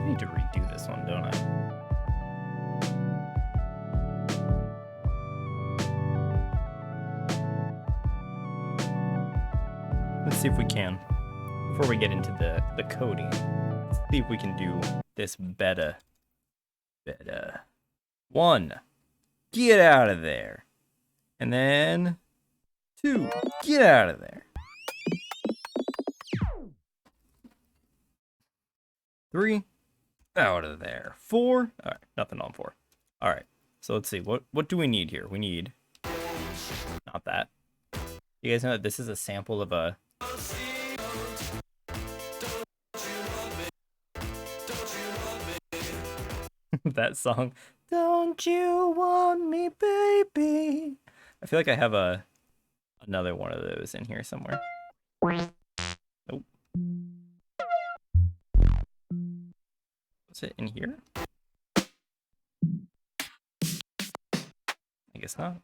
I need to redo this one, don't I? Let's see if we can. Before we get into the coding, let's see if we can do this better. One, get out of there. And then 2, get out of there. 3, out of there. 4, all right, nothing on 4. All right, so let's see, what do we need here? We need, not that. You guys know that this is a sample of a, that song, Don't You Want Me, Baby? I feel like I have another one of those in here somewhere. Nope. Was it in here? I guess not.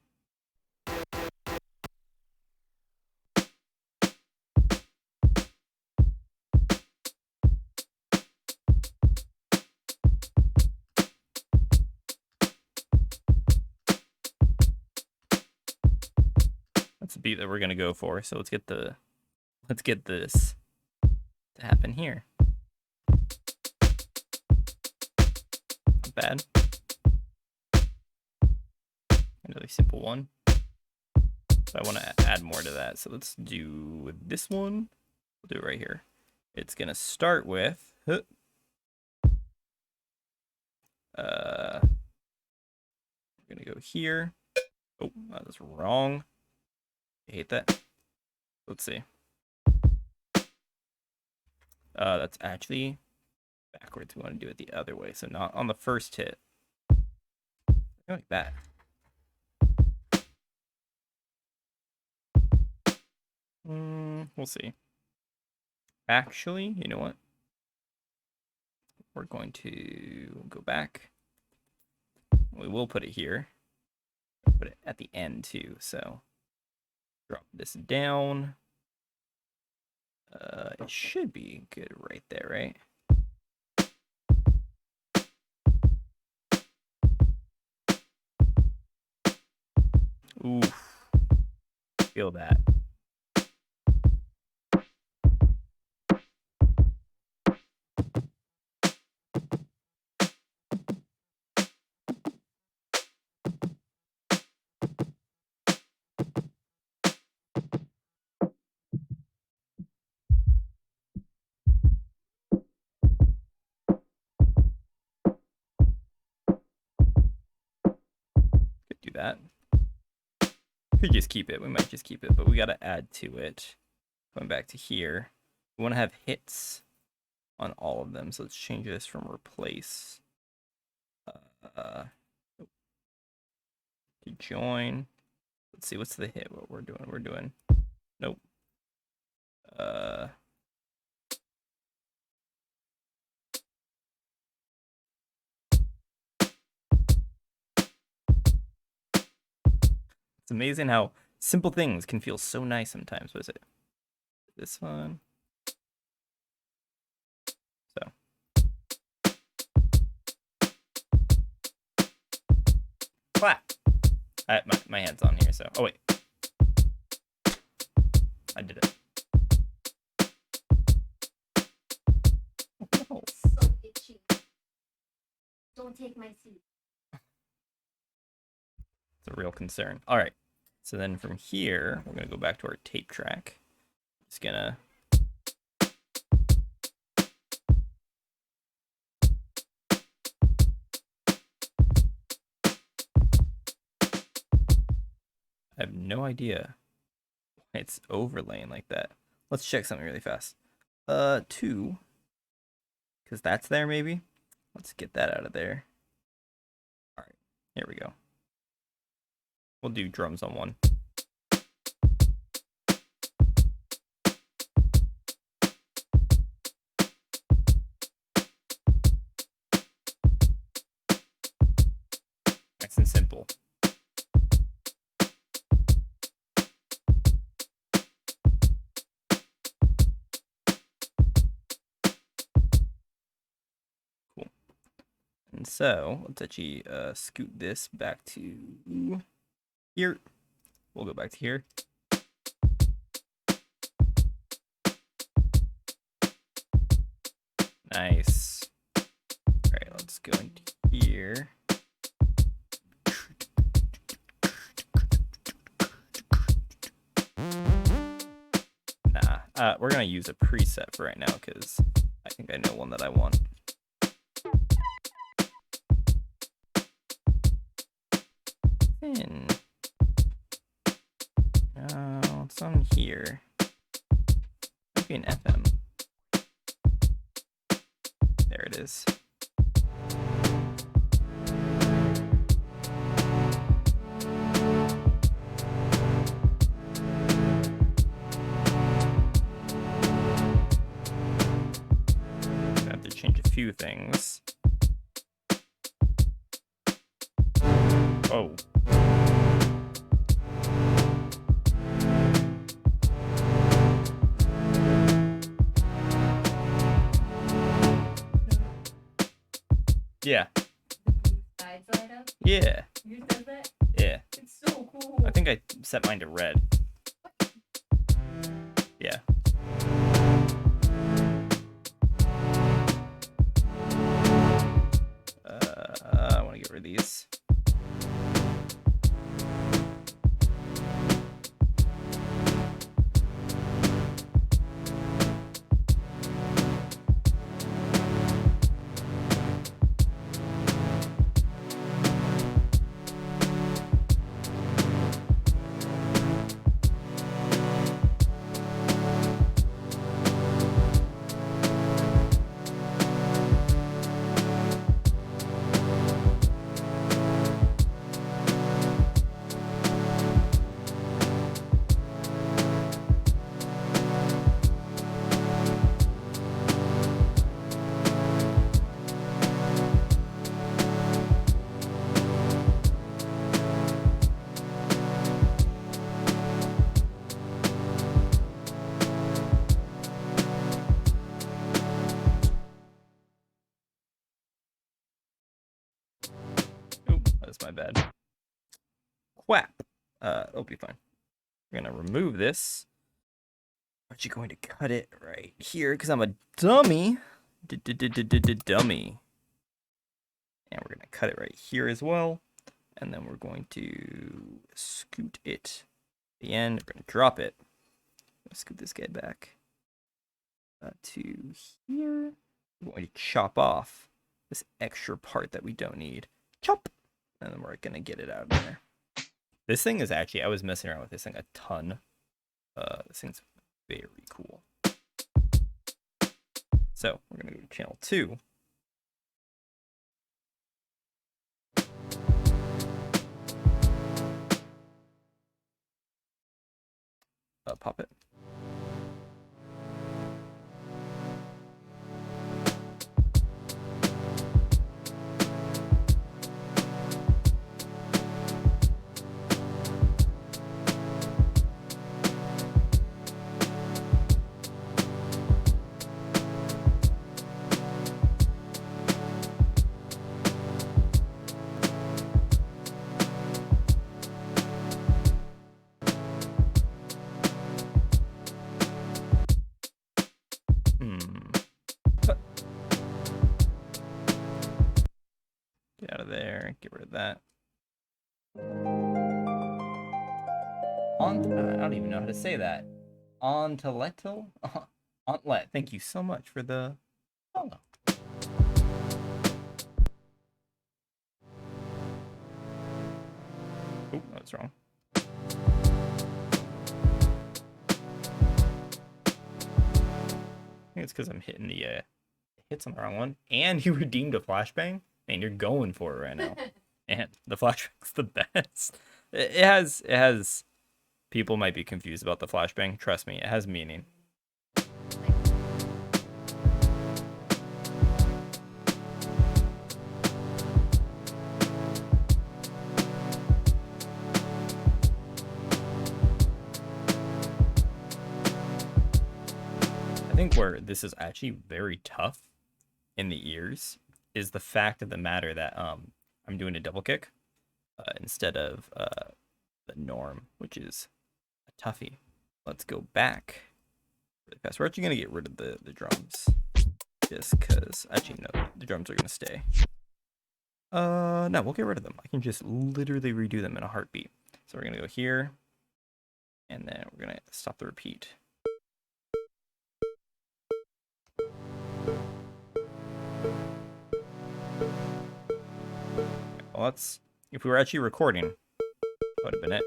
That's the beat that we're gonna go for. So let's get this to happen here. Not bad. Another simple one. But I want to add more to that. So let's do this one. We'll do it right here. It's gonna start with we're gonna go here. Oh, that was wrong. I hate that. Let's see. That's actually backwards. We want to do it the other way, so not on the first hit. Like that. We'll see. Actually, you know what? We're going to go back. We will put it here. Put it at the end too. So drop this down. It should be good right there, right? Oof. Feel that. Could do that. Could just keep it. We might just keep it, but we got to add to it. Going back to here, we want to have hits on all of them. So let's change this from replace to join. Let's see, what's the hit? What we're doing? We're doing nope. It's amazing how simple things can feel so nice sometimes. What is it? This one. So. Clap. My hand's on here, so. Oh, wait. I did it. Oh. So itchy. Don't take my seat. It's a real concern. All right. So then from here, we're going to go back to our tape track. Just gonna I have no idea why it's overlaying like that. Let's check something really fast. 2, because that's there maybe. Let's get that out of there. All right, here we go. We'll do drums on 1. Nice and simple. Cool. And so let's actually scoot this back to here. We'll go back to here. Nice. All right, let's go into here. Nah, we're gonna use a preset for right now because I think I know one that I want. It's on here. Maybe an FM. There it is. I have to change a few things. Oh. Yeah. Sides light up? Yeah. Yours does that? Yeah. It's so cool. I think I set mine to red. Yeah. I want to get rid of these. Oh, that's my bad. Quap. It'll be fine. We're gonna remove this. Aren't you going to cut it right here? Because I'm a dummy. Dummy. And we're gonna cut it right here as well. And then we're going to scoot it at the end. We're gonna drop it. Scoot this guy back to here. We're going to chop off this extra part that we don't need. Chop! And then we're gonna get it out of there. This thing is actually, I was messing around with this thing a ton. This thing's very cool. So we're gonna go to channel 2. Pop it. Get out of there. Get rid of that. I don't even know how to say that. Onteletal? Ontlet. Thank you so much for the follow. Oh, that's wrong. I think it's because I'm hitting the hits on the wrong one. And you redeemed a flashbang? Man, you're going for it right now. And the flashbang's the best. It has people might be confused about the flashbang. Trust me, it has meaning. I think where this is actually very tough in the ears is the fact of the matter that I'm doing a double kick instead of the norm, which is a toughie. Let's go back really fast. We're actually gonna get rid of the drums, just because. Actually, no, the drums are gonna stay. No, we'll get rid of them. I can just literally redo them in a heartbeat. So we're gonna go here, and then we're gonna stop the repeat. Well, that's, if we were actually recording, that would have been it.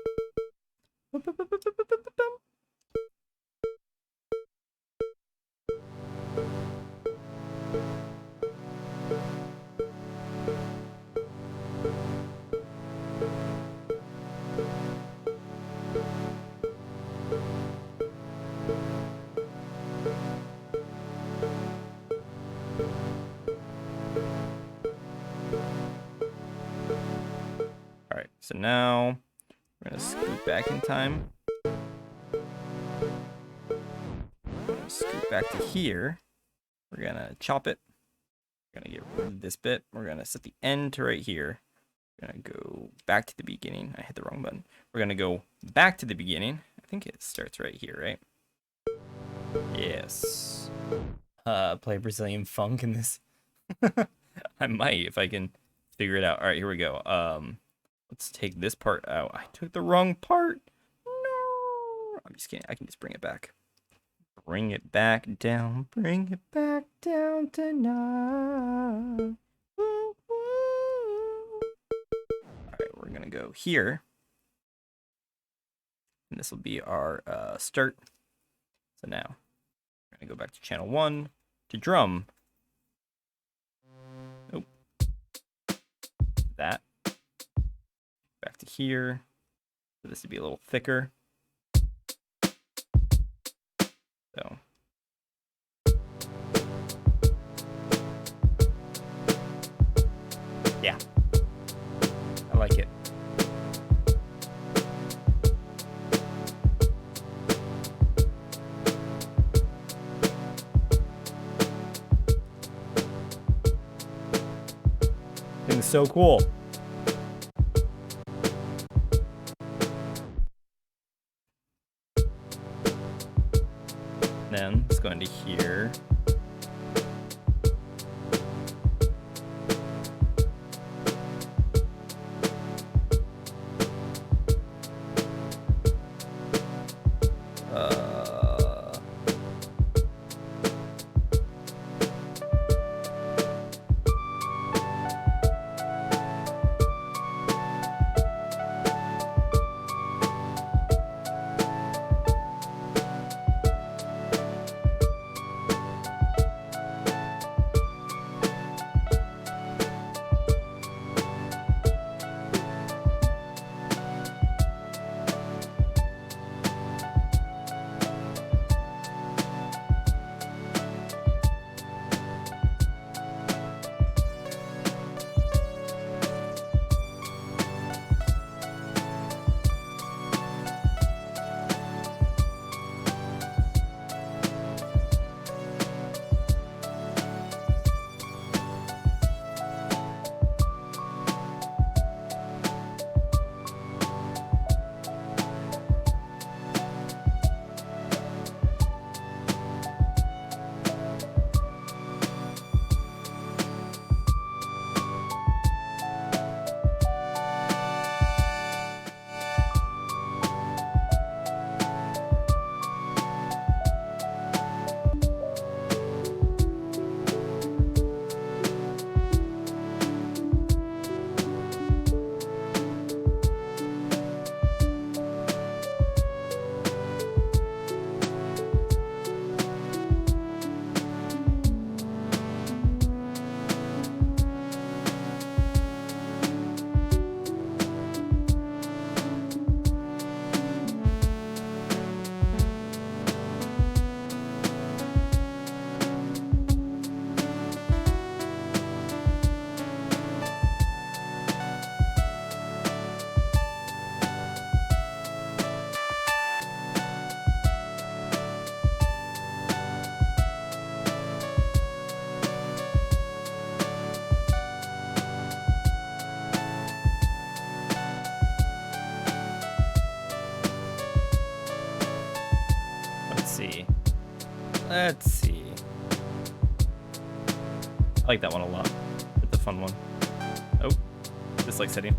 Alright, so now we're going to scoot back in time. We're going to scoot back to here. We're going to chop it. We're going to get rid of this bit. We're going to set the end to right here. We're going to go back to the beginning. I hit the wrong button. We're going to go back to the beginning. I think it starts right here, right? Yes. Play Brazilian funk in this. I might if I can figure it out. All right, here we go. Let's take this part out. I took the wrong part. No. I'm just kidding. I can just bring it back. Bring it back down. Bring it back down tonight. Woo, woo. All right, we're gonna go here, and this will be our start. So now we're gonna go back to channel 1 to drum. Oh, that. Back to here. For this to be a little thicker. So. Yeah. I like it. Thing's so cool. Then let's go into here. Let's see. I like that one a lot. It's a fun one. Oh, just like setting.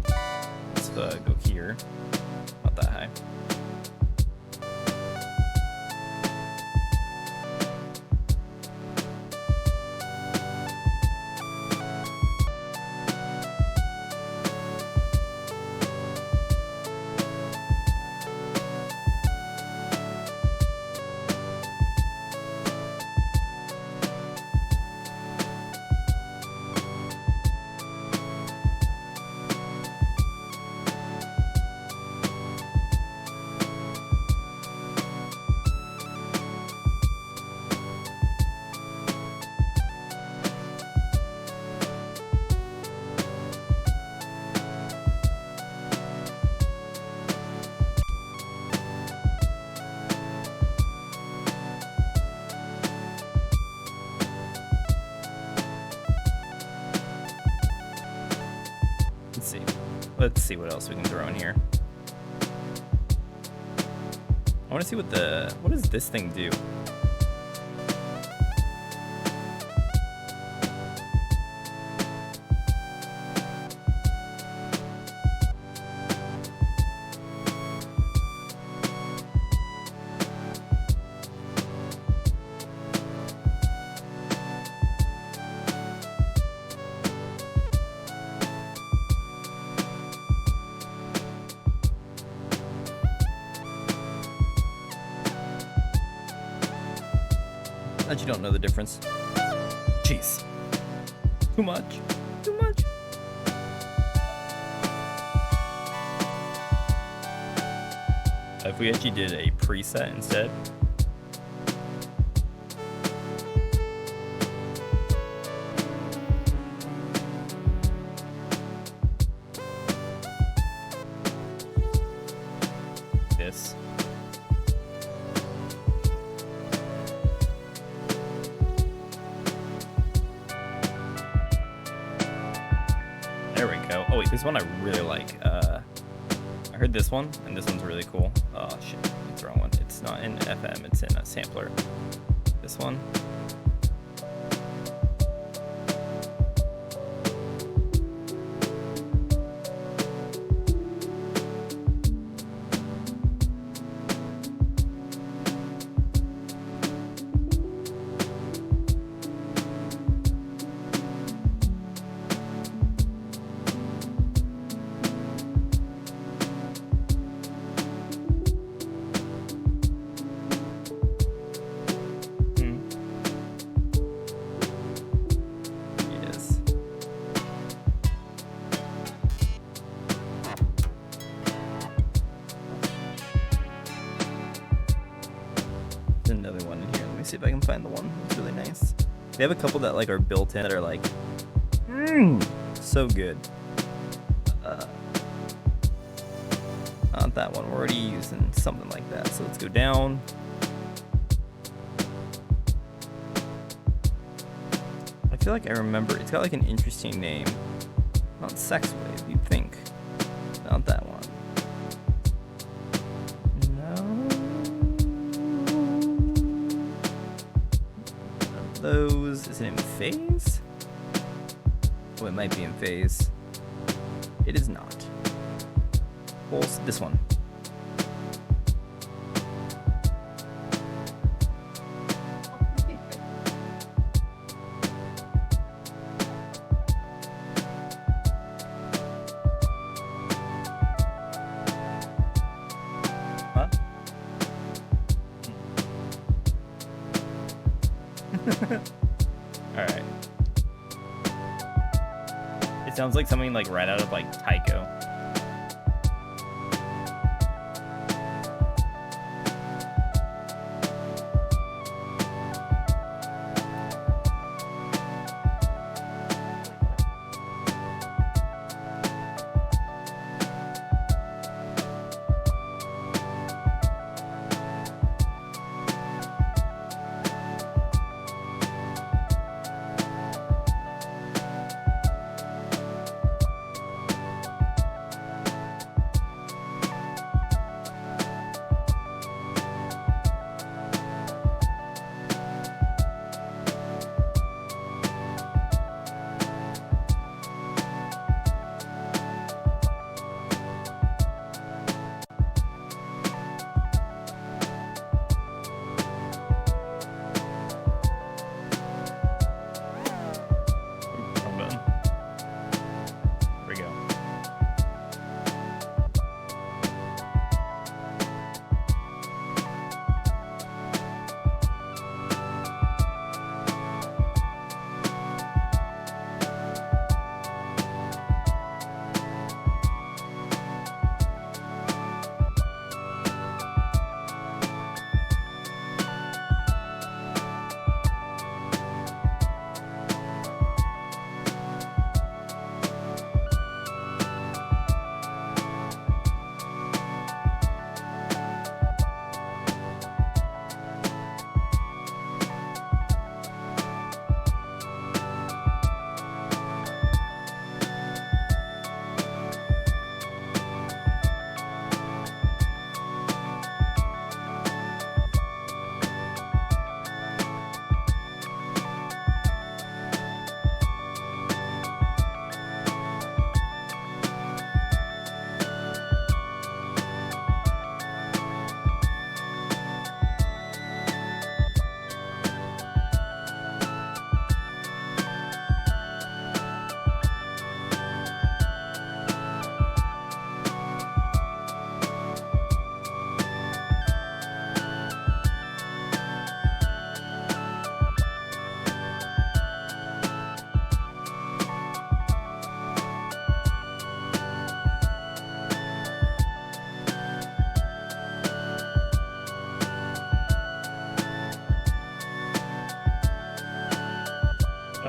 Let's go here. Not that high. Let's see what else we can throw in here. I want to see what does this thing do? That you don't know the difference. Jeez. Too much. Too much. If we actually did a preset instead. This. There we go. Oh wait, this one I really like. I heard this one, and this one's really cool. Oh shit, it's the wrong one. It's not in FM, it's in a sampler. This one. Yes. There's another one in here. Let me see if I can find the one. It's really nice. They have a couple that like are built in that are like, so good. Not that one. We're already using something like that. So let's go down. I feel like I remember. It's got like an interesting name. Not Sex Wave, you'd think. Not that one. No. Those. Is it in phase? Oh, it might be in phase. It is not. This one. Huh? All right. It sounds like something like right out of like Tycho.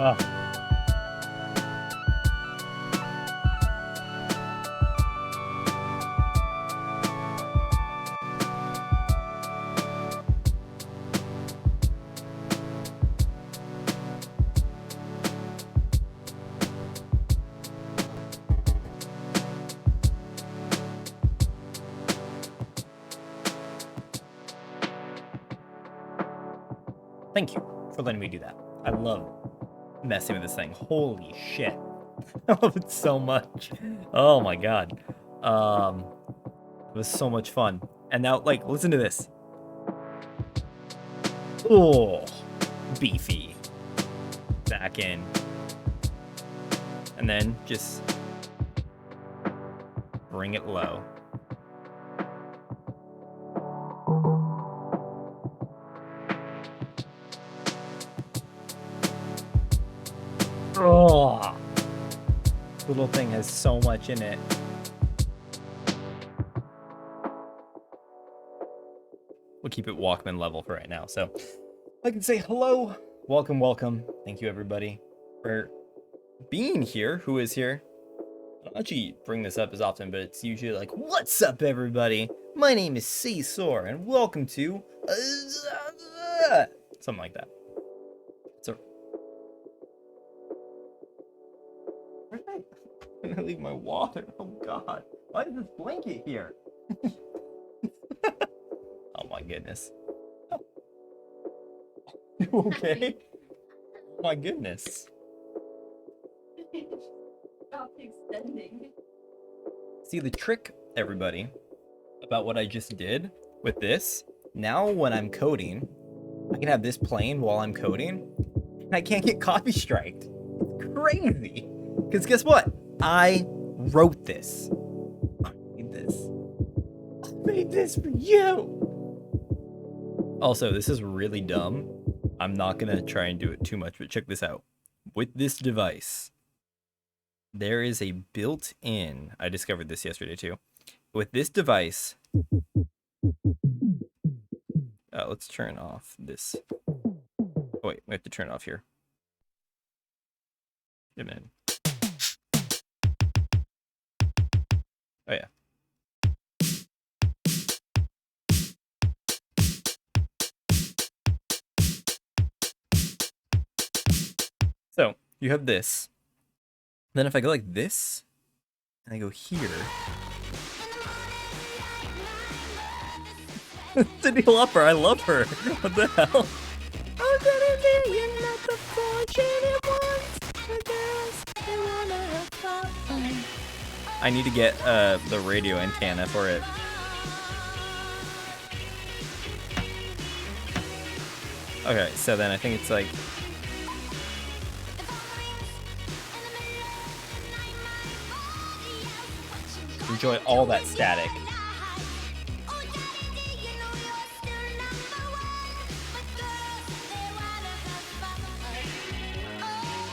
Thank you for letting me do that. I love messing with this thing. Holy shit. I love it so much. Oh my god. It was so much fun. And now, like, listen to this. Oh, beefy. Back in. And then just bring it low. Oh, little thing has so much in it. We'll keep it Walkman level for right now. So I can say hello, welcome. Thank you everybody for being here. Who is here? I don't actually bring this up as often, but it's usually like, what's up everybody? My name is Sora and welcome to something like that. So where did I'm gonna leave my water. Oh god. Why is this blanket here? Oh my goodness. Oh. You okay? Oh my goodness. Stop extending. See, the trick, everybody, about what I just did with this, now when I'm coding, I can have this playing while I'm coding, and I can't get copy striked. It's crazy. Because guess what? I wrote this. I made this for you. Also, this is really dumb. I'm not going to try and do it too much, but check this out. With this device, there is a built-in, I discovered this yesterday too. With this device, let's turn off this. Oh, wait, we have to turn it off here. Wait a minute. Oh yeah. So you have this. Then if I go like this, and I go here. Cindy Lauper, I love her. What the hell? I need to get the radio antenna for it. Okay, so then I think it's like enjoy all that static.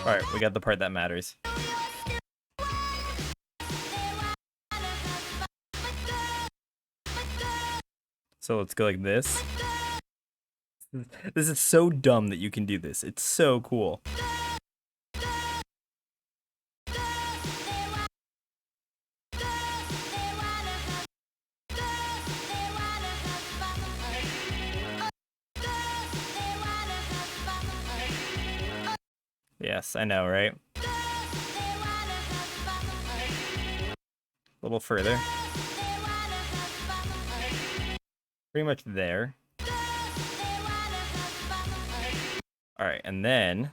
Alright, we got the part that matters. So let's go like this. This is so dumb that you can do this. It's so cool. Yes, I know, right? A little further. Pretty much there. Alright, and then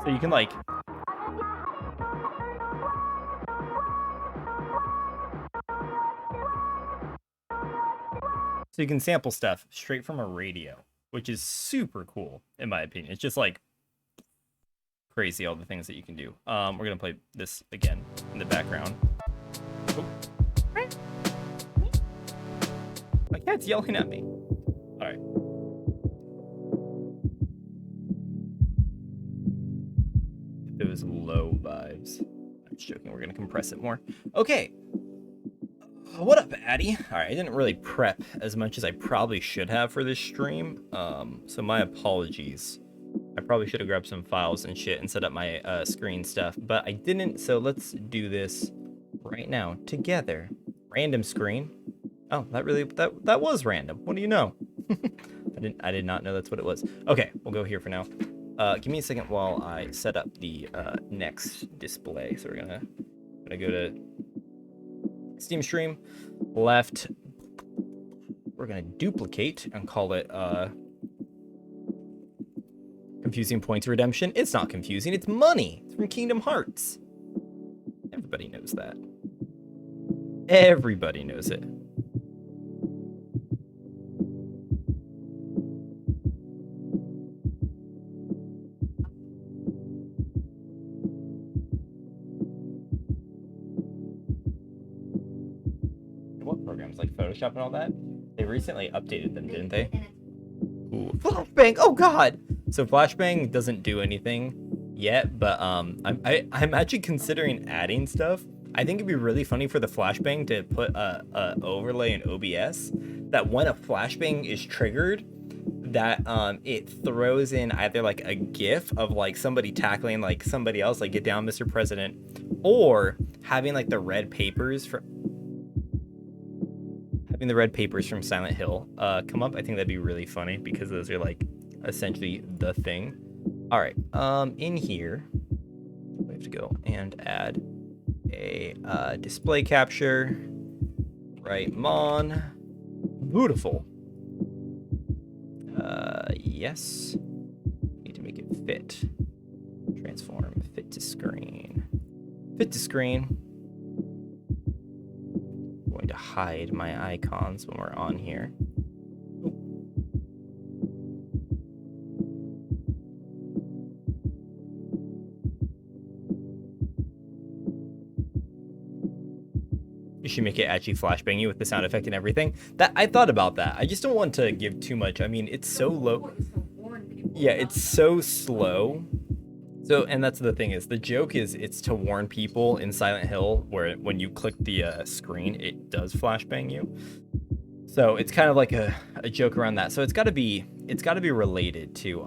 so you can like so you can sample stuff straight from a radio, which is super cool in my opinion. It's just like crazy all the things that you can do. We're gonna play this again in the background. Oh. My cat's yelling at me. All right. those low vibes. I'm just joking. We're gonna compress it more. Okay. What up, Addy? All right, I didn't really prep as much as I probably should have for this stream. So my apologies. I probably should have grabbed some files and shit and set up my screen stuff, but I didn't. So let's do this right now together. Random screen. Oh, that was random. What do you know? I did not know that's what it was. Okay, we'll go here for now. Give me a second while I set up the next display. So we're gonna go to Steam Stream, left. We're gonna duplicate and call it Confusing Points Redemption. It's not confusing, it's money. It's from Kingdom Hearts. Everybody knows that. Everybody knows it. What programs like Photoshop and all that? They recently updated them, didn't they? Ooh, Flashbang! Oh god! So Flashbang doesn't do anything yet, but I'm actually considering adding stuff. I think it'd be really funny for the Flashbang to put a overlay in OBS that when a Flashbang is triggered, that it throws in either like a GIF of like somebody tackling like somebody else, like "Get down, Mr. President," or having like the red papers from Silent Hill come up. I think that'd be really funny because those are like essentially the thing. All right, in here we have to go and add a display capture. Right, mon. Beautiful. Yes. Need to make it fit. Transform fit to screen. Fit to screen. I'm going to hide my icons when we're on here. You should make it actually flashbang you with the sound effect and everything. That I thought about that. I just don't want to give too much. I mean, it's so low. Yeah, it's so slow. So, and that's the thing is, the joke is it's to warn people in Silent Hill where when you click the screen, it does flashbang you. So it's kind of like a joke around that. So it's got to be related to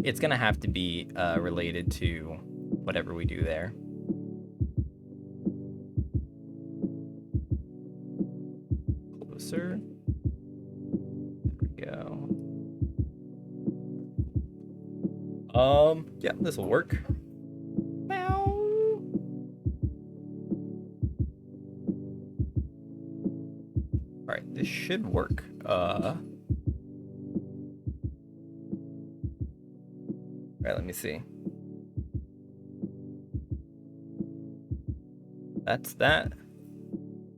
it's gonna have to be related to whatever we do there. Closer. There we go. Yeah, this will work. Meow. All right, this should work. All right, let me see. That's that.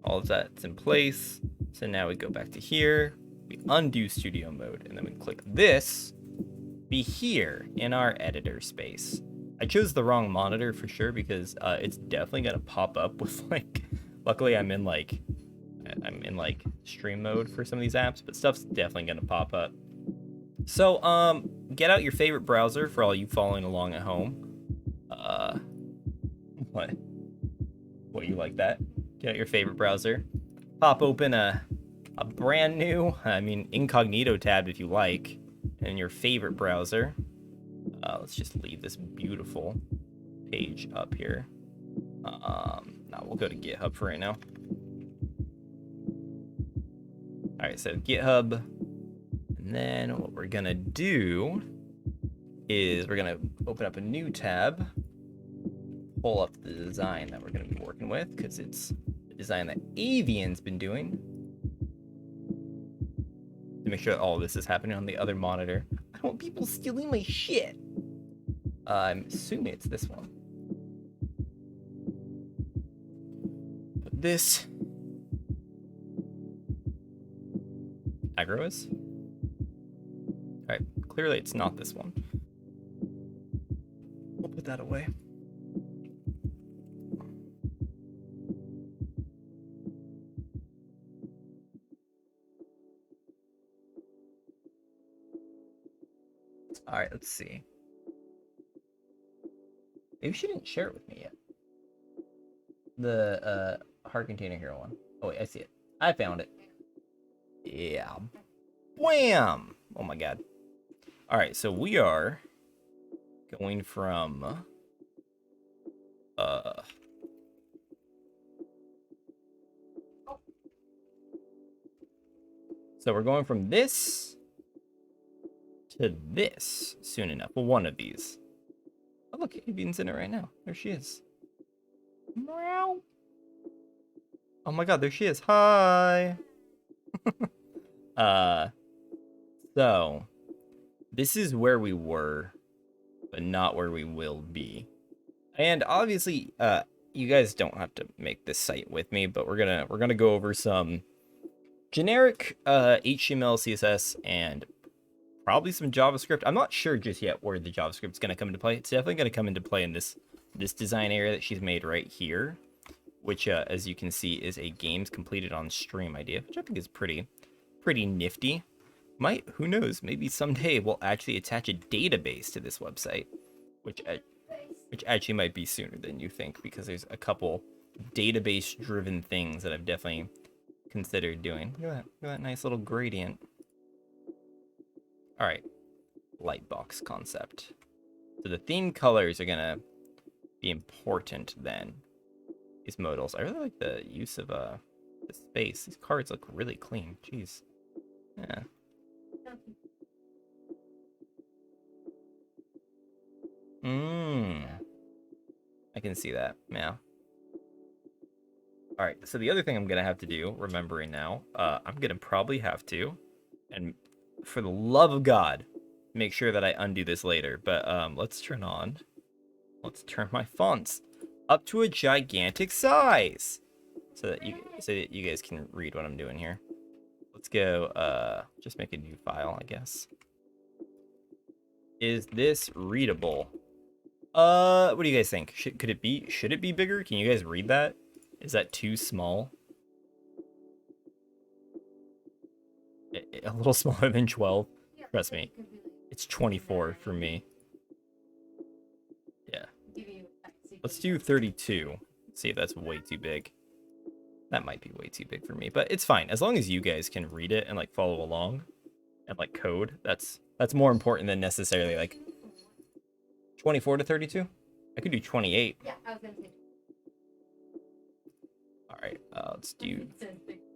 All of that's in place. So now we go back to here. We undo studio mode, and then we click this. Be here in our editor space. I chose the wrong monitor for sure because it's definitely gonna pop up with like. Luckily, I'm in like stream mode for some of these apps, but stuff's definitely gonna pop up. So get out your favorite browser for all you following along at home. What you like that? Get out your favorite browser. Pop open a brand new, incognito tab if you like, in your favorite browser. Let's just leave this beautiful page up here. Now we'll go to GitHub for right now. All right, so GitHub, and then what we're gonna do is we're gonna open up a new tab, pull up the design that we're gonna be working with because it's the design that Avian's been doing. To make sure that all of this is happening on the other monitor. I don't want people stealing my shit. I'm assuming it's this one. But this aggro is. All right, clearly it's not this one. We'll put that away. All right, let's see. Maybe she didn't share it with me yet. The Heart Container Hero one. Oh wait, I see it. I found it. Yeah. Wham! Oh my god. Alright, so we are going from so we're going from this to this soon enough. Well, one of these. Oh look, Avian's in it right now. There she is. Meow. Oh my god, there she is. Hi. So this is where we were, but not where we will be. And obviously, you guys don't have to make this site with me, but we're gonna go over some generic HTML, CSS, and probably some JavaScript. I'm not sure just yet where the JavaScript is gonna come into play. It's definitely gonna come into play in this design area that she's made right here, which, as you can see, is a games completed on stream idea, which I think is pretty nifty. Who knows? Maybe someday we'll actually attach a database to this website, which actually might be sooner than you think, because there's a couple database-driven things that I've definitely considered doing. Look at that nice little gradient. All right, lightbox concept. So the theme colors are gonna be important then. These modals. I really like the use of the space. These cards look really clean. Jeez. Yeah. I can see that. Yeah. All right. So the other thing I'm gonna have to do, remembering now, I'm gonna probably have to, and for the love of God, make sure that I undo this later. But let's turn my fonts up to a gigantic size, so that you guys can read what I'm doing here. Let's go. Just make a new file, I guess. Is this readable? What do you guys think? Should it be bigger? Can you guys read that? Is that too small? A little smaller than 12? Trust me. It's 24 for me. Yeah. Let's do 32. See if that's way too big. That might be way too big for me, but it's fine. As long as you guys can read it and like follow along and like code, that's more important than necessarily like 24 to 32. I could do 28. Yeah, I was gonna say. All right, let's do bigger.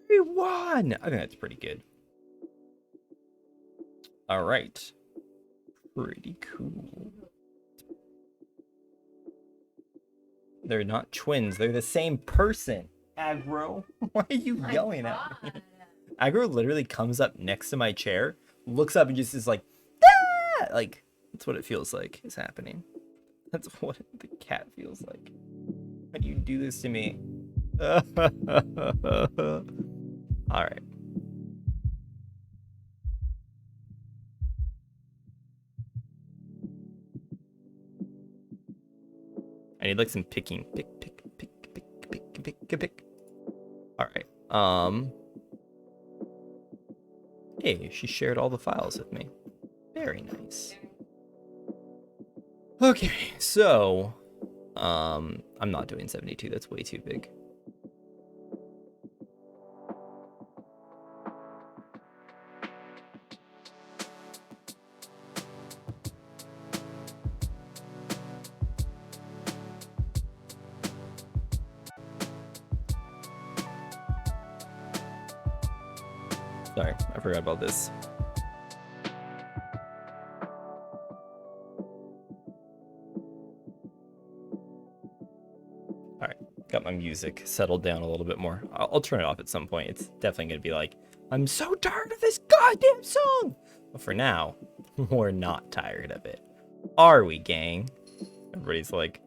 Everyone. I think that's pretty good. All right, pretty cool. They're not twins. They're the same person. Aggro, why are you yelling at me? Aggro literally comes up next to my chair, looks up, and just is like, ah! Like, that's what it feels like is happening. That's what the cat feels like. Why do you do this to me? All right. I need like some picking. Pick. All right. Hey, she shared all the files with me. Very nice. Okay, so I'm not doing 72. That's way too big. Sorry, I forgot about this. All right, got my music settled down a little bit more. I'll turn it off at some point. It's definitely gonna be like, I'm so tired of this goddamn song. But for now, we're not tired of it. Are we, gang? Everybody's like,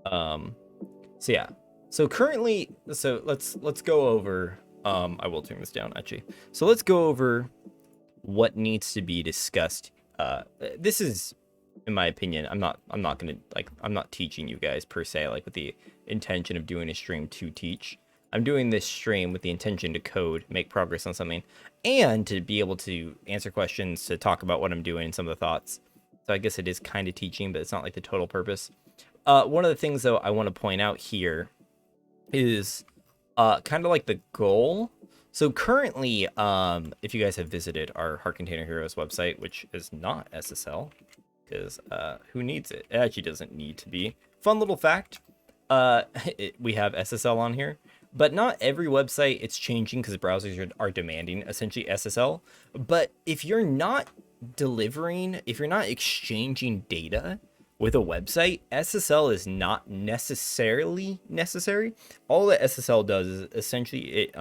so yeah. So currently, so let's go over, I will turn this down actually. So let's go over what needs to be discussed. This is, in my opinion, I'm not teaching you guys per se, like with the intention of doing a stream to teach. I'm doing this stream with the intention to code, make progress on something, and to be able to answer questions, to talk about what I'm doing and some of the thoughts. So I guess it is kind of teaching, but it's not like the total purpose. One of the things, though, I want to point out here is kind of like the goal. So currently, if you guys have visited our Heart Container Heroes website, which is not SSL, because who needs it? It actually doesn't need to be. Fun little fact, we have SSL on here, but not every website it's changing because browsers are demanding essentially SSL. But if you're not delivering, if you're not exchanging data with a website, SSL is not necessarily necessary. All that SSL does is essentially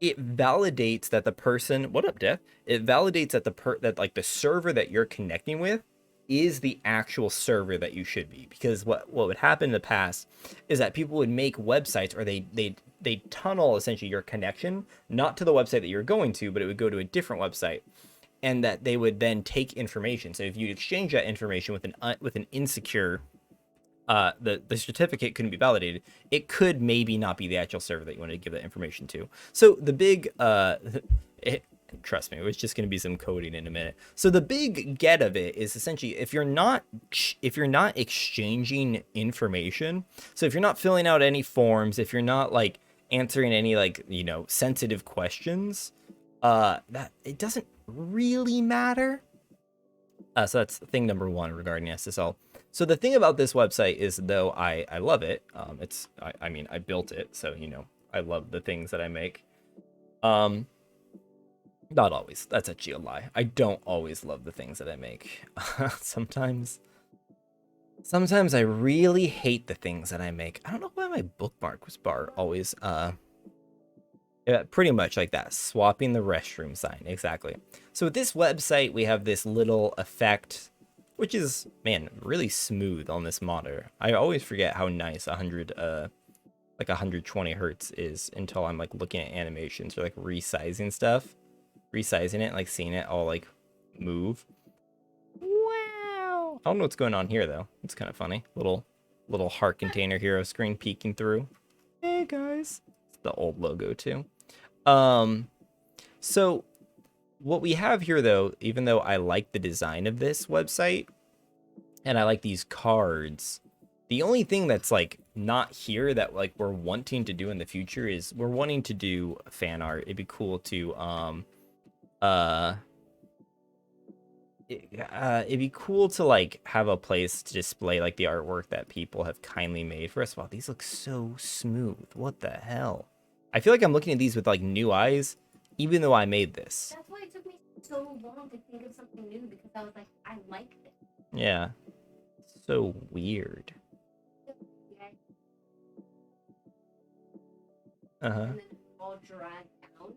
it validates that the person, what up, Death? It validates that the server that you're connecting with is the actual server that you should be. Because what would happen in the past is that people would make websites, or they tunnel essentially your connection, not to the website that you're going to, but it would go to a different website, and that they would then take information. So if you exchange that information with an insecure, the certificate couldn't be validated. It could maybe not be the actual server that you want to give that information to. So the big, trust me, it was just going to be some coding in a minute. So the big get of it is essentially if you're not exchanging information, so if you're not filling out any forms, if you're not like answering any like, you know, sensitive questions, that it doesn't really matter. So that's thing number one regarding SSL. So the thing about this website is, though I love it, I mean, I built it, so, you know, I love the things that I make. Not always. That's actually a lie. I don't always love the things that I make. Sometimes I really hate the things that I make. I don't know why my bookmarks bar always, yeah, pretty much like that. Swapping the restroom sign. Exactly. So with this website, we have this little effect, which is, man, really smooth on this monitor. I always forget how nice 120 hertz is until I'm like looking at animations or like resizing stuff. Resizing it, like seeing it all like move. Wow. I don't know what's going on here though. It's kind of funny. Little Heart Container Hero screen peeking through. Hey guys. It's the old logo too. So what we have here though, even though I like the design of this website and I like these cards, the only thing that's like not here that like we're wanting to do in the future is we're wanting to do fan art. It'd be cool to it'd be cool to like have a place to display like the artwork that people have kindly made. First of all, these look so smooth. What the hell? I feel like I'm looking at these with like new eyes, even though I made this. That's why it took me so long to think of something new, because I was like, I like this. Yeah. So weird. Uh-huh. And then all dragged down.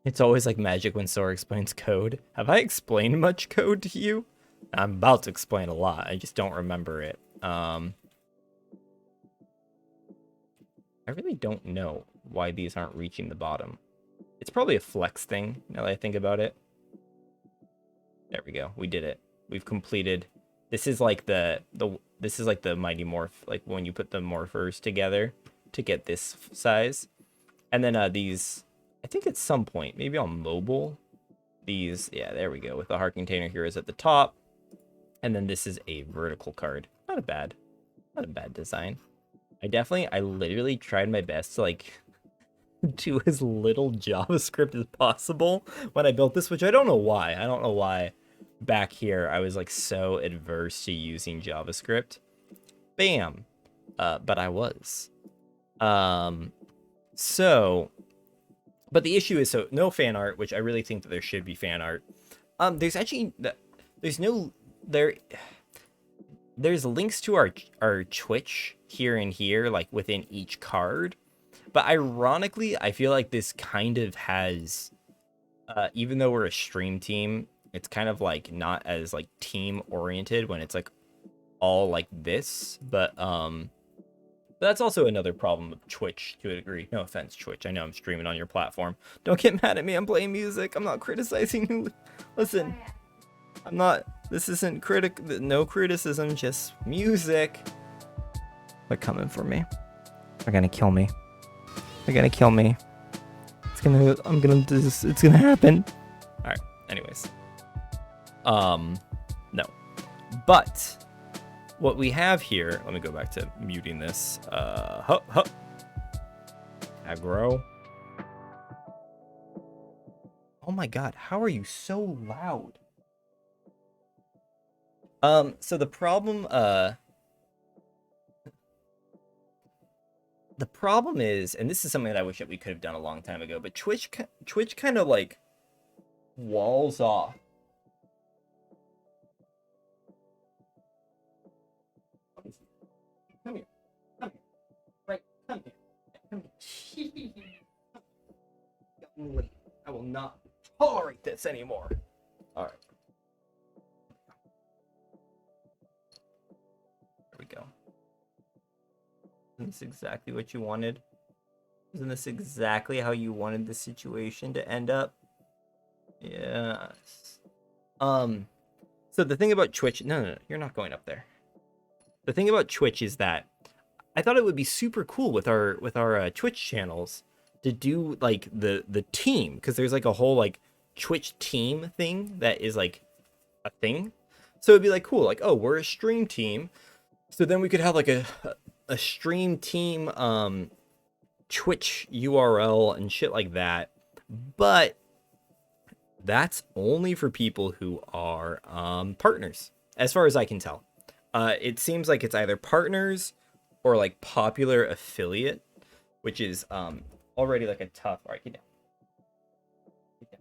It's always like magic when Sora explains code. Have I explained much code to you? I'm about to explain a lot. I just don't remember it. I really don't know why these aren't reaching the bottom. It's probably a flex thing, now that I think about it. There we go. We did it. We've completed. This is like the Mighty Morph, like when you put the morphers together to get this size. And then these, I think at some point, maybe on mobile, these, yeah, there we go, with the Heart Container Heroes at the top. And then this is a vertical card. Not a bad design. I literally tried my best to like do as little JavaScript as possible when I built this, which I don't know why. I don't know why back here I was like so adverse to using JavaScript. Bam. But I was. So, but the issue is, so no fan art, which I really think that there should be fan art. There's links to our Twitch here and here, like within each card. But ironically, I feel like this kind of has, even though we're a stream team, it's kind of like not as like team oriented when it's like all like this. But that's also another problem with Twitch to a degree. No offense, Twitch. I know I'm streaming on your platform. Don't get mad at me. I'm playing music. I'm not criticizing you. Listen, I'm not. This isn't no criticism, just music. They're coming for me. They're gonna kill me. They're gonna kill me. It's gonna happen. All right. Anyways. No. But what we have here, let me go back to muting this. Aggro. Oh my god, how are you so loud? So the problem is, and this is something that I wish that we could have done a long time ago, but Twitch kind of like walls off. Come here. Come here. Right, come here. Come here. I will not tolerate this anymore. All right. There we go. Isn't this exactly what you wanted? Isn't this exactly how you wanted the situation to end up? Yes. So the thing about Twitch, no, you're not going up there. The thing about Twitch is that I thought it would be super cool with our Twitch channels to do like the team, because there's like a whole like Twitch team thing that is like a thing. So it'd be like cool, like, oh, we're a stream team. So then we could have like a stream team Twitch URL and shit like that. But that's only for people who are partners, as far as I can tell. It seems like it's either partners or like popular affiliate, which is already like a tough. All right, get down. Get down.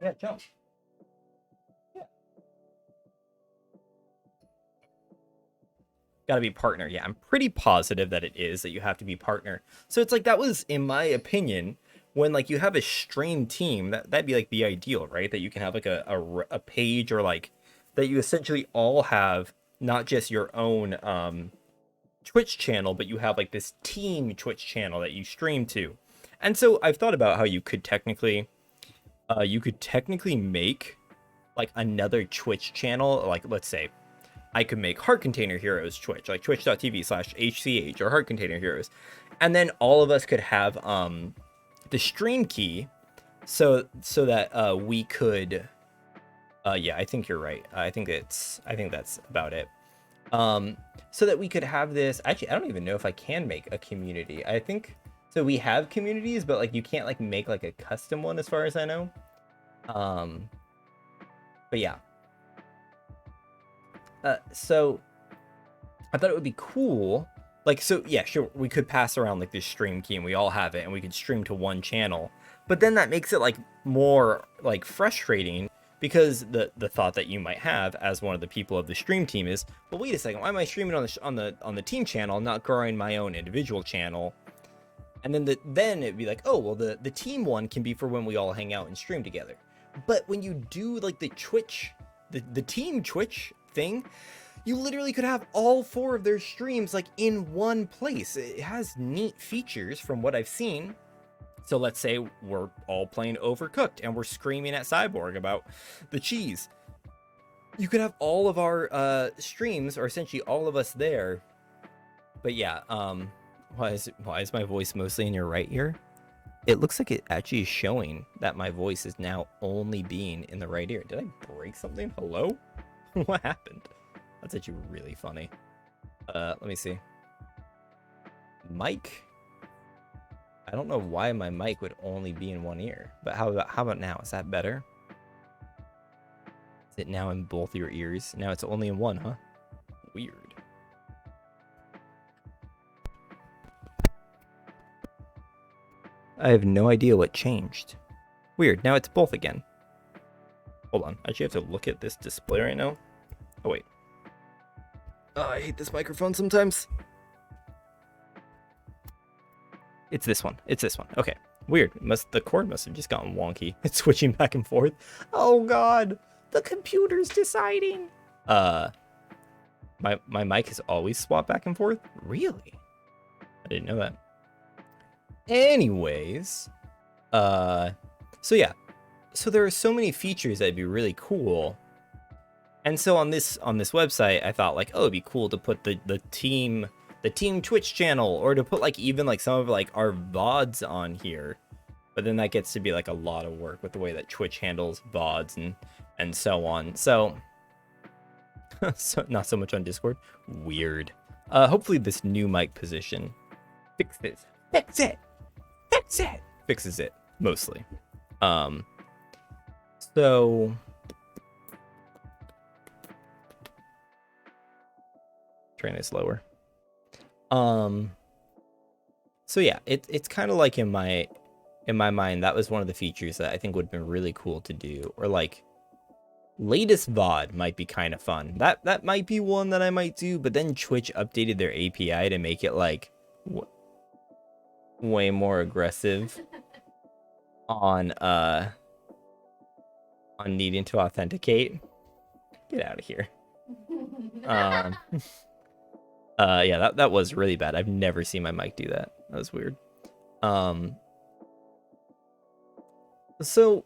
Yeah, jump. Yeah. Gotta be partner. Yeah, I'm pretty positive that it is that you have to be partner. So it's like that was, in my opinion, when like you have a stream team, that'd be like the ideal, right? That you can have like a page, or like that you essentially all have not just your own Twitch channel, but you have like this team Twitch channel that you stream to. And so I've thought about how you could technically make like another Twitch channel. Like, let's say I could make Heart Container Heroes Twitch, like twitch.tv/HCH or Heart Container Heroes. And then all of us could have the stream key so that we could yeah, I think you're right. I think that's about it. So that we could have this. Actually, I don't even know if I can make a community. I think so. We have communities, but like you can't like make like a custom one, as far as I know. But yeah. So I thought it would be cool. Like, so yeah, sure, we could pass around like this stream key and we all have it and we could stream to one channel. But then that makes it like more like frustrating, because the thought that you might have as one of the people of the stream team is, well, wait a second, why am I streaming on the team channel, not growing my own individual channel? And then it'd be like, oh, well, the team one can be for when we all hang out and stream together. But when you do like the Twitch, the team Twitch thing, you literally could have all 4 of their streams like in one place. It has neat features from what I've seen. So let's say we're all playing Overcooked and we're screaming at Cyborg about the cheese. You could have all of our streams, or essentially all of us there. But yeah, why is my voice mostly in your right ear? It looks like it actually is showing that my voice is now only being in the right ear. Did I break something? Hello? What happened? That's actually really funny. Let me see. Mic. I don't know why my mic would only be in one ear, but how about now? Is that better? Is it now in both your ears? Now it's only in one, huh? Weird. I have no idea what changed. Weird, now it's both again. Hold on, I actually have to look at this display right now. Oh wait. Oh, I hate this microphone sometimes. It's this one. It's this one. Okay. Weird. The cord must have just gotten wonky. It's switching back and forth. Oh god. The computer's deciding. My mic has always swapped back and forth? Really? I didn't know that. Anyways, so yeah. So there are so many features that'd be really cool. And so on this website, I thought like, oh, it'd be cool to put the team Twitch channel, or to put like even like some of like our VODs on here. But then that gets to be like a lot of work with the way that Twitch handles VODs and so on. So, so not so much on Discord. Weird. Hopefully this new mic position fixes it mostly. So turn this lower. So yeah, it's kind of like in my mind, that was one of the features that I think would have been really cool to do. Or like latest VOD might be kind of fun. That might be one that I might do, but then Twitch updated their API to make it like way more aggressive on needing to authenticate. Get out of here. Yeah, that was really bad. I've never seen my mic do that. That was weird. So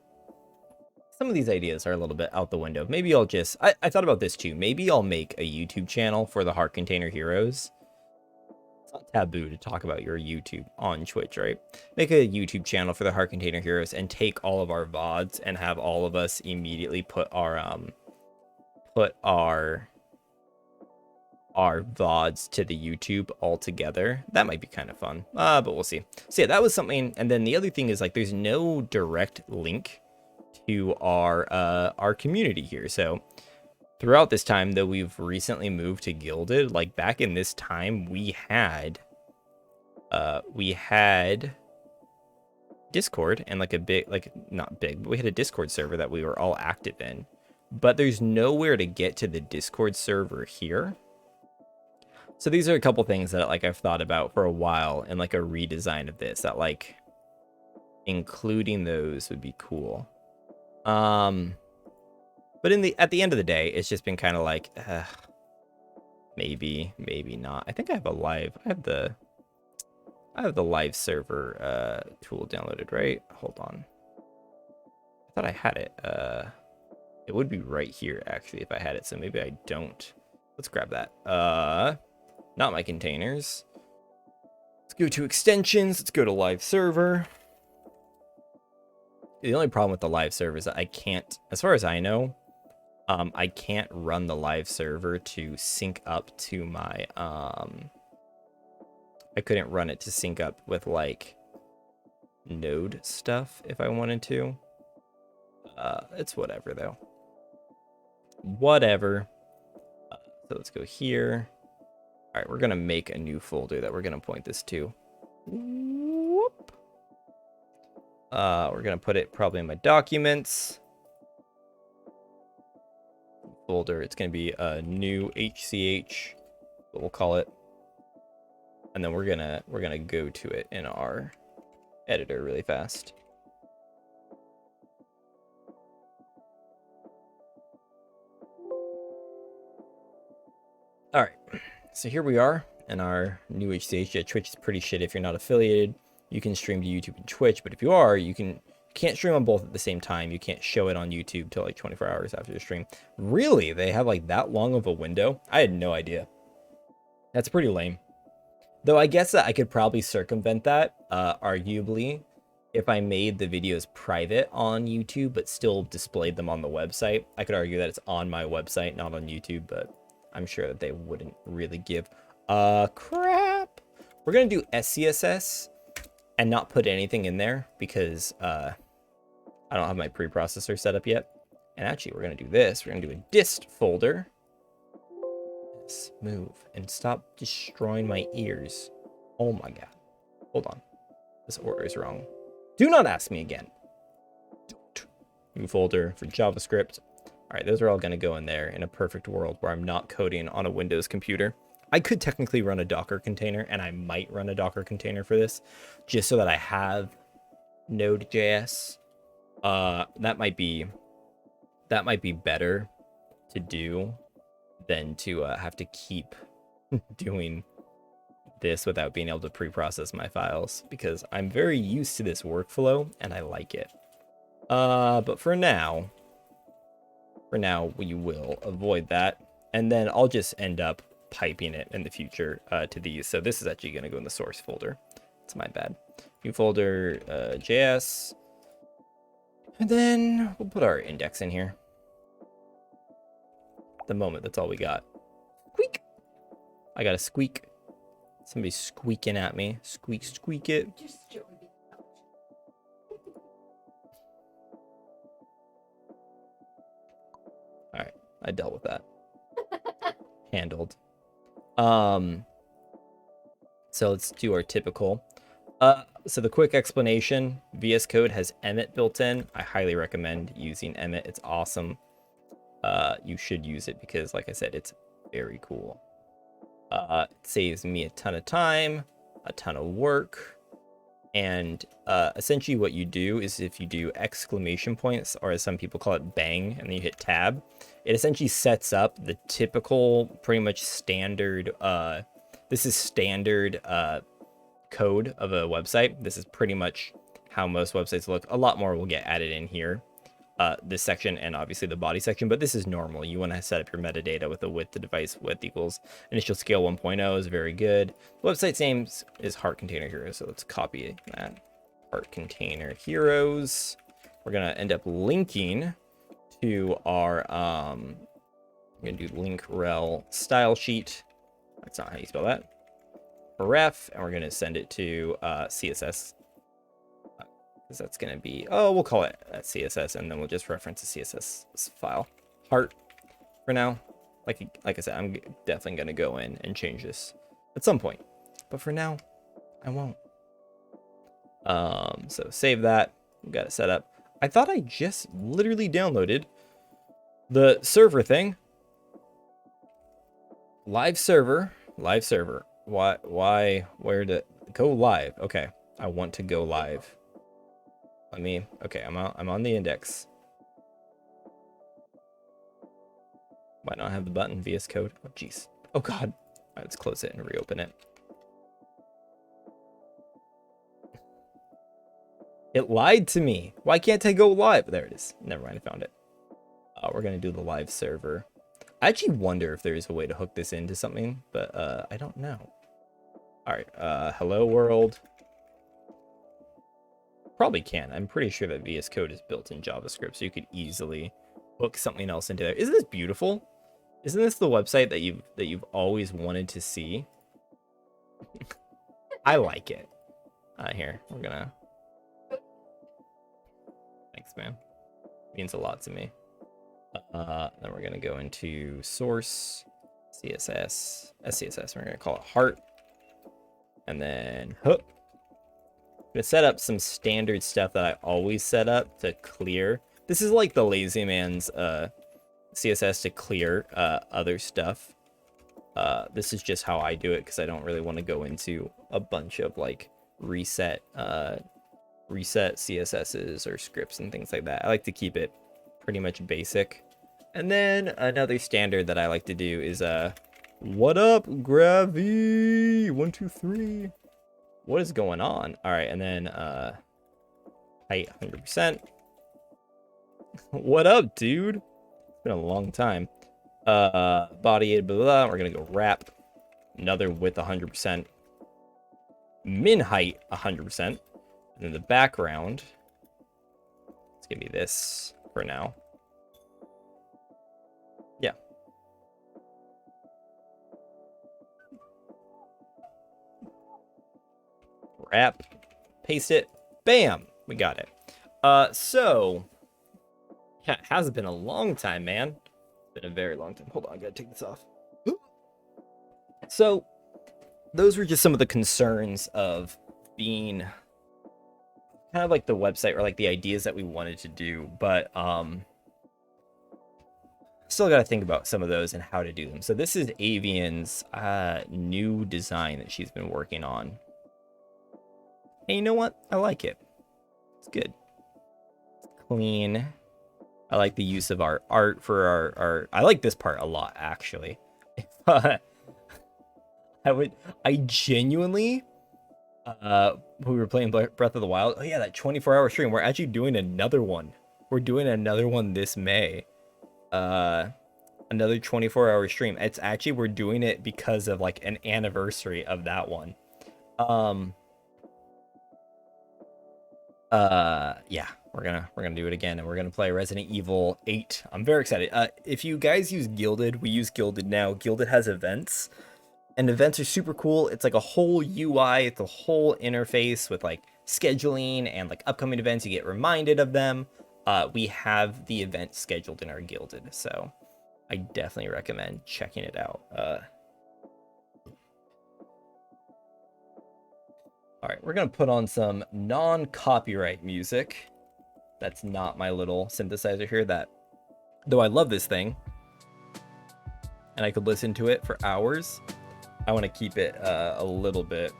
some of these ideas are a little bit out the window. Maybe I'll just, I thought about this too. Maybe I'll make a YouTube channel for the Heart Container Heroes. It's not taboo to talk about your YouTube on Twitch, right? Make a YouTube channel for the Heart Container Heroes and take all of our VODs and have all of us immediately put our VODs to the YouTube all together. That might be kind of fun, but we'll see. So yeah, that was something. And then the other thing is like, there's no direct link to our community here. So throughout this time, though, we've recently moved to Gilded. Like back in this time, we had Discord and like a big, like not big, but we had a Discord server that we were all active in. But there's nowhere to get to the Discord server here. So these are a couple things that like I've thought about for a while, and like a redesign of this, that like including those would be cool. But at the end of the day, it's just been kind of like maybe not. I think I have the live server tool downloaded, right? Hold on. I thought I had it. It would be right here actually if I had it, so maybe I don't. Let's grab that. Not my containers. Let's go to extensions. Let's go to live server. The only problem with the live server is that I can't, as far as I know, I can't run the live server to sync up to my, I couldn't run it to sync up with like node stuff if I wanted to. It's whatever though. Whatever. So let's go here. All right, we're gonna make a new folder that we're gonna point this to. Whoop. We're gonna put it probably in my documents folder. It's gonna be a new HCH, what we'll call it, and then we're gonna go to it in our editor really fast. All right. So here we are in our new HCH. Yeah, Twitch is pretty shit if you're not affiliated. You can stream to YouTube and Twitch, but if you are, you can't stream on both at the same time. You can't show it on YouTube till like 24 hours after the stream. Really? They have like that long of a window? I had no idea. That's pretty lame. Though I guess that I could probably circumvent that, arguably, if I made the videos private on YouTube, but still displayed them on the website. I could argue that it's on my website, not on YouTube, but I'm sure that they wouldn't really give a crap. We're going to do SCSS and not put anything in there because I don't have my preprocessor set up yet. And actually, we're going to do this. We're going to do a dist folder. Let's move and stop destroying my ears. Oh my god. Hold on. This order is wrong. Do not ask me again. New folder for JavaScript. All right, those are all going to go in there in a perfect world where I'm not coding on a Windows computer. I could technically run a Docker container, and I might run a Docker container for this, just so that I have Node.js. That might be better to do than to have to keep doing this without being able to pre-process my files, because I'm very used to this workflow and I like it. But for now, we will avoid that. And then I'll just end up piping it in the future to these. So this is actually going to go in the source folder. It's my bad. New folder, JS. And then we'll put our index in here. At the moment, that's all we got. Squeak! I got a squeak. Somebody's squeaking at me. Squeak, squeak it. Just joking. Alright, I dealt with that. Handled. So let's do our typical. So the quick explanation, VS Code has Emmet built in. I highly recommend using Emmet. It's awesome. You should use it because, like I said, it's very cool. It saves me a ton of time, a ton of work. And essentially what you do is if you do exclamation points, or as some people call it, bang, and then you hit tab, it essentially sets up the typical, pretty much standard, this is standard code of a website. This is pretty much how most websites look. A lot more will get added in here. This section and obviously the body section, but this is normal. You want to set up your metadata with the width to device width equals initial scale 1.0 is very good. The website's name is Heart Container Heroes, so let's copy that. Heart Container Heroes. We're gonna end up linking to our I'm gonna do link rel style sheet. That's not how you spell that. Ref, and we're gonna send it to CSS. Because that's going to be, we'll call it CSS, and then we'll just reference the CSS file. Heart for now. Like I said, I'm definitely going to go in and change this at some point. But for now, I won't. So save that. We've got it set up. I thought I just literally downloaded the server thing. Live server. Why, where to go live? Okay, I want to go live. Okay, I'm on the index. Why not have the button VS Code? Oh, jeez. Oh, God. All right, let's close it and reopen it. It lied to me. Why can't I go live? There it is. Never mind, I found it. We're going to do the live server. I actually wonder if there's a way to hook this into something, but I don't know. All right, hello world. Probably can. I'm pretty sure that VS Code is built in JavaScript, so you could easily hook something else into there. Isn't this beautiful? Isn't this the website that you've always wanted to see? I like it. Here, we're gonna. Thanks, man. Means a lot to me. Then we're gonna go into source, CSS, SCSS. We're gonna call it heart, and then hook. I'm gonna set up some standard stuff that I always set up to clear. This is like the lazy man's CSS to clear other stuff. This is just how I do it because I don't really want to go into a bunch of like reset CSSs or scripts and things like that. I like to keep it pretty much basic. And then another standard that I like to do is what up, Gravy? 1, 2, 3. What is going on? All right, and then height 100%. What up, dude? It's been a long time. Body blah, blah, blah. We're gonna go wrap. Another width 100%. Min height 100%. And then the background. It's gonna be this for now. Yeah. Wrap, paste it, bam, we got it. So yeah, it has been a long time, man. It's been a very long time. Hold on, I gotta take this off. So those were just some of the concerns of being kind of like the website or like the ideas that we wanted to do, but still got to think about some of those and how to do them. So this is Avian's new design that she's been working on. And you know what? I like it. It's good. It's clean. I like the use of our art for our I like this part a lot, actually. I genuinely we were playing Breath of the Wild. Oh yeah, that 24-hour stream. We're actually doing another one. We're doing another one this May. Another 24-hour stream. It's actually, we're doing it because of like an anniversary of that one. Yeah, we're gonna do it again, and we're gonna play Resident Evil 8. I'm very excited. If you guys use Gilded, we use Gilded now. Gilded has events, and events are super cool. It's like a whole UI, it's a whole interface with like scheduling and like upcoming events. You get reminded of them. We have the event scheduled in our Gilded, so I definitely recommend checking it out. All right, we're gonna put on some non-copyright music. That's not my little synthesizer here. That, though I love this thing, and I could listen to it for hours, I want to keep it a little bit.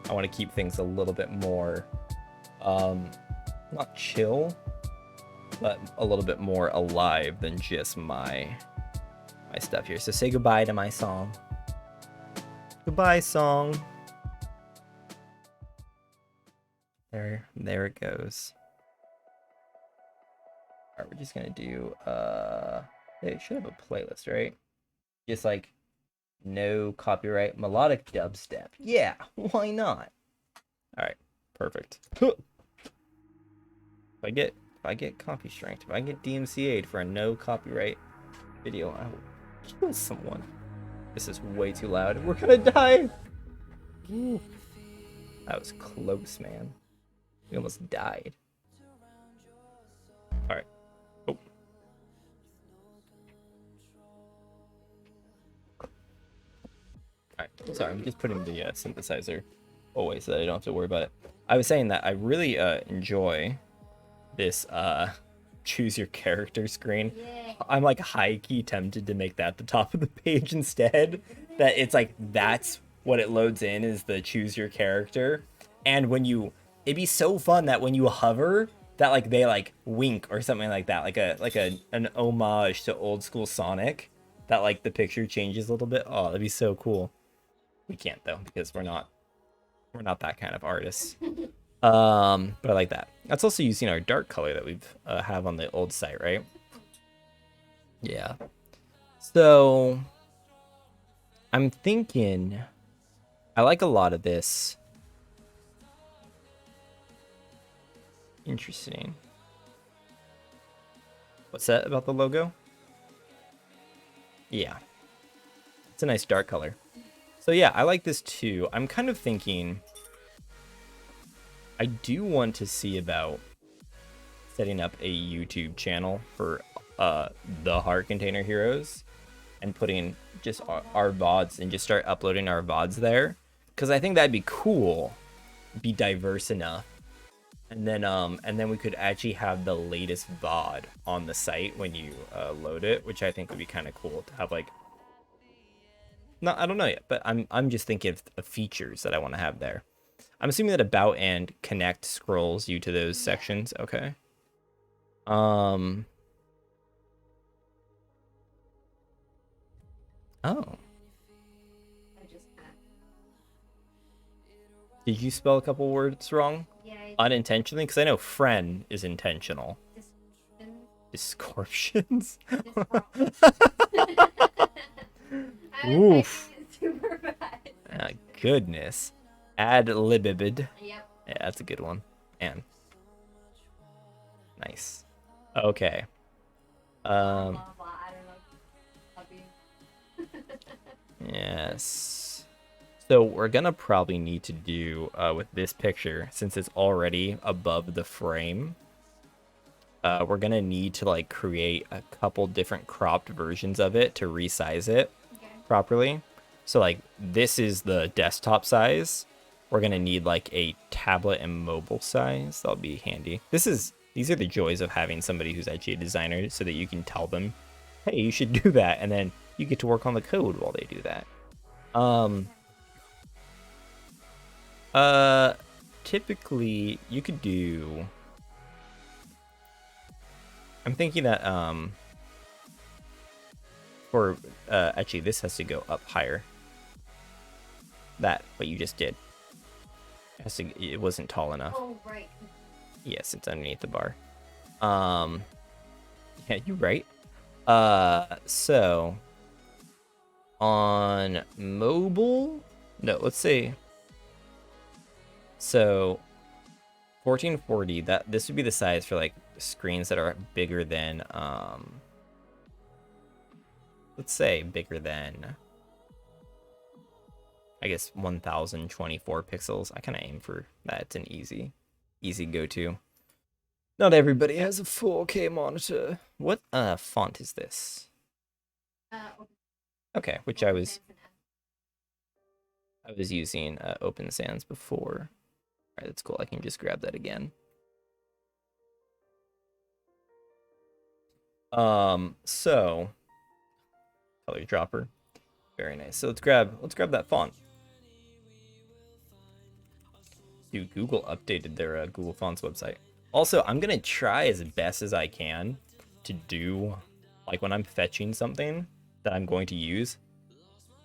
I want to keep things a little bit more, not chill, but a little bit more alive than just my stuff here. So say goodbye to my song. Goodbye, song. There it goes. All right, we're just gonna do they should have a playlist, right? Just like no copyright melodic dubstep. Yeah, why not? All right, perfect. If I get copy strength, if I get DMCA'd for a no copyright video, I will kill someone. This is way too loud. We're gonna die. Ooh. That was close, man. We almost died. All right. Oh. All right. Sorry, I'm just putting the synthesizer away so that I don't have to worry about it. I was saying that I really enjoy this choose your character screen. Yeah. I'm like high key tempted to make that the top of the page instead. That it's like that's what it loads in is the choose your character. And when you, it'd be so fun that when you hover, that like they like wink or something like that, like an homage to old school Sonic. That like the picture changes a little bit. Oh, that'd be so cool. We can't though because we're not that kind of artists. But I like that. That's also using our dark color that we've have on the old site, right? Yeah. So I'm thinking I like a lot of this. Interesting. What's that about the logo? Yeah. It's a nice dark color. So yeah, I like this too. I'm kind of thinking I do want to see about setting up a YouTube channel for the Heart Container Heroes and putting just our VODs and just start uploading our VODs there. Because I think that'd be cool, be diverse enough. And then we could actually have the latest VOD on the site when you load it, which I think would be kind of cool to have like. No, I don't know yet, but I'm just thinking of features that I want to have there. I'm assuming that about and connect scrolls you to those sections. Okay. Oh. Did you spell a couple words wrong? Yeah. Unintentionally? Because I know friend is intentional. Descriptions? Oof. Super bad. Goodness. Ad-libbed. Yep. Yeah, that's a good one. And nice. Okay. Yes. So we're gonna probably need to do with this picture, since it's already above the frame, we're gonna need to like create a couple different cropped versions of it to resize it properly. So like this is the desktop size. We're gonna need like a tablet and mobile size. That'll be handy. These are the joys of having somebody who's actually a designer, so that you can tell them, hey, you should do that, and then you get to work on the code while they do that. Typically you could do, I'm thinking that for actually this has to go up higher. That, what you just did. It wasn't tall enough. Oh, right. Yes, it's underneath the bar. Yeah, you're right. So on mobile, no, let's see. So 1440, that this would be the size for like screens that are bigger than let's say bigger than, I guess, 1024 pixels. I kind of aim for that. It's an easy go-to. Not everybody has a 4K monitor. What font is this? Okay, which I was using Open Sans before. All right, that's cool. I can just grab that again. So color dropper, very nice. So let's grab that font. Dude, Google updated their Google Fonts website. Also, I'm gonna try as best as I can to do, like, when I'm fetching something that I'm going to use,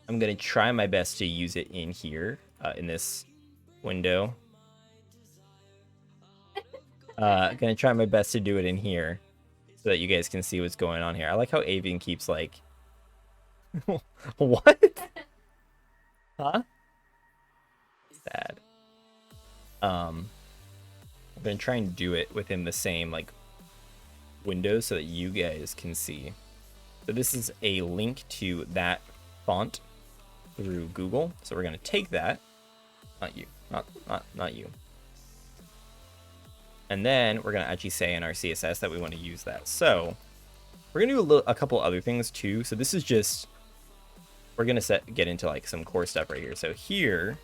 I'm gonna try my best to use it in here, in this window. Gonna try my best to do it in here so that you guys can see what's going on here. I like how Avian keeps like, what? Huh? Sad. I'm gonna try and do it within the same like window so that you guys can see. So this is a link to that font through Google. So we're gonna take that, not you, not you. And then we're gonna actually say in our CSS that we want to use that. So we're gonna do a couple other things too. So this is just, we're gonna get into like some core stuff right here. So here,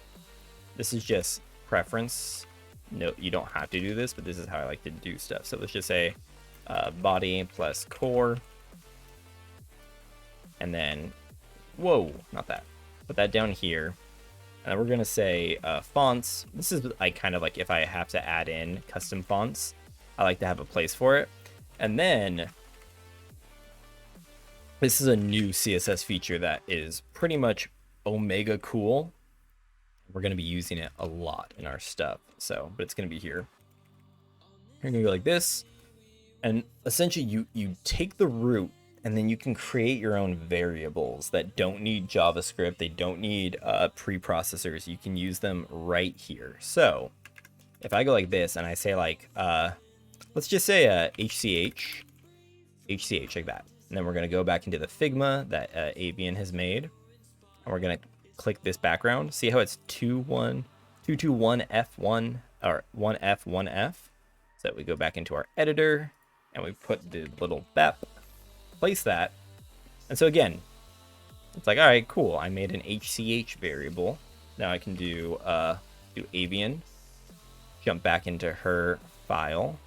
this is just preference. No, you don't have to do this, but this is how I like to do stuff. So let's just say body plus core. And then, whoa, not that. Put that down here. And then we're going to say fonts. This is, I kind of like, if I have to add in custom fonts, I like to have a place for it. And then this is a new CSS feature that is pretty much omega cool. We're going to be using it a lot in our stuff. So, but it's going to be here. You're going to go like this. And essentially you take the root and then you can create your own variables that don't need JavaScript. They don't need preprocessors. You can use them right here. So if I go like this and I say like, let's just say HCH like that. And then we're going to go back into the Figma that Avian has made. And we're going to click this background. See how it's 221F1 or 1F 1F. So we go back into our editor and we put the little BEP. Place that, and so again, it's like, all right, cool. I made an HCH variable. Now I can do Avian. Jump back into her file.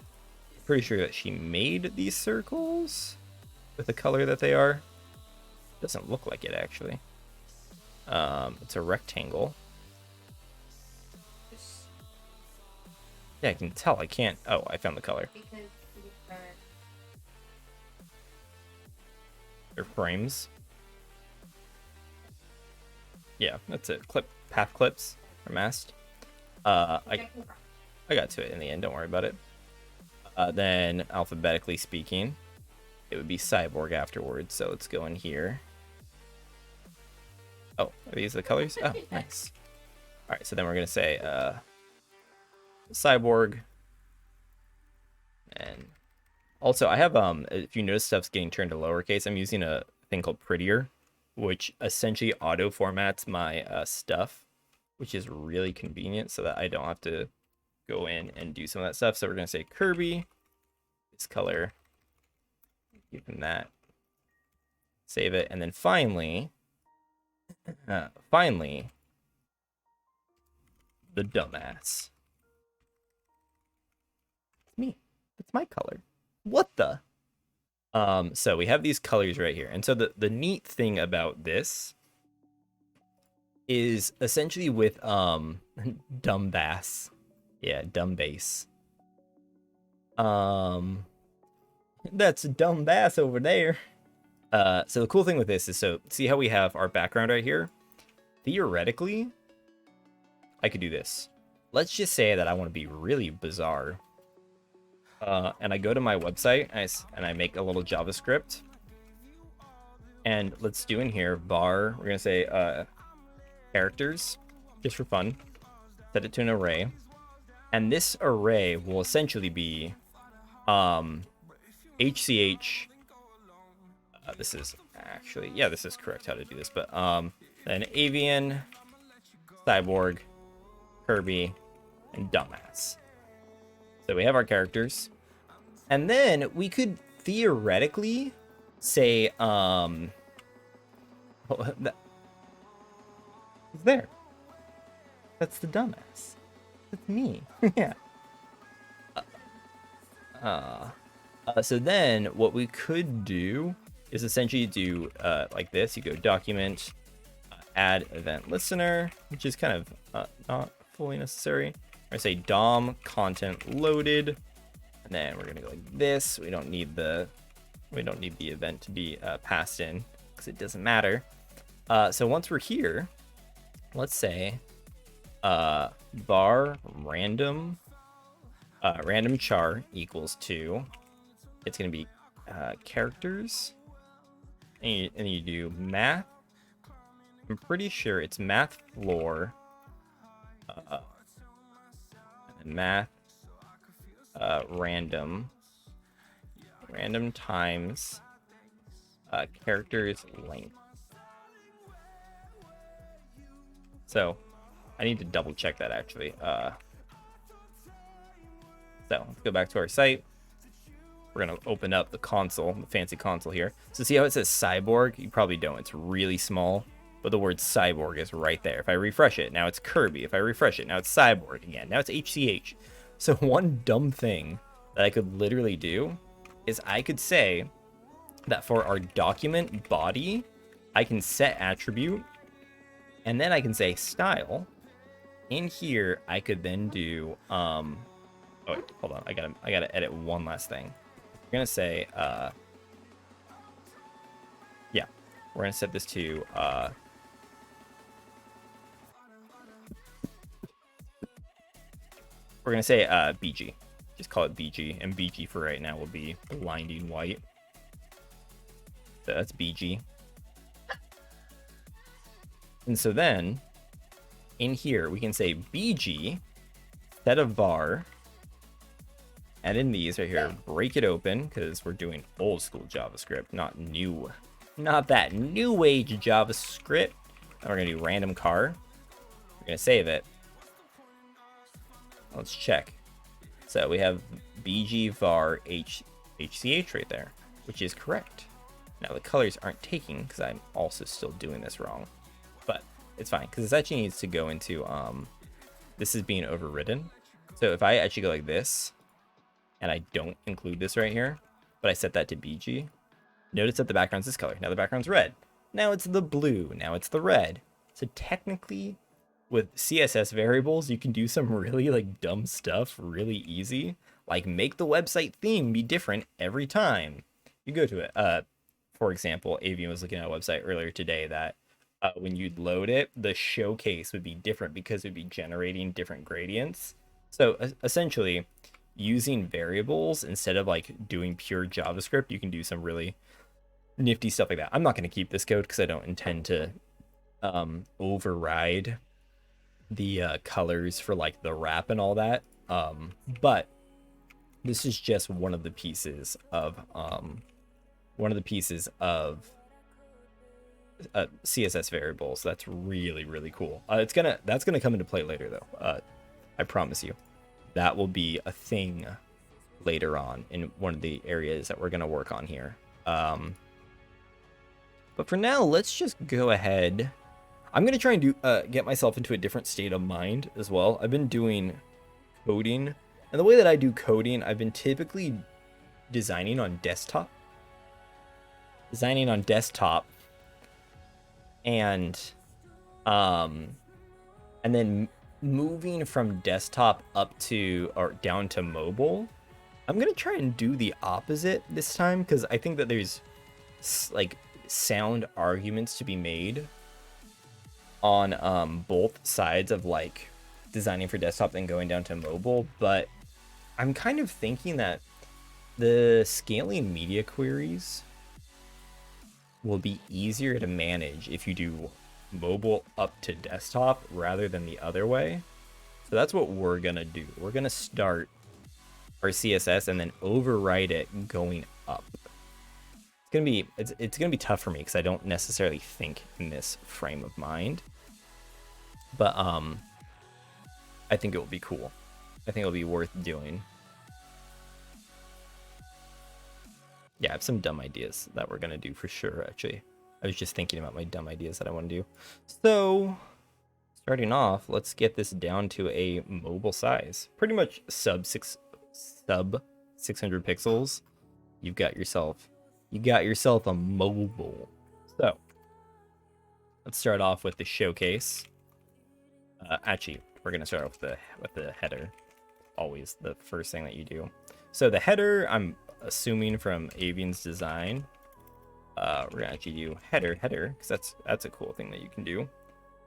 Pretty sure that she made these circles with the color that they are. Doesn't look like it actually. It's a rectangle. Yeah, I can tell. I can't. Oh, I found the color. Frames. Yeah, that's it. Path clips or masked. I got to it in the end. Don't worry about it. Then alphabetically speaking, it would be cyborg afterwards. So let's go in here. Oh, are these the colors? Oh, nice. All right, so then we're gonna say cyborg. And also, I have, if you notice stuff's getting turned to lowercase, I'm using a thing called Prettier, which essentially auto formats my stuff, which is really convenient so that I don't have to go in and do some of that stuff. So we're going to say Kirby, this color, give him that, save it, and then finally, the dumbass. It's me. It's my color. What the? So we have these colors right here. And so the neat thing about this is essentially with dumb bass. Yeah, dumb bass. That's a dumb bass over there. So the cool thing with this is, so see how we have our background right here? Theoretically, I could do this. Let's just say that I want to be really bizarre. And I go to my website and I make a little JavaScript. And let's do in here var, we're going to say characters, just for fun. Set it to an array. And this array will essentially be HCH. This is actually, yeah, this is correct how to do this. But then Avian, Cyborg, Kirby, and Dumbass. So we have our characters. And then we could theoretically say, it's there. That's the dumbass. That's me. Yeah. So then what we could do is essentially do like this. You go document, add event listener, which is kind of not fully necessary. We're gonna say DOM content loaded, and then we're gonna go like this. We don't need the event to be passed in because it doesn't matter. So once we're here, let's say var random char equals to, it's gonna be characters, and you do math. I'm pretty sure it's math floor, and then math random times characters length. So I need to double check that actually. So let's go back to our site. We're gonna open up the console, the fancy console here. So see how it says Cyborg? You probably don't, it's really small, but the word Cyborg is right there. If I refresh it, now it's Kirby. If I refresh it, now it's Cyborg again. Now it's HCH. So one dumb thing that I could literally do is I could say that for our document body, I can set attribute, and then I can say style. In here, I could then do, oh wait, hold on, I gotta edit one last thing. We're gonna say, yeah, we're gonna set this to, we're gonna say BG. Just call it BG, and BG for right now will be blinding white. So that's BG. And so then, in here, we can say BG, set of var, and in these right here, break it open, because we're doing old school JavaScript, not new. Not that new age JavaScript. And we're gonna do random car. We're gonna save it. Let's check. So we have BG var HCH right there, which is correct. Now the colors aren't taking because I'm also still doing this wrong, but it's fine because this actually needs to go into, this is being overridden. So if I actually go like this and I don't include this right here, but I set that to BG, notice that the background's this color. Now the background's red. Now it's the blue. Now it's the red. So technically, with CSS variables, you can do some really like dumb stuff really easy. Like make the website theme be different every time you go to it. For example, Avian was looking at a website earlier today that when you'd load it, the showcase would be different because it would be generating different gradients. So essentially, using variables instead of like doing pure JavaScript, you can do some really nifty stuff like that. I'm not going to keep this code because I don't intend to override the colors for like the wrap and all that, but this is just one of the pieces of CSS variables. That's really cool. That's gonna come into play later though. I promise you that will be a thing later on in one of the areas that we're gonna work on here. But for now, let's just go ahead. I'm going to try and do get myself into a different state of mind as well. I've been doing coding, and the way that I do coding, I've been typically designing on desktop. And then moving from desktop up to or down to mobile. I'm going to try and do the opposite this time because I think that there's like sound arguments to be made on both sides of like designing for desktop than going down to mobile, but I'm kind of thinking that the scaling media queries will be easier to manage if you do mobile up to desktop rather than the other way. So that's what we're gonna do. We're gonna start our CSS and then override it going up. It's gonna be tough for me because I don't necessarily think in this frame of mind. But I think it will be cool. I think it'll be worth doing. Yeah, I have some dumb ideas that we're gonna do for sure, actually. I was just thinking about my dumb ideas that I want to do. So, starting off, let's get this down to a mobile size. Pretty much sub 600 pixels. You got yourself a mobile. So, let's start off with the showcase. Actually, we're gonna start off with the header. Always the first thing that you do. So the header, I'm assuming from Avian's design, we're gonna actually do header, because that's a cool thing that you can do.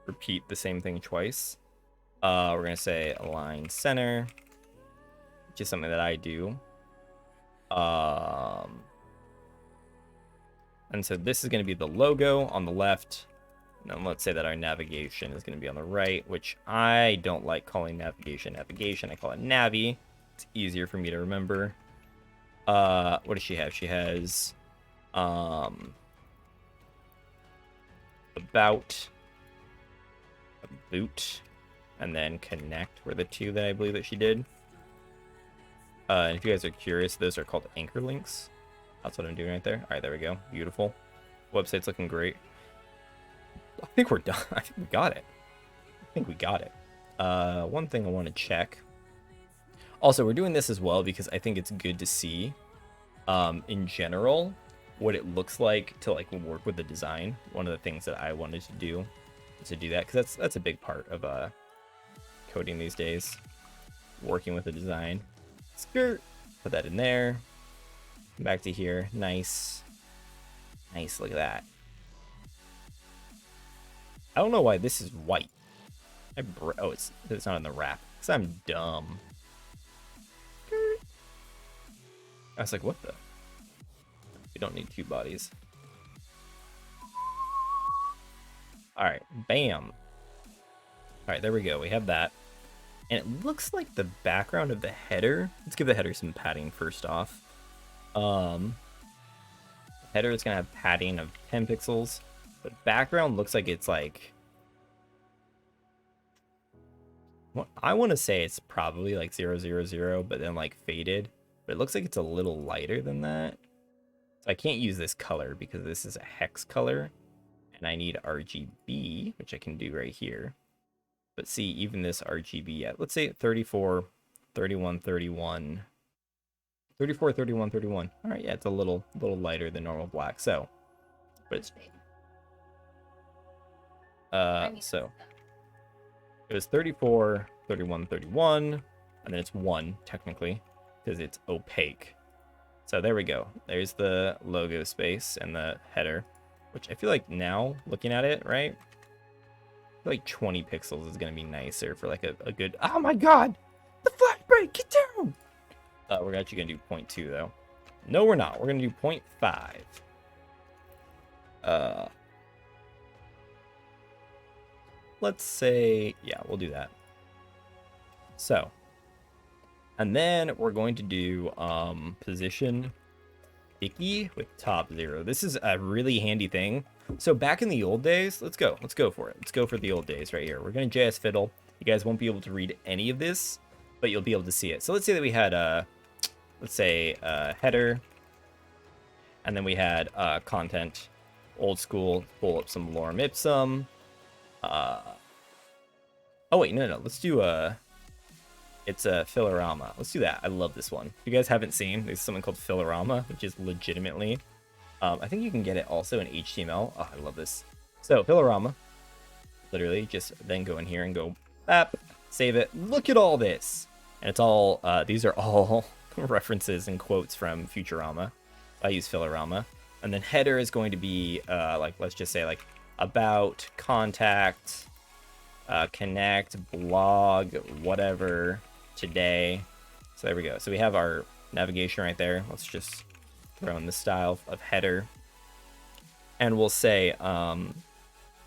Repeat the same thing twice. We're gonna say align center, which is something that I do. And so this is gonna be the logo on the left. And then let's say that our navigation is gonna be on the right, which I don't like calling navigation. I call it Navi. It's easier for me to remember. What does she have? She has about, boot, and then connect were the two that I believe that she did. And if you guys are curious, those are called anchor links. That's what I'm doing right there. All right, there we go. Beautiful. Website's looking great. I think we're done. I think we got it. One thing I want to check. Also, we're doing this as well because I think it's good to see, in general, what it looks like to like work with the design. One of the things that I wanted to do is to do that because that's a big part of coding these days. Working with the design. Skirt. Put that in there. Back to here. Nice. Look at that. I don't know why this is white. Oh, it's not in the wrap. Because I'm dumb. I was like, what the? We don't need two bodies. Alright, bam. Alright, there we go. We have that. And it looks like the background of the header. Let's give the header some padding first off. Header is going to have padding of 10 pixels. But background looks like it's like... Well, I want to say it's probably like 000, but then like faded. But it looks like it's a little lighter than that. So I can't use this color because this is a hex color. And I need RGB, which I can do right here. But see, even this RGB, let's say 34, 31, 31. 34, 31, 31. All right, yeah, it's a little lighter than normal black. So, but it's... so it was 34, 31, 31, and then it's 1 technically because it's opaque. So there we go. There's the logo space and the header, which I feel like now looking at it, right? I feel like 20 pixels is gonna be nicer for like a good. Oh my god, the flash break, get down. We're actually gonna do 0.2 though. No, we're not. We're gonna do 0.5. Let's say, yeah, we'll do that. So, and then we're going to do position sticky with top 0. This is a really handy thing. So back in the old days, let's go for it. Let's go for the old days right here. We're going to JS fiddle. You guys won't be able to read any of this, but you'll be able to see it. So let's say that we had let's say header, and then we had content, old school, pull up some lorem ipsum. Oh wait, no, let's do it's a Filorama. Let's do that. I love this one. If you guys haven't seen, there's something called Filorama, which is legitimately, I think you can get it also in HTML. Oh, I love this. So Filorama, literally just then go in here and go, bap, save it. Look at all this. And it's all, these are all references and quotes from Futurama. I use Filorama. And then header is going to be, like, let's just say like about, contact, connect, blog, whatever, today. So there we go. So we have our navigation right there. Let's just throw in the style of header. And we'll say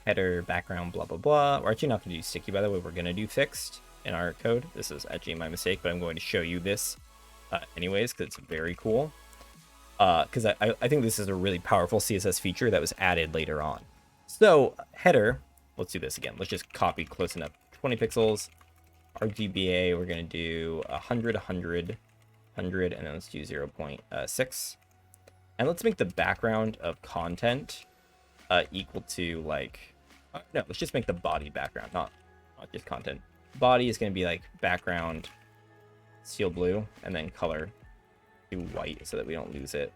header, background, blah, blah, blah. We're actually not going to do sticky, by the way. We're going to do fixed in our code. This is actually my mistake, but I'm going to show you this anyways, because it's very cool. Because I think this is a really powerful CSS feature that was added later on. So header, let's do this again. Let's just copy close enough. 20 pixels. RGBA, we're going to do 100, 100, 100, and then let's do 0.6. And let's make the background of content equal to like, no, let's just make the body background, not just content. Body is going to be like background steel blue, and then color do white so that we don't lose it.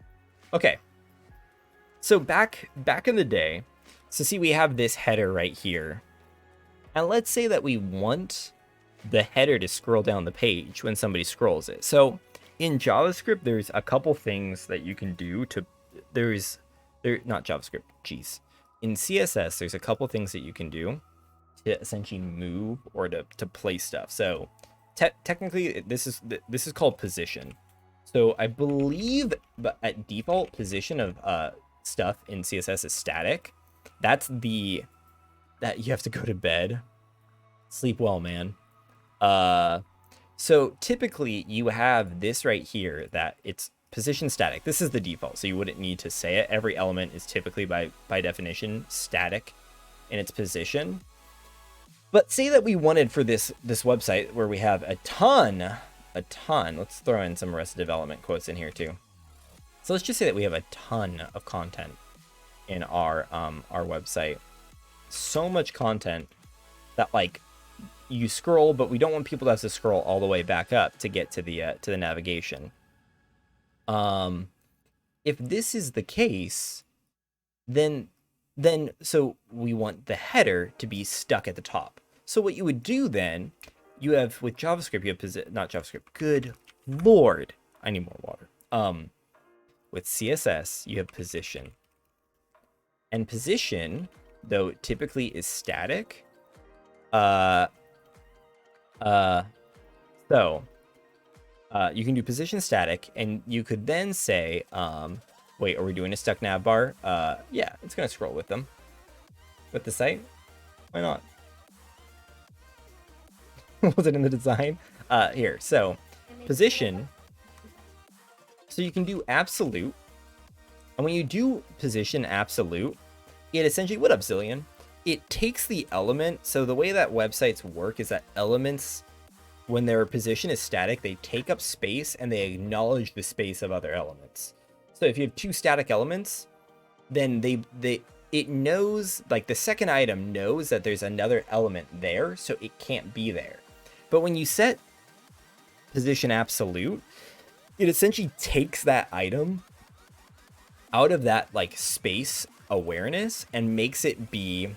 Okay. So back in the day, so see, we have this header right here. And let's say that we want the header to scroll down the page when somebody scrolls it. So in JavaScript, there's a couple things that you can do to, not JavaScript, geez. In CSS, there's a couple things that you can do to essentially move or to place stuff. So technically, this is called position. So I believe, but at default, position of stuff in CSS is static. That you have to go to bed. Sleep well, man. So typically you have this right here that it's position static. This is the default, so you wouldn't need to say it. Every element is typically by definition static in its position. But say that we wanted for this website where we have a ton, let's throw in some Arrested Development quotes in here too. So let's just say that we have a ton of content in our website. So much content that like you scroll, but we don't want people to have to scroll all the way back up to get to the navigation. If this is the case, then so we want the header to be stuck at the top. So what you would do then, you have with JavaScript, you have not JavaScript. Good Lord, I need more water. With CSS, you have position, and position, though typically is static. So you can do position static, and you could then say, wait, are we doing a stuck nav bar? Yeah, it's gonna scroll with them. With the site? Why not? Was it in the design? Here, so position. So you can do absolute. And when you do position absolute, it essentially, what up, Zillion? It takes the element. So the way that websites work is that elements, when their position is static, they take up space and they acknowledge the space of other elements. So if you have two static elements, then it knows, like the second item knows that there's another element there, so it can't be there. But when you set position absolute, it essentially takes that item out of that like space awareness and makes it be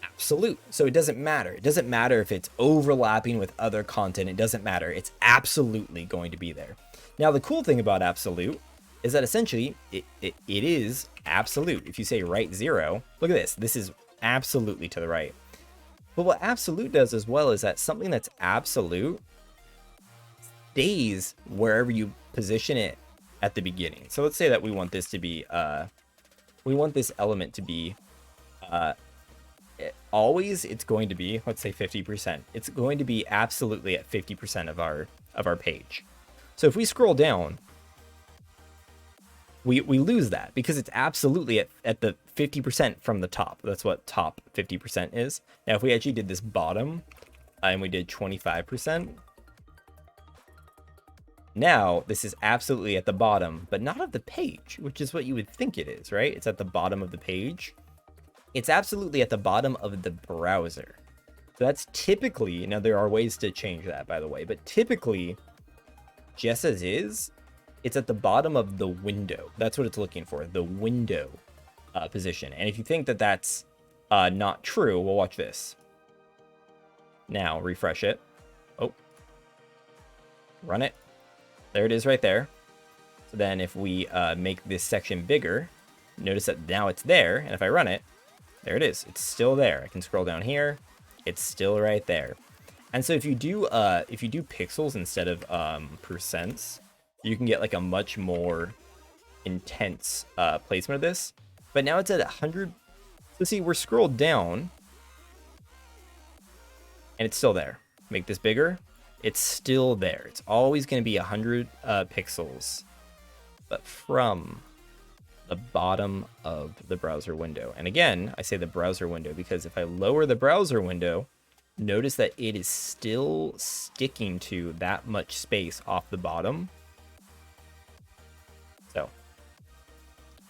absolute. So it doesn't matter. It doesn't matter if it's overlapping with other content. It doesn't matter. It's absolutely going to be there. Now, the cool thing about absolute is that essentially it is absolute. If you say right 0, look at this. This is absolutely to the right. But what absolute does as well is that something that's absolute stays wherever you position it at the beginning. So let's say that we want this to be, we want this element to be, always it's going to be, let's say 50%. It's going to be absolutely at 50% of our page. So if we scroll down, we lose that because it's absolutely at the 50% from the top. That's what top 50% is. Now, if we actually did this bottom and we did 25%, now this is absolutely at the bottom, but not of the page, which is what you would think it is, right? It's at the bottom of the page. It's absolutely at the bottom of the browser. So that's typically, now there are ways to change that, by the way, but typically, just as is, it's at the bottom of the window. That's what it's looking for, the window position. And if you think that that's not true, well, watch this. Now, refresh it. Oh, run it. There it is right there. So then if we make this section bigger, notice that now it's there. And if I run it, there it is. It's still there. I can scroll down here. It's still right there. And so if you do pixels instead of percents, you can get like a much more intense placement of this. But now it's at 100. So see, we're scrolled down and it's still there. Make this bigger. It's still there. It's always going to be 100 pixels, but from the bottom of the browser window. And again, I say the browser window because if I lower the browser window, notice that it is still sticking to that much space off the bottom. So,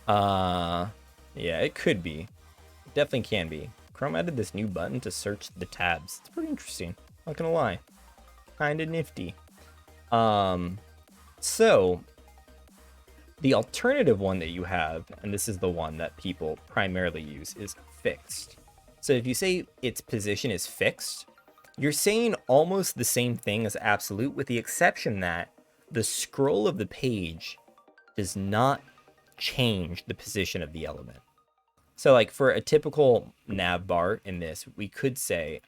yeah, it could be. It definitely can be. Chrome added this new button to search the tabs. It's pretty interesting. Not gonna lie. Kind of nifty. So the alternative one that you have, and this is the one that people primarily use, is fixed. So if you say its position is fixed, you're saying almost the same thing as absolute, with the exception that the scroll of the page does not change the position of the element. So like for a typical nav bar in this, we could say,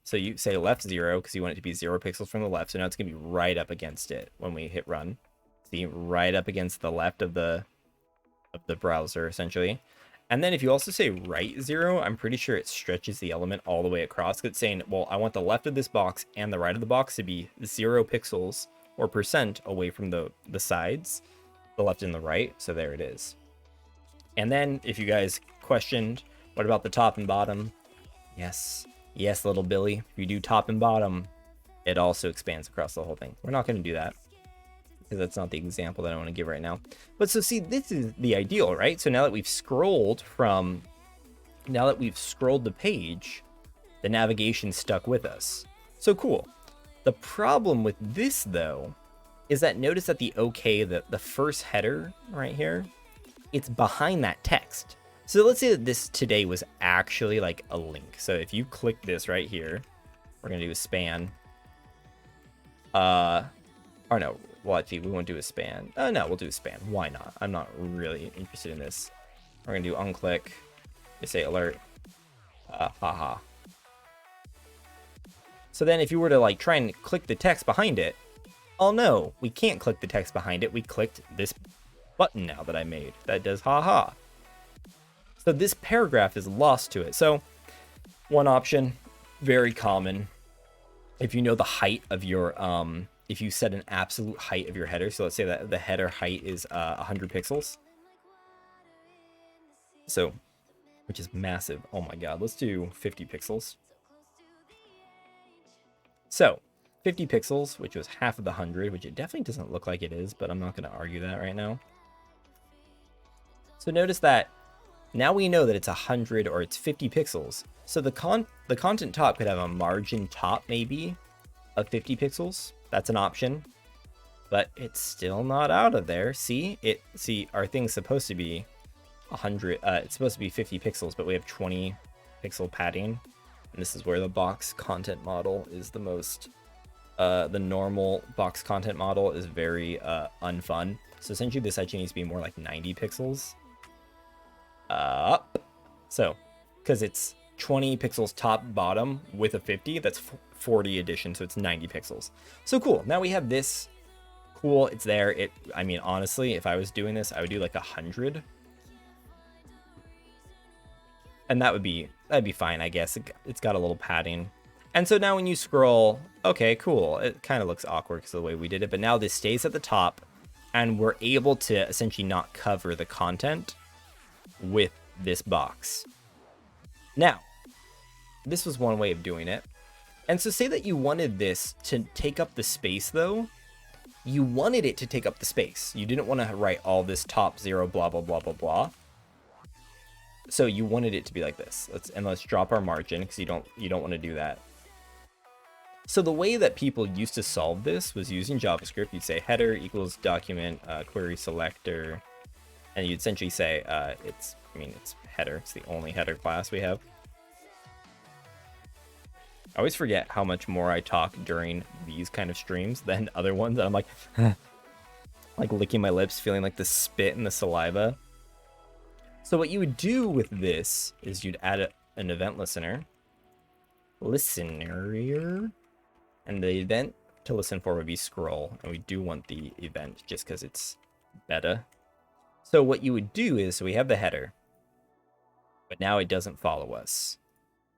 so you say left 0 because you want it to be 0 pixels from the left. So now it's going to be right up against it when we hit run. See, right up against the left of the browser, essentially. And then if you also say right 0, I'm pretty sure it stretches the element all the way across. It's saying, well, I want the left of this box and the right of the box to be 0 pixels or percent away from the sides, the left and the right. So there it is. And then if you guys questioned, what about the top and bottom? Yes, little Billy. If you do top and bottom, it also expands across the whole thing. We're not going to do that, because that's not the example that I want to give right now. But so see, this is the ideal, right? So now that we've scrolled the page, the navigation stuck with us. So cool. The problem with this though, is that notice that the the first header right here, it's behind that text. So let's say that this today was actually like a link. So if you click this right here, we're going to do a span. Or no, well, actually, we won't do a span. No, we'll do a span. Why not? I'm not really interested in this. We're going to do unclick. You say alert. Haha. So then if you were to like try and click the text behind it, oh no, we can't click the text behind it. We clicked this button now that I made that does haha. So this paragraph is lost to it. So one option, very common, if you know the height of your, if you set an absolute height of your header, so let's say that the header height is 100 pixels. So, which is massive. Oh my God, let's do 50 pixels. So 50 pixels, which was half of the 100, which it definitely doesn't look like it is, but I'm not going to argue that right now. So notice that now we know that it's 100 or it's 50 pixels. So the content top could have a margin top maybe of 50 pixels. That's an option, but it's still not out of there. See, our thing's supposed to be 100. It's supposed to be 50 pixels, but we have 20 pixel padding. And this is where the box content model is the most, the normal box content model is very unfun. So essentially this actually needs to be more like 90 pixels. So, because it's 20 pixels top bottom with a 50, that's 40 addition, so it's 90 pixels. So cool, now we have this. Cool, it's there. I mean, honestly, if I was doing this, I would do like 100. And that'd be fine, I guess. It's got a little padding. And so now when you scroll, okay, cool. It kind of looks awkward because of the way we did it, but now this stays at the top and we're able to essentially not cover the content with this box. Now, this was one way of doing it. And so say that you wanted this to take up the space though. You wanted it to take up the space. You didn't want to write all this top 0 blah blah blah blah blah. So you wanted it to be like this. Let's drop our margin because you don't want to do that. So the way that people used to solve this was using JavaScript. You'd say header equals document query selector, and you'd essentially say it's header. It's the only header class we have. I always forget how much more I talk during these kind of streams than other ones. And I'm like, like licking my lips, feeling like the spit and the saliva. So what you would do with this is you'd add an event listener. listener, and the event to listen for would be scroll, and we do want the event just because it's beta. So what you would do is, we have the header, but now it doesn't follow us.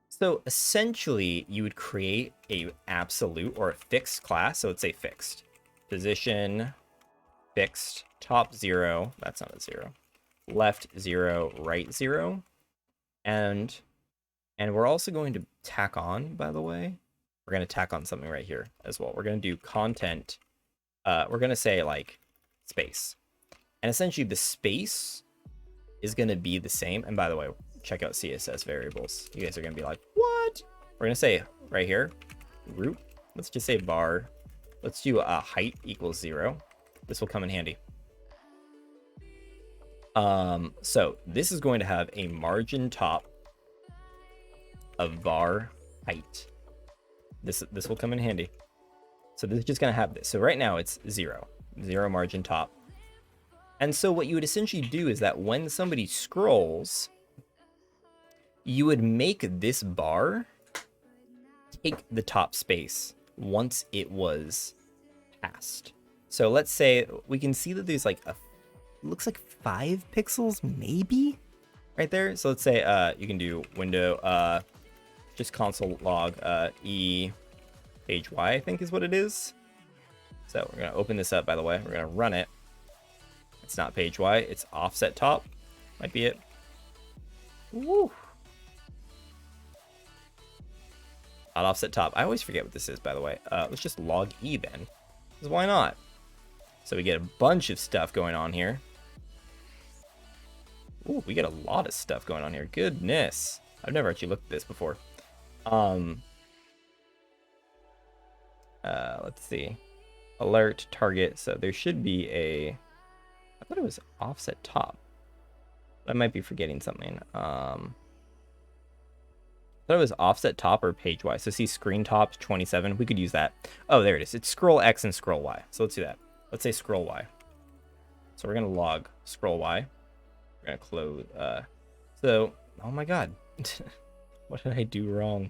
So essentially, you would create a absolute or a fixed class. So let's say fixed position, fixed top 0. That's not a 0. Left 0, right 0, and we're also going to tack on. By the way, we're going to tack on something right here as well. We're going to do content. We're going to say like space, and essentially the space is going to be the same. And by the way, check out CSS variables. You guys are going to be like, what? We're going to say right here, root. Let's just say var. Let's do height equals 0. This will come in handy. So this is going to have a margin top of var height. This will come in handy. So this is just going to have this. So right now it's 0 margin top. And so what you would essentially do is that when somebody scrolls, you would make this bar take the top space once it was passed. So let's say we can see that there's like looks like 5 pixels maybe right there. So let's say you can do window just console log e page y, I think is what it is. So we're gonna open this up, by the way. We're gonna run it. It's not page y, it's offset top. Might be it. Woo. Not offset top. I always forget what this is, by the way. Let's just log E then. Because why not? So we get a bunch of stuff going on here. Ooh, we get a lot of stuff going on here. Goodness. I've never actually looked at this before. Let's see. Alert, target. So there should be a... I thought it was offset top. I might be forgetting something. I thought it was offset top or page Y. So see screen top 27. We could use that. Oh, there it is. It's scroll X and scroll Y. So let's do that. Let's say scroll Y. So we're going to log scroll Y. We're going to close. So, oh my God. What did I do wrong?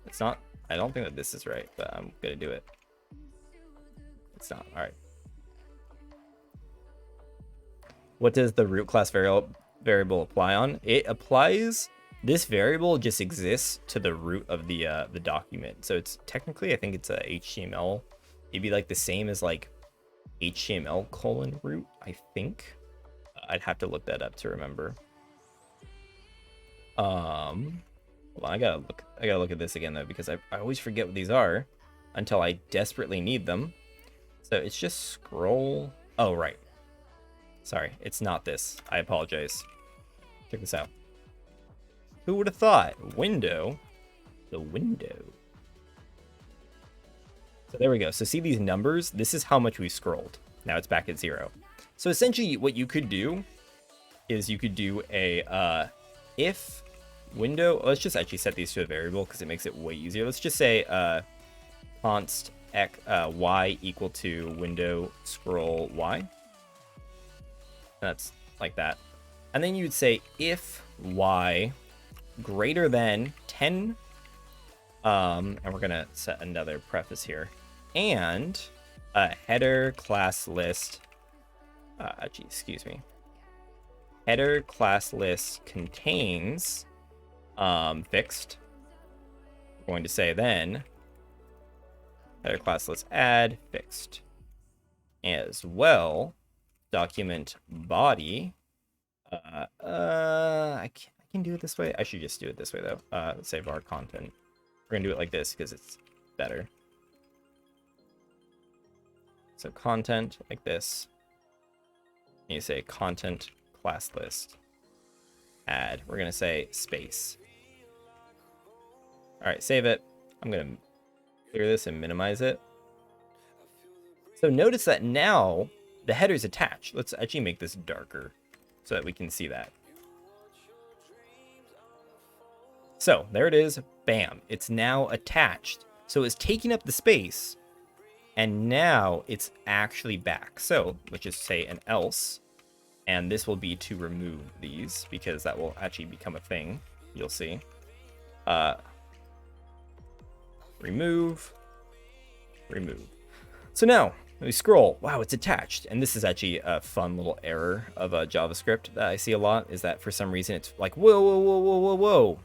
It's not. I don't think that this is right, but I'm going to do it. It's not. All right. What does the root class variable apply on? It applies... This variable just exists to the root of the document. So it's technically, I think it's a HTML. It'd be like the same as like HTML : root, I think. I'd have to look that up to remember. Hold on, I gotta look at this again though, because I always forget what these are until I desperately need them. So it's just scroll. Oh, right. Sorry, it's not this. I apologize. Check this out. Who would have thought? Window. The window. So there we go. So see these numbers? This is how much we scrolled. Now it's back at 0. So essentially what you could do is you could do a if window. Let's just actually set these to a variable because it makes it way easier. Let's just say const y equal to window scroll y. That's like that. And then you would say if y greater than 10, and we're gonna set another preface here, and header class list, excuse me, header class list contains fixed. We're going to say then header class list add fixed, as well document body. I can do it this way. I should just do it this way though. Let's say var content. We're gonna do it like this because it's better. So content like this. And you say content class list add. We're gonna say space. All right, save it. I'm gonna clear this and minimize it. So notice that now the header is attached. Let's actually make this darker so that we can see that. So there it is. Bam. It's now attached. So it's taking up the space. And now it's actually back. So let's just say an else. And this will be to remove these because that will actually become a thing. You'll see. remove, remove. So now we scroll. Wow, it's attached. And this is actually a fun little error of JavaScript that I see a lot, is that for some reason it's like, whoa, whoa, whoa, whoa, whoa, whoa.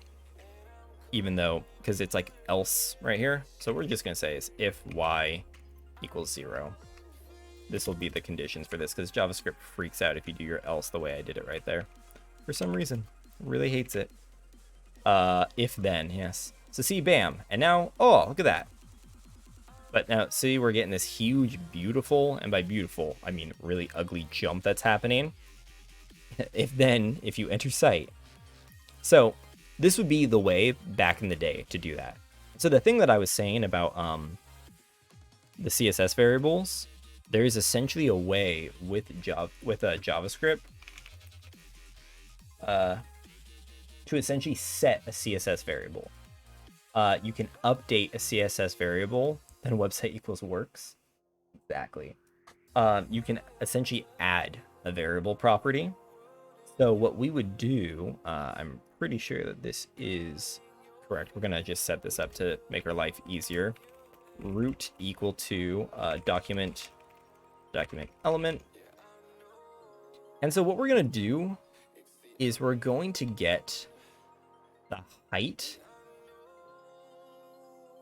Even though, because it's like else right here. So we're just going to say is if y equals 0. This will be the conditions for this, because JavaScript freaks out if you do your else the way I did it right there. For some reason. Really hates it. If then, yes. So see, bam. And now, oh, look at that. But now, see, we're getting this huge, beautiful, and by beautiful, I mean really ugly jump that's happening. If you enter site. So this would be the way back in the day to do that. So the thing that I was saying about the CSS variables, there is essentially a way with JavaScript to essentially set a CSS variable. You can update a CSS variable, then website equals works. Exactly. You can essentially add a variable property. So what we would do, I'm pretty sure that this is correct. We're gonna just set this up to make our life easier. Root equal to document element. And so what we're gonna do is we're going to get the height,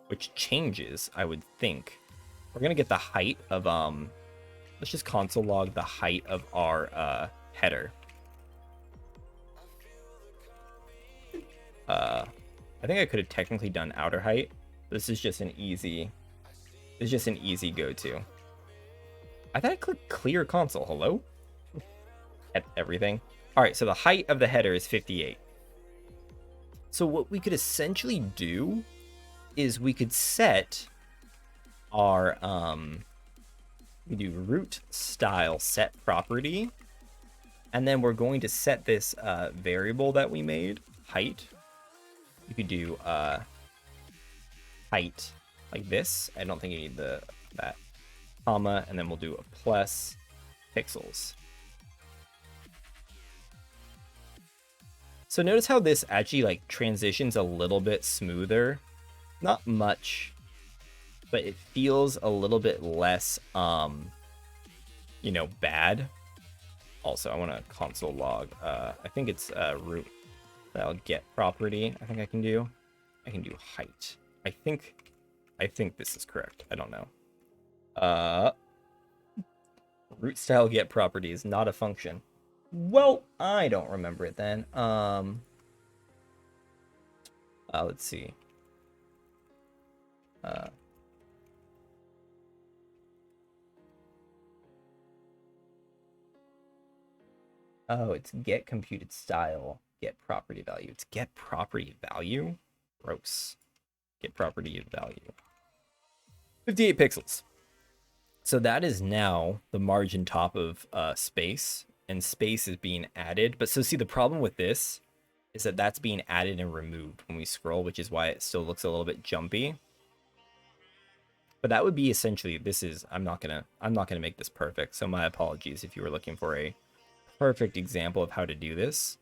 which changes, I would think. We're gonna get the height of let's just console log the height of our header. I think I could have technically done outer height. This is just an easy go-to. I thought I clicked clear console. Hello? At everything. All right, so the height of the header is 58. So what we could essentially do is we could set our we do root style set property, and then we're going to set this variable that we made, height. You could do height like this. I don't think you need that comma, and then we'll do a plus pixels. So notice how this actually like transitions a little bit smoother. Not much, but it feels a little bit less, bad. Also, I want to console log. I think it's root style get property. I think I can do height. I think this is correct. I don't know. Root style get property is not a function. Well, I don't remember it then. Let's see. Oh, it's get computed style, get property value. It's get property value? Gross. Get property value. 58 pixels. So that is now the margin top of space, and space is being added. But so see, the problem with this is that that's being added and removed when we scroll, which is why it still looks a little bit jumpy. But that would be essentially, I'm not gonna make this perfect. So my apologies if you were looking for a perfect example of how to do this.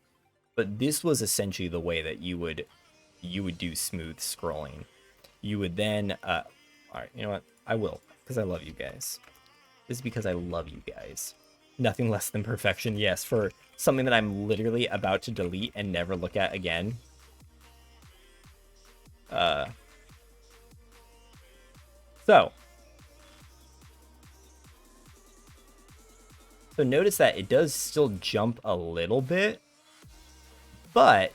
But this was essentially the way that you would do smooth scrolling. You would then, all right, you know what? I will, because I love you guys. This is because I love you guys. Nothing less than perfection, yes, for something that I'm literally about to delete and never look at again. So notice that it does still jump a little bit, but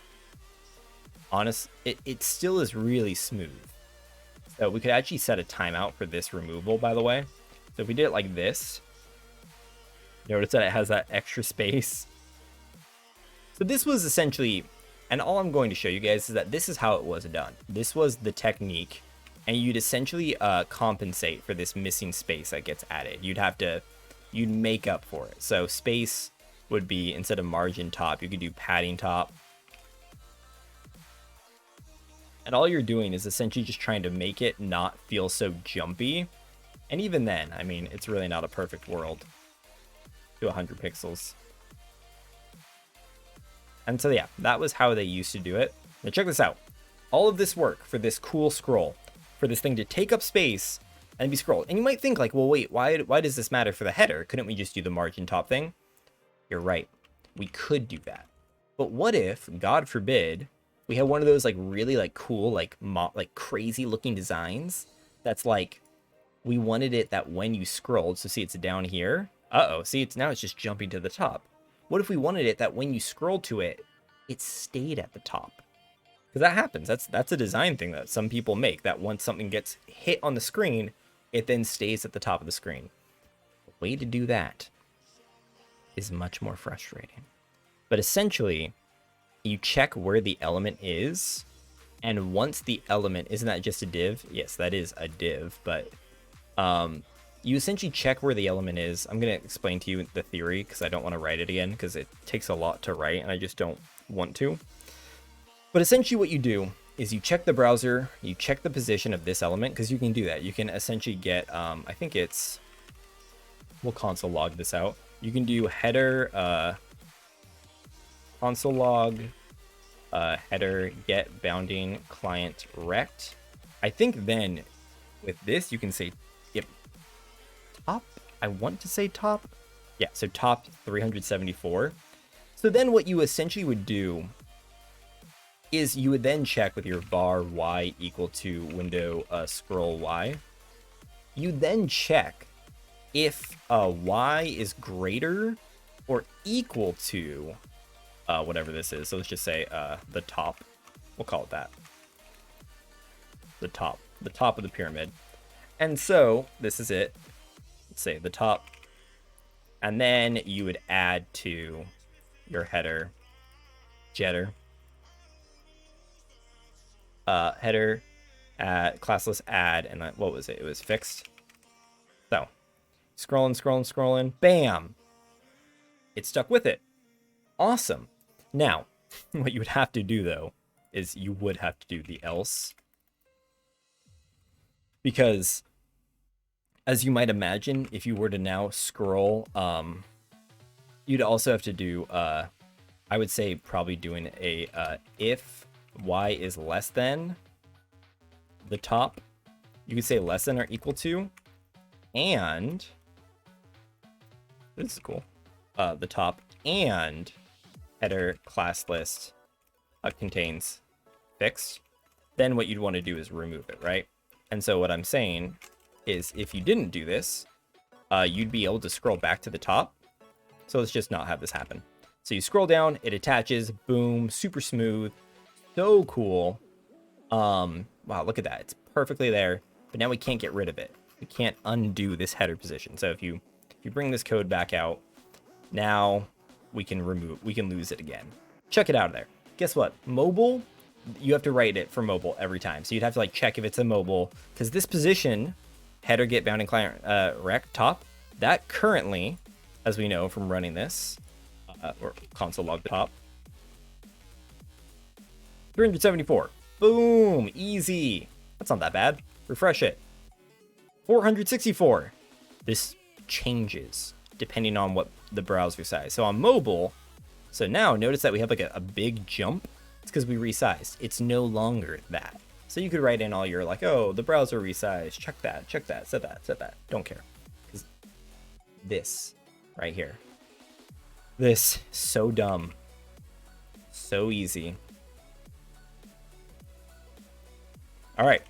it still is really smooth. So we could actually set a timeout for this removal, by the way. So if we did it like this, notice that it has that extra space. So this was essentially, and all I'm going to show you guys is that this is how it was done. This was the technique, and you'd essentially compensate for this missing space that gets added. You'd make up for it. So space would be, instead of margin top, you could do padding top. And all you're doing is essentially just trying to make it not feel so jumpy. And even then, I mean, it's really not a perfect world to 100 pixels. And so yeah, that was how they used to do it. Now check this out. All of this work for this cool scroll, for this thing to take up space and be scrolled. And you might think like, well, wait, why does this matter for the header? Couldn't we just do the margin top thing? You're right. We could do that. But what if, God forbid, we have one of those like really like cool, like crazy looking designs that's like, we wanted it that when you scrolled, so see it's down here. Uh-oh, see it's just jumping to the top. What if we wanted it that when you scrolled to it, it stayed at the top? Because that happens. That's a design thing that some people make, that once something gets hit on the screen, it then stays at the top of the screen. The way to do that is much more frustrating. But essentially, you check where the element is, and once the element, isn't that just a div? Yes, that is a div, but you essentially check where the element is. I'm going to explain to you the theory because I don't want to write it again because it takes a lot to write and I just don't want to. But essentially what you do is you check the browser, you check the position of this element, because you can do that. You can essentially get, I think it's, we'll console log this out. You can do header, console log, header get bounding client rect. I think then with this, you can say, yep, top. I want to say top. Yeah, so top 374. So then what you essentially would do is you would then check with your var y equal to window scroll y. You then check if y is greater or equal to whatever this is. So let's just say the top. We'll call it that. The top of the pyramid. And so this is it. Let's say the top. And then you would add to your header getter. Header add classless add, and what was it? It was fixed. So scrolling, bam, it stuck with it. Awesome. Now what you would have to do though is you would have to do the else, because as you might imagine, if you were to now scroll, you'd also have to do I would say probably doing a if y is less than the top, you could say less than or equal to, and this is cool, the top and header class list contains fixed. Then what you'd want to do is remove it, right? And so what I'm saying is if you didn't do this, you'd be able to scroll back to the top. So let's just not have this happen. So you scroll down, it attaches, boom, super smooth. So cool. Wow, look at that. It's perfectly there, but now we can't get rid of it. We can't undo this header position. So if you bring this code back out, now we can lose it again. Check it out of there. Guess what? Mobile, you have to write it for mobile every time. So you'd have to like check if it's a mobile, because this position, header get bounding client rect top, that currently, as we know from running this, or console log top, 374. Boom, easy. That's not that bad. Refresh it. 464. This changes depending on what the browser size. So on mobile, so now notice that we have like a big jump. It's because we resized. It's no longer that. So you could write in all your like, oh, the browser resized. Check that, set that. Don't care. Because this right here. This, so dumb. So easy. All right.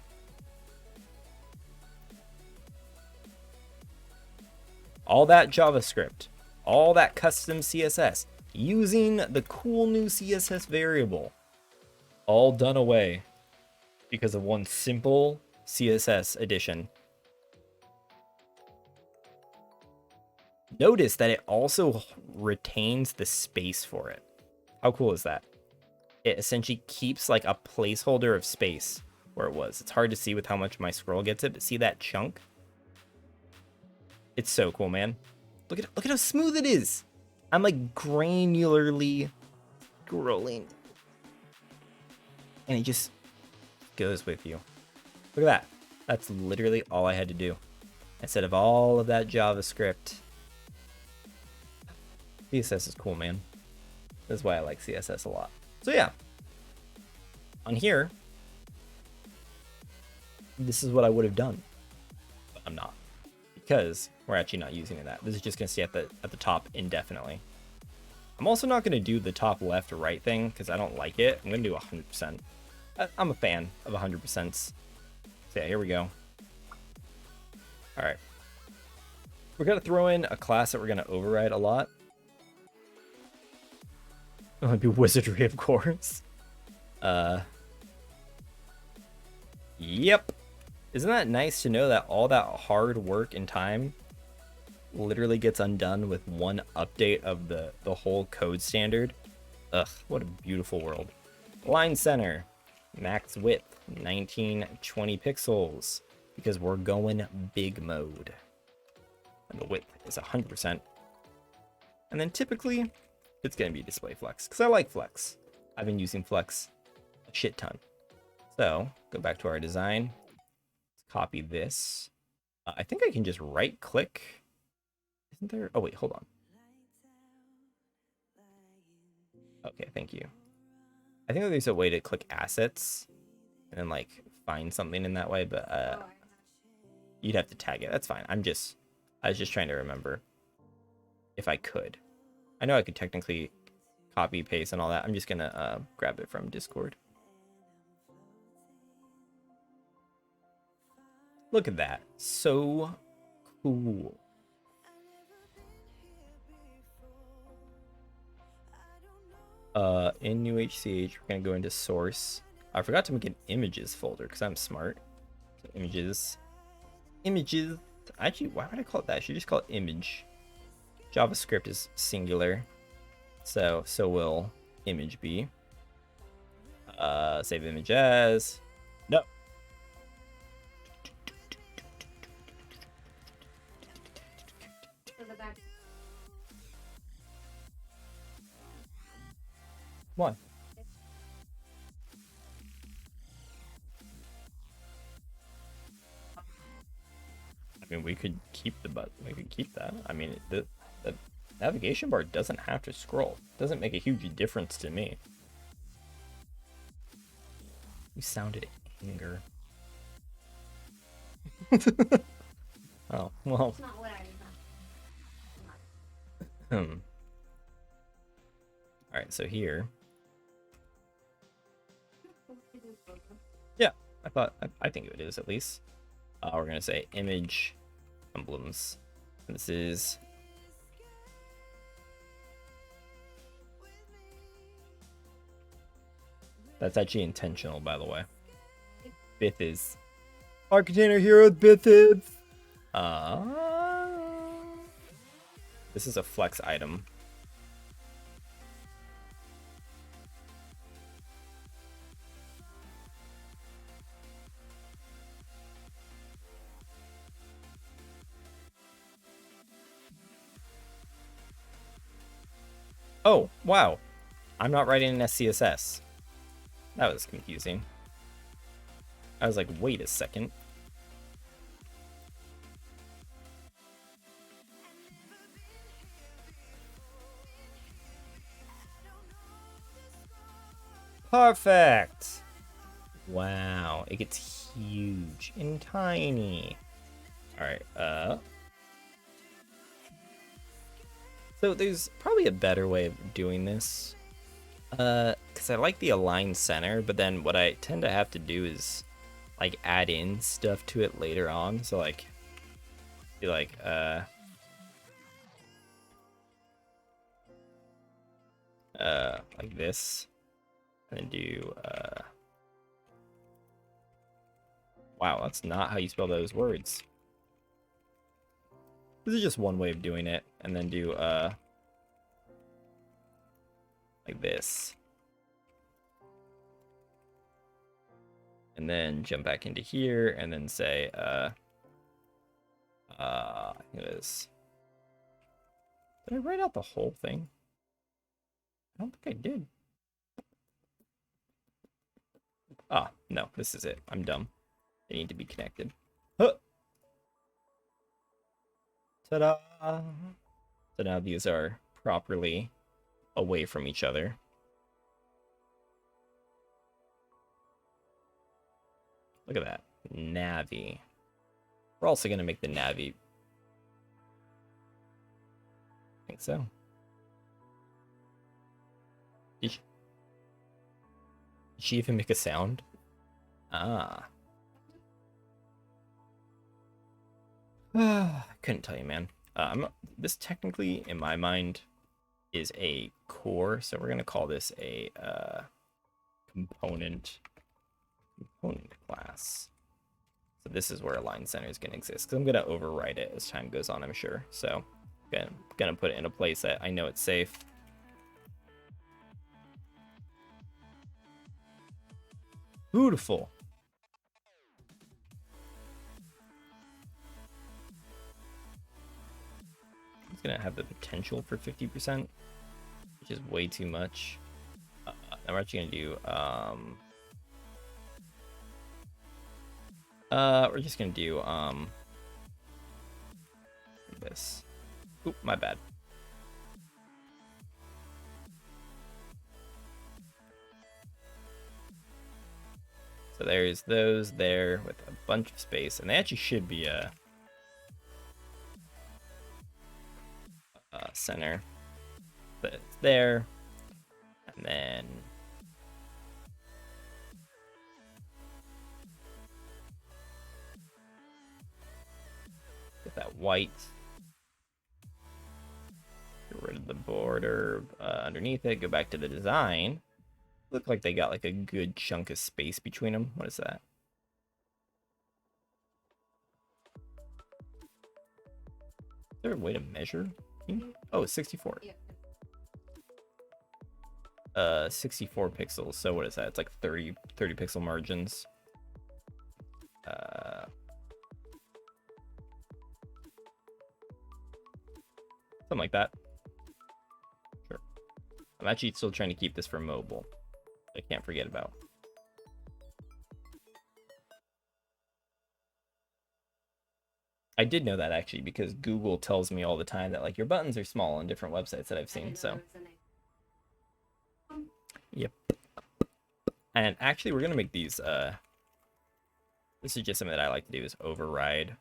All that JavaScript, all that custom CSS, using the cool new CSS variable, all done away because of one simple CSS addition. Notice that it also retains the space for it. How cool is that? It essentially keeps like a placeholder of space where it was. It's hard to see with how much my scroll gets it, but see that chunk? It's so cool, man. Look at how smooth it is. I'm like granularly scrolling. And it just goes with you. Look at that. That's literally all I had to do. Instead of all of that JavaScript. CSS is cool, man. That's why I like CSS a lot. So yeah. On here, this is what I would have done. But I'm not. Because we're actually not using that. This is just going to stay at the top indefinitely. I'm also not going to do the top left or right thing because I don't like it. I'm going to do 100%. I'm a fan of 100%. So yeah, here we go. All right. We're going to throw in a class that we're going to override a lot. It might be wizardry, of course. Yep. Isn't that nice to know that all that hard work and time literally gets undone with one update of the whole code standard? Ugh, what a beautiful world. Line center, max width, 1920 pixels, because we're going big mode. And the width is 100%. And then typically, it's going to be display flex, because I like flex. I've been using flex a shit ton. So, go back to our design. Let's copy this. I think I can just right click. Isn't there? Oh, wait, hold on. Okay, thank you. I think there's a way to click assets and then like find something in that way, but you'd have to tag it. That's fine. I was just trying to remember if I could. I know I could technically copy, paste, and all that. I'm just gonna grab it from Discord. Look at that. So cool. In new HCH, we're gonna go into source. I forgot to make an images folder because I'm smart. So images. Actually, why would I call it that? I should just call it image. JavaScript is singular, so will image be. Save image as. No. Why? I mean, we could keep the button. We could keep that. I mean, the navigation bar doesn't have to scroll. It doesn't make a huge difference to me. You sounded anger. Oh, well. That's not what I thought. Alright, so here. Yeah, I think it is at least. We're gonna say image emblems. And this is that's actually intentional, by the way. Bithis. Our container hero Bithis. This is a flex item. Oh, wow. I'm not writing in CSS. That was confusing. I was like, wait a second. Perfect. Wow, it gets huge and tiny. All right, so there's probably a better way of doing this. Because I like the align center, but then what I tend to have to do is like add in stuff to it later on. So like, be like, like this, and then do, wow, that's not how you spell those words. This is just one way of doing it, and then do, like this. And then jump back into here, and then say, I think it is. Did I write out the whole thing? I don't think I did. Ah, no, this is it. I'm dumb. They need to be connected. Huh. Ta-da! So now these are properly away from each other. Look at that. Navi. We're also gonna make the Navi. I think so. Did she even make a sound? Ah. I couldn't tell you, man. This technically, in my mind, is a core, so we're gonna call this a component class. So this is where align center is gonna exist, because I'm gonna overwrite it as time goes on, I'm sure. So gonna put it in a place that I know it's safe. Beautiful. It's gonna have the potential for 50%, which is way too much. I'm actually gonna do we're just gonna do this. Oop, my bad. So there's those there with a bunch of space, and they actually should be a center. But it's there, and then get that white. Get rid of the border underneath it. Go back to the design. Look like they got like a good chunk of space between them. What is that? Is there a way to measure? Oh, it's 64. 64 pixels. So what is that? It's like 30 pixel margins. Something like that. Sure. I'm actually still trying to keep this for mobile. I can't forget about. I did know that actually, because Google tells me all the time that like your buttons are small on different websites that I've seen. So yep. And actually we're gonna make these this is just something that I like to do, is override.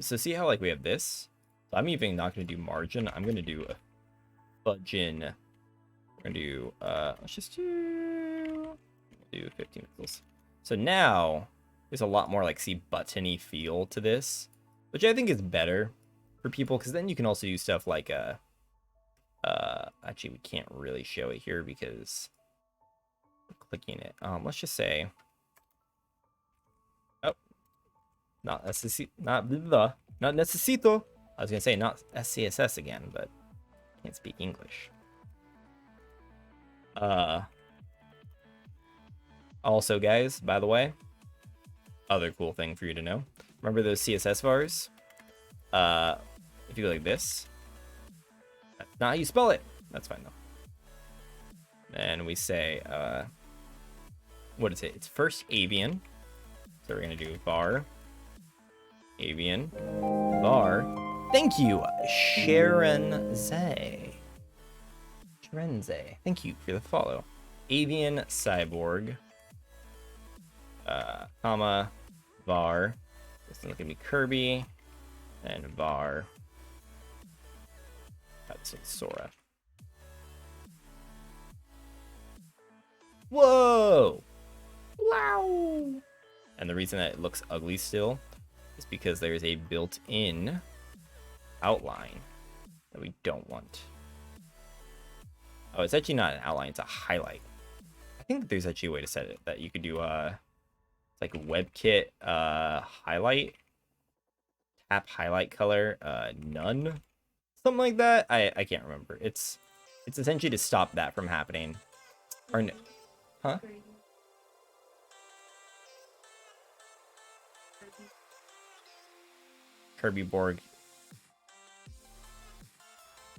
So see how like we have this? So I'm even not gonna do margin. I'm gonna do a budgin. We're gonna do let's just do 15 pixels. So now there's a lot more like see buttony feel to this, which I think is better for people, because then you can also do stuff like actually we can't really show it here because we're clicking it. Let's just say not necesito. I was gonna say not CSS again, but I can't speak English. Also, guys, by the way, other cool thing for you to know. Remember those CSS bars? If you go like this, that's not how you spell it. That's fine though. Then we say, what is it? It's first avian. So we're gonna do var avian var. Thank you, Sharonze. Thank you for the follow. Avian cyborg. Comma var. This is gonna be Kirby. And var. That's Sora. Whoa! Wow! And the reason that it looks ugly still is because there's a built-in outline that we don't want. Oh, it's actually not an outline, it's a highlight. I think there's actually a way to set it that you could do it's like WebKit highlight, tap highlight color, none, something like that. I can't remember. It's essentially to stop that from happening. Or no, huh? Kirby Borg.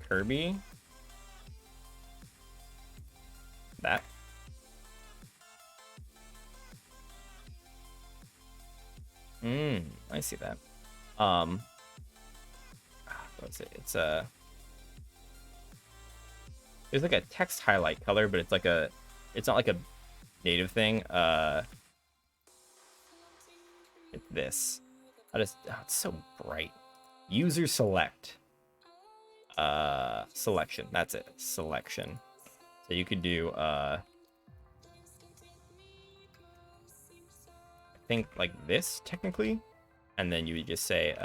Kirby. That. I see that. What's it? It's there's like a text highlight color, but it's like it's not like a native thing. It's this. It's so bright. User select. Selection. That's it. Selection. So you could do I think like this technically, and then you would just say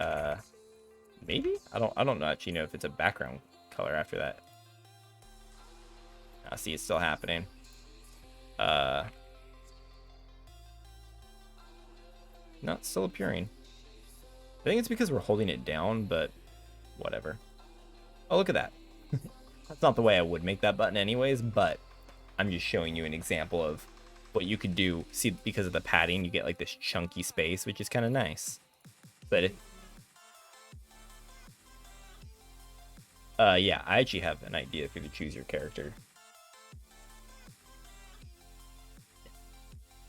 maybe I don't actually know if it's a background color after that. I see it's still happening. Not still appearing. I think it's because we're holding it down, but whatever. Oh, look at that. That's not the way I would make that button anyways, but I'm just showing you an example of what you could do. See, because of the padding, you get like this chunky space, which is kind of nice. But if, yeah, I actually have an idea for you to choose your character.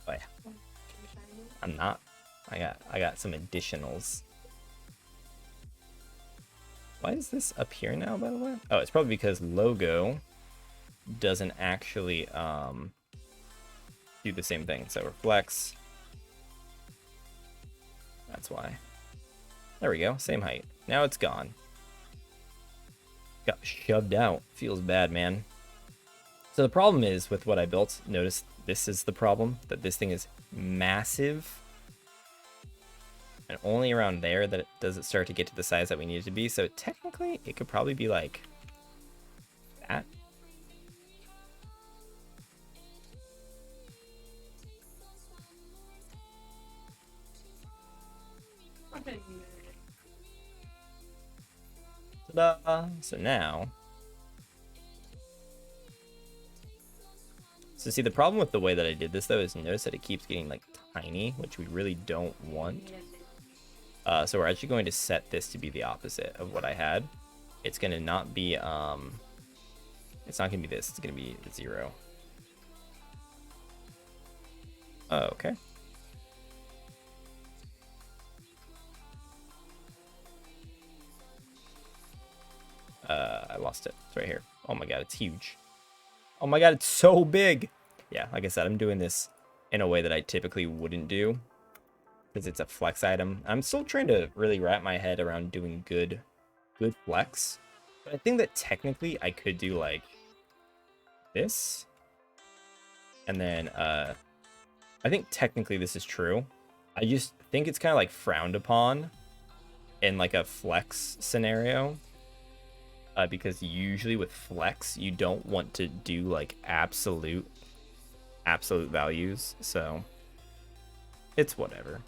Oh, yeah. I'm not. I got some additionals. Why is this up here now, by the way? Oh, it's probably because logo doesn't actually do the same thing. So reflects. That's why. There we go. Same height. Now it's gone. Got shoved out. Feels bad, man. So the problem is with what I built, notice this is the problem, that this thing is massive. And only around there that does it start to get to the size that we need it to be. So technically, it could probably be like that. Ta-da! So now, so see, the problem with the way that I did this though is notice that it keeps getting like tiny, which we really don't want. So we're actually going to set this to be the opposite of what I had. It's going to not be, it's not going to be this, it's going to be 0. Oh, okay. I lost it. It's right here. Oh my god, it's huge. Oh my god, it's so big. Yeah, like I said, I'm doing this in a way that I typically wouldn't do, because it's a flex item. I'm still trying to really wrap my head around doing good flex. But I think that technically I could do like this. And then I think technically this is true. I just think it's kind of like frowned upon in like a flex scenario. Because usually with flex, you don't want to do like absolute values. So it's whatever.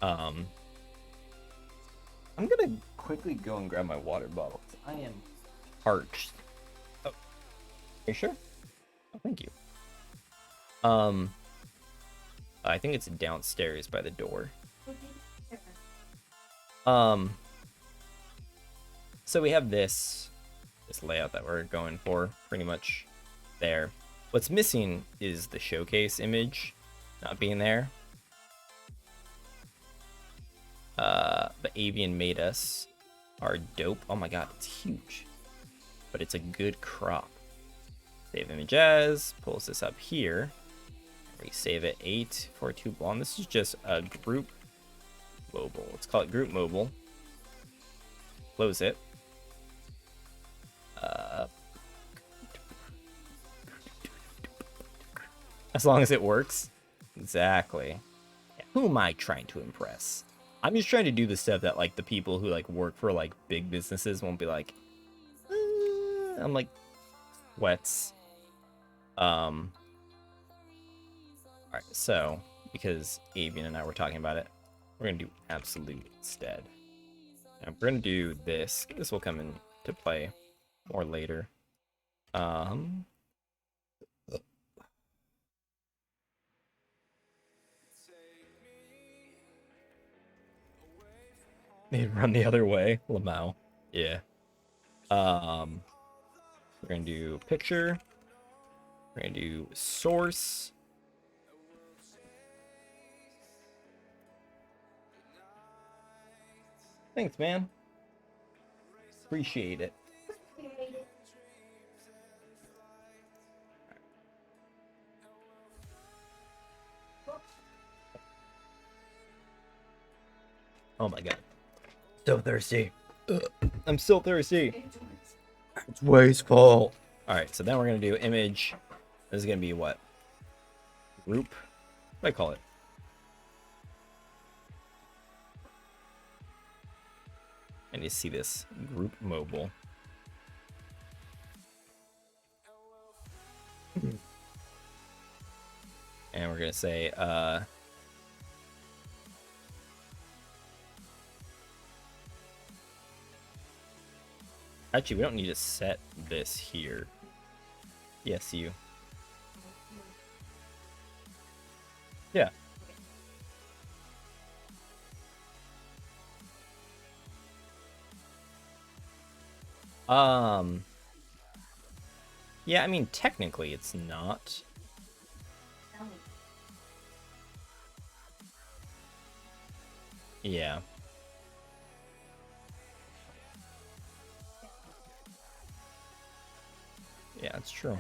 I'm gonna quickly go and grab my water bottle. I am parched. Oh, are you sure? Oh, thank you. I think it's downstairs by the door. So we have this layout that we're going for pretty much there. What's missing is the showcase image not being there. The avian made us are dope. Oh my god, it's huge. But it's a good crop. Save image as, pulls this up here. We save it 842 blonde. This is just a group mobile. Let's call it group mobile. Close it. As long as it works. Exactly. Yeah, who am I trying to impress? I'm just trying to do the stuff that like the people who like work for like big businesses won't be like, I'm like sweats. Alright, so because Avian and I were talking about it, we're gonna do absolute instead. And we're gonna do this. This will come into play more later. They run the other way, Lamau. Yeah. We're gonna do picture. We're gonna do source. Thanks, man. Appreciate it. Oh my god. So thirsty. Ugh. I'm still thirsty. It's wasteful. Alright, so then we're going to do image. This is going to be what? Group? What do I call it? I need to see this. Group mobile. And we're going to say, actually, we don't need to set this here. Yes, you. Yeah. Yeah, I mean, technically it's not. Yeah. Yeah, that's true.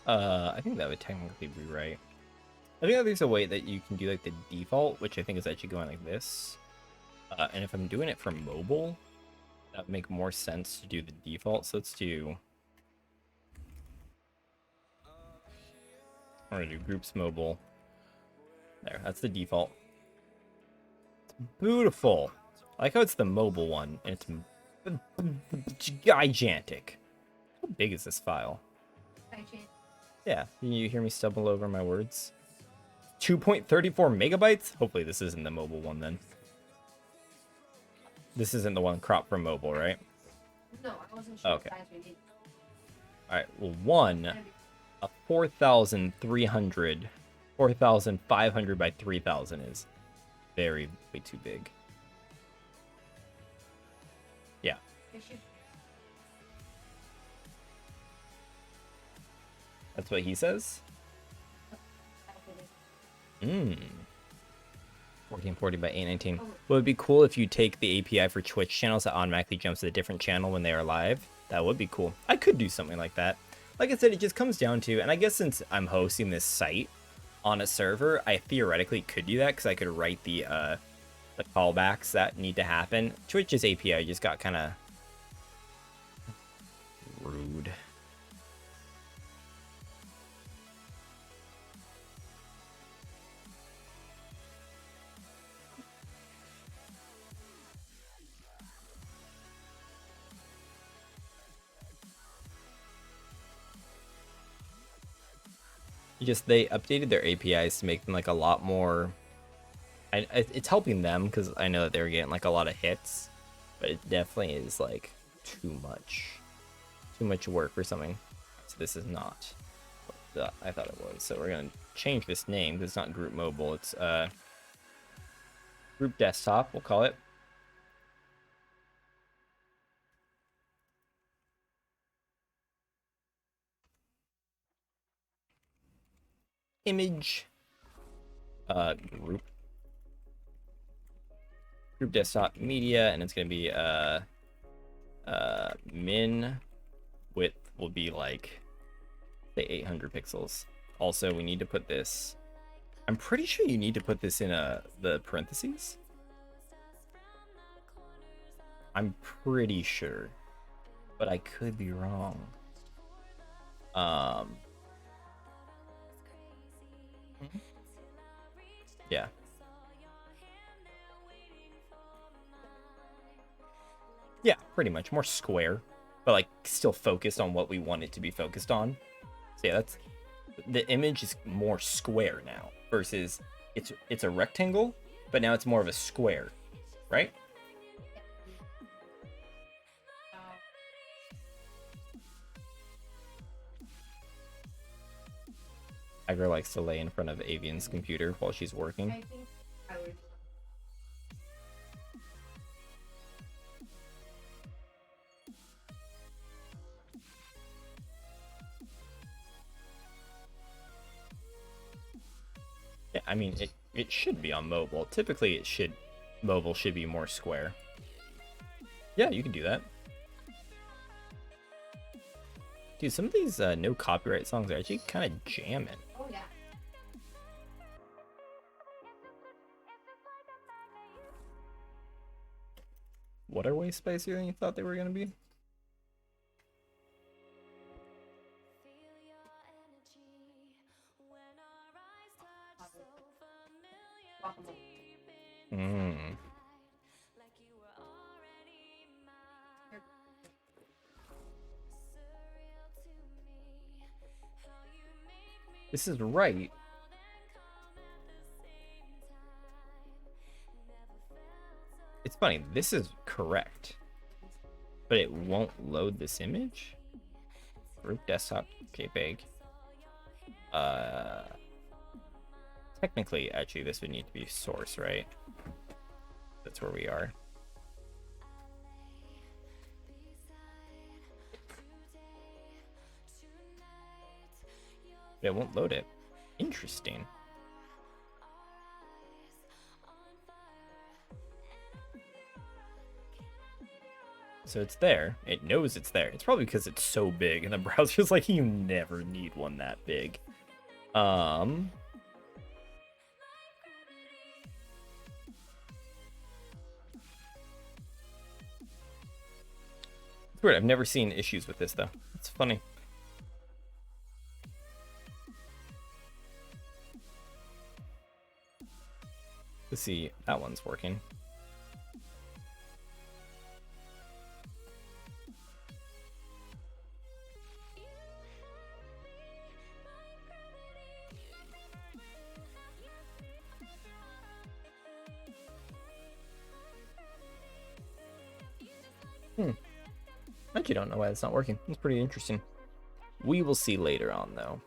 I think that would technically be right. I think that there's a way that you can do like the default, which I think is actually going like this. And if I'm doing it for mobile, that would make more sense to do the default. So let's do. I'm gonna do groups mobile. There, that's the default. It's beautiful. I like how it's the mobile one, and it's gigantic. How big is this file? Yeah, can you hear me stumble over my words? 2.34 megabytes? Hopefully this isn't the mobile one then. This isn't the one cropped from mobile, right? No, I wasn't sure. Okay. Alright, well, one, a 4,300, 4,500 by 3,000 is way too big. Yeah. That's what he says? 1440 by 819. Well, it would be cool if you take the API for Twitch channels that automatically jumps to a different channel when they are live. That would be cool. I could do something like that. Like I said, it just comes down to, and I guess since I'm hosting this site on a server, I theoretically could do that because I could write the callbacks that need to happen. Twitch's API just got kind of rude. Just they updated their APIs to make them like a lot more. It's helping them because I know that they're getting like a lot of hits, but it definitely is like too much work for something. So this is not what I thought it was. So we're gonna change this name because it's not group mobile. It's group desktop. We'll call it. Image group desktop media, and it's gonna be min width will be like say 800 pixels. Also, we need to put this. I'm pretty sure you need to put this in the parentheses. I'm pretty sure, but I could be wrong. Yeah. Yeah, pretty much more square, but like still focused on what we want it to be focused on. So yeah, that's the image is more square now versus it's a rectangle, but now it's more of a square, right? Tiger likes to lay in front of Avian's computer while she's working. I think I would. I mean, it should be on mobile. Typically, mobile should be more square. Yeah, you can do that. Dude, some of these no copyright songs are actually kind of jamming. Oh yeah. What are way spicier than you thought they were gonna be? Hmm. This is right. It's funny, this is correct, but it won't load this image. Group desktop JPEG. Technically, actually, this would need to be source, right? That's where we are. But it won't load it. Interesting. So it's there. It knows it's there. It's probably because it's so big, and the browser's like, you never need one that big. It's weird. I've never seen issues with this though. It's funny. Let's see. That one's working. I actually don't know why it's not working. It's pretty interesting. We will see later on, though.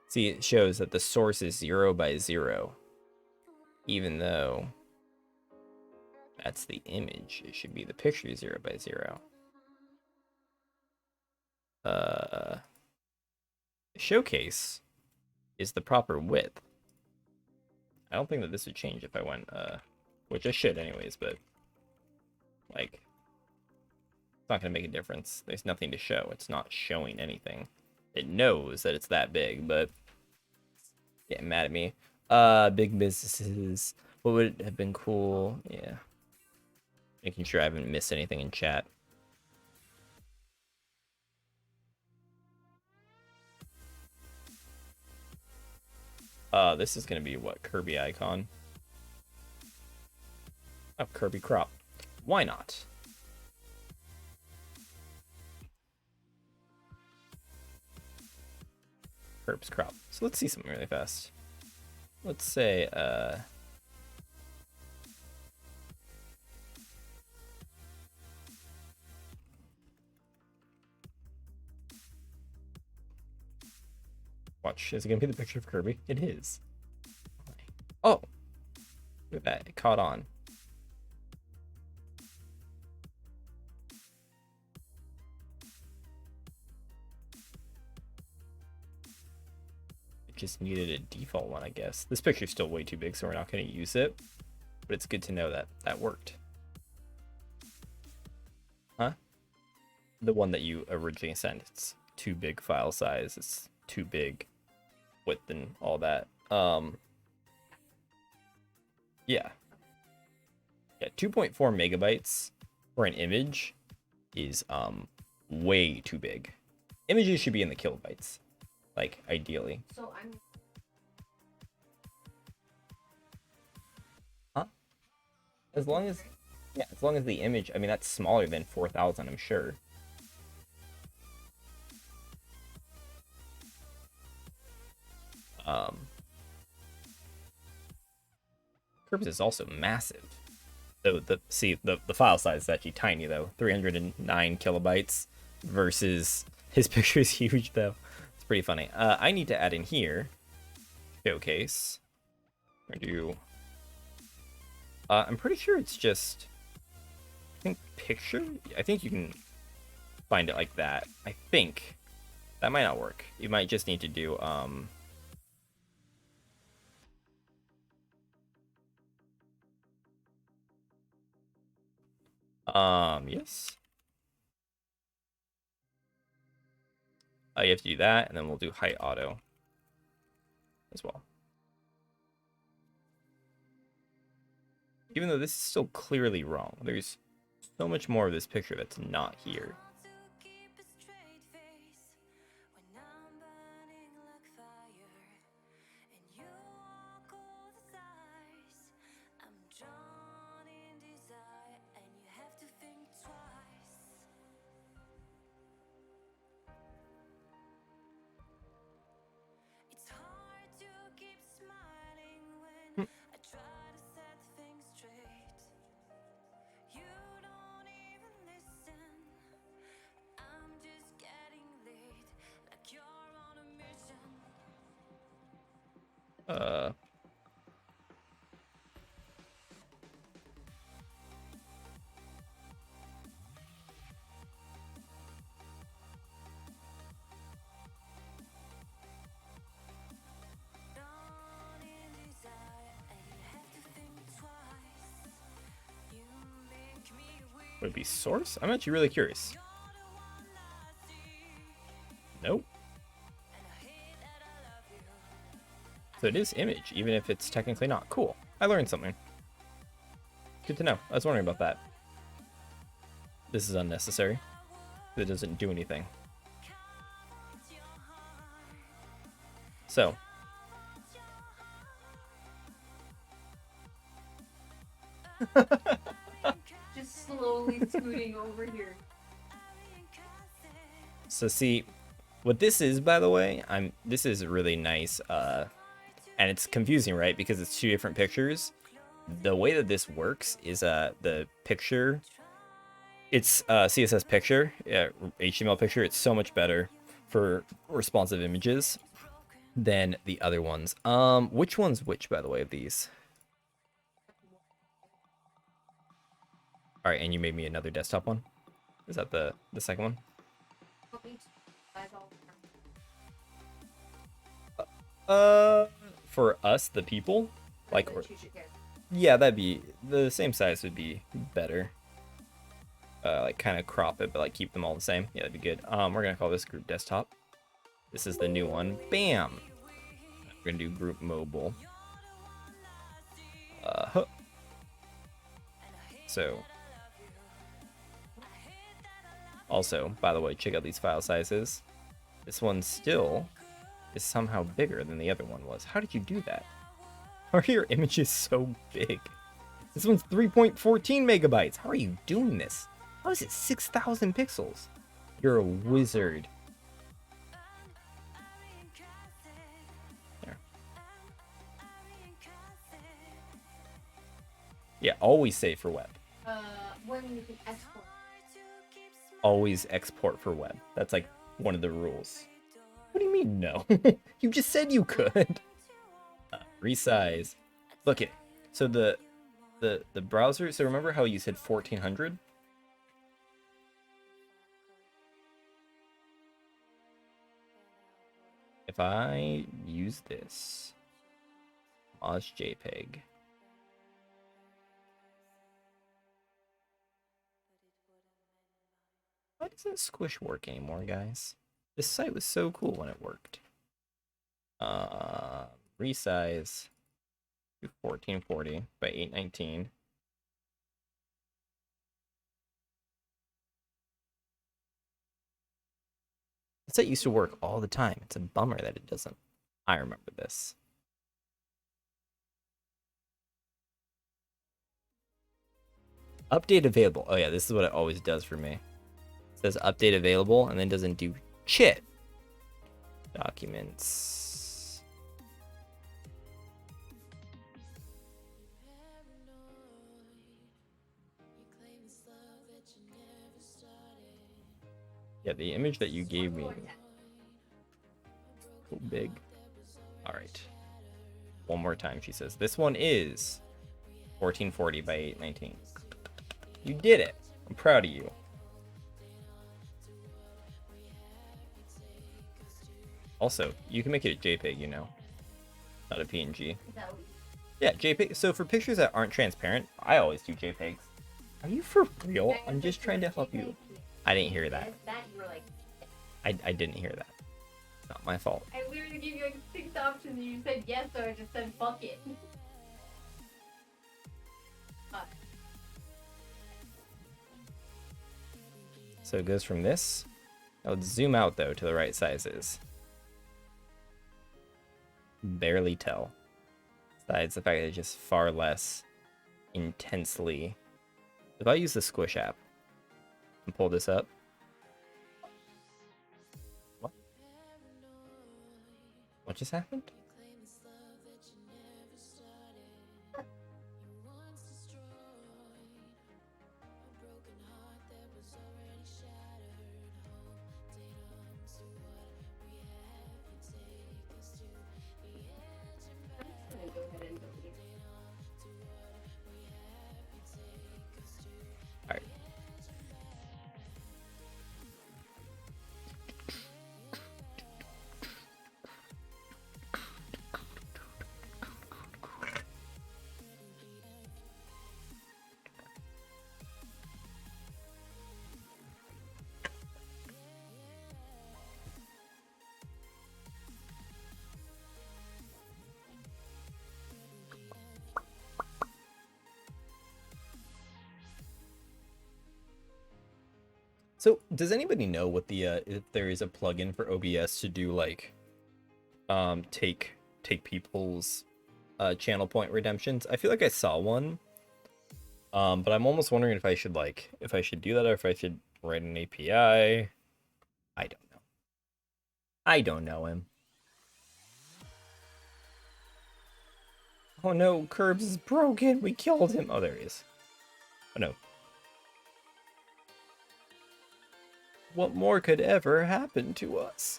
See, it shows that the source is 0 by 0. Even though that's the image. It should be the picture 0 by 0. Showcase is the proper width. I don't think that this would change if I went, which I should anyways, but like, it's not going to make a difference. There's nothing to show. It's not showing anything. It knows that it's that big, but getting mad at me. Big businesses. What would have been cool? Yeah. Making sure I haven't missed anything in chat. This is going to be what? Kirby icon. Oh, Kirby crop. Why not? Herb's crop. So let's see something really fast. Let's say, watch, is it gonna be the picture of Kirby? It is. Oh! Look at that, it caught on. It just needed a default one, I guess. This picture's still way too big, so we're not gonna use it. But it's good to know that that worked. Huh? The one that you originally sent, it's too big file size, it's too big width and all that. Yeah. Yeah, 2.4 megabytes for an image is way too big. Images should be in the kilobytes, like ideally. So I'm. Huh? As long as, yeah, as long as the image, I mean, that's smaller than 4,000, I'm sure. Curves is also massive. So the file size is actually tiny though, 309 kilobytes versus his picture is huge though. It's pretty funny. I need to add in here showcase. Or do I'm pretty sure it's just, I think picture. I think you can find it like that. I think That might not work. You might just need to do yes. You have to do that, and then we'll do height auto as well. Even though this is still clearly wrong, there's so much more of this picture that's not here. Would it be source? I'm actually really curious. Nope. So it is image, even if it's technically not. Cool. I learned something. Good to know. I was wondering about that. This is unnecessary. It doesn't do anything. So. Just slowly scooting over here. So see, what this is, by the way, this is really nice, and it's confusing, right? Because it's two different pictures. The way that this works is the picture, it's CSS picture, HTML picture. It's so much better for responsive images than the other ones. Which one's which, by the way, of these? All right, and you made me another desktop one. Is that the second one? For us, the people, like, yeah, that'd be the same size would be better. Like kind of crop it, but like keep them all the same. Yeah, that'd be good. We're gonna call this group desktop. This is the new one. Bam. We're gonna do group mobile. So. Also, by the way, check out these file sizes. This one still is somehow bigger than the other one was. How did you do that? How are your images so big? This one's 3.14 megabytes. How are you doing this? How is it 6,000 pixels? You're a wizard. There. Yeah, always save for web. When you can export. Always export for web. That's like one of the rules. What do you mean no? You just said you could. Resize. Look it. So the browser. So remember how you said 1400? If I use this Moz JPEG. Why doesn't Squish work anymore, guys? This site was so cool when it worked. Resize to 1440 by 819. This site used to work all the time. It's a bummer that it doesn't. I remember this. Update available. Oh yeah, this is what it always does for me. It says update available and then doesn't do shit. Documents. Yeah, the image that you gave me. So big. All right. One more time, she says. This one is 1440 by 819. You did it. I'm proud of you. Also, you can make it a JPEG, you know, not a PNG. Is that what you Yeah, JPEG. So for pictures that aren't transparent, I always do JPEGs. Are you for real? I'm just trying to help you. I didn't hear that. That you were like, I didn't hear that. Not my fault. I literally gave you like 6 options and you said yes, so I just said fuck it. So it goes from this. I would zoom out though to the right sizes. Barely tell. Besides the fact that it's just far less intensely. If I use the Squish app and pull this up. What? What just happened? I'm just gonna go ahead and delete. Alright. So, does anybody know what the if there is a plugin for OBS to do like take people's channel point redemptions? I feel like I saw one. But I'm almost wondering if I should do that or if I should write an API. I don't know. I don't know him. Oh no, Curbs is broken. We killed him. Oh, there he is. Oh no. What more could ever happen to us?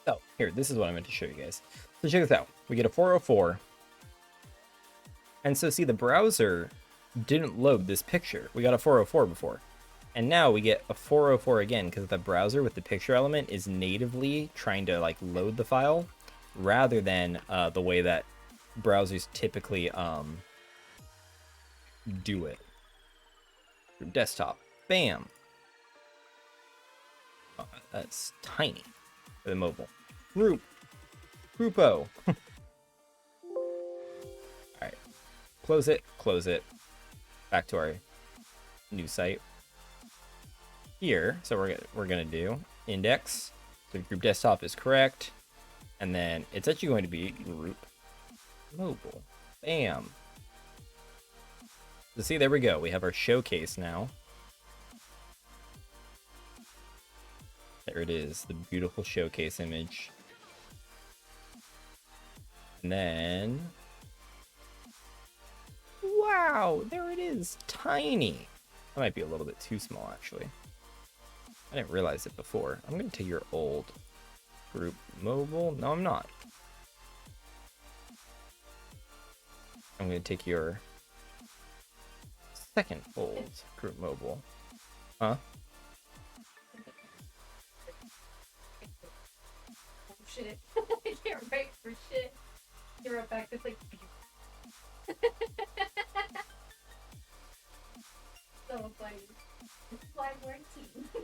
Oh, here, this is what I meant to show you guys. So check this out. We get a 404. And so see, the browser didn't load this picture. We got a 404 before. And now we get a 404 again because the browser with the picture element is natively trying to like load the file rather than the way that browsers typically do it. Desktop. Bam. Oh, that's tiny for the mobile. Groupo. Alright. Close it. Close it. Back to our new site. Here, so we're gonna do index. So group desktop is correct. And then it's actually going to be group mobile. Bam. So see, there we go. We have our showcase now. There it is, the beautiful showcase image. And then, wow, there it is, tiny. That might be a little bit too small, actually. I didn't realize it before. I'm gonna take your old group mobile. No, I'm not. I'm gonna take your second old group mobile. Huh? Oh shit. I can't write for shit. Get right back. It's like. So funny. This is why we're a team. I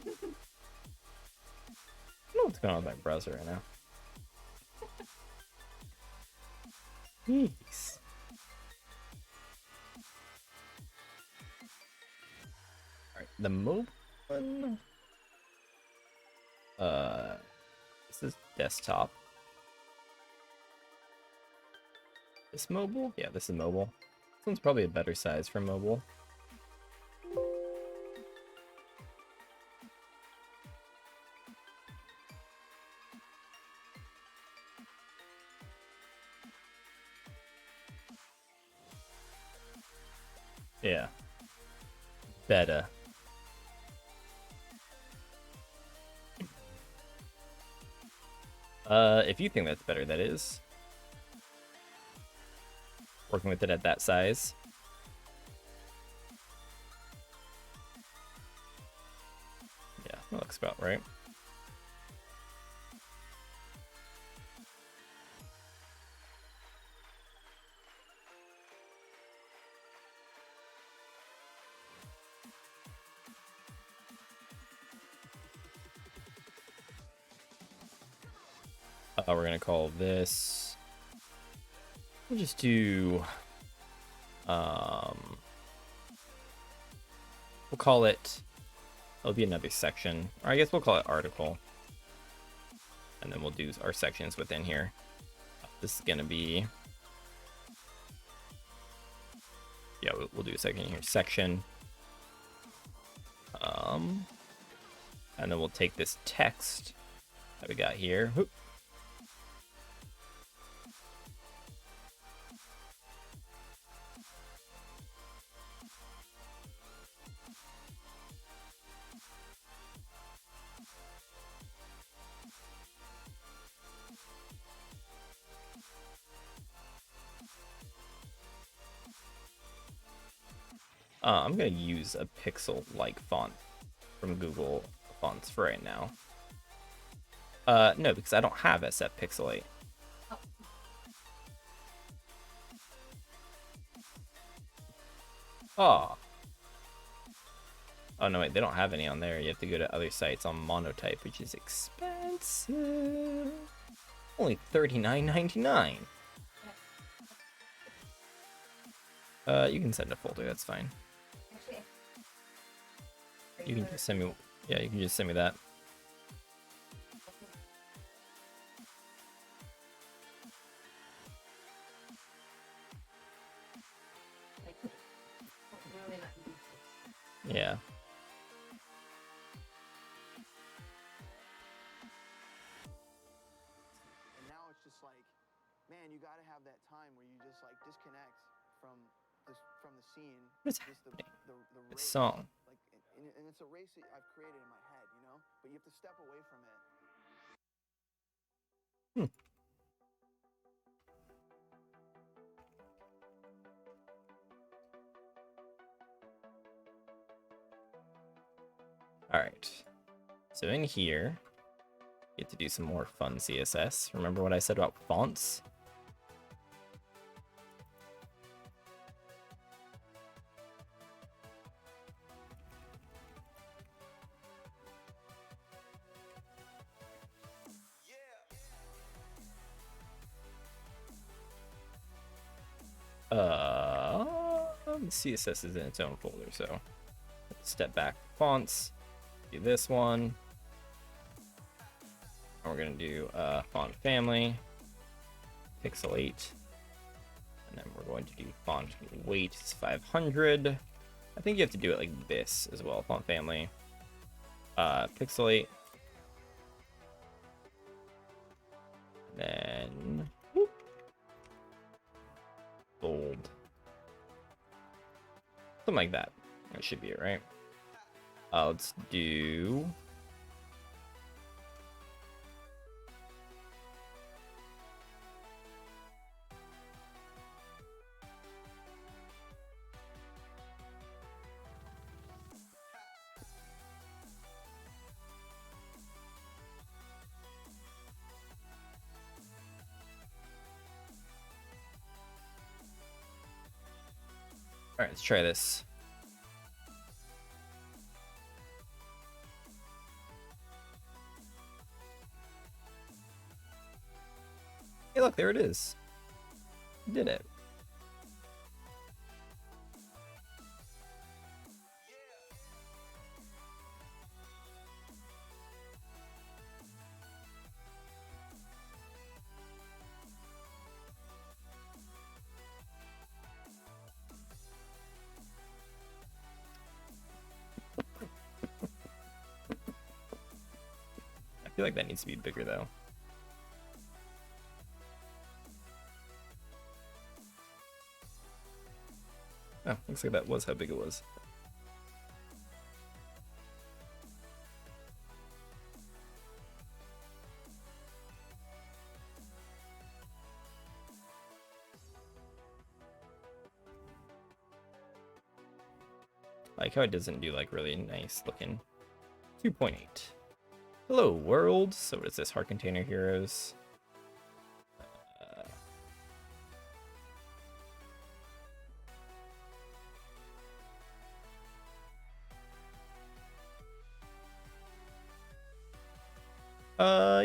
don't know what's going on with my browser right now. Jeez. Alright, the mobile one. This is desktop. This mobile? Yeah, this is mobile. This one's probably a better size for mobile. Yeah. Better. If you think that's better, that is. Working with it at that size. That looks about right. We're gonna call this. We'll just do. We'll call it. It'll be another section, or I guess we'll call it article, and then we'll do our sections within here. This is gonna be. Yeah, we'll do a section here. Section. And then we'll take this text that we got here. Whoop. I'm gonna use a pixel-like font from Google Fonts for right now. No, because I don't have it set pixelate. Oh. Oh no, wait, they don't have any on there. You have to go to other sites on Monotype, which is expensive. Only $39.99. You can send a folder. That's fine. You can just send me. Yeah, you can just send me that. Yeah. And now it's just like, man, you got to have that time where you just like disconnect from the scene. What's just the This race. song. Like, and it's a race that I've created in my head, you know. But you have to step away from it. All right. So in here, you get to do some more fun CSS. Remember what I said about fonts? CSS is in its own folder, so step back fonts, do this one. And we're gonna do font family, pixel 8, and then we're going to do font weight is 500. I think you have to do it like this as well. Font family, pixel 8, then whoop, bold. Something like that. That should be it, right? Let's do... All right, let's try this. Hey, look, there it is. Did it. I feel like that needs to be bigger, though. Oh, looks like that was how big it was. I like how it doesn't do like really nice looking 2.8. Hello, world. So what is this? Heart Container Heroes.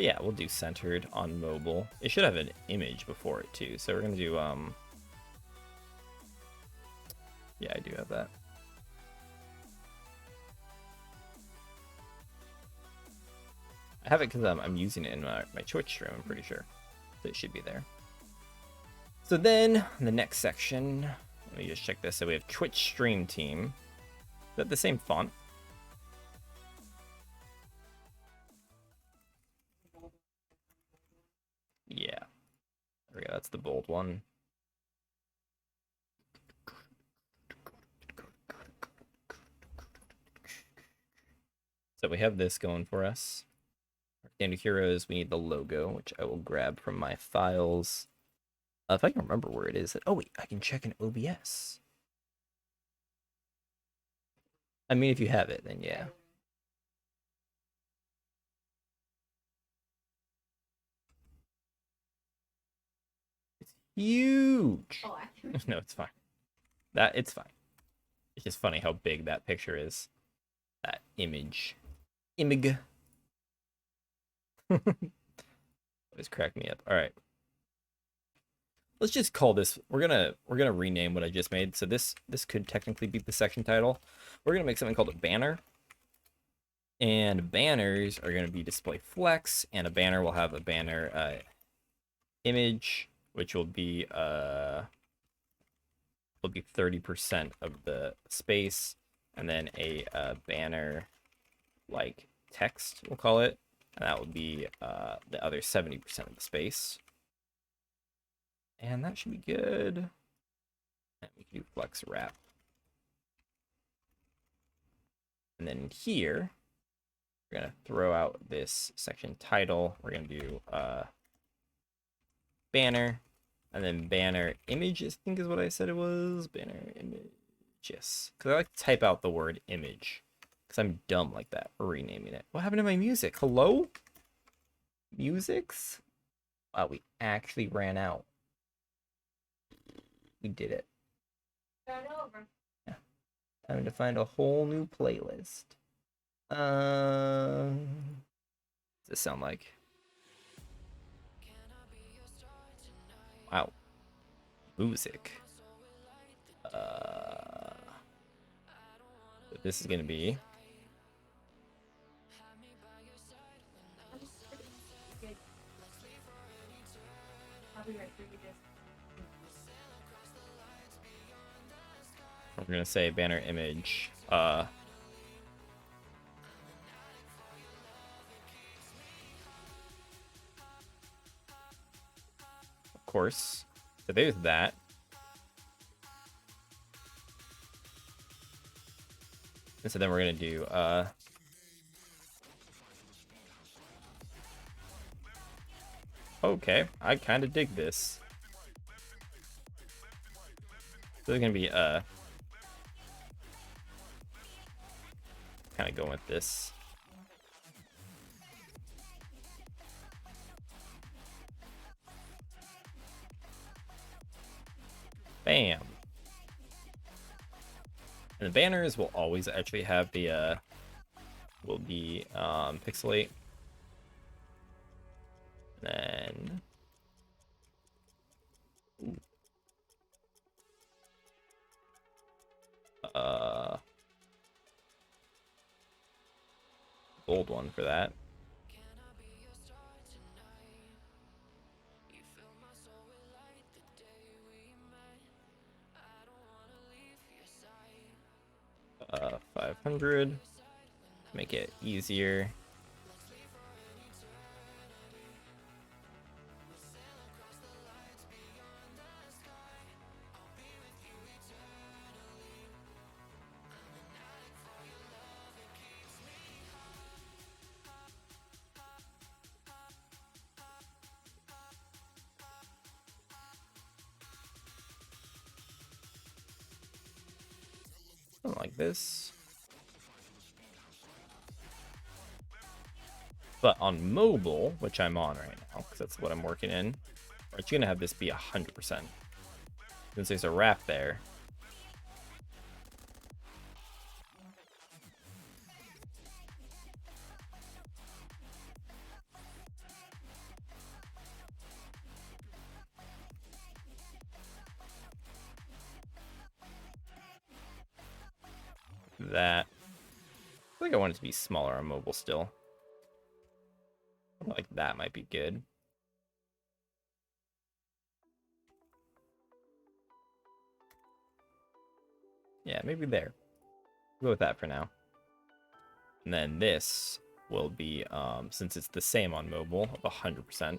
Yeah, we'll do centered on mobile. It should have an image before it too. So we're gonna do yeah, I do have that. I have it because I'm using it in my Twitch stream, I'm pretty sure. So it should be there. So then, the next section, let me just check this. So we have Twitch stream team. Is that the same font? Yeah. There we go, that's the bold one. So we have this going for us. Standard Heroes, we need the logo, which I will grab from my files. If I can remember where it is. Oh, wait, I can check in OBS. I mean, if you have it, then yeah. It's huge. Oh, actually. No, it's fine. It's fine. It's just funny how big that picture is. That image. Imig. Always crack me up. All right. Let's just call this. We're gonna rename what I just made. So this could technically be the section title. We're gonna make something called a banner. And banners are gonna be display flex, and a banner will have a banner image, which will be 30% of the space, and then a banner like text, we'll call it, and that would be the other 70% of the space. And that should be good. And we can do flex wrap. And then here, we're gonna throw out this section title. We're gonna do banner, and then banner image, I think is what I said it was. Banner image, yes. Because I like to type out the word image. Because I'm dumb like that. We're renaming it. What happened to my music? Hello? Musics? Wow, we actually ran out. We did it. Start over. Yeah. Time to find a whole new playlist. What's this sound like? Wow. Music. This is gonna be. Good. Probably right through you just. We're gonna say banner image. Of course. So there's that. And so then we're gonna do okay, I kind of dig this. So they're gonna be kind of going with this. Bam. And the banners will always actually have the will be pixelate. Then bold one for that. Uh, 500. Make it easier. Something like this. But on mobile, which I'm on right now, because that's what I'm working in, aren't you gonna have this be 100%? Since there's a wrap there. That. I think I want it to be smaller on mobile still. Like that might be good. Yeah, maybe there. Go with that for now. And then this will be, since it's the same on mobile of 100%,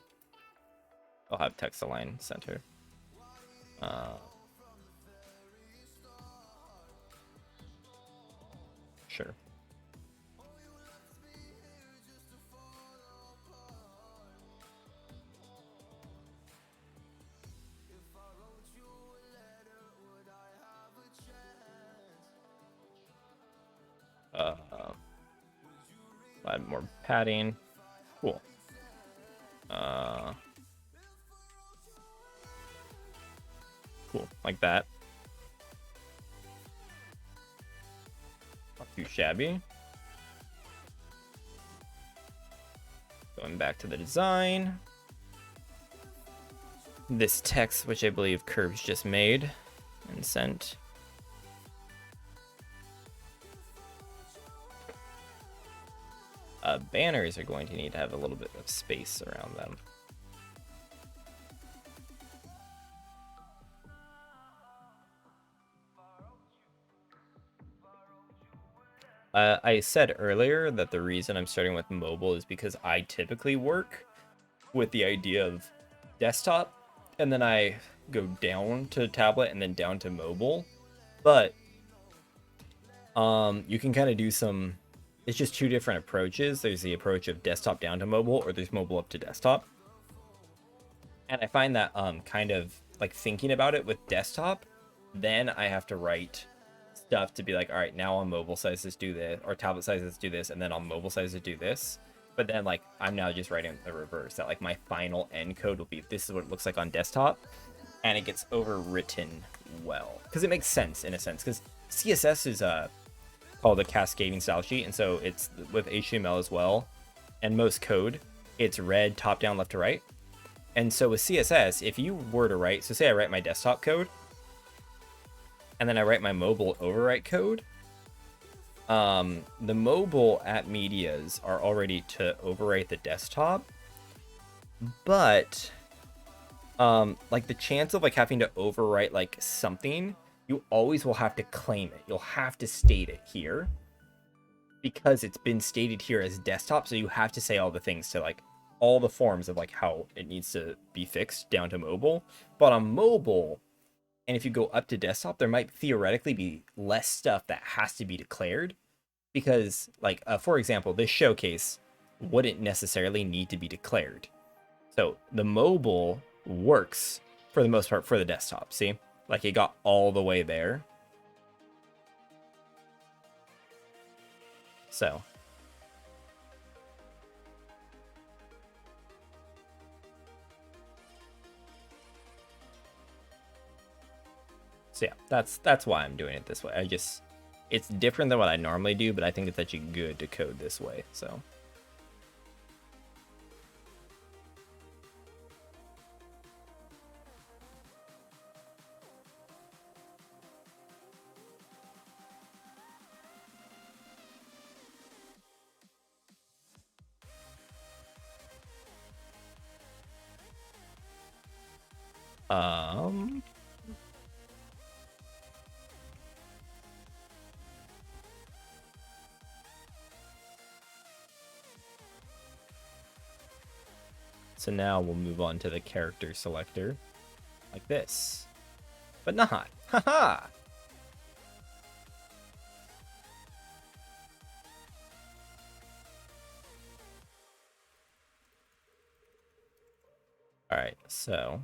I'll have text align center. Sure. Add more padding. Cool. Cool, like that. Not too shabby. Going back to the design. This text, which I believe Curves just made and sent. Banners are going to need to have a little bit of space around them. I said earlier that the reason I'm starting with mobile is because I typically work with the idea of desktop, and then I go down to tablet and then down to mobile. But you can kind of do some, it's just two different approaches. There's the approach of desktop down to mobile, or there's mobile up to desktop. And I find that kind of like thinking about it with desktop, then I have to write stuff to be like, all right, now on mobile sizes do this, or tablet sizes do this, and then on mobile sizes do this. But then like I'm now just writing the reverse, that like my final end code will be, this is what it looks like on desktop, and it gets overwritten well because it makes sense in a sense, because CSS is called a cascading style sheet, and so it's with HTML as well, and most code it's read top down left to right. And so with CSS, if you were to write, so say I write my desktop code and then I write my mobile overwrite code, the mobile at medias are already to overwrite the desktop, but like the chance of like having to overwrite like something, you always will have to claim it. You'll have to state it here because it's been stated here as desktop. So you have to say all the things to like all the forms of like how it needs to be fixed down to mobile. But on mobile, and if you go up to desktop, there might theoretically be less stuff that has to be declared, because like for example, this showcase wouldn't necessarily need to be declared. So the mobile works for the most part for the desktop. See, like it got all the way there. So yeah, that's why I'm doing it this way. It's different than what I normally do, but I think it's actually good to code this way. So so now we'll move on to the character selector like this, but not. Haha. All right, so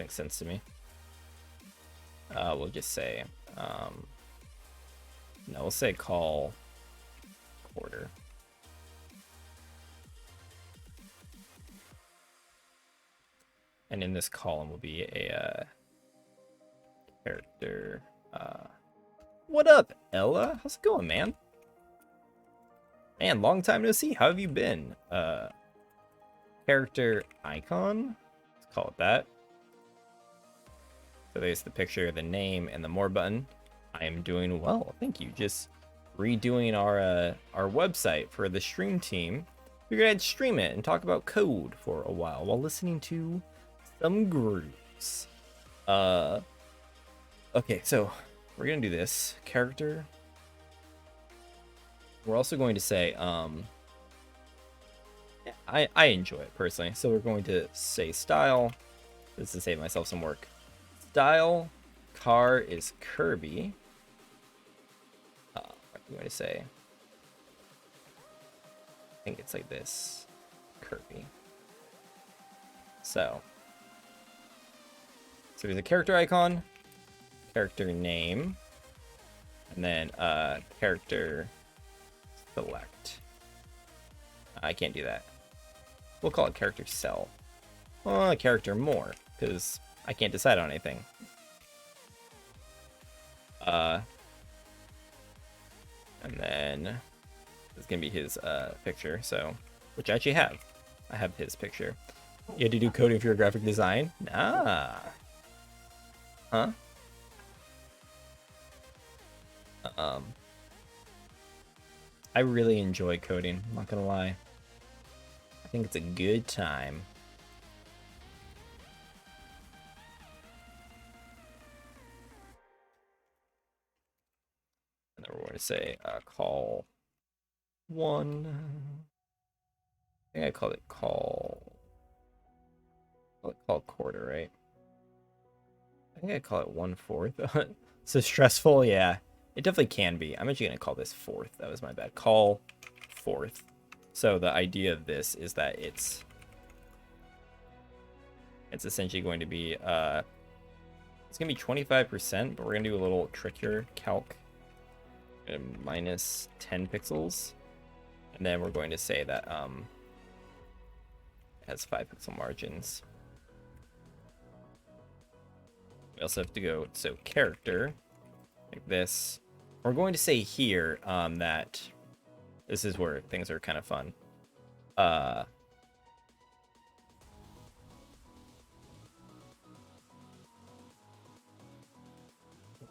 makes sense to me. We'll just say, no, we'll say call quarter. And in this column will be a character. What up, Ella? How's it going, man? Man, long time no see. How have you been? Character icon. Let's call it that. So there's the picture, the name, and the more button. I am doing well, thank you. Just redoing our website for the stream team. We're gonna stream it and talk about code for a while listening to some grooves. Okay, so we're gonna do this character. We're also going to say, yeah, I enjoy it personally. So we're going to say style. This is to save myself some work. Style car is Kirby. What am I going to say? I think it's like this, Kirby. So there's a character icon, character name, and then character select. I can't do that. We'll call it character cell. Well, character more, because I can't decide on anything. And then it's gonna be his picture, so which I actually have. I have his picture. You had to do coding for your graphic design? Ah. Huh? I really enjoy coding, I'm not gonna lie. I think it's a good time. And then we're going to say call one. I think I called it call quarter, right? I think I call it 1/4. So stressful, yeah. It definitely can be. I'm actually gonna call this fourth. That was my bad. Call fourth. So the idea of this is that it's essentially going to be it's gonna be 25%, but we're gonna do a little trickier calc. Minus 10 pixels, and then we're going to say that it has 5 pixel margins. We also have to go, so character, like this. We're going to say here that this is where things are kind of fun. We're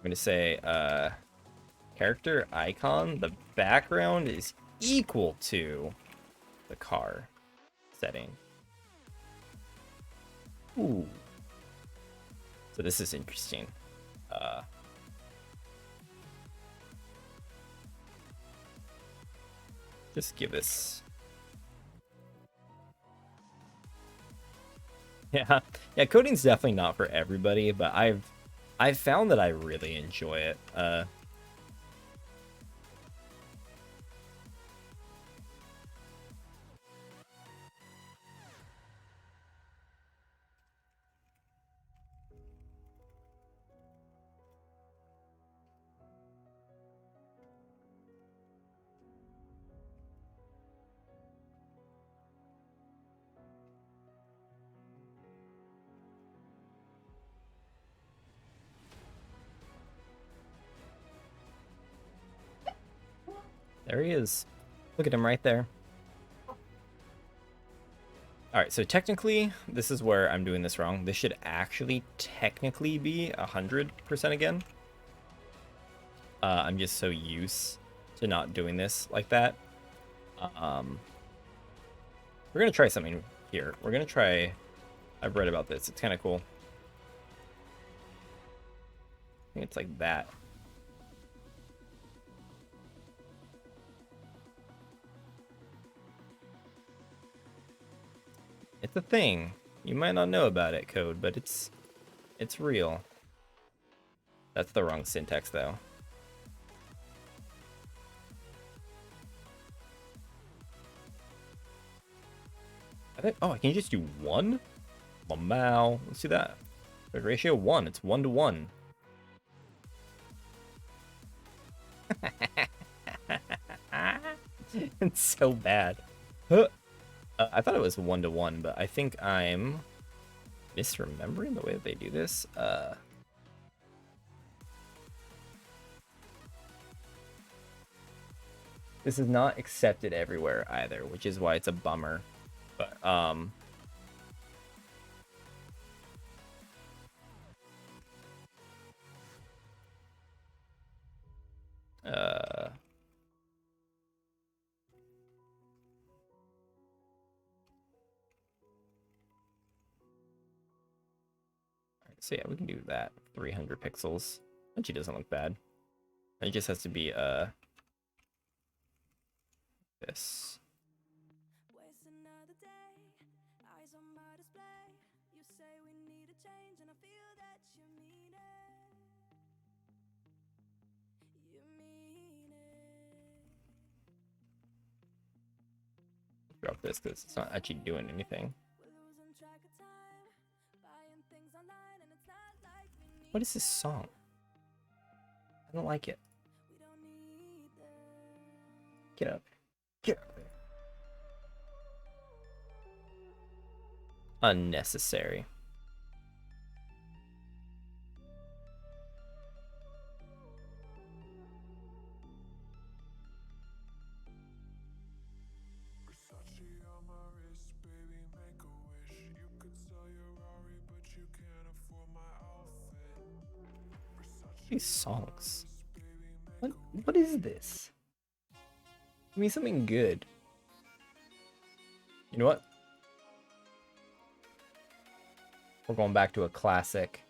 going to say character icon, the background is equal to the car setting. Ooh. So this is interesting. Just give this. Yeah, coding's definitely not for everybody, but I've found that I really enjoy it. There he is. Look at him right there. Alright, so technically, this is where I'm doing this wrong. This should actually technically be 100% again. I'm just so used to not doing this like that. We're going to try something here. We're going to try... I've read about this. It's kind of cool. I think it's like that. It's a thing. You might not know about it, code, but it's real. That's the wrong syntax, though. I think, oh, I can just do one? Lamau. Let's do that. Aspect ratio 1. It's 1 to 1. It's so bad. Huh. I thought it was 1 to 1, but I think I'm misremembering the way that they do this. This is not accepted everywhere either, which is why it's a bummer. But so yeah, we can do that. 300 pixels. Actually doesn't look bad. It just has to be this. Waste another day, eyes on my display. You say we need a change, and I feel that you mean it. You mean it. Drop this because it's not actually doing anything. We're losing track of time, buying things online, and it's not like we need. What is this song? I don't like it. We don't need them. Get up. Get up there. Unnecessary. Versace on my wrist, baby, make a wish. You could sell your Rari, but you can't afford my outfit. Versace These songs. baby, What is this? Give me something good. You know what? We're going back to a classic.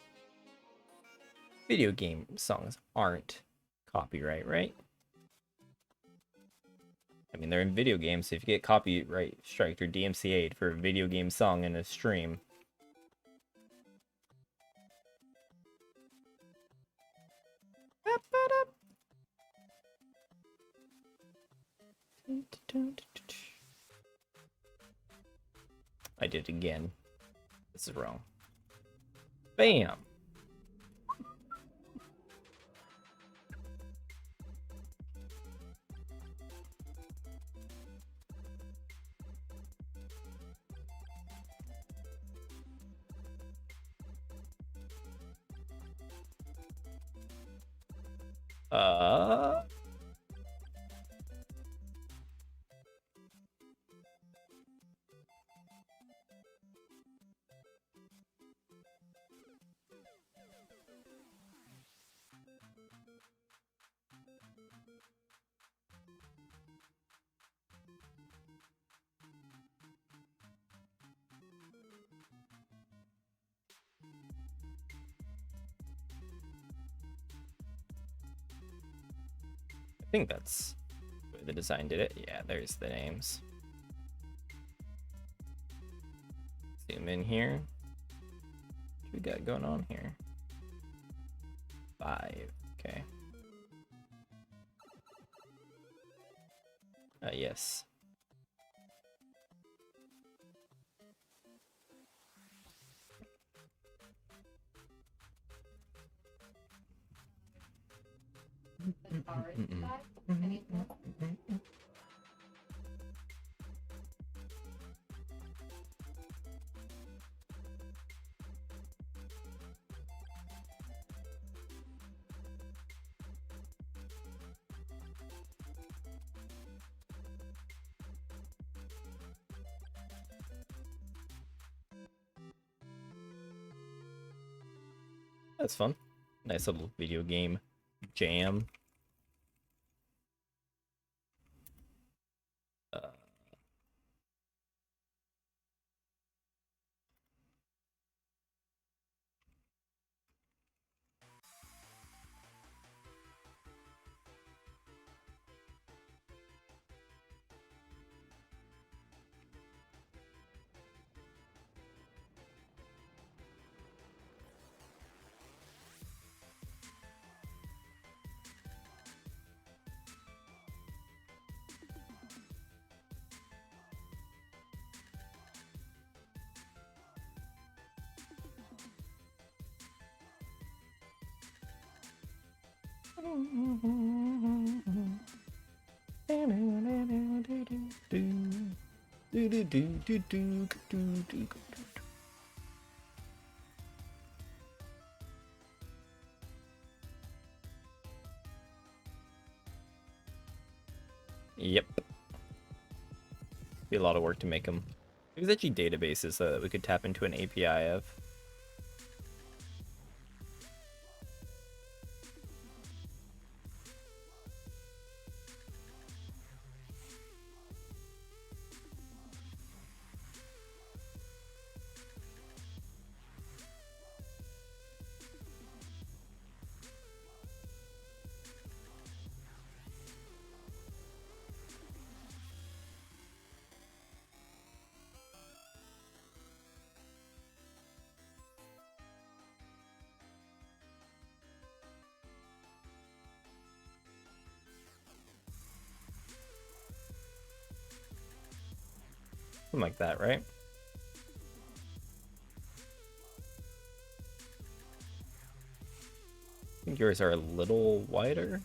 Video game songs aren't copyright, right? I mean, they're in video games, so if you get copyright striked or DMCA'd for a video game song in a stream. I did it again. This is wrong. Bam! I think that's the way the design did it. Yeah, there's the names. Zoom in here. What we got going on here? 5. Okay. Yes. As far as that, anything else? That's fun. Nice little video game jam. Yep. Be a lot of work to make them. There's actually databases that we could tap into an API of. Something like that, right? I think yours are a little wider.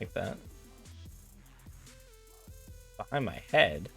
Like that. Behind my head.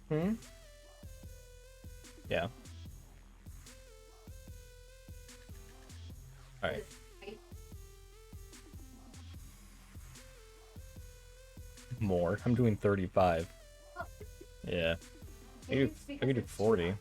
Hmm? Yeah. Alright. More. I'm doing 35. Yeah. I could do 40.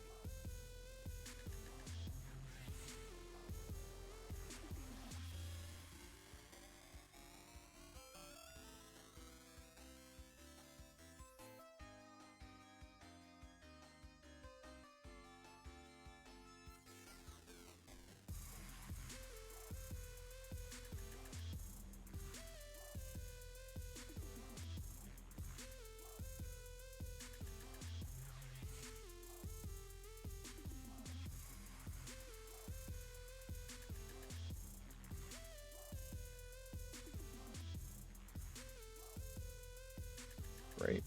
Right.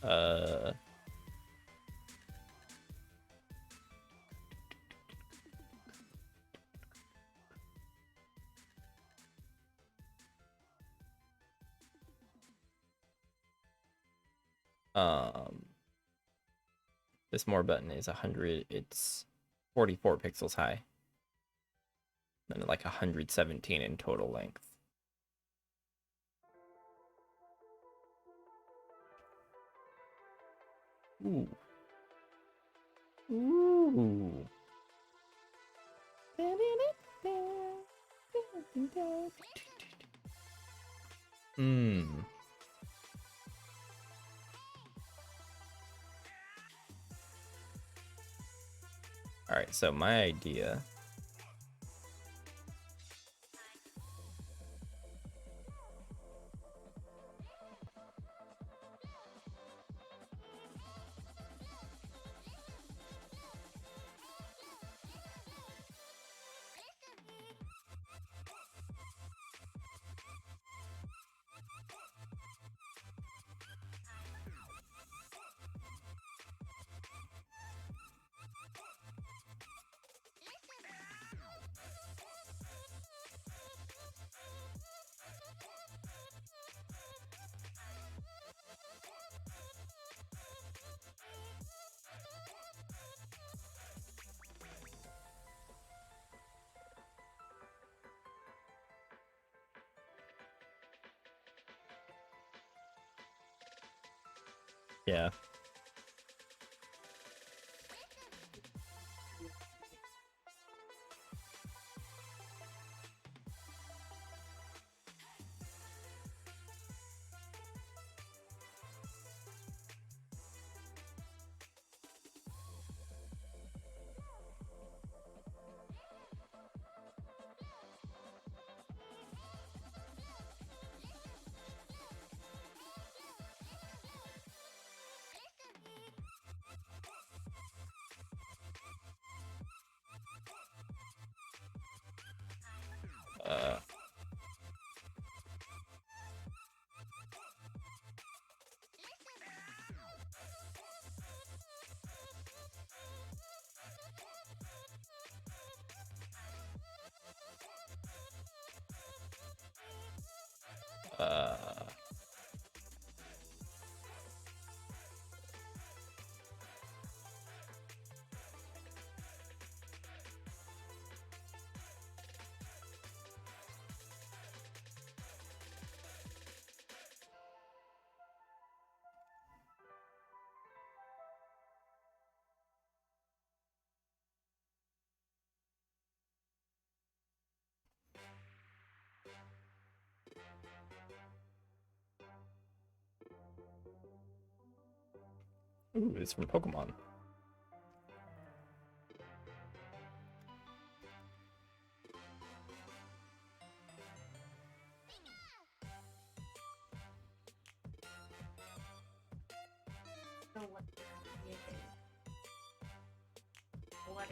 Uh um this more button is 100, it's 44 pixels high. And like 117 in total length. Ooh. Ooh. Hmm. All right, so my idea. Yeah. Uh, uh, ooh, it's from Pokemon. So what? What is?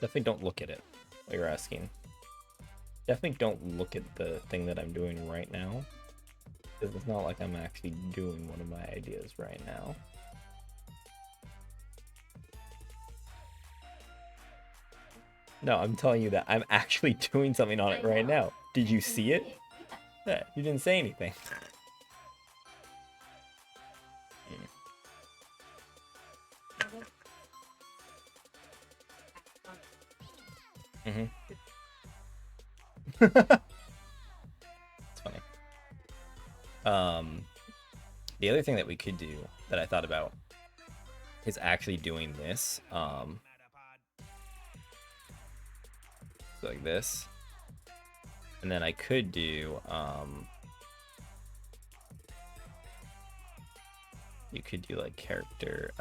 Definitely don't look at it. What you're asking. Definitely don't look at the thing that I'm doing right now. Because it's not like I'm actually doing one of my ideas right now. No, I'm telling you that I'm actually doing something on it right now. Did you see it? Yeah, you didn't say anything. Mm-hmm. It's funny. The other thing that we could do that I thought about is actually doing this. Like this. And then I could do, you could do like character,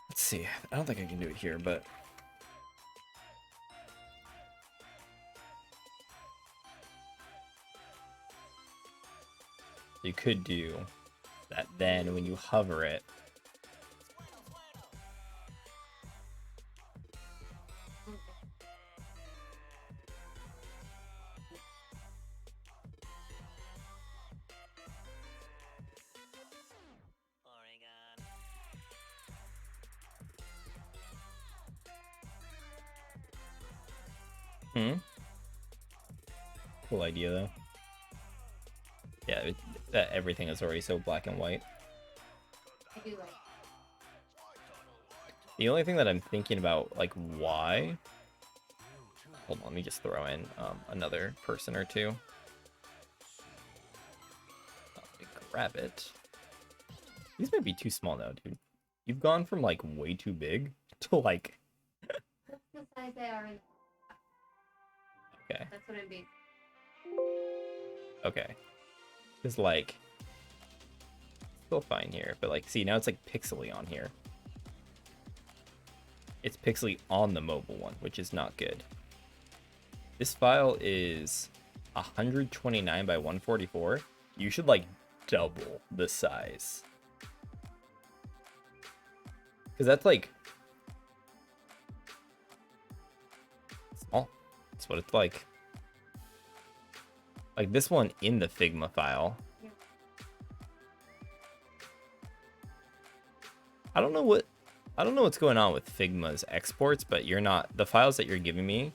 let's see. I don't think I can do it here, but you could do that. Then when you hover it, cool idea though. Yeah, that everything is already so black and white. I do like. The only thing that I'm thinking about, like, why? Hold on, let me just throw in another person or two. Let me grab it. These might be too small now, dude. You've gone from like way too big to like. That's the size they are in. Okay. That's what it'd be. Okay. It's like still fine here, but like, see, now it's like pixely on here. It's pixely on the mobile one, which is not good. This file is 129 by 144. You should like double the size. Because that's like small. That's what it's like. Like this one in the Figma file. Yeah. I don't know what's going on with Figma's exports, but the files that you're giving me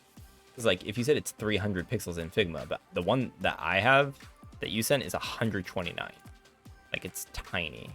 is like, if you said it's 300 pixels in Figma, but the one that I have that you sent is 129. Like it's tiny.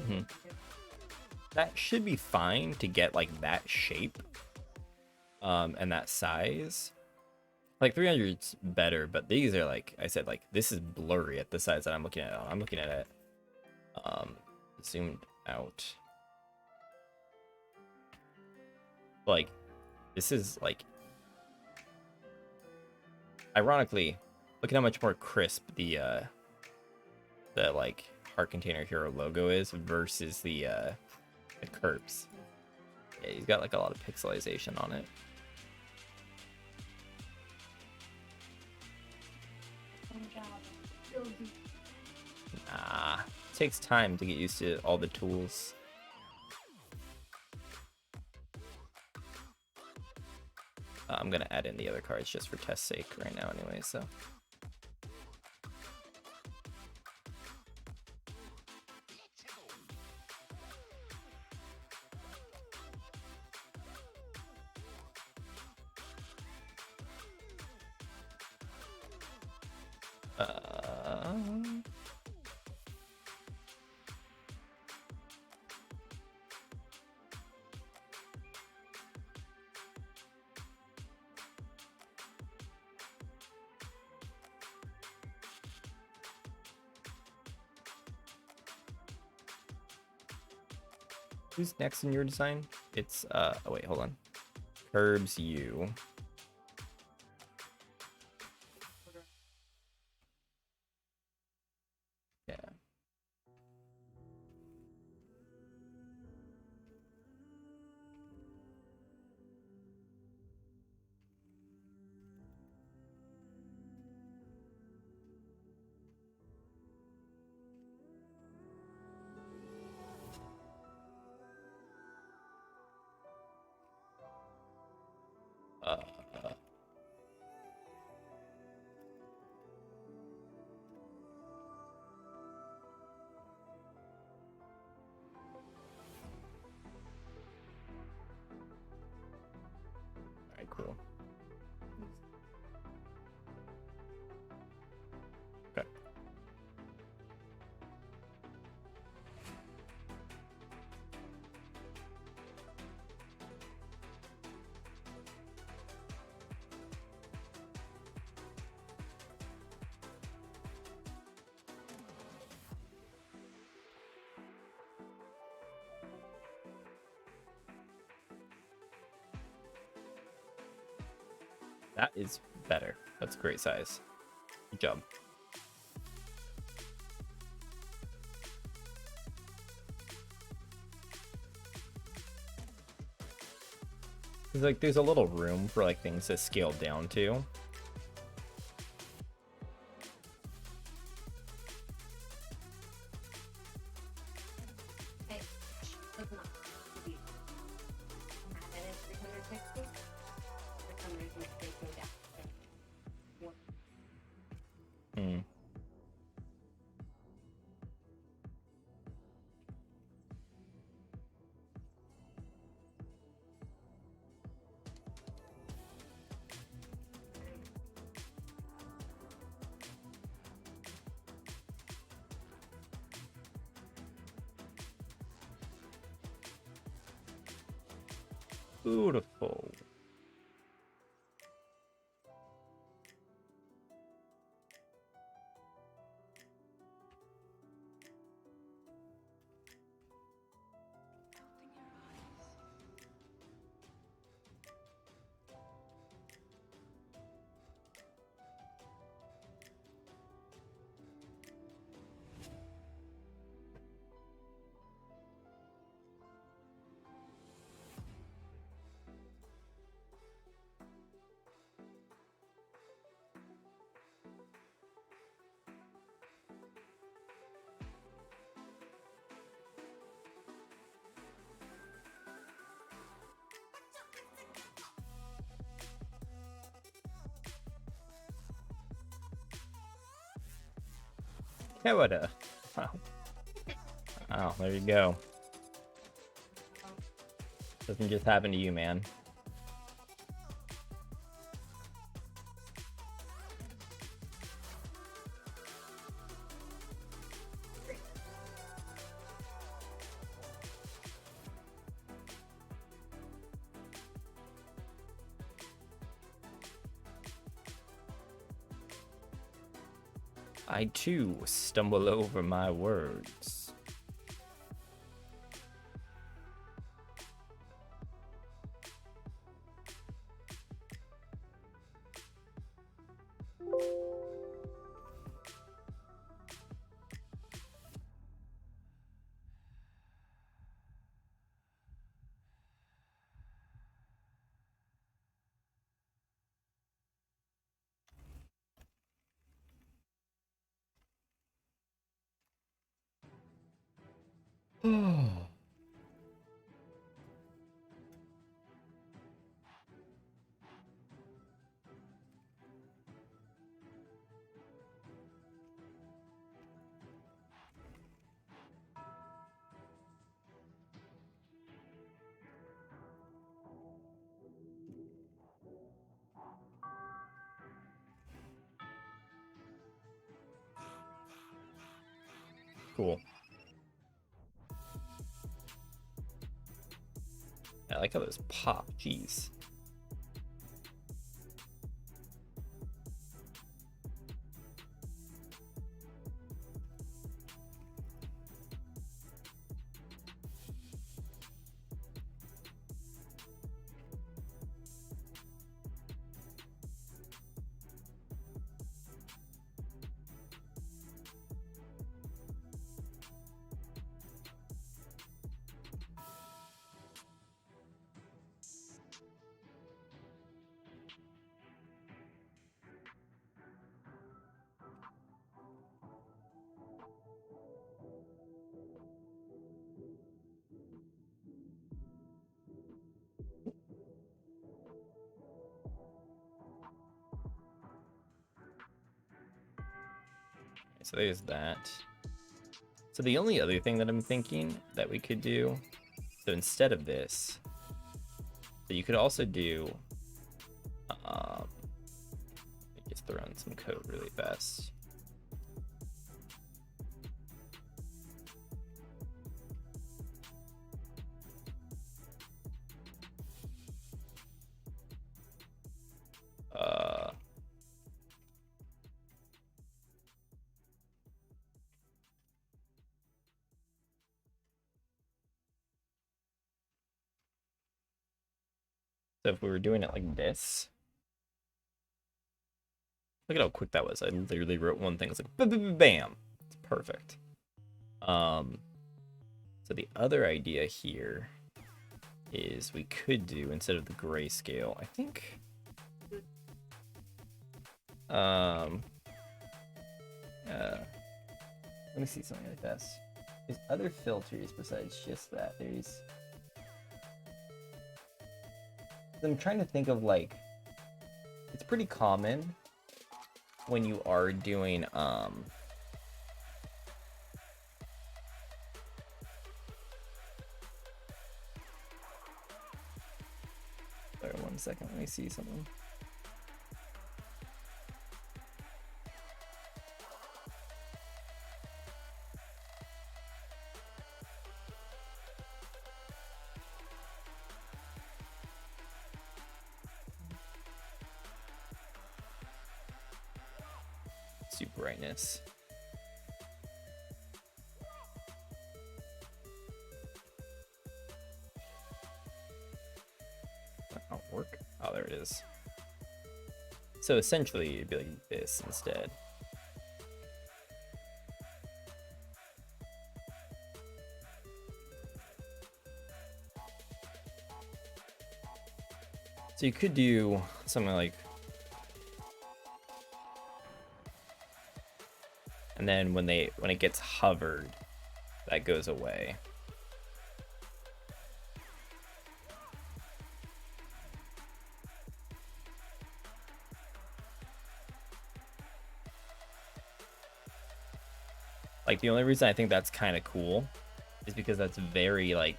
Mhm. That should be fine to get like that shape and that size. Like 300's better, but these are like I said, like this is blurry at the size that I'm looking at. I'm looking at it zoomed out. Like this is like, ironically, look at how much more crisp the like Heart Container Hero logo is versus the curbs. Yeah, he's got like a lot of pixelization on it. Nah, it takes time to get used to all the tools. I'm gonna add in the other cards just for test sake right now anyway, so. Who's next in your design? It's oh wait, hold on. Curbs you. Yeah. Uh, Alright, cool. Okay. That is better. That's a great size. Good job. Cause like there's a little room for like things to scale down to. Okay. Look not to be. Have it at 360. For some reason, they go down. Hmm. Beautiful. Canada. Wow. Wow, there you go. Doesn't just happen to you, man. I too stumble over my words. Cool. I like how those pop. Jeez. So there's that. So the only other thing that I'm thinking that we could do, so instead of this, so you could also do, let me just throw in some code really fast. So if we were doing it like this, look at how quick that was. I literally wrote one thing. It's like bam. It's perfect. So the other idea here is we could do, instead of the grayscale, I think, let me see something like this. There's other filters besides just that. I'm trying to think of, like, it's pretty common when you are doing sorry, 1 second, let me see something. Super brightness. That won't work. Oh, there it is. So essentially, it'd be like this instead. So you could do something like, and then when it gets hovered, that goes away. Like, the only reason I think that's kind of cool is because that's very, like,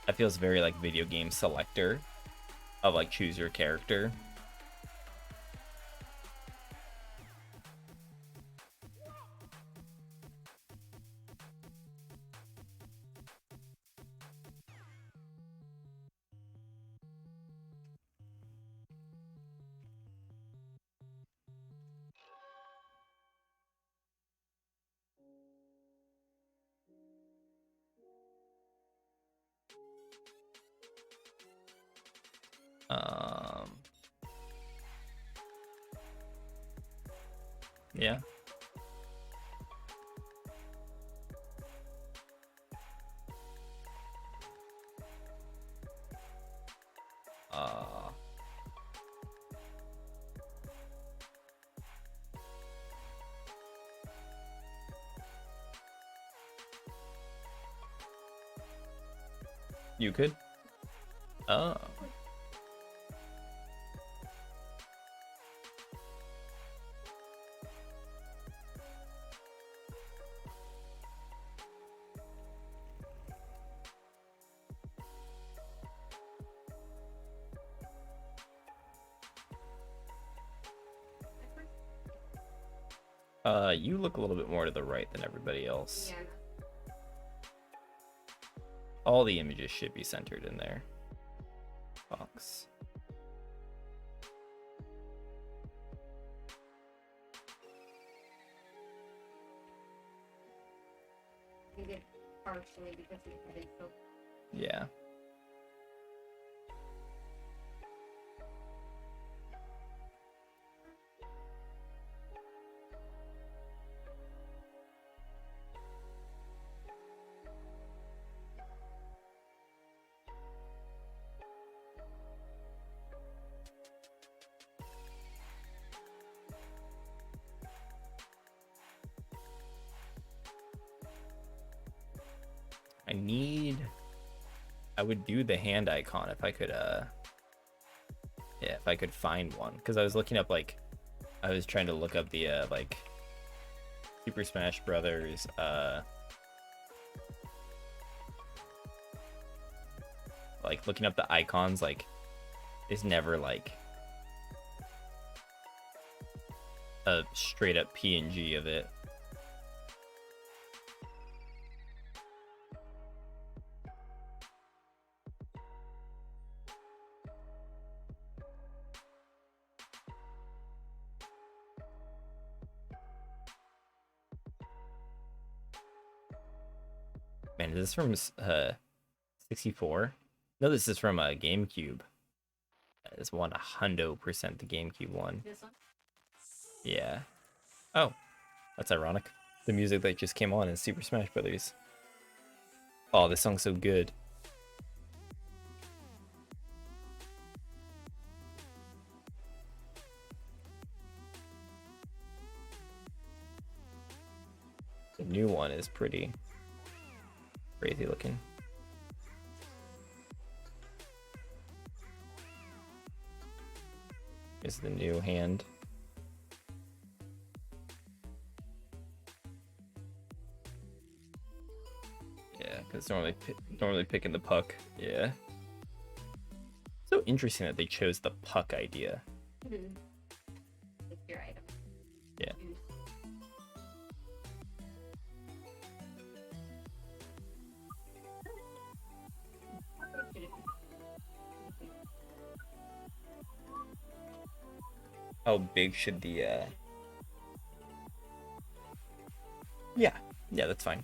that feels very like video game selector of, like, choose your character. Um. Yeah. Uh. You could. Oh. You look a little bit more to the right than everybody else. Yeah. All the images should be centered in there. Box. I think it's partially because we had it so. Yeah. I would do the hand icon if I could yeah, if I could find one, because I was looking up, like, I was trying to look up the like Super Smash Brothers like looking up the icons, like, is never like a straight up PNG of it. Man, is this from 64? No, this is from GameCube. It's 100% the GameCube one. This one? Yeah. Oh, that's ironic. The music that just came on is Super Smash Brothers. Oh, this song's so good. The new one is pretty crazy looking. Is the new hand. Yeah, because normally picking the puck. Yeah. So interesting that they chose the puck idea. Mm-hmm. It's your item. Yeah. Choose. How big should the Yeah, that's fine.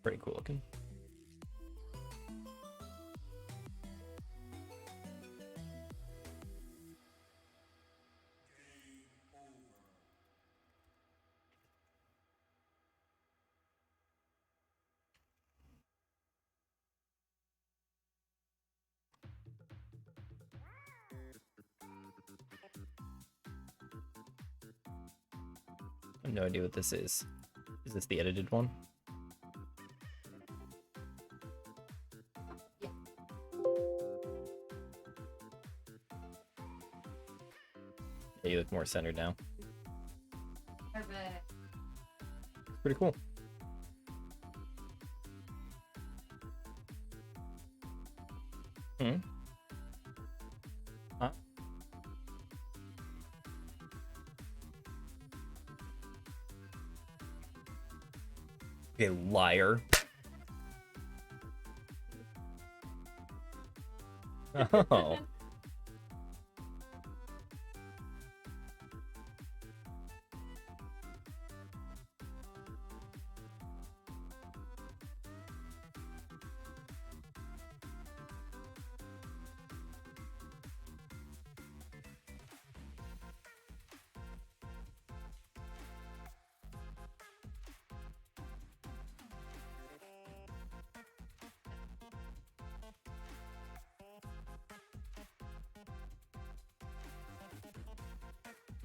Pretty cool looking. I have no idea what this is. Is this the edited one? Yeah. Yeah, you look more centered now. Perfect. Pretty cool. Hmm. Huh? Okay, liar. Oh.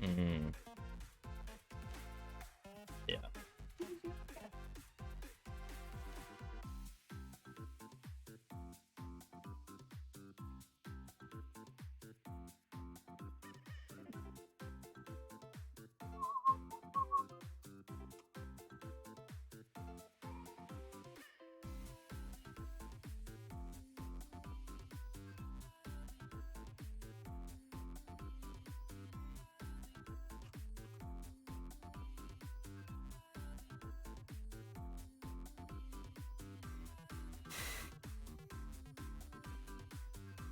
Mm. Yeah.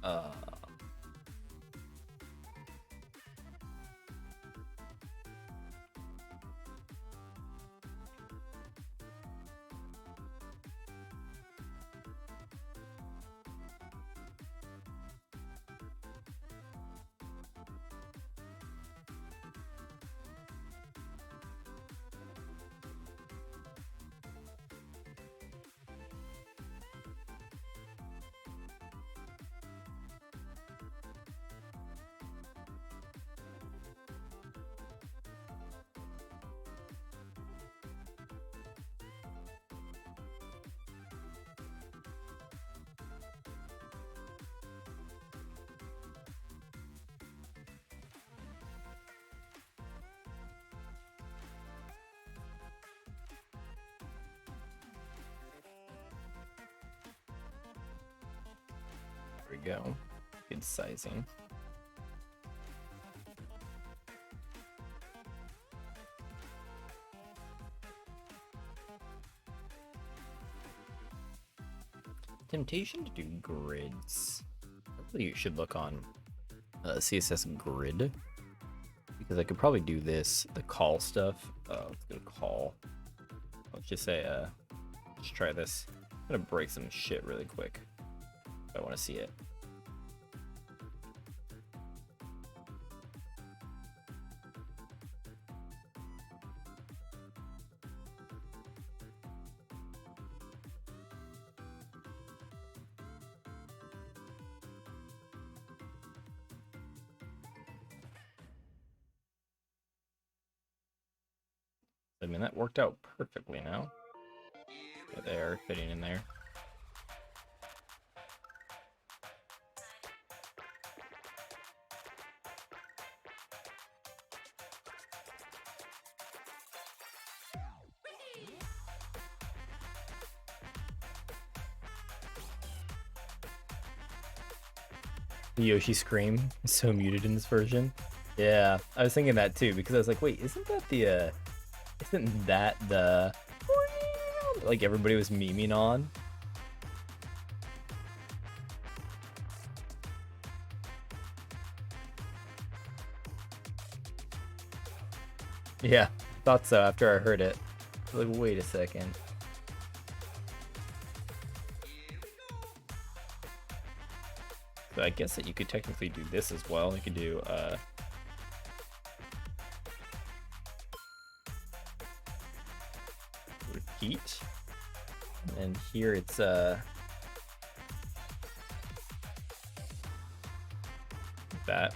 Uh. There we go. Good sizing. Temptation to do grids. Probably you should look on CSS grid, because I could probably do this, the call stuff. Let's go to call. Let's just say, let's try this. I'm gonna break some shit really quick. I want to see it. I mean, that worked out perfectly now. They are fitting in there. The Yoshi scream is so muted in this version. Yeah, I was thinking that too, because I was like, wait, isn't that the like everybody was memeing on? Yeah, thought so after I heard it. Like, wait a second. So I guess that you could technically do this as well. You could do repeat, and here it's that, and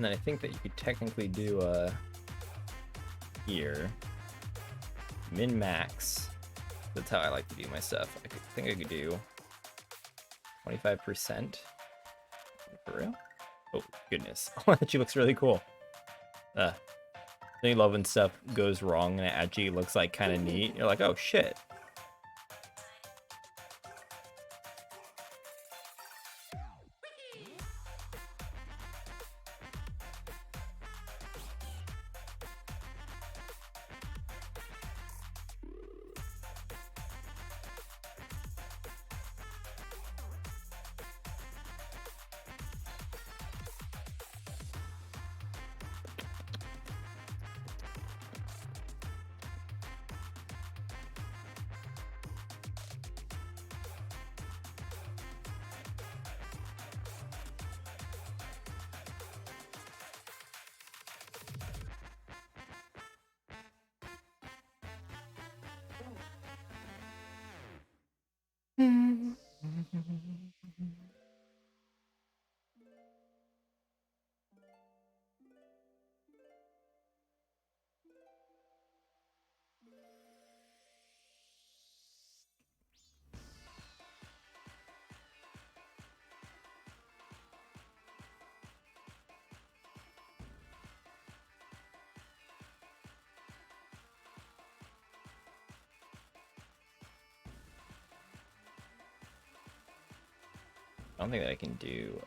then I think that you could technically do here min max. That's how I like to do my stuff. I think I could do 25%. For real? Oh, goodness. She looks really cool. Don't you love when stuff goes wrong and it actually looks like kind of neat? You're like, oh shit. I don't think that I can do,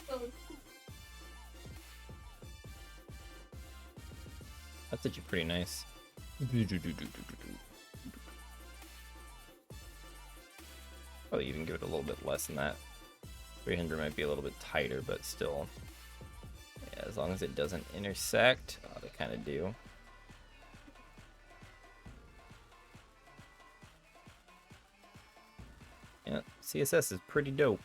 So that's actually pretty nice. Probably even give it a little bit less than that. 300 might be a little bit tighter, but still. Yeah, as long as it doesn't intersect, they kind of do. Yeah, CSS is pretty dope.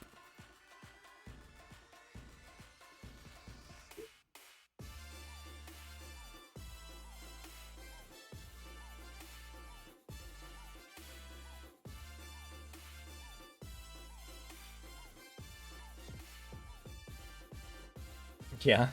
Yeah.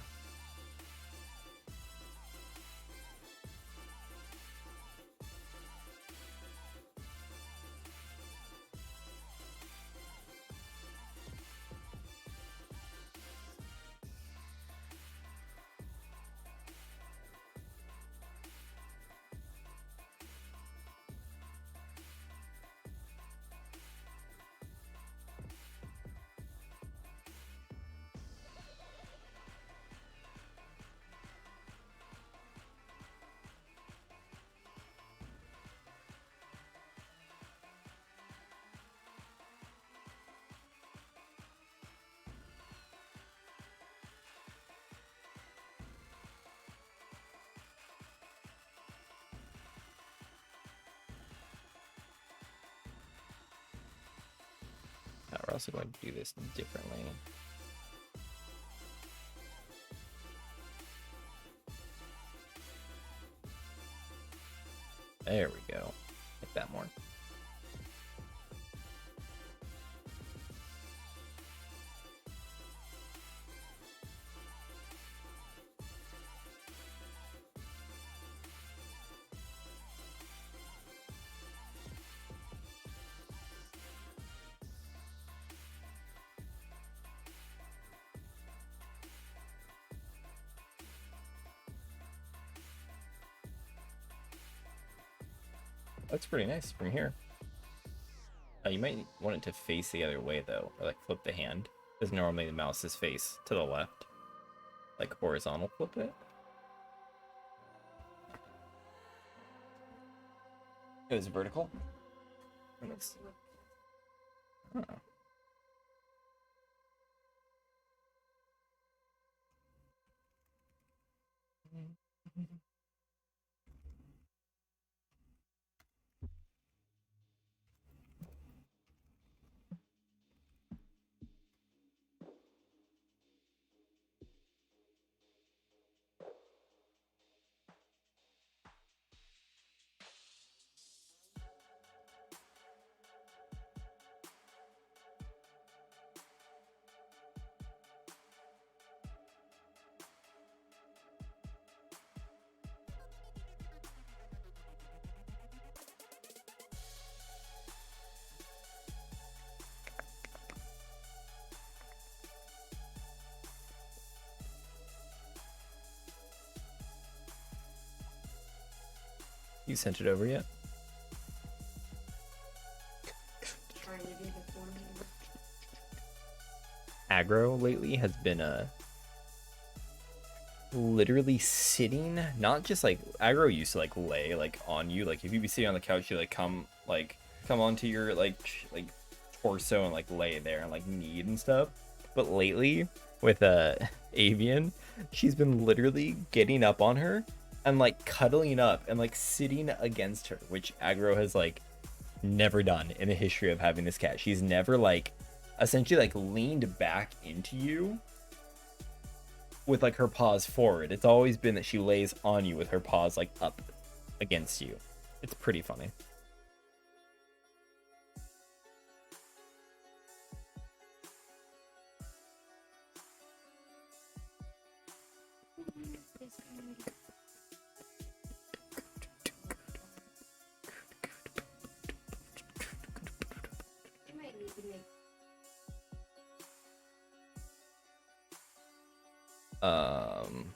We're also going to do this differently. There we go. Like that more. That's pretty nice from here. You might want it to face the other way though, or like flip the hand, because normally the mouse is face to the left. Like horizontal flip it. It was vertical. Oh. You sent it over yet? Trying to do this one. Aggro lately has been literally sitting, not just like aggro used to like lay like on you, like if you'd be sitting on the couch, you come onto your like torso and like lay there and like knead and stuff. But lately with Avian, she's been literally getting up on her and like cuddling up and like sitting against her, which aggro has like never done in the history of having this cat. She's never like essentially like leaned back into you with like her paws forward. It's always been that she lays on you with her paws like up against you. It's pretty funny. You might need to make Um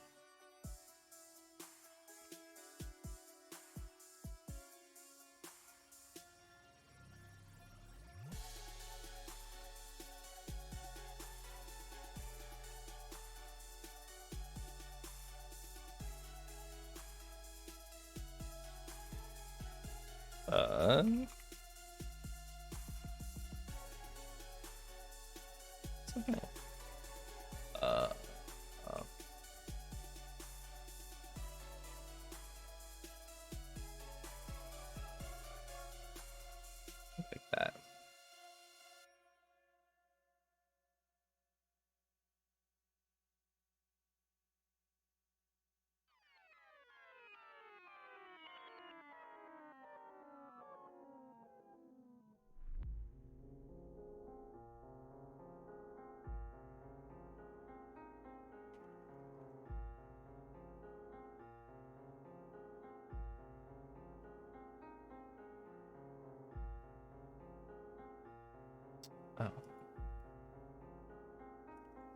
uh something. Uh, like that. Oh,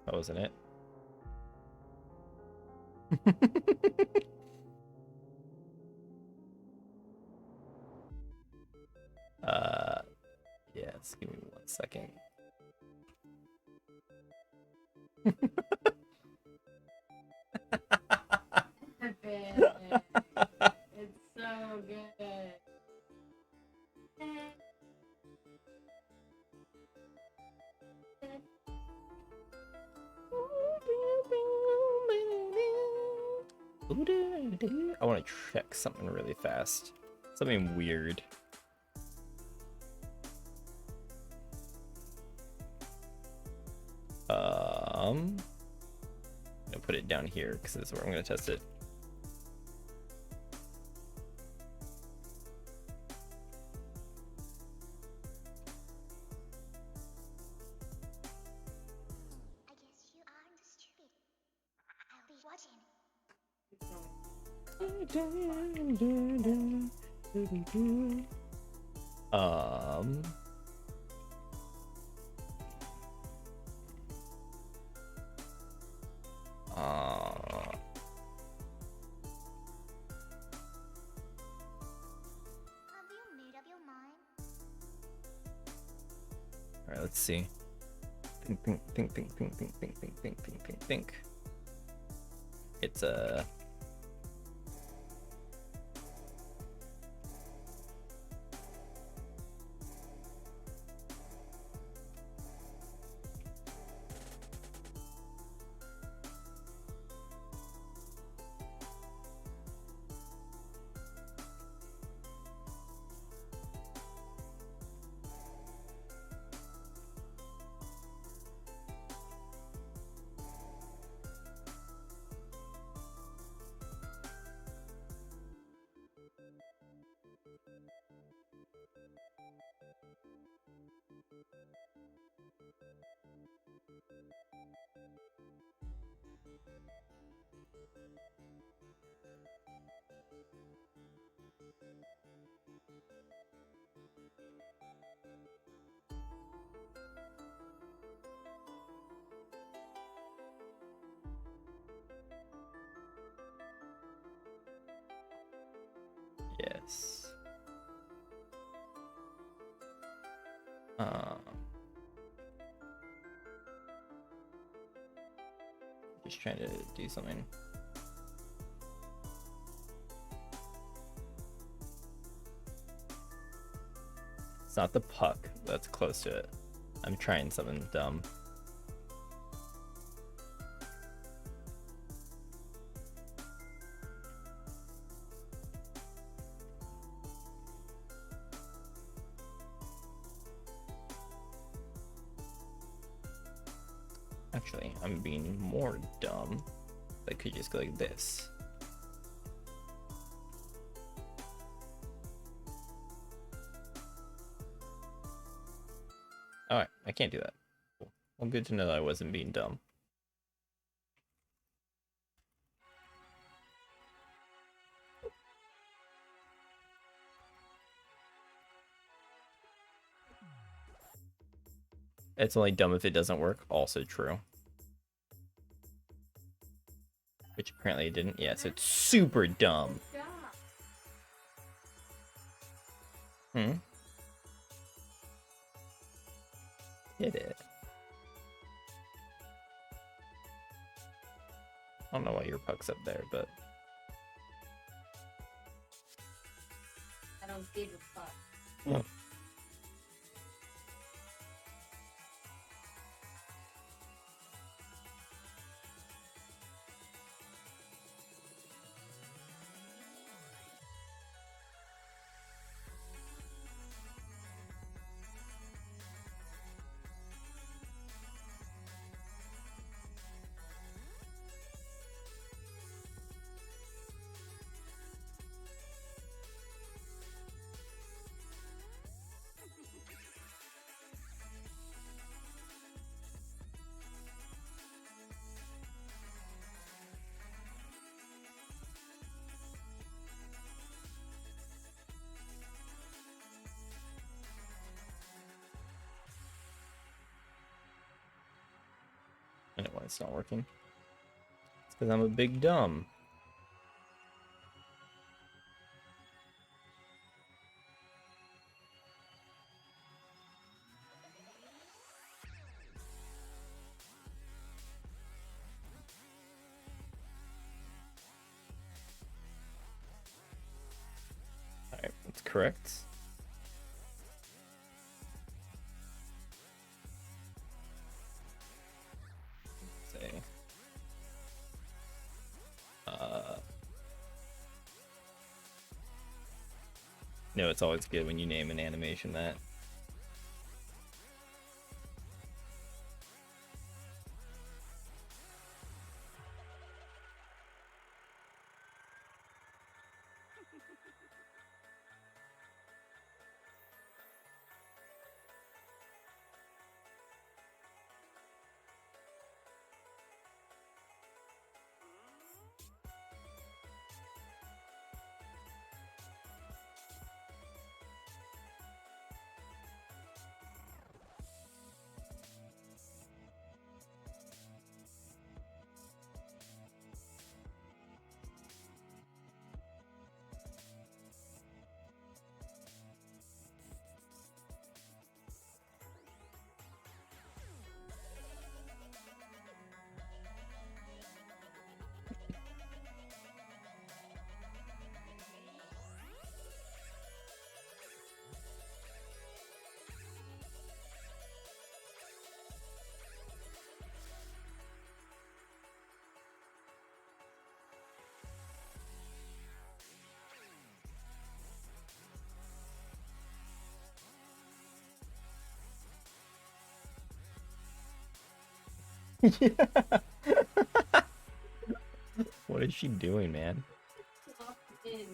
that wasn't it. uh, yes. Give me 1 second. it. It's so good. I want to check something really fast. Something weird. I'm gonna put it down here because this is where I'm gonna test it. I guess you aren't stupid. I'll be watching. Um, Have you made up your mind? all right, let's see. Think. It's a. Yes. Um, just trying to do something. It's not the puck. That's close to it. I'm trying something dumb. Actually, I'm being more dumb. I could just go like this. Alright, I can't do that. Cool. Well, good to know that I wasn't being dumb. It's only dumb if it doesn't work. Also true. Which apparently it didn't. Yeah, so it's super dumb. Hmm? Hit it. I don't know why your puck's up there, but... I don't give a fuck. Mm. I know why it's not working. It's because I'm a big dumb. Alright, that's correct. Say. No, it's always good when you name an animation that. What is she doing, man? Locked in.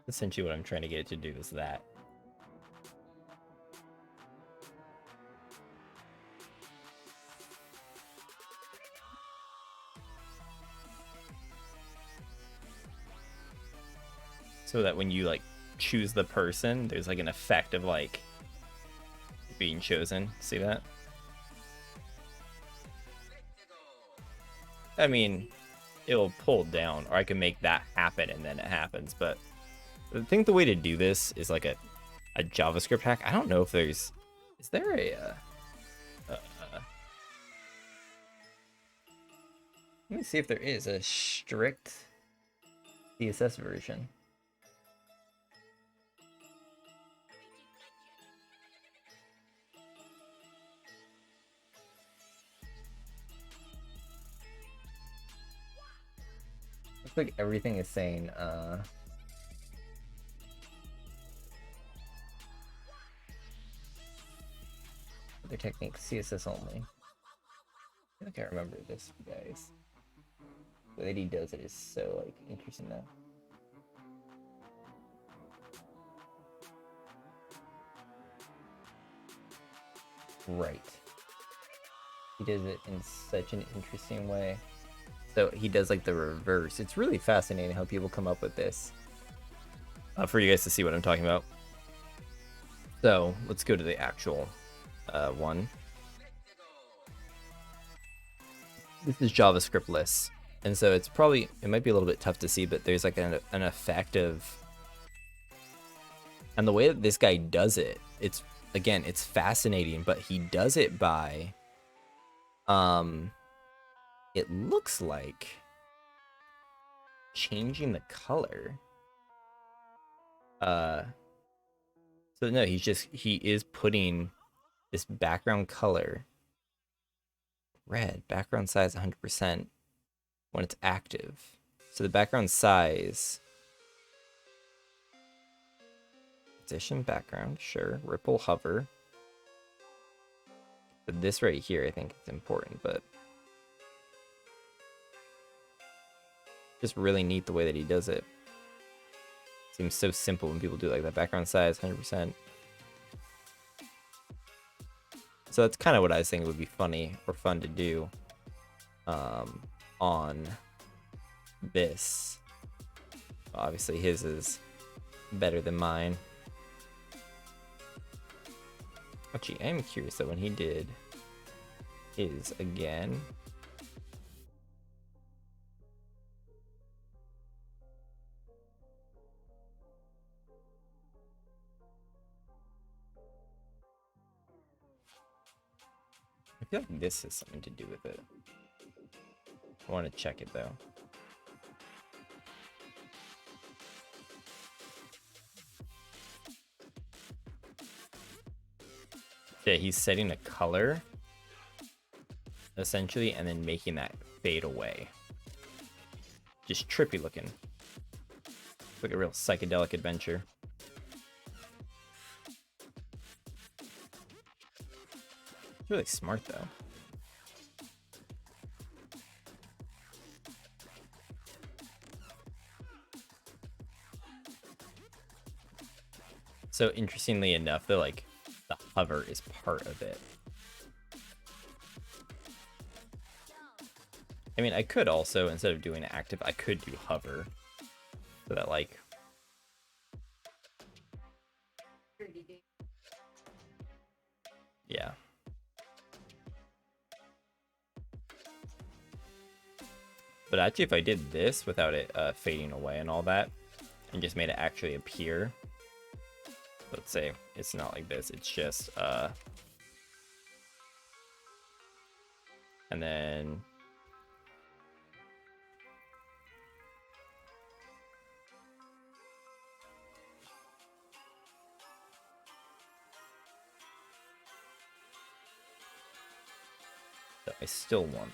Essentially what I'm trying to get it to do is that. So that when you like choose the person, there's like an effect of like being chosen. See that? I mean, it'll pull down, or I can make that happen and then it happens. But I think the way to do this is like a JavaScript hack. I don't know if there's, is there let me see if there is a strict CSS version. Looks like everything is saying other techniques, CSS only. I feel like I remember this, guys. The way that he does it is so like interesting now. Right. He does it in such an interesting way. So he does like the reverse. It's really fascinating how people come up with this. For you guys to see what I'm talking about. So let's go to the actual one. This is JavaScript lists. And so it's probably, it might be a little bit tough to see, but there's like an effect of, and the way that this guy does it, it's, again, it's fascinating, but he does it by, it looks like changing the color. So no, he is putting this background color, red, background size 100% when it's active. So the background size, position background, sure, ripple hover. But this right here, I think it's important, but just really neat the way that he does it. Seems so simple when people do it like that. Background size, 100%. So that's kind of what I was thinking would be funny or fun to do on this. Obviously his is better than mine. Actually, I am curious though, when he did his again. I feel like this has something to do with it. I want to check it though. Yeah, he's setting a color essentially and then making that fade away. Just trippy looking. It's like a real psychedelic adventure. It's really smart though. So interestingly enough, though, like the hover is part of it. I mean, I could also, instead of doing active, I could do hover. So that like, yeah. But actually, if I did this without it fading away and all that, and just made it actually appear, let's say it's not like this, it's just, and then, I still want,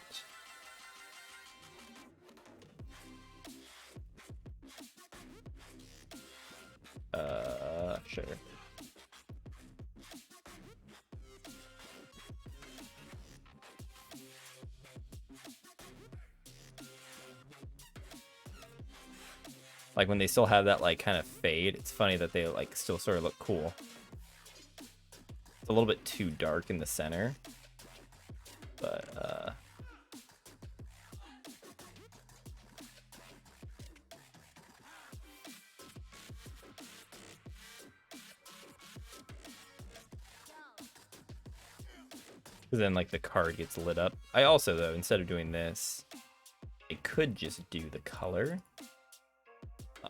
sure. Like when they still have that like kind of fade, it's funny that they like still sort of look cool. It's a little bit too dark in the center, but because then like the card gets lit up. I also though, instead of doing this, I could just do the color.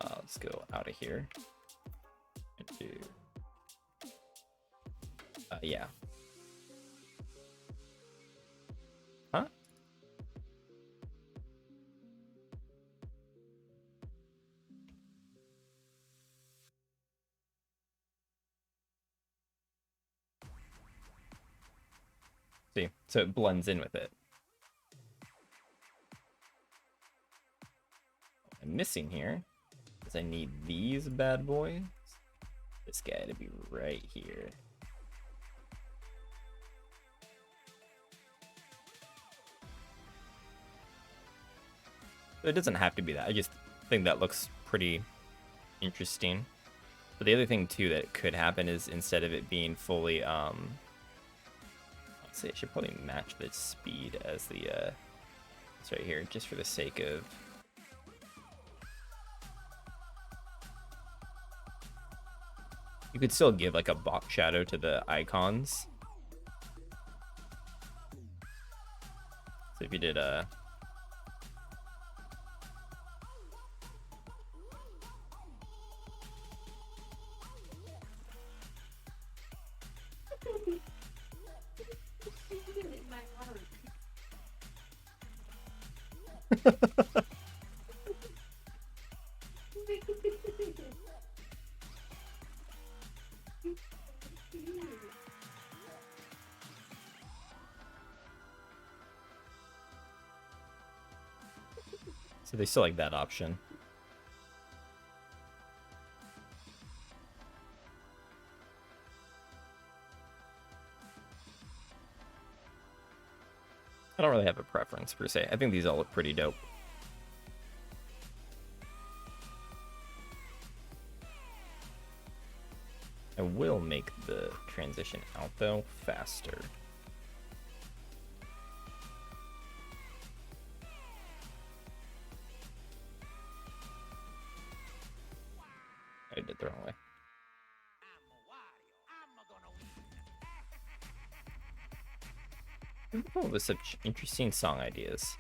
Let's go out of here and do yeah. Huh? See, so it blends in with it. What I'm missing here is I need these bad boys. This guy to be right here. It doesn't have to be that. I just think that looks pretty interesting. But the other thing too that could happen is instead of it being fully let's see, I should probably match the speed as the it's right here, just for the sake of you could still give like a box shadow to the icons. So if you did so they still like that option. I don't really have a preference per se. I think these all look pretty dope. I will make the transition out though faster. I did it the wrong way. Oh, with such interesting song ideas.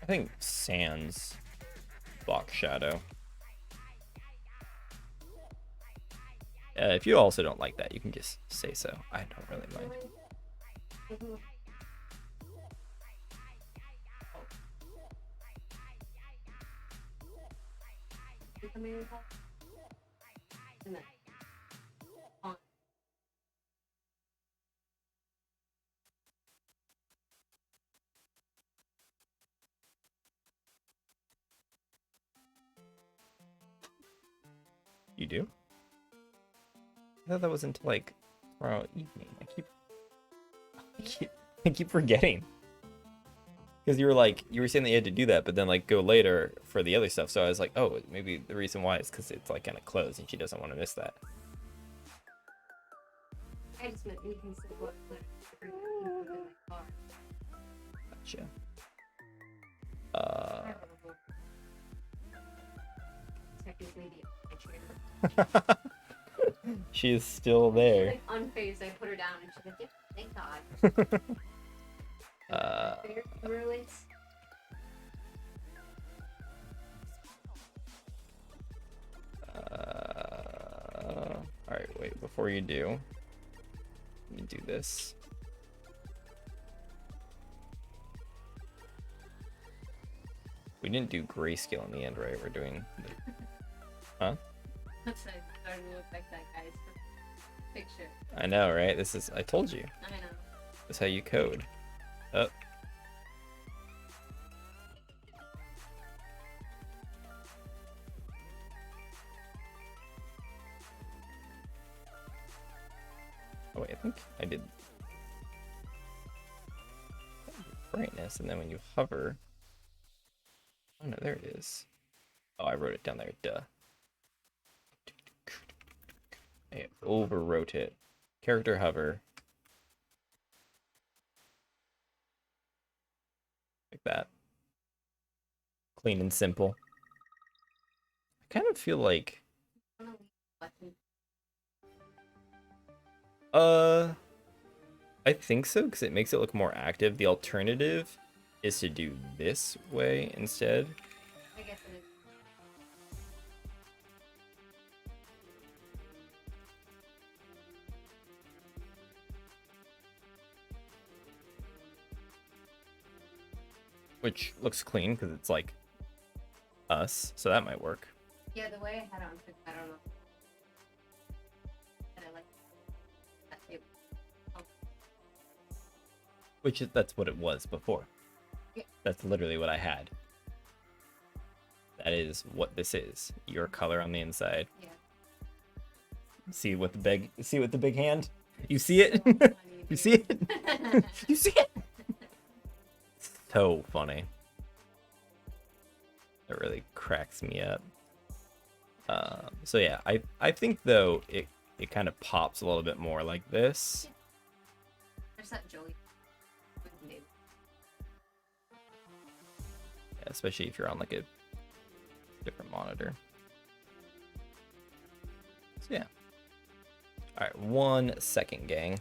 I think Sans Box Shadow. If you also don't like that, you can just say so. I don't really mind. You do? I thought that was until like tomorrow evening. I keep forgetting. Because you were saying that you had to do that, but then like go later for the other stuff. So I was like, oh, maybe the reason why is because it's like kind of closed and she doesn't want to miss that. I just meant you can still go within my car. Gotcha. Technically the chair. She is still there. Like unfazed, I put her down and she's like, yep, thank God. Through it. Alright, wait, before you do, let me do this. We didn't do grayscale in the end, right? We're doing the... Huh? That's like starting to look like that guy's picture. I know, right? This is, I told you. I know. That's how you code. Oh. Oh wait, I think I did brightness, and then when you hover, oh no, there it is. Oh, I wrote it down there. Duh. I over wrote it. Character hover. Like that. Clean and simple. I kind of feel like I think so, because it makes it look more active. The alternative is to do this way instead. I guess it is. Which looks clean because it's like us, so that might work. Yeah, the way I had it on TikTok, I don't know. And I like that it. Oh, Which is, that's what it was before. Yeah. That's literally what I had. That is what this is. Your color on the inside. yeah. See what the big hand? You see it? So funny, You dude. see it? You see it? So funny. That really cracks me up. So yeah, I think though it kind of pops a little bit more like this. There's that Joey. Maybe. Yeah, especially if you're on like a different monitor. So yeah. All right, 1 second, gang.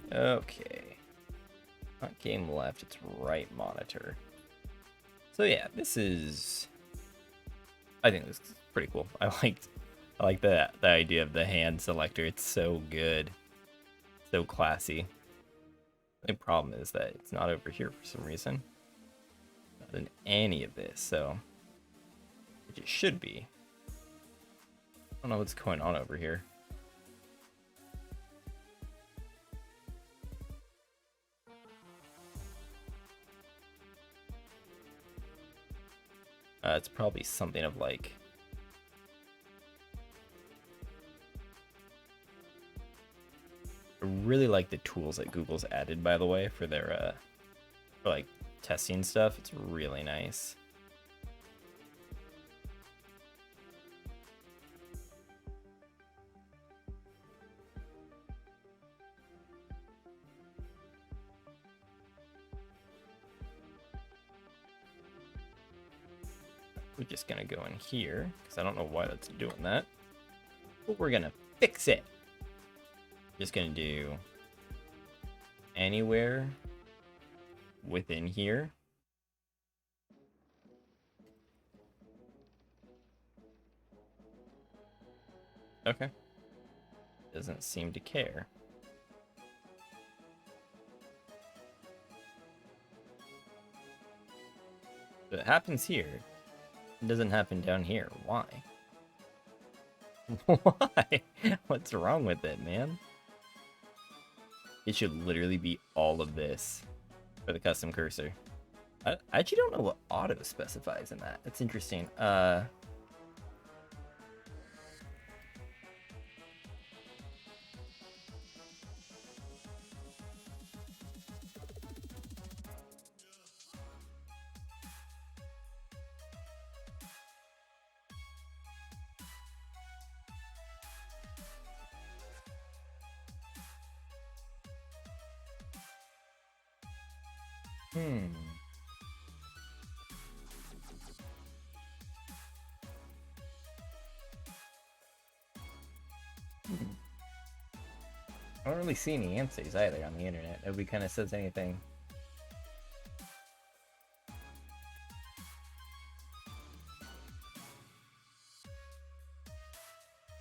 Okay. Not game left, it's right monitor. So yeah, this is, I think this is pretty cool. I like the idea of the hand selector. It's so good. So classy. The problem is that it's not over here for some reason. Not in any of this, so which it should be. I don't know what's going on over here. It's probably something of like I really like the tools that Google's added, by the way, for their for like testing stuff. It's really nice. We're just gonna go in here because I don't know why that's doing that, but we're gonna fix it. Just gonna do anywhere within here. Okay. Doesn't seem to care. If it happens here, it doesn't happen down here. Why? Why? What's wrong with it, man? It should literally be all of this for the custom cursor. I actually don't know what auto specifies in that. That's interesting. Hmm. I don't really see any answers either on the internet. Nobody kind of says anything.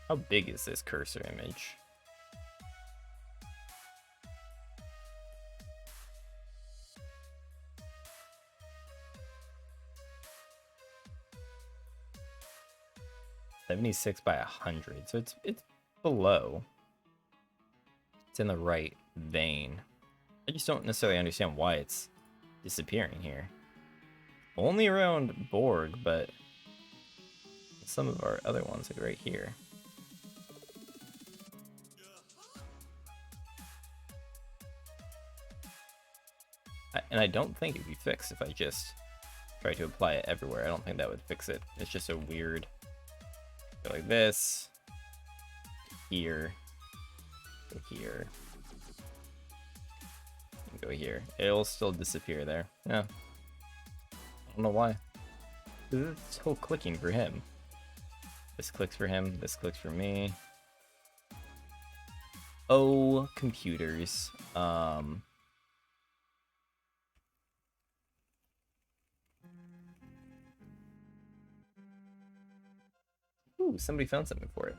How big is this cursor image? $76 by 100, so it's below. It's in the right vein. I just don't necessarily understand why it's disappearing here. Only around Borg, but some of our other ones like right here. And I don't think it'd be fixed if I just try to apply it everywhere. I don't think that would fix it. It's just a weird, go like this, here, go here, and go here. It'll still disappear there. Yeah. I don't know why. It's whole clicking for him. This clicks for him, this clicks for me. Oh, computers. Ooh, somebody found something for it.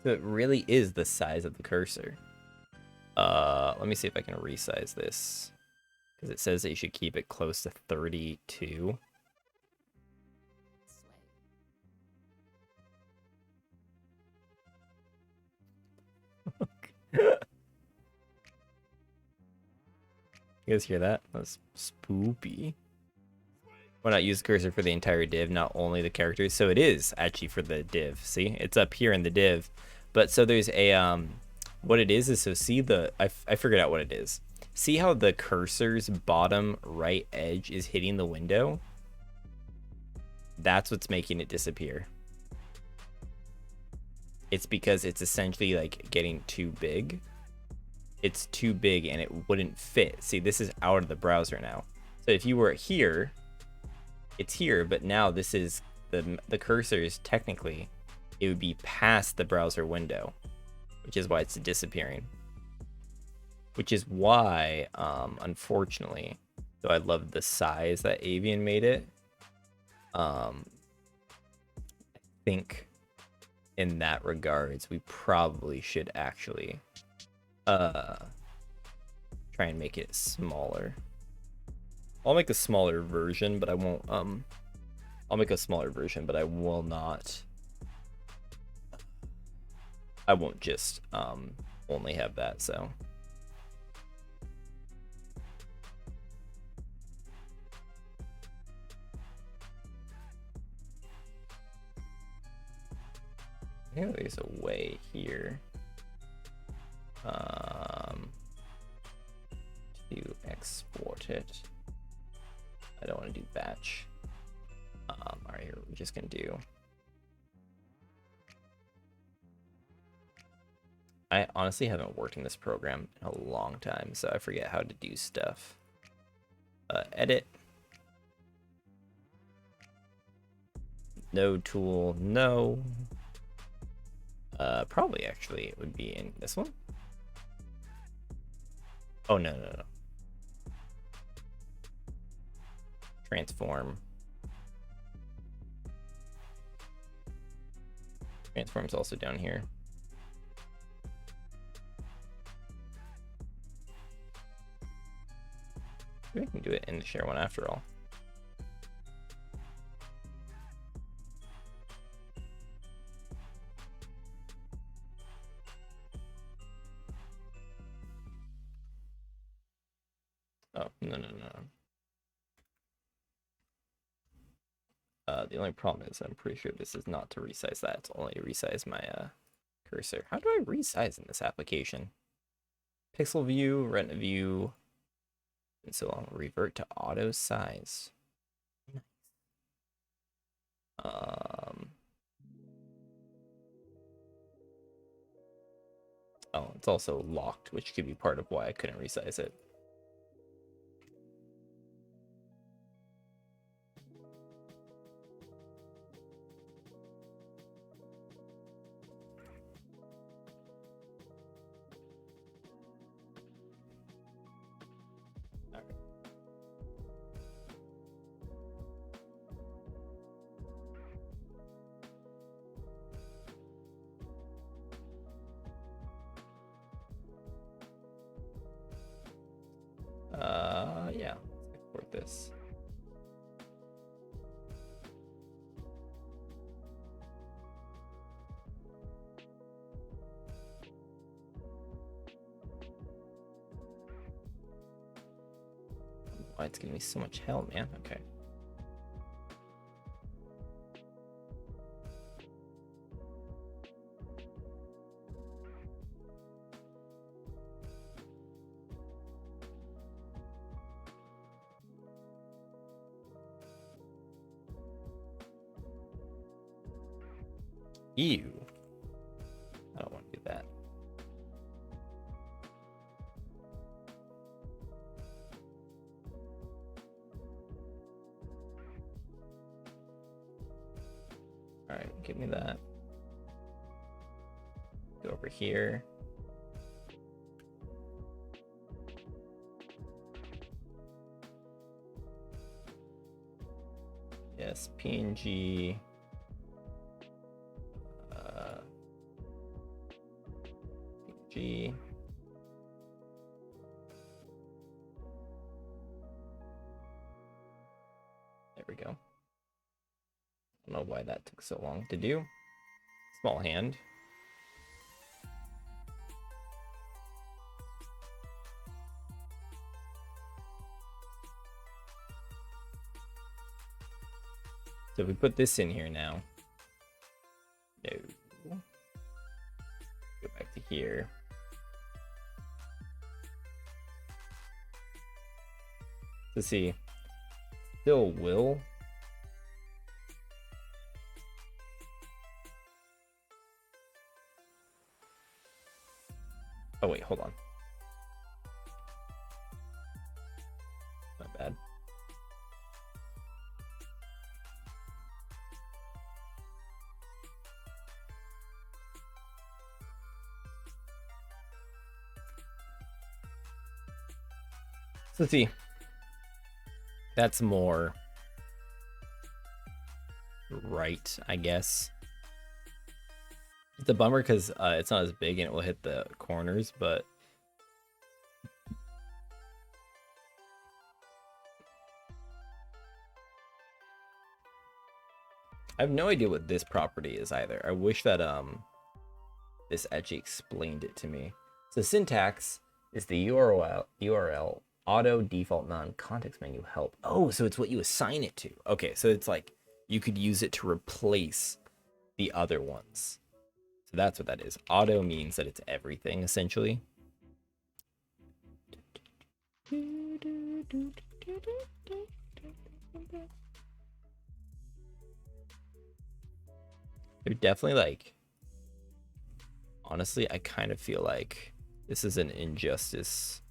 So it really is the size of the cursor. Let me see if I can resize this. Because it says that you should keep it close to 32. You guys hear that? That's spoopy. Why not use the cursor for the entire div, not only the characters? So it is actually for the div. See, it's up here in the div. But so there's a what it is so see the I figured out what it is. See how the cursor's bottom right edge is hitting the window? That's what's making it disappear. It's because it's essentially like getting too big. It's too big and it wouldn't fit. See, this is out of the browser now. So if you were here, it's here, but now this is the cursor is technically, it would be past the browser window, which is why it's disappearing. Which is why, unfortunately, though I love the size that Avian made it, I think in that regards, we probably should actually try and make it smaller. I'll make a smaller version, but I won't I'll make a smaller version, but I will not I won't just only have that, so I think there's a way here to export it. I don't want to do batch. All right, here we're just gonna do. I honestly haven't worked in this program in a long time, so I forget how to do stuff. Edit. Node tool, no. Probably actually it would be in this one. Oh, no. Transform. Transform's also down here. Maybe we can do it in the share one after all. Oh, no. The only problem is I'm pretty sure this is not to resize that. It's only to resize my cursor. How do I resize in this application? Pixel view, retina view, and so I'll revert to auto size. Oh, it's also locked, which could be part of why I couldn't resize it. this. Why it's giving me so much hell, man. Okay. Ew. I don't want to do that. All right, give me that. Go over here. Yes, PNG. PNG. There we go. I don't know why that took so long to do. Small hand. So if we put this in here now. No. Go back to here. Let's see. Still will. Oh wait, hold on. My bad. So let's see. That's more right, I guess. It's a bummer because it's not as big and it will hit the corners, but I have no idea what this property is either. I wish that this actually explained it to me. So syntax is the URL auto default non-context menu help. Oh, so it's what you assign it to. Okay, so it's like you could use it to replace the other ones. So that's what that is. Auto means that it's everything, essentially. They're definitely like, honestly, I kind of feel like this is an injustice.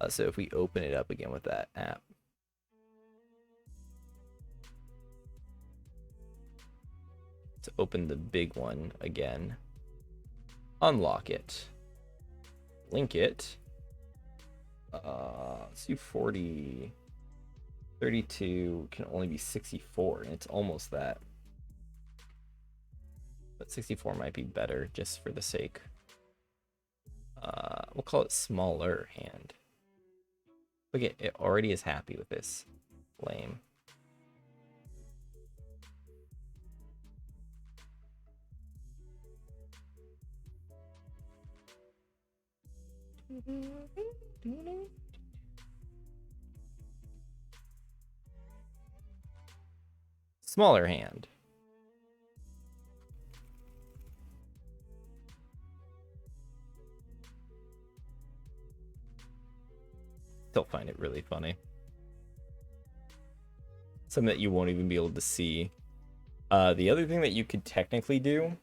So if we open it up again with that app. To open the big one again. Unlock it. Link it. Let's do 40. 32 can only be 64, and it's almost that. But 64 might be better just for the sake. We'll call it smaller hand. Look at it, already is happy with this. Lame. Smaller hand. Still find it really funny. Something that you won't even be able to see. The other thing that you could technically do,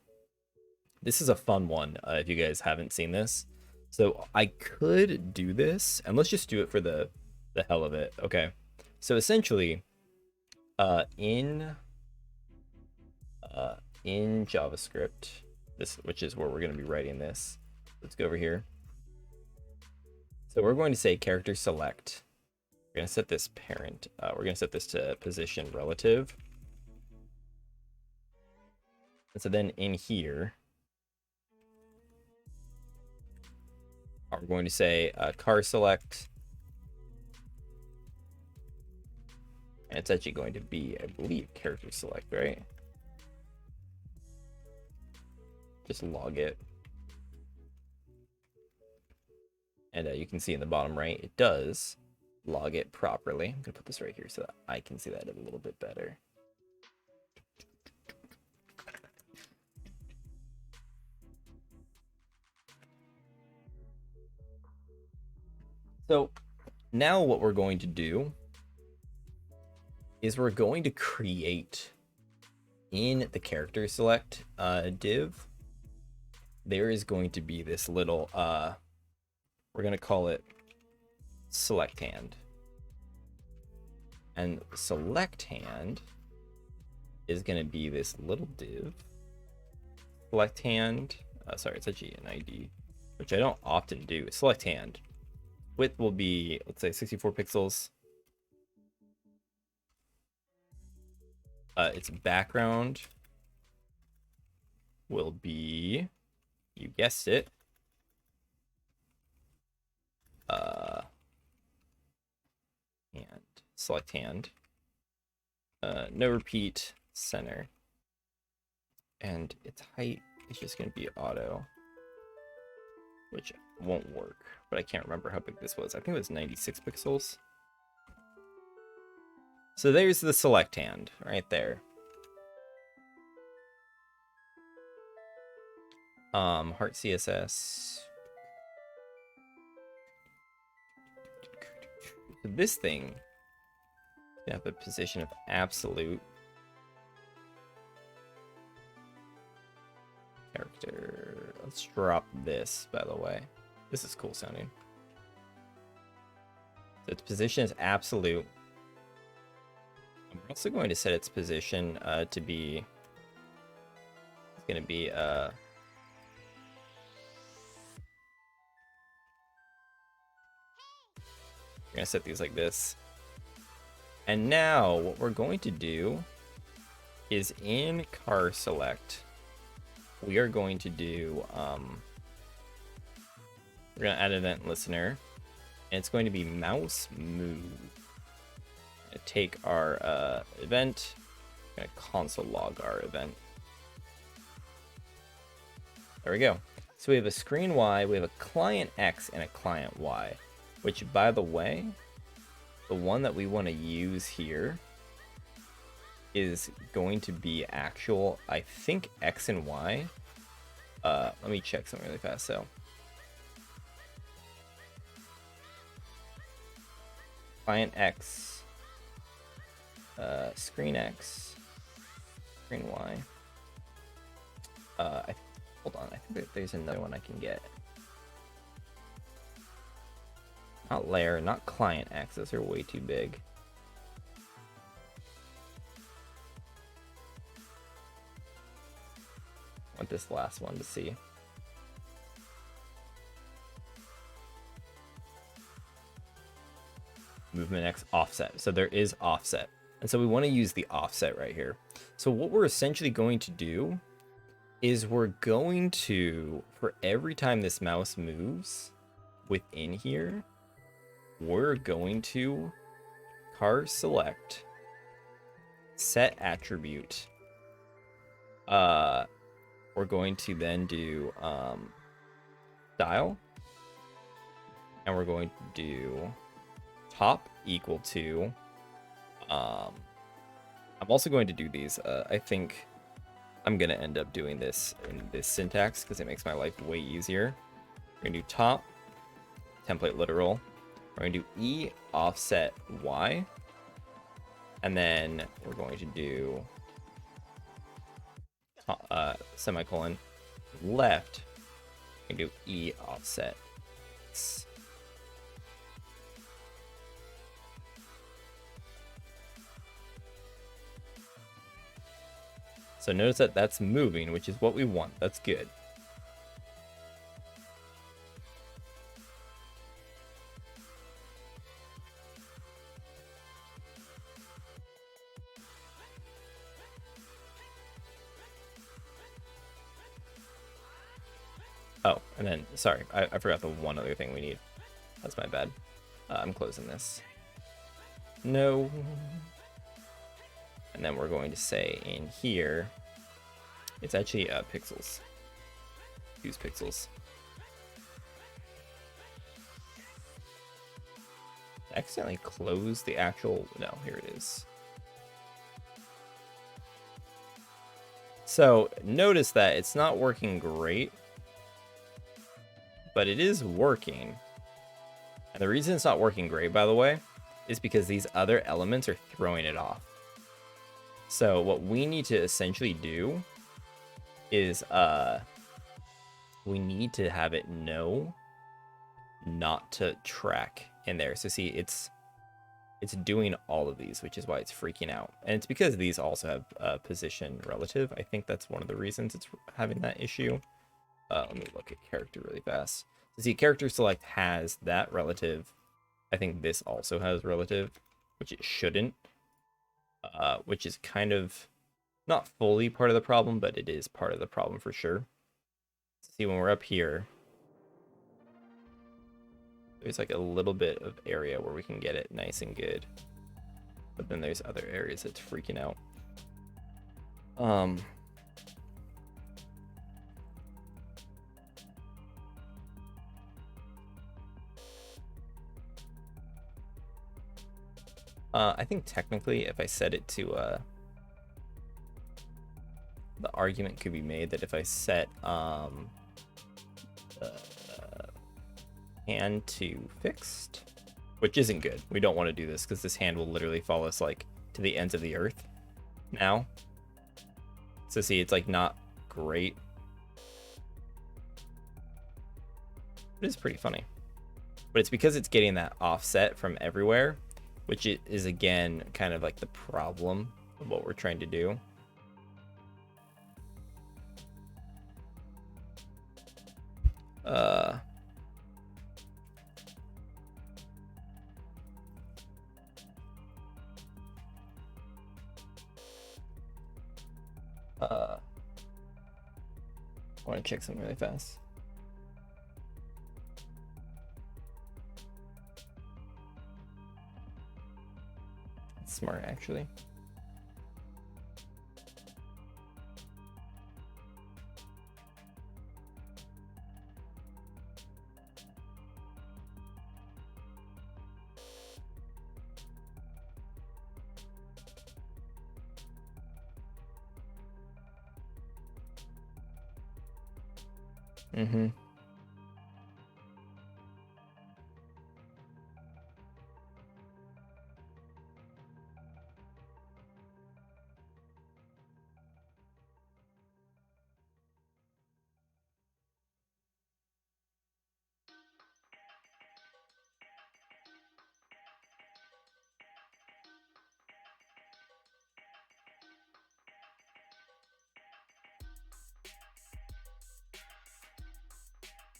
this is a fun one if you guys haven't seen this. So I could do this, and let's just do it for the hell of it. Okay. So essentially, in JavaScript, which is where we're going to be writing this. Let's go over here. So we're going to say character select. We're going to set this parent. We're going to set this to position relative. And so then in here, we're going to say car select. And it's actually going to be, I believe, character select, right? Just log it. And you can see in the bottom right, it does log it properly. I'm gonna put this right here so that I can see that a little bit better. So now what we're going to do is we're going to create in the character select div, there is going to be this little, we're going to call it select hand. And select hand is going to be this little div. Select hand, sorry, it's actually an ID, which I don't often do. Select hand. Width will be, let's say, 64 pixels. Its background will be, you guessed it, hand, select hand, no repeat, center, and its height is just going to be auto, which won't work, but I can't remember how big this was. I think it was 96 pixels. So there's the select hand right there. Heart CSS. So this thing, you have a position of absolute. Character. Let's drop this, by the way. This is cool sounding. So its position is absolute. I'm also going to set its position to be. It's going to be we're going to set these like this. And now what we're going to do is in car select, we are going to do, we're going to add event listener, and it's going to be mouse move. Take our event, I'm going to console log our event. There we go. So we have a screen Y, we have a client X, and a client Y, which, by the way, the one that we want to use here is going to be actual, I think, X and Y. Let me check something really fast. So client X, screen X, screen Y. Hold on, I think that there's another one I can get. Not layer, not client X, those are way too big. I want this last one to see. Movement X offset. So there is offset. And so we want to use the offset right here. So what we're essentially going to do is we're going to, for every time this mouse moves within here, we're going to car select, set attribute. We're going to then do style, and we're going to do top equal to. I'm also going to do these. I think I'm gonna end up doing this in this syntax because it makes my life way easier. We're gonna do top template literal. We're going to do E offset Y. And then we're going to do semicolon left. We can do E offset X. So notice that that's moving, which is what we want. That's good. Oh, and then, sorry, I forgot the one other thing we need. That's my bad. I'm closing this. No. And then we're going to say in here, it's actually pixels. Use pixels. Accidentally close the actual, no, here it is. So notice that it's not working great, but it is working. And the reason it's not working great, by the way, is because these other elements are throwing it off. So what we need to essentially do is we need to have it know not to track in there. So see, it's doing all of these, which is why it's freaking out. And it's because these also have position relative. I think that's one of the reasons it's having that issue. Let me look at character really fast. So see, character select has that relative. I think this also has relative, which it shouldn't. Which is kind of not fully part of the problem, but it is part of the problem for sure. See, when we're up here, there's like a little bit of area where we can get it nice and good. But then there's other areas that's freaking out. I think technically if I set it to the argument could be made that if I set hand to fixed, which isn't good. We don't want to do this because this hand will literally follow us like to the ends of the earth now. So see, it's like not great. It is pretty funny. But it's because it's getting that offset from everywhere, which is again kind of like the problem of what we're trying to do. I want to check something really fast. That's smart, actually. Mm-hmm.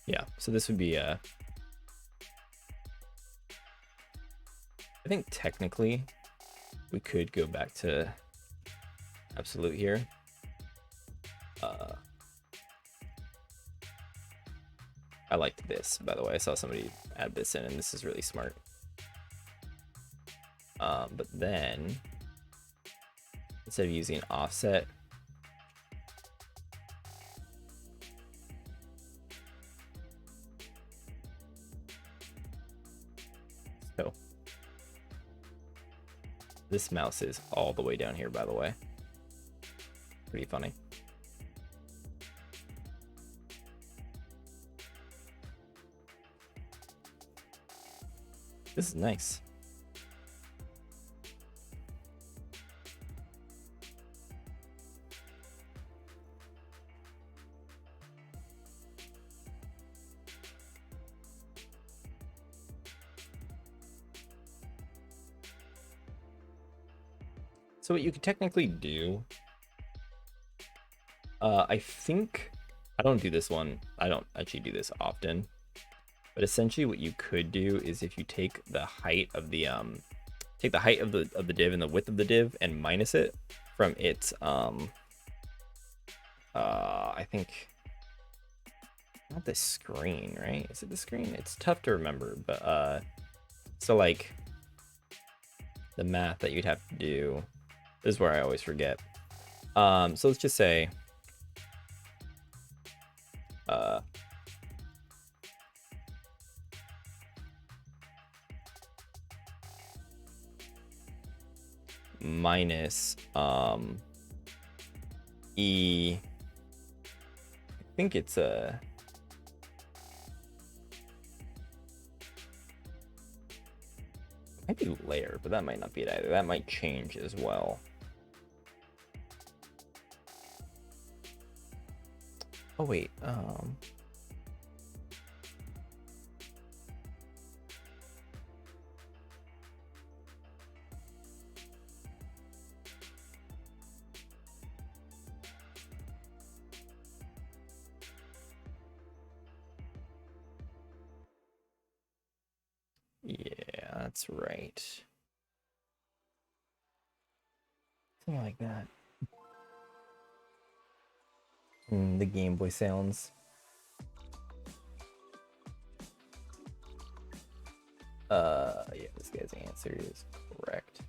Yeah, so this would be I think technically we could go back to absolute here. I liked this, by the way. I saw somebody add this in, and this is really smart. But then instead of using offset, so this mouse is all the way down here, by the way. Pretty funny. This is nice. So what you could technically do, I think, I don't do this one. I don't actually do this often, but essentially what you could do is if you take the height of the div and the width of the div and minus it from its I think not the screen, right? Is it the screen? It's tough to remember, but so like the math that you'd have to do This is where I always forget. So let's just say minus E. I think it's a might be layer, but that might not be it either. That might change as well. Oh wait, yeah, that's right. Something like that. The Game Boy sounds. Yeah, this guy's answer is correct.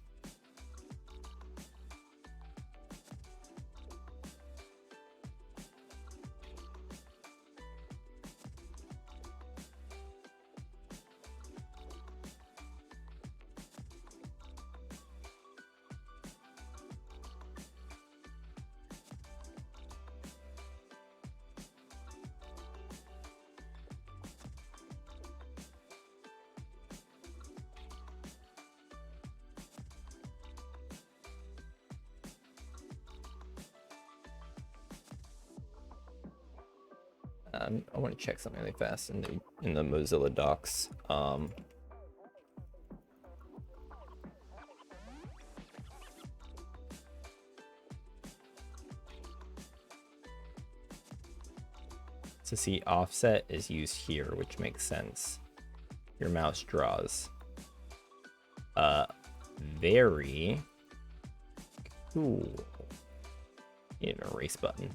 I want to check something really fast in the Mozilla docs. So see, offset is used here, which makes sense. Your mouse draws. Very cool. Need an erase button.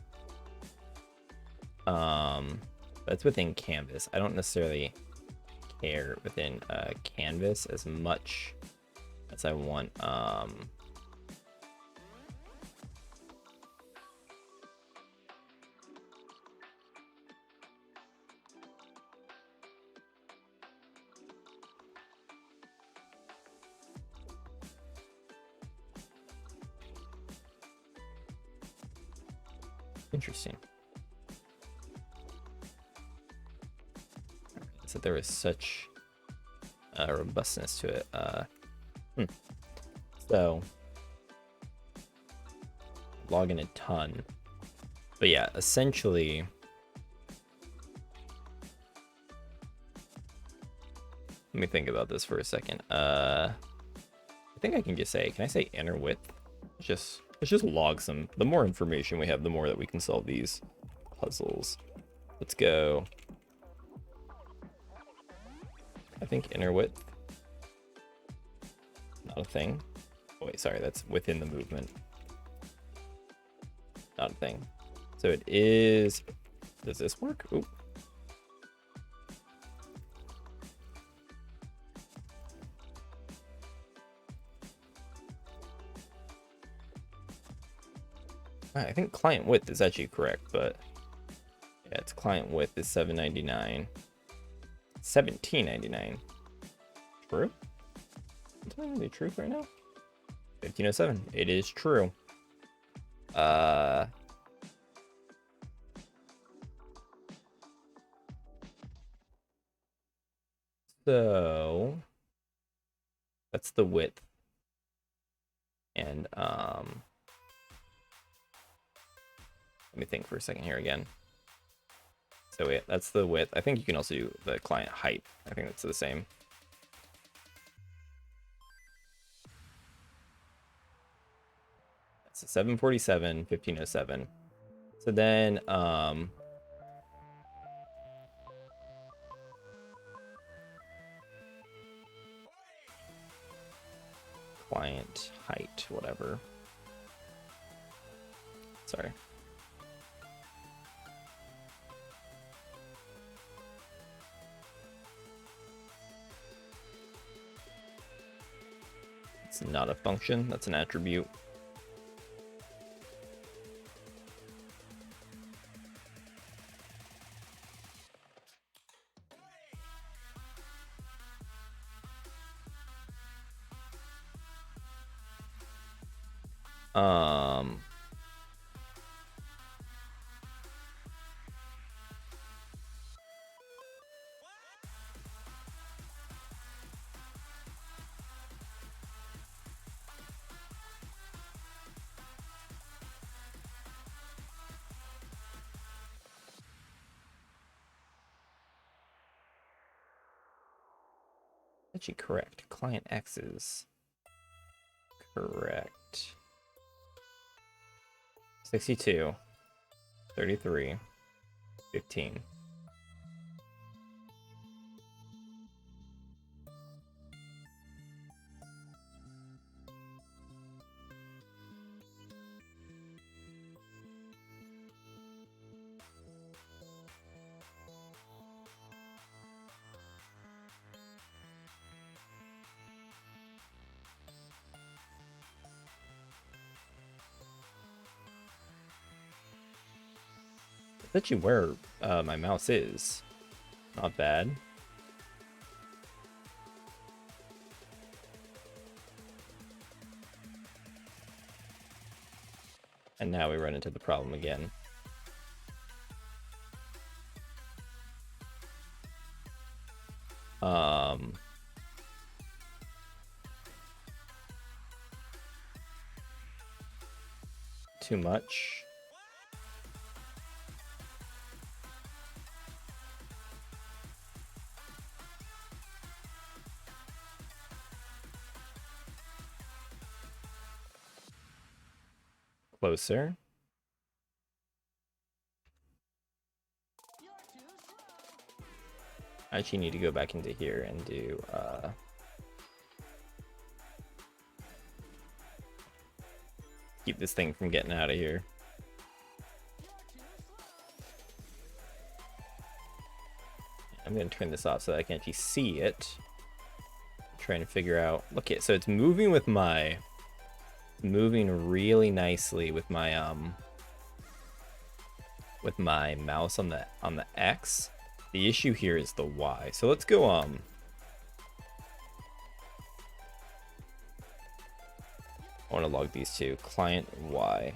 That's within Canvas. I don't necessarily care within Canvas as much as I want interesting. So there is such robustness to it. So log in a ton, but yeah, essentially let me think about this for a second. I think I can just say, can I say inner width? Let's just log some. The more information we have, the more that we can solve these puzzles. Let's go. I think inner width. Not a thing. Oh, wait, sorry, that's within the movement. Not a thing. So it is. Does this work? Ooh. I think client width is actually correct, but yeah, it's client width is 799. 1799. True? Is that really true right now? 1507. It is true. So that's the width. And let me think for a second here again. So yeah, that's the width. I think you can also do the client height. I think that's the same. That's 747, 1507. So then client height, whatever. Sorry. It's not a function, that's an attribute. Um, actually correct. Client X is correct. 62, 33, 15. That's actually where my mouse is. Not bad. And now we run into the problem again. Too much. Closer. I actually need to go back into here and do keep this thing from getting out of here. I'm gonna turn this off so that I can actually see it. I'm trying to figure out. Look at, so it's moving with my moving really nicely with my mouse on the X. The issue here is the Y. So let's go I want to log these two. Client Y.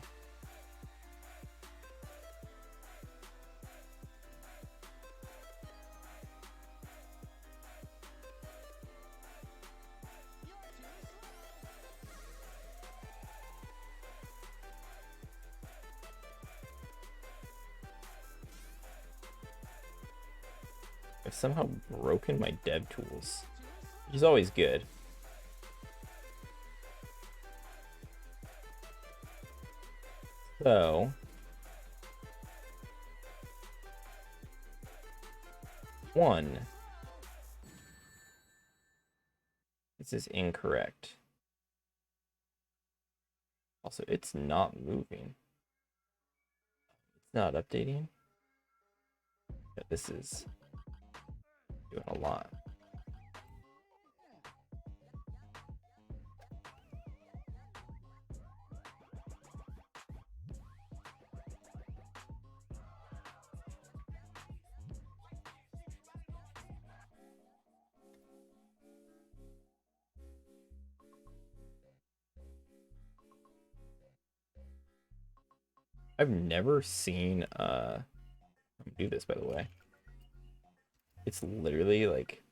I've somehow broken my dev tools, which is always good. So one, this is incorrect. Also, it's not moving. It's not updating. But this is doing a lot. I've never seen do this, by the way. It's literally like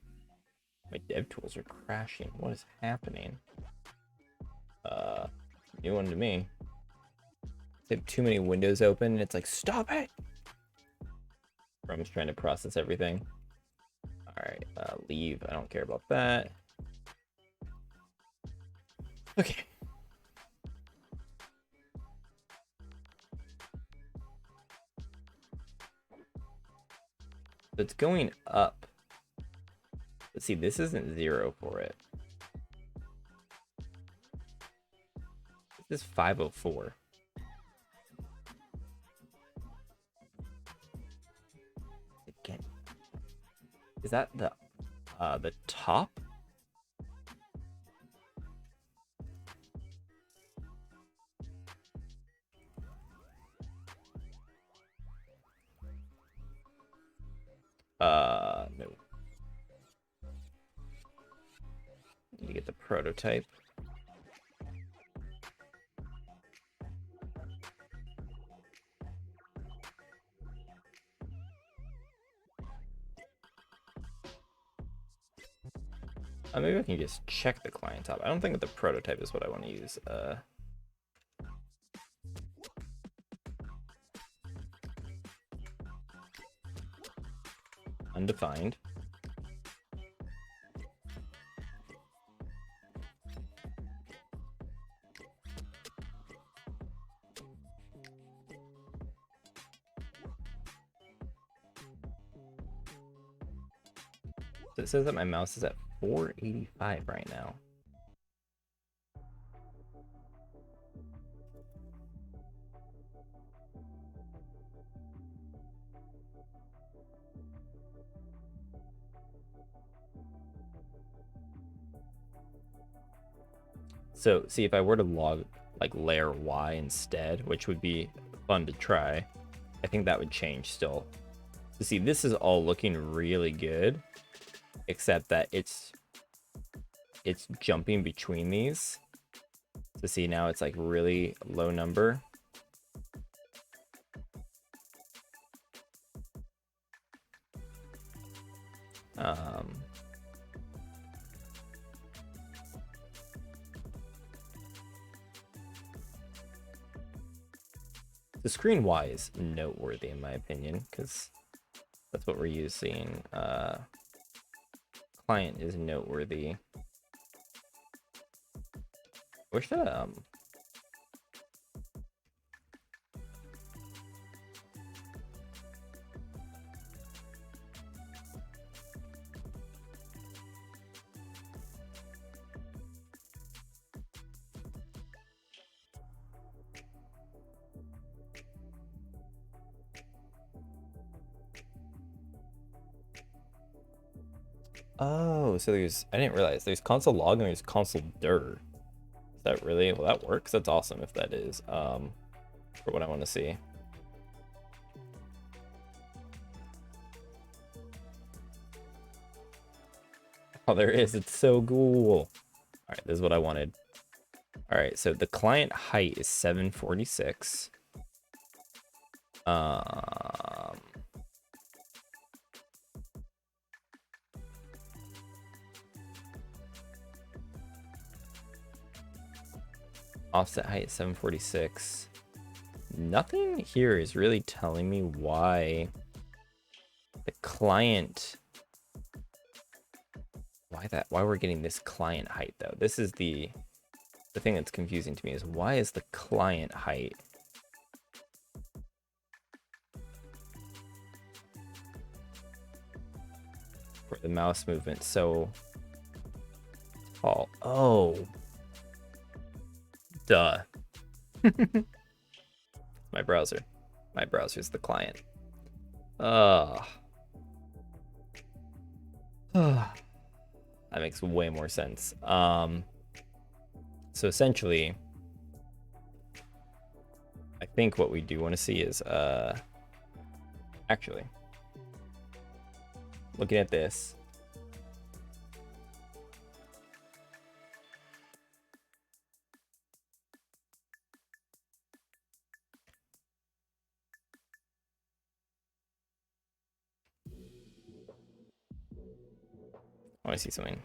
my dev tools are crashing. What is happening? New one to me. I have too many windows open and it's like, stop it! I'm just trying to process everything. Alright, leave. I don't care about that. Okay. So it's going up. Let's see, this isn't 0 for it. This is 504. Again. Is that the top? No. Need to get the prototype. Maybe I can just check the client top. I don't think the prototype is what I want to use. Undefined. So it says that my mouse is at 485 right now. So see, if I were to log like layer Y instead, which would be fun to try, I think that would change still. So see, this is all looking really good, except that it's jumping between these. So see, now it's like really low number. The screen Y is noteworthy in my opinion, because that's what we're using. Client is noteworthy. Wish that Oh, so I didn't realize there's console log and there's console dir. Is that really, well, that works? That's awesome if that is, for what I want to see. Oh, there is, it's so cool. All right, this is what I wanted. All right, so the client height is 746. Offset height 746. Nothing here is really telling me why the client, why we're getting this client height though. This is the thing that's confusing to me, is why is the client height for the mouse movement so tall? Oh, duh. My browser's the client. That makes way more sense. So essentially, I think what we do want to see is actually looking at this. I want to see something.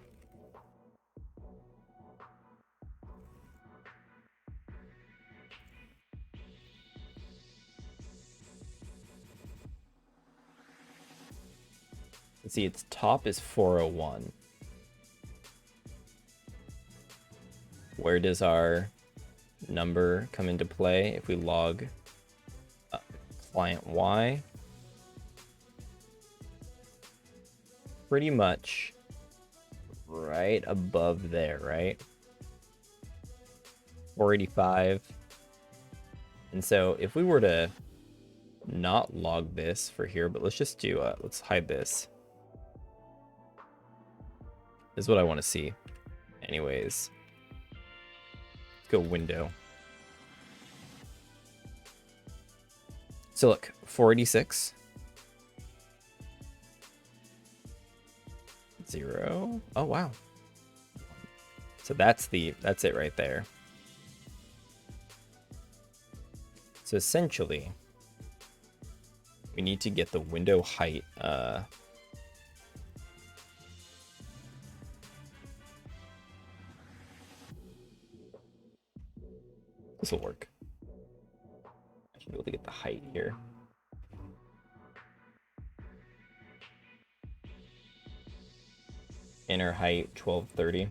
Let's see, its top is 401. Where does our number come into play if we log client Y? Pretty much right above there, right? 485. And so if we were to not log this for here, but let's just do, let's hide this. This is what I want to see. Anyways, let's go window. So look, 486. 0. Oh, wow. So that's it right there. So essentially, we need to get the window height This will work. I should be able to get the height here. Inner height 1230.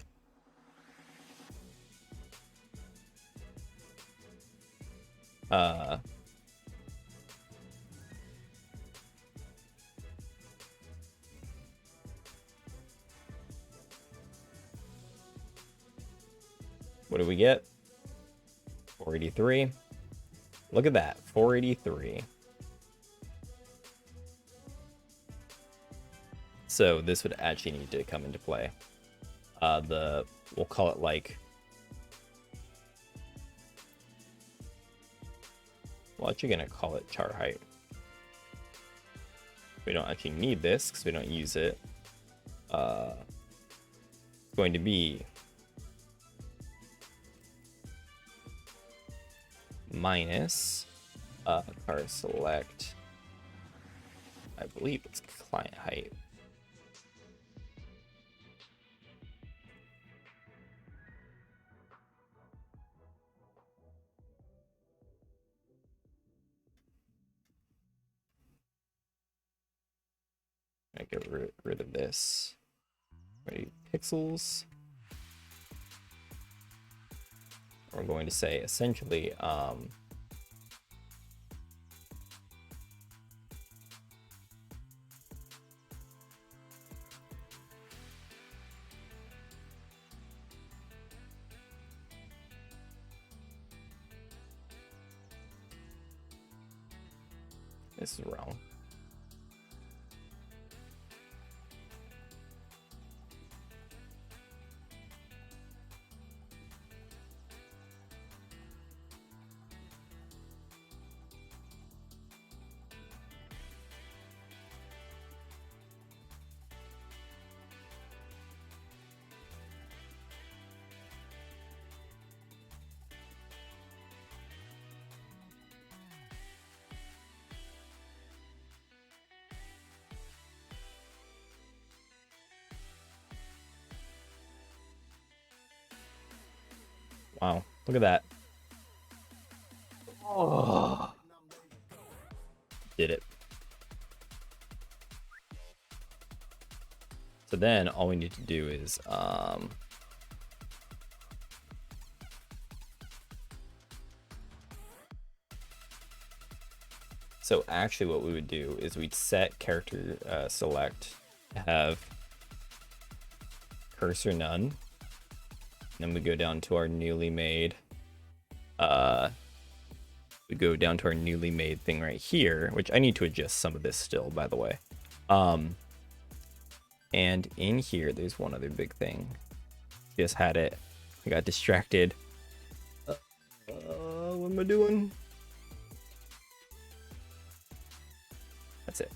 What do we get? 483. Look at that, 483. So this would actually need to come into play. We'll call it like, well, actually gonna call it chart height. We don't actually need this because we don't use it. It's going to be minus car select. I believe it's client height. I get rid of this. Ready, pixels. We're going to say essentially this is wrong. Wow, look at that. Oh, did it. So then all we need to do is so actually what we would do is we'd set character select to have cursor none. Then we go down to our newly made thing right here, which I need to adjust some of this still, by the way. And in here, there's one other big thing. Just had it. I got distracted. What am I doing? That's it.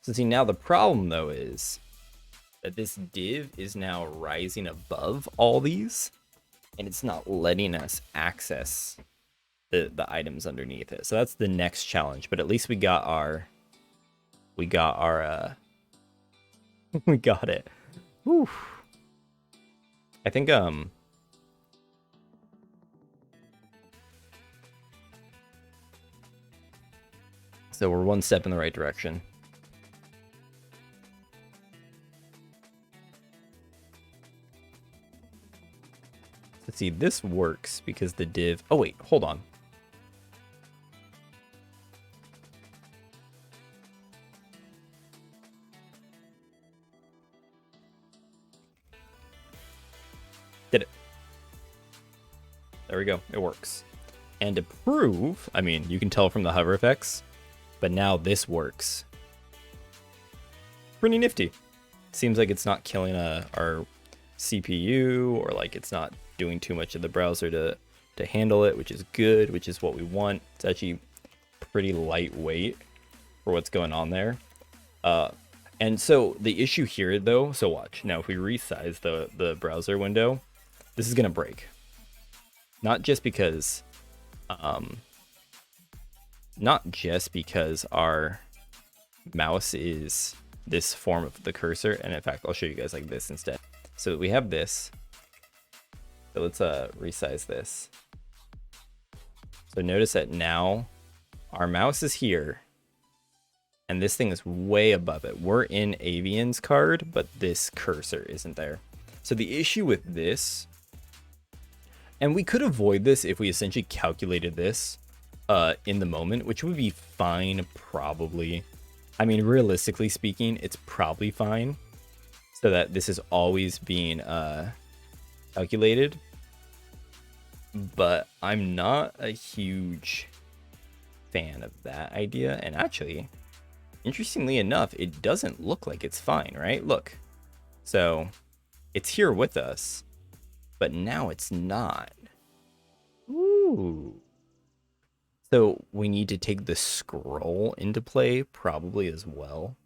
So see, now the problem though is that this div is now rising above all these, and it's not letting us access the items underneath it. So that's the next challenge. But at least we got we got it. Whew. I think so we're one step in the right direction. Let's see, this works because the div... Oh, wait, hold on. Did it. There we go. It works. And to prove, I mean, you can tell from the hover effects, but now this works. Pretty nifty. Seems like it's not killing our CPU, or like it's not doing too much of the browser to handle it, which is good, which is what we want. It's actually pretty lightweight for what's going on there. And so the issue here though, so watch. Now if we resize the browser window, this is gonna break. Not just because our mouse is this form of the cursor. And in fact, I'll show you guys like this instead. So we have this. So let's resize this. So notice that now our mouse is here and this thing is way above it. We're in Avian's card, but this cursor isn't there. So the issue with this, and we could avoid this if we essentially calculated this in the moment, which would be fine probably. I mean, realistically speaking, it's probably fine so that this is always being calculated. But I'm not a huge fan of that idea. And actually, interestingly enough, it doesn't look like it's fine, right? Look. So it's here with us, but now it's not. Ooh. So we need to take the scroll into play probably as well,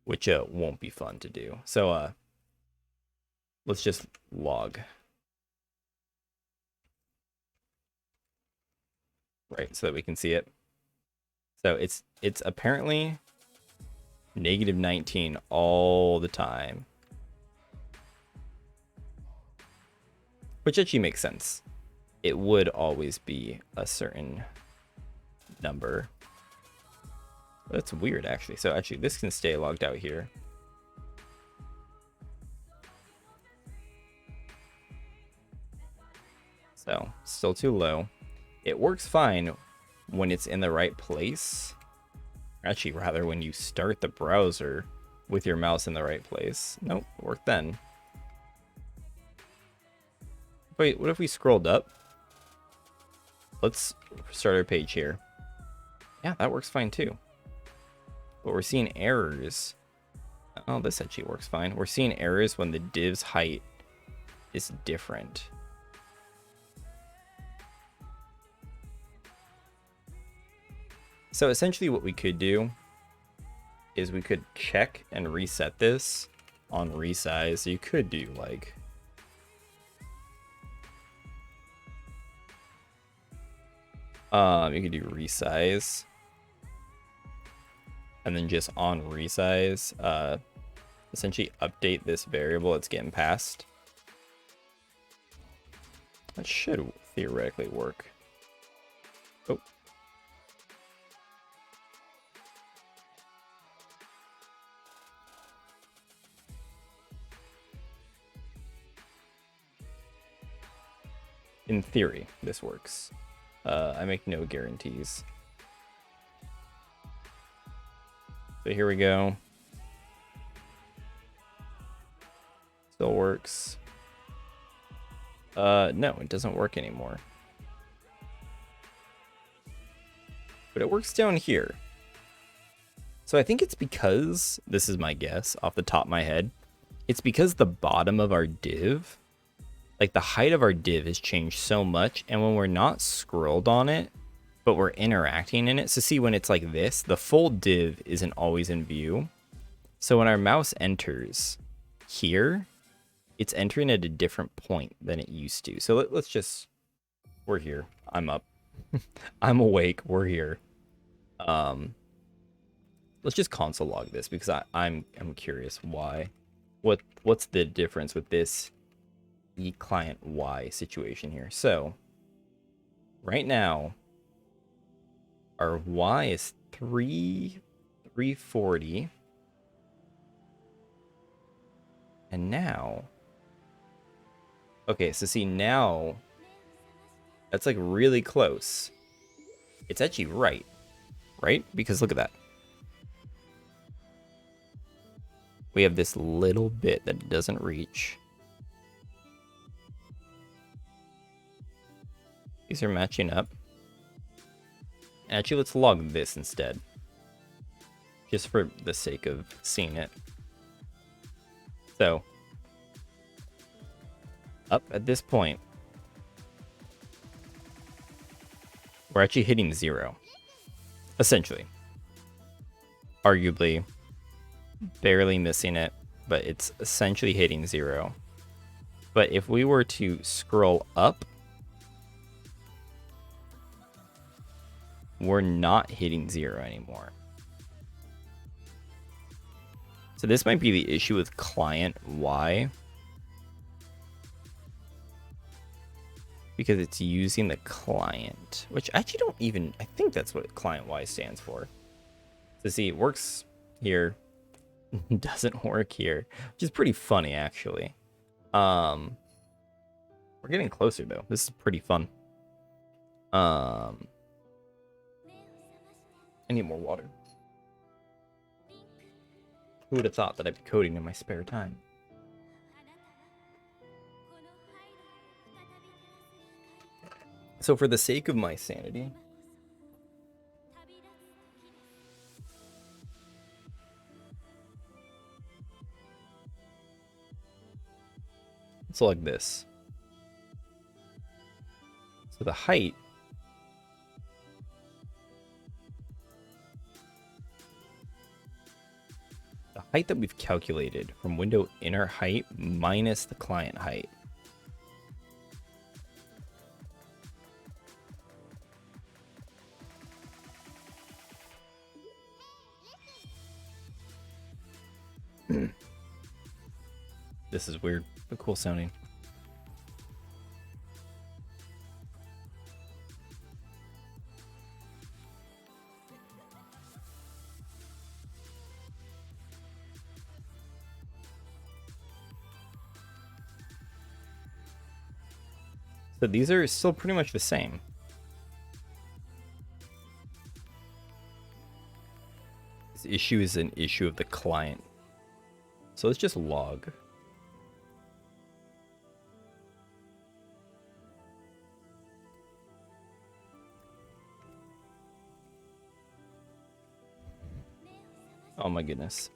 which won't be fun to do. So let's just log. Right, so that we can see it. So it's apparently -19 all the time. Which actually makes sense. It would always be a certain number. That's weird, actually. So actually, this can stay logged out here. So still too low. It works fine when it's in the right place. Actually, rather when you start the browser with your mouse in the right place. Nope, it worked then. Wait, what if we scrolled up? Let's start our page here. Yeah, that works fine too. But we're seeing errors. Oh, this actually works fine. We're seeing errors when the div's height is different. So essentially what we could do is we could check and reset this on resize. So you could do like you could do resize and then just on resize essentially update this variable it's getting passed. That should theoretically work. Oh. In theory, this works. I make no guarantees. So here we go. Still works. No, it doesn't work anymore. But it works down here. So I think it's because, this is my guess off the top of my head, it's because the bottom of our div, like the height of our div has changed so much, and when we're not scrolled on it, but we're interacting in it. So see, when it's like this, the full div isn't always in view. So when our mouse enters here, it's entering at a different point than it used to. So let's just, we're here. I'm up. I'm awake. We're here. Let's just console log this because I'm curious why. What's the difference with this E client Y situation here? So right now our Y is 340. And now, okay, so see now, that's like really close. It's actually right? Because look at that. We have this little bit that it doesn't reach. These are matching up. Actually, let's log this instead. Just for the sake of seeing it. So, up at this point, we're actually hitting 0. Essentially. Arguably, barely missing it, but it's essentially hitting 0. But if we were to scroll up, we're not hitting 0 anymore. So this might be the issue with client Y. Because it's using the client, which I actually don't even, I think that's what client Y stands for. So see, it works here, doesn't work here, which is pretty funny actually. We're getting closer though. This is pretty fun. I need more water. Who would have thought that I'd be coding in my spare time? So for the sake of my sanity, it's like this. So the height that we've calculated from window inner height minus the client height. This is weird, but cool sounding. So these are still pretty much the same. This issue is an issue of the client. So let's just log. Oh my goodness.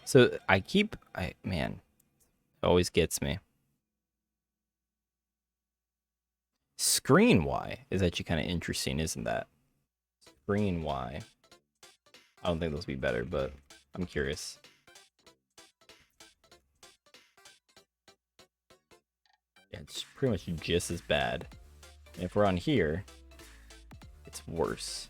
So man, it always gets me. Screen Y is actually kind of interesting, isn't that? Screen Y. I don't think those will be better, but I'm curious. Yeah, it's pretty much just as bad. And if we're on here, it's worse.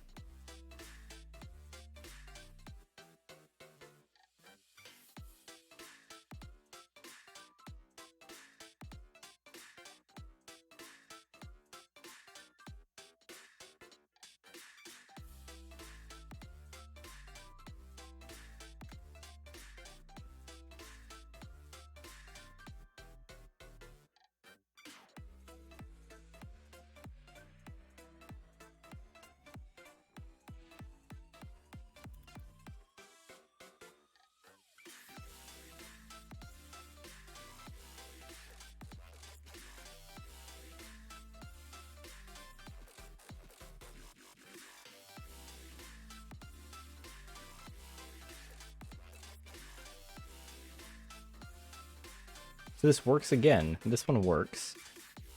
So this works again. This one works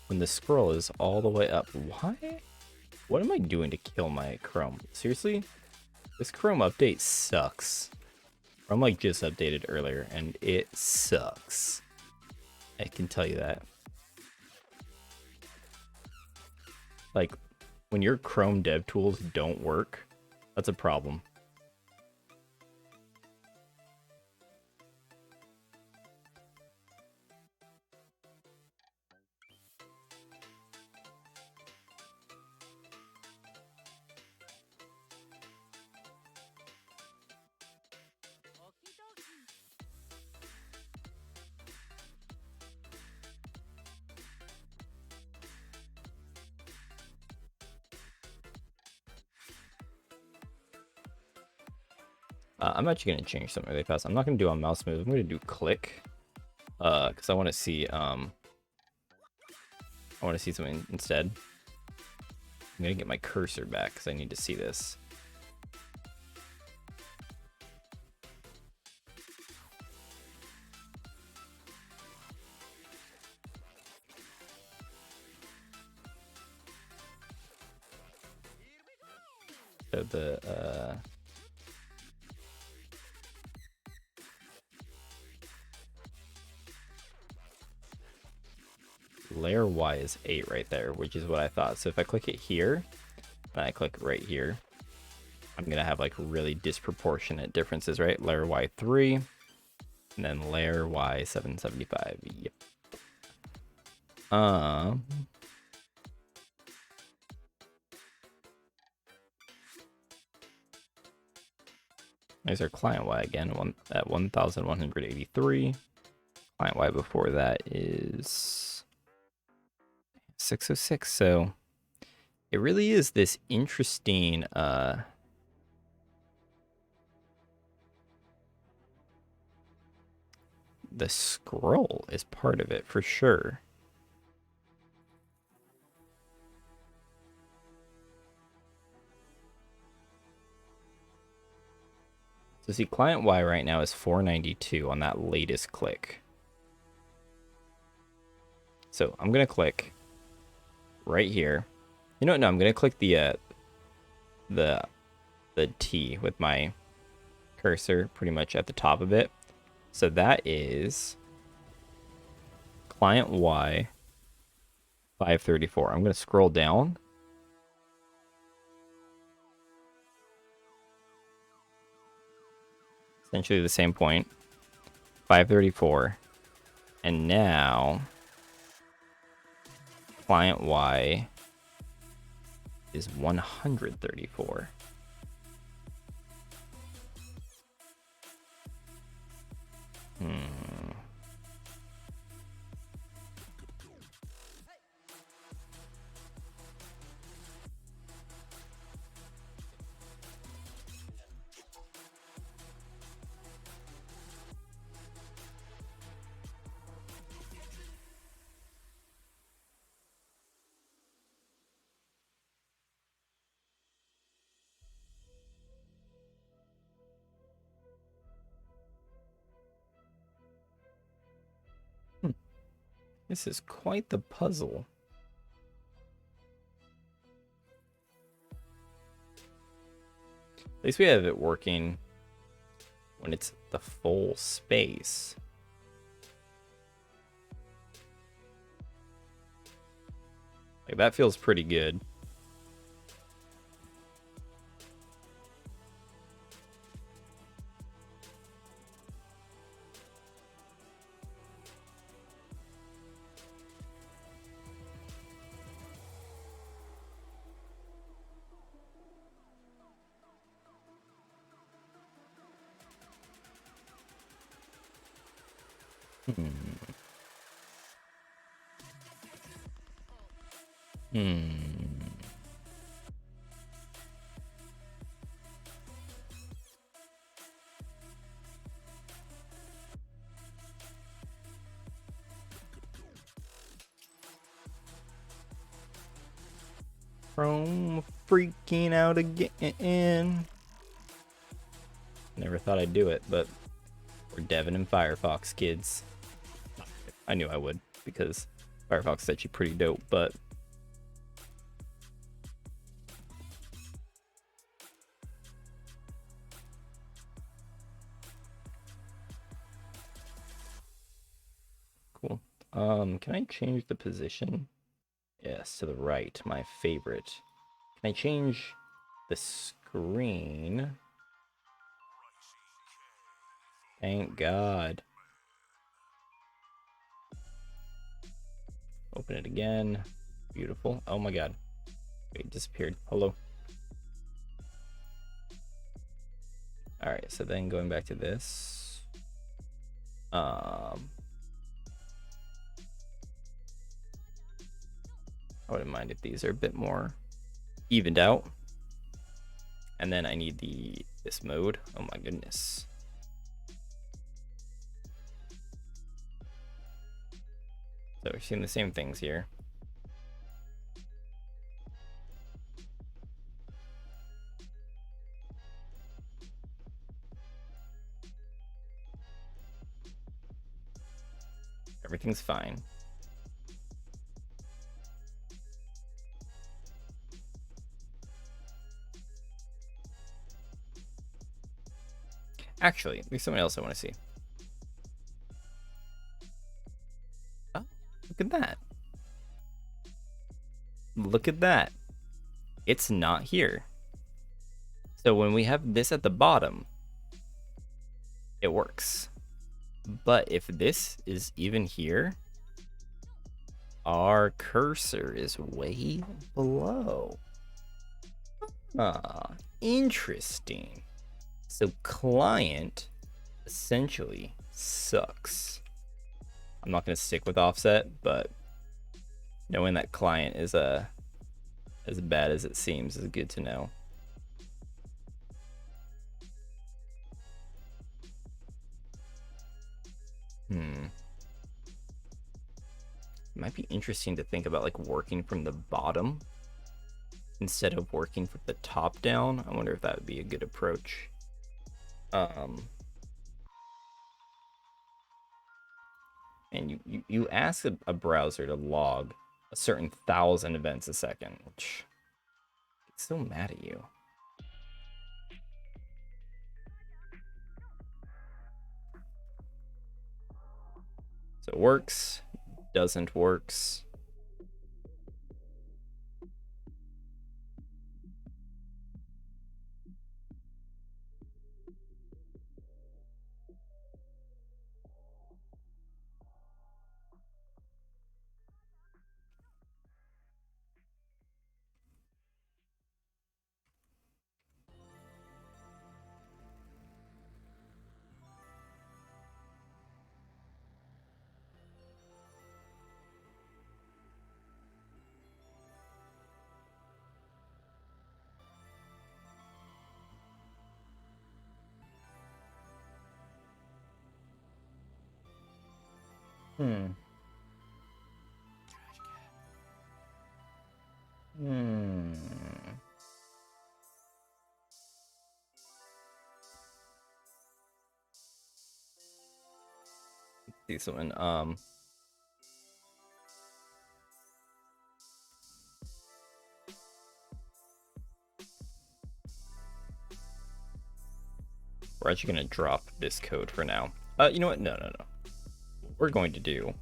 when the scroll is all the way up. Why? What am I doing to kill my Chrome? Seriously? This Chrome update sucks. Chrome like just updated earlier and it sucks. I can tell you that. Like when your Chrome dev tools don't work, that's a problem. I'm actually going to change something really fast. I'm not going to do a mouse move. I'm going to do click. Because I want to see something instead. I'm going to get my cursor back because I need to see this. So layer Y is 8 right there, which is what I thought. So if I click it here, and I click right here, I'm gonna have like really disproportionate differences, right? Layer Y 3, and then layer Y 775. Yep. There's our client Y again, at 1183. Client Y before that is 606. So it really is this interesting the scroll is part of it for sure. So see, client Y right now is 492 on that latest click. So I'm gonna click right here. You know what? No, I'm gonna click the T with my cursor pretty much at the top of it. So that is client Y 534. I'm gonna scroll down. Essentially the same point. 534. And now client Y is 134. This is quite the puzzle. At least we have it working when it's the full space. Like, that feels pretty good. Chrome freaking out again. Never thought I'd do it, but we're Devin and Firefox, kids. I knew I would, because Firefox is actually pretty dope, but cool. Can I change the position? Yes, to the right, my favorite. Can I change the screen? Thank God. Open it again. Beautiful. Oh my God. Wait, it disappeared. Hello. All right, so then going back to this. I wouldn't mind if these are a bit more evened out. And then I need this mode. Oh my goodness. So we're seeing the same things here. Everything's fine. Actually, there's something else I want to see. Oh, look at that. look at that. It's not here. So when we have this at the bottom, it works. But if this is even here, our cursor is way below. Ah, interesting. So client essentially sucks. I'm not going to stick with offset, but knowing that client is as bad as it seems is good to know. Might be interesting to think about like working from the bottom instead of working from the top down. I wonder if that would be a good approach. And you ask a browser to log a certain 1,000 events a second, which gets so mad at you. So it works, doesn't works. See something. We're actually gonna drop this code for now. You know what? No. What we're going to do.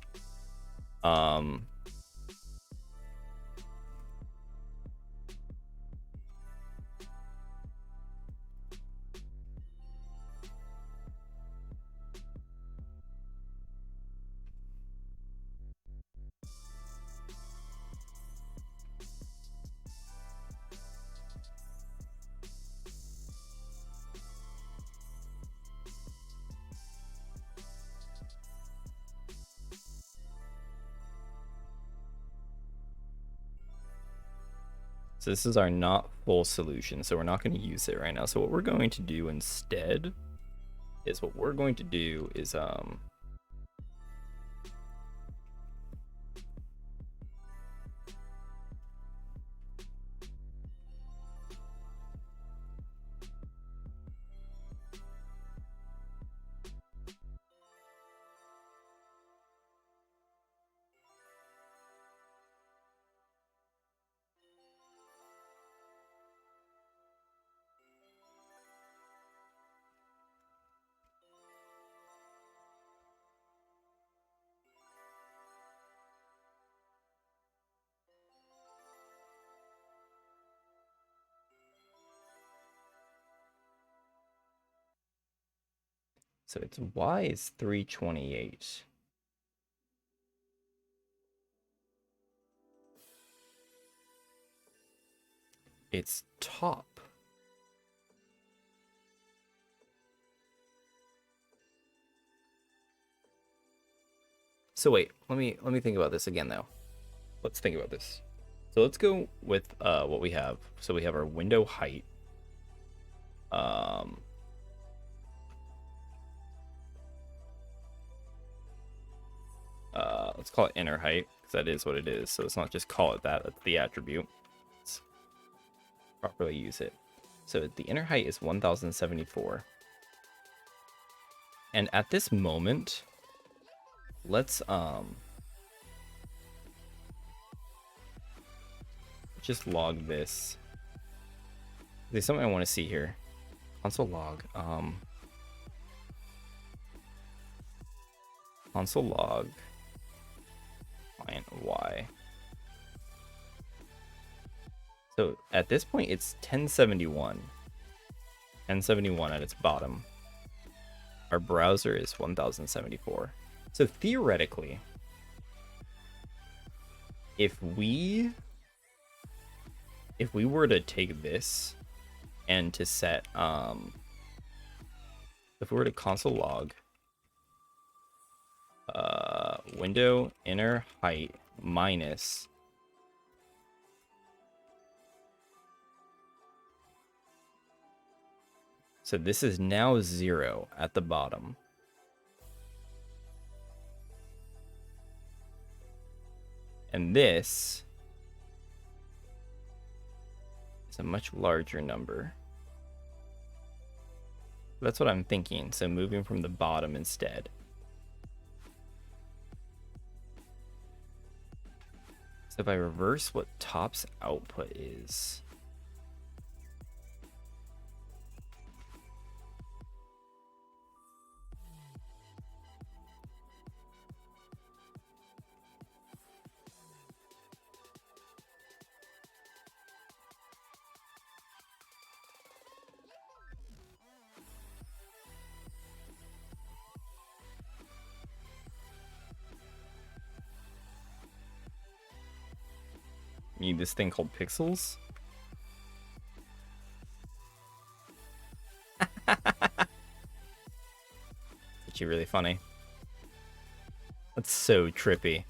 So this is our not full solution, so we're not going to use it right now. So what we're going to do instead is so it's y is 328. It's top. So wait, let me think about this again though. Let's think about this. So let's go with what we have. So we have our window height. Let's call it inner height because that is what it is. So let's not just call it that. That's the attribute. Let's properly use it. So the inner height is 1074. And at this moment, let's just log this. There's something I want to see here. Console log. Console log. Client Y. So at this point, it's 1071. 1071 at its bottom. Our browser is 1074. So theoretically, if we were to take this and to set if we were to console log window inner height minus so this is now 0 at the bottom. And this is a much larger number. That's what I'm thinking. So moving from the bottom instead. So if I reverse what top's output is. Need this thing called pixels. Actually really funny. That's so trippy.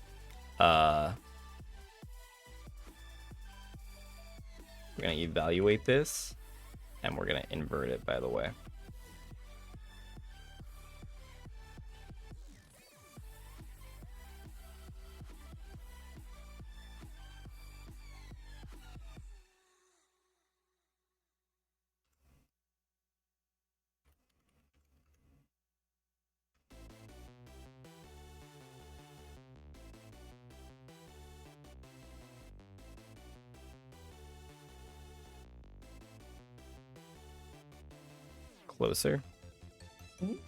We're gonna evaluate this and we're gonna invert it, by the way. Closer.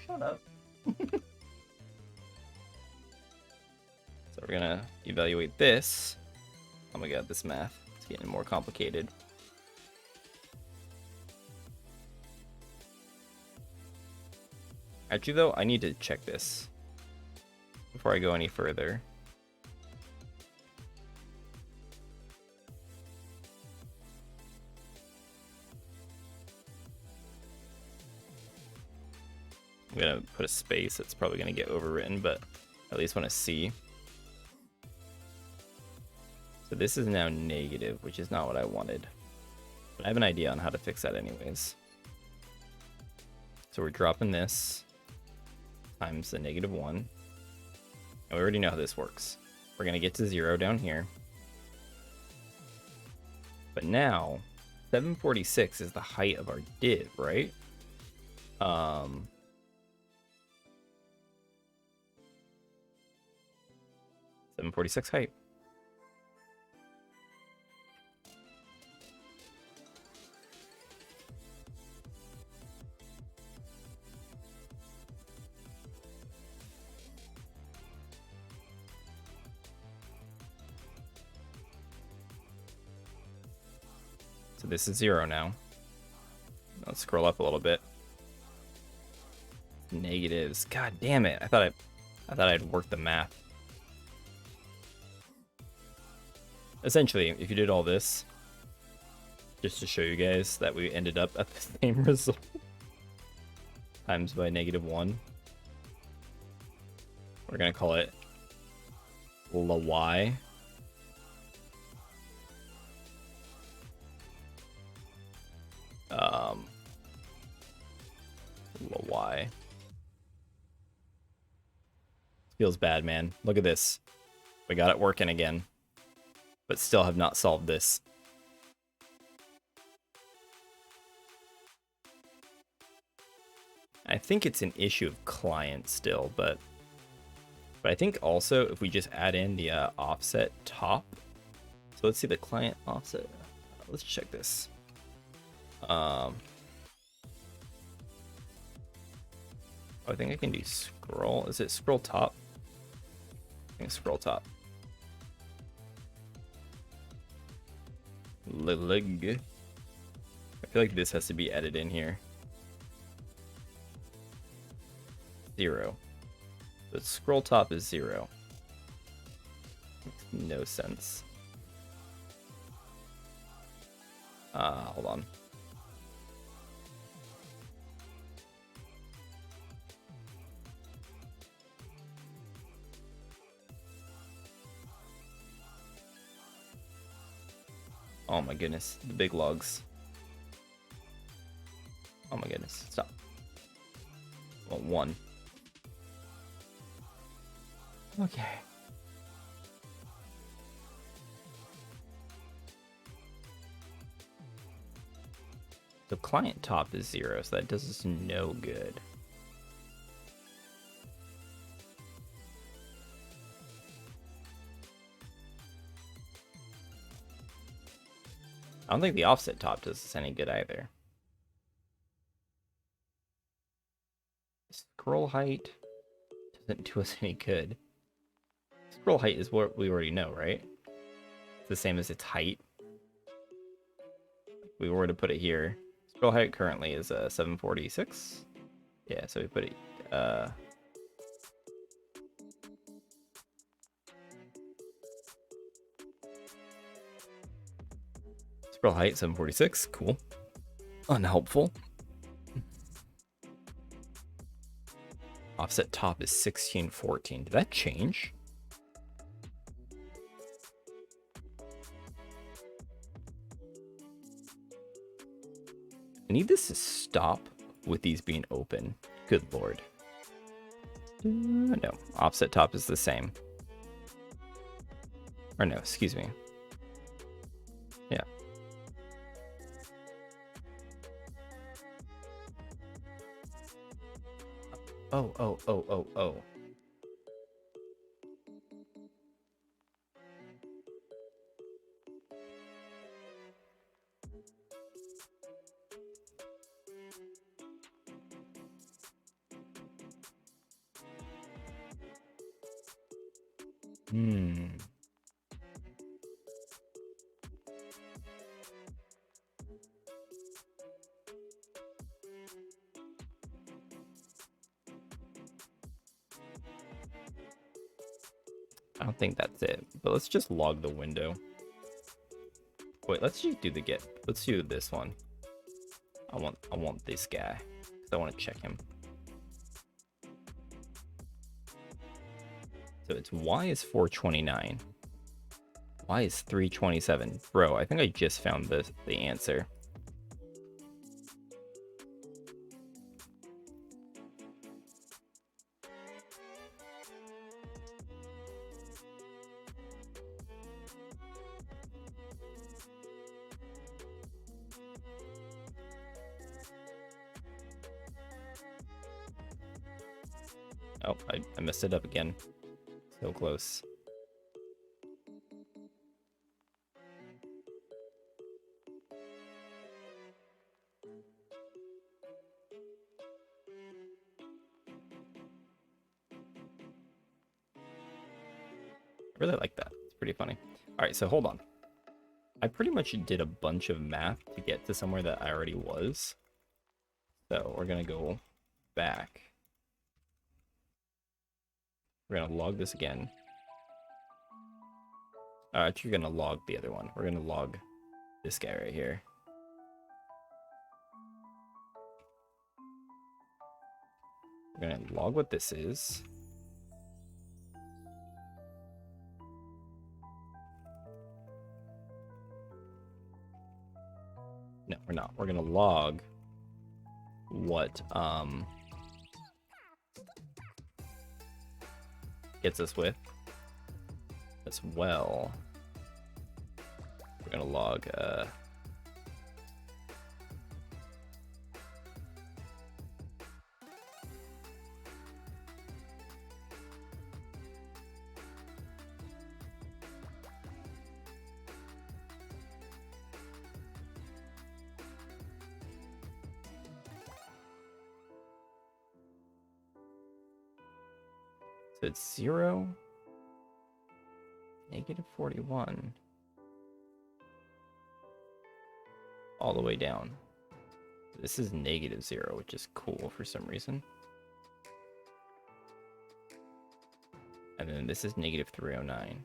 Shut up. So we're gonna evaluate this. Oh my god, this math is getting more complicated. Actually though, I need to check this before I go any further. I'm gonna put a space. It's probably gonna get overwritten, but at least want to see. So this is now negative, which is not what I wanted. But I have an idea on how to fix that anyways. So we're dropping this times the -1. And we already know how this works. We're gonna get to 0 down here. But now 746 is the height of our div, right? 746 height. So this is 0 now. Let's scroll up a little bit. Negatives. God damn it. I thought I'd worked the math. Essentially, if you did all this, just to show you guys that we ended up at the same result, times by -1, we're gonna call it y. Y. Feels bad, man. Look at this. We got it working again. But still have not solved this. I think it's an issue of client still, but I think also if we just add in the offset top. So let's see the client offset. Let's check this. I think I can do scroll. Is it scroll top? I think scroll top. Lig. I feel like this has to be added in here. 0. The scroll top is 0. Makes no sense. Hold on. Oh my goodness, the big logs. Oh my goodness, stop. Well, 1. Okay. The client top is 0, so that does us no good. I don't think the offset top does us any good either. Scroll height doesn't do us any good. Scroll height is what we already know, right? It's the same as its height. If we were to put it here. Scroll height currently is 746. Yeah, so we put it scroll height 746. Cool. Unhelpful. Offset top is 1614. Did that change? I need this to stop with these being open. Good lord. No, offset top is the same. Or no, excuse me. Yeah. Oh. I don't think that's it, but let's just log the window. Wait, let's just do the get. Let's do this one. I want this guy. I want to check him. So it's y is 429. Y is 327. Bro, I think I just found the answer. Oh, I messed it up again. So close. I really like that. It's pretty funny. All right, so hold on. I pretty much did a bunch of math to get to somewhere that I already was. So we're going to go back. We're going to log this again. Actually, we're going to log the other one. We're going to log this guy right here. We're going to log what this is. No, we're not. We're going to log what gets us with as well. We're going to log so it's 0, -41. all the way down. This is -0, which is cool for some reason. And then this is -309.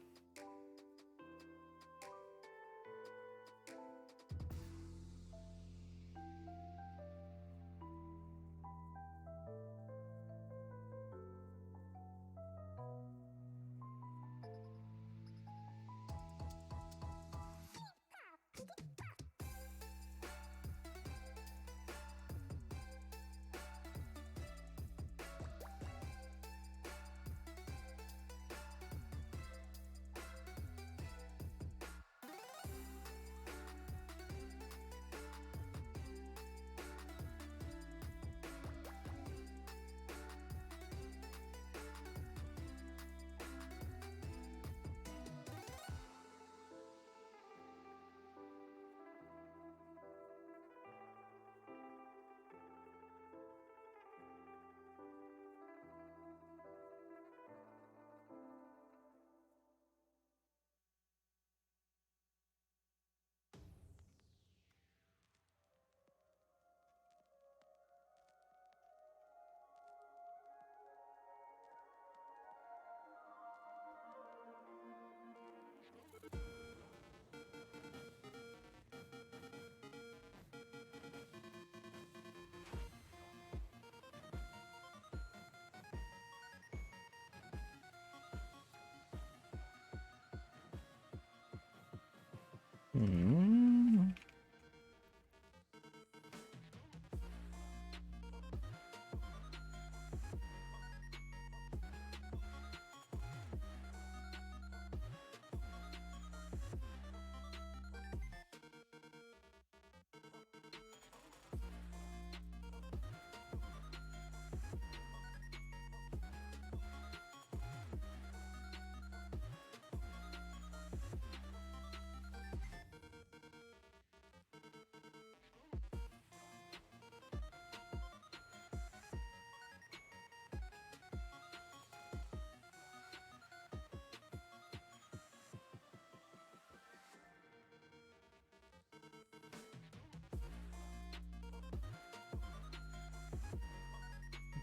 Hmm.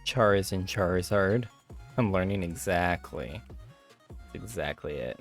Char is in Charizard. I'm learning exactly. That's exactly it.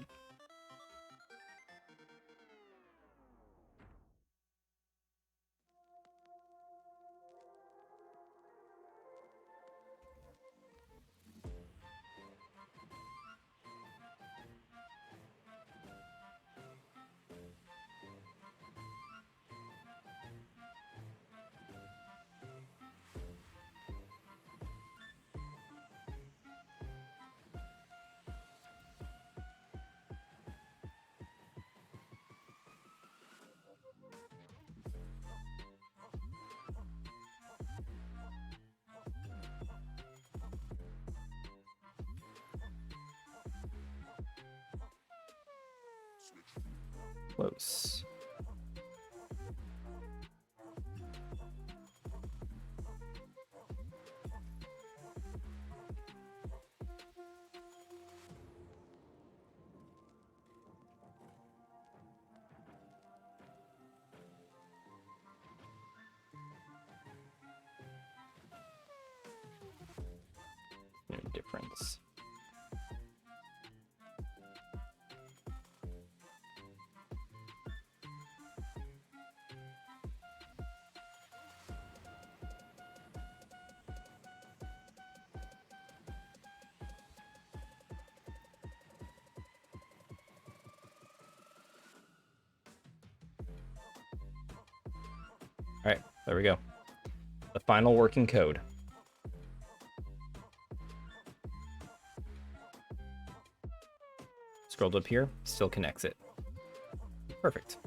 Close. No difference. All right, there we go. The final working code. Scrolled up here, still connects it. Perfect.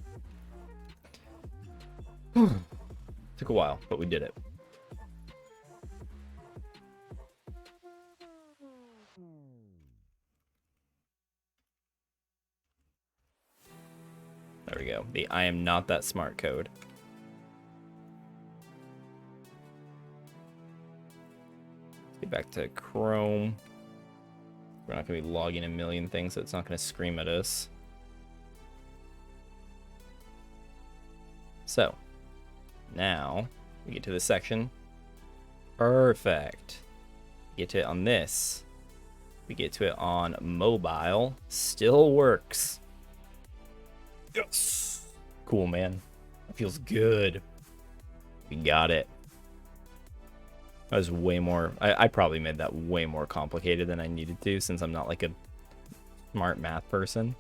Took a while, but we did it. There we go. The I am not that smart code. Let's get back to Chrome. We're not going to be logging a million things, so it's not going to scream at us. So, Now we get to this section. Perfect. Get to it on this. We get to it on mobile. Still works. Yes. Cool, man. That feels good. We got it. That was way more. I probably made that way more complicated than I needed to, since I'm not like a smart math person.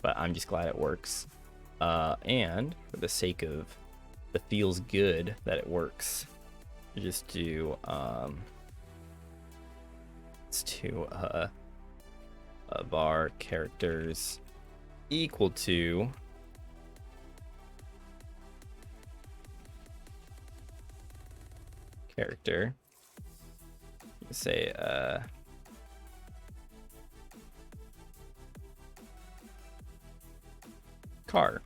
But I'm just glad it works. And for the sake of the feels good that it works, just do let's do var characters equal to character. You say car.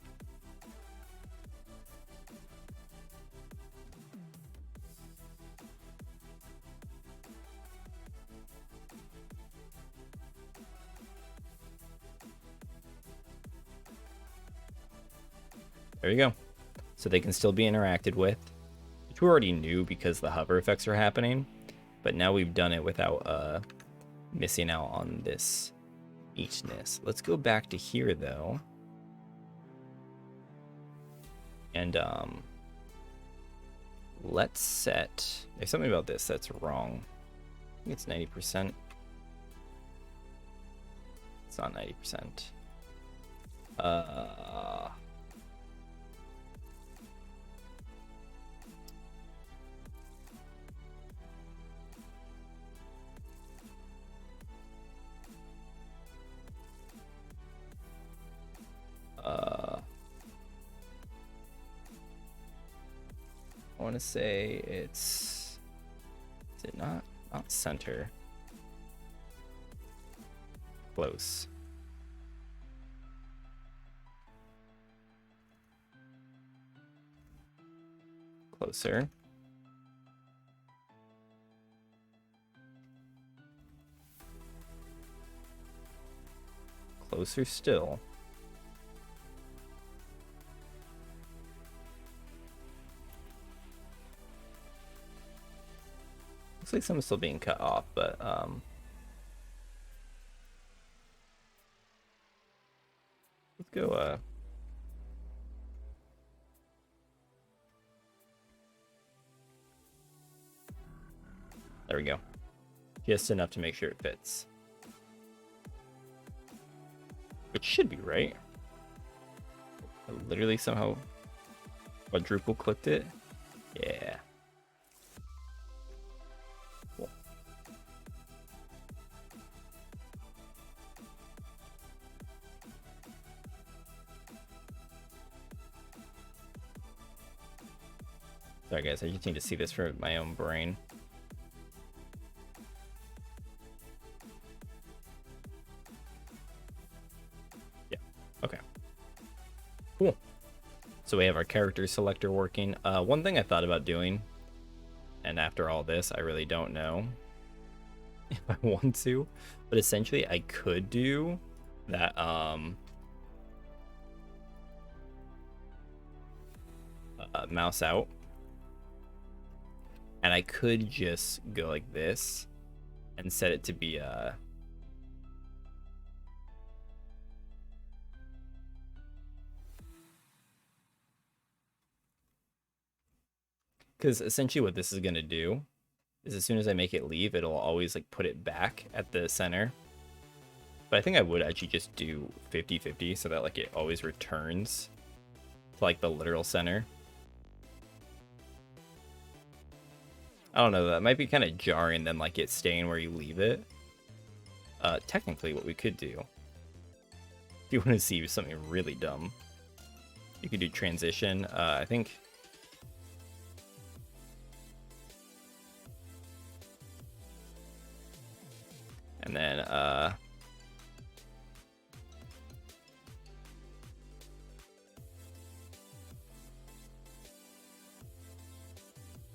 There you go. So they can still be interacted with, which we already knew because the hover effects are happening, but now we've done it without missing out on this eachness. Let's go back to here though. And let's set, there's something about this that's wrong. I think it's 90%. It's not 90%. I want to say it's, is it not center? Close. Closer. Closer still. Looks like some is still being cut off, but let's go there we go. Just enough to make sure it fits. Which should be right. I literally somehow quadruple clicked it. Yeah. Cool. Sorry guys, I just need to see this for my own brain. Okay. Cool. So we have our character selector working. One thing I thought about doing, and after all this, I really don't know if I want to, but essentially I could do that mouse out, and I could just go like this and set it to be because essentially what this is going to do is as soon as I make it leave, it'll always like put it back at the center. But I think I would actually just do 50-50 so that like it always returns to like the literal center. I don't know, that might be kind of jarring than like it staying where you leave it. Technically what we could do, if you want to see something really dumb, you could do transition. I think and then it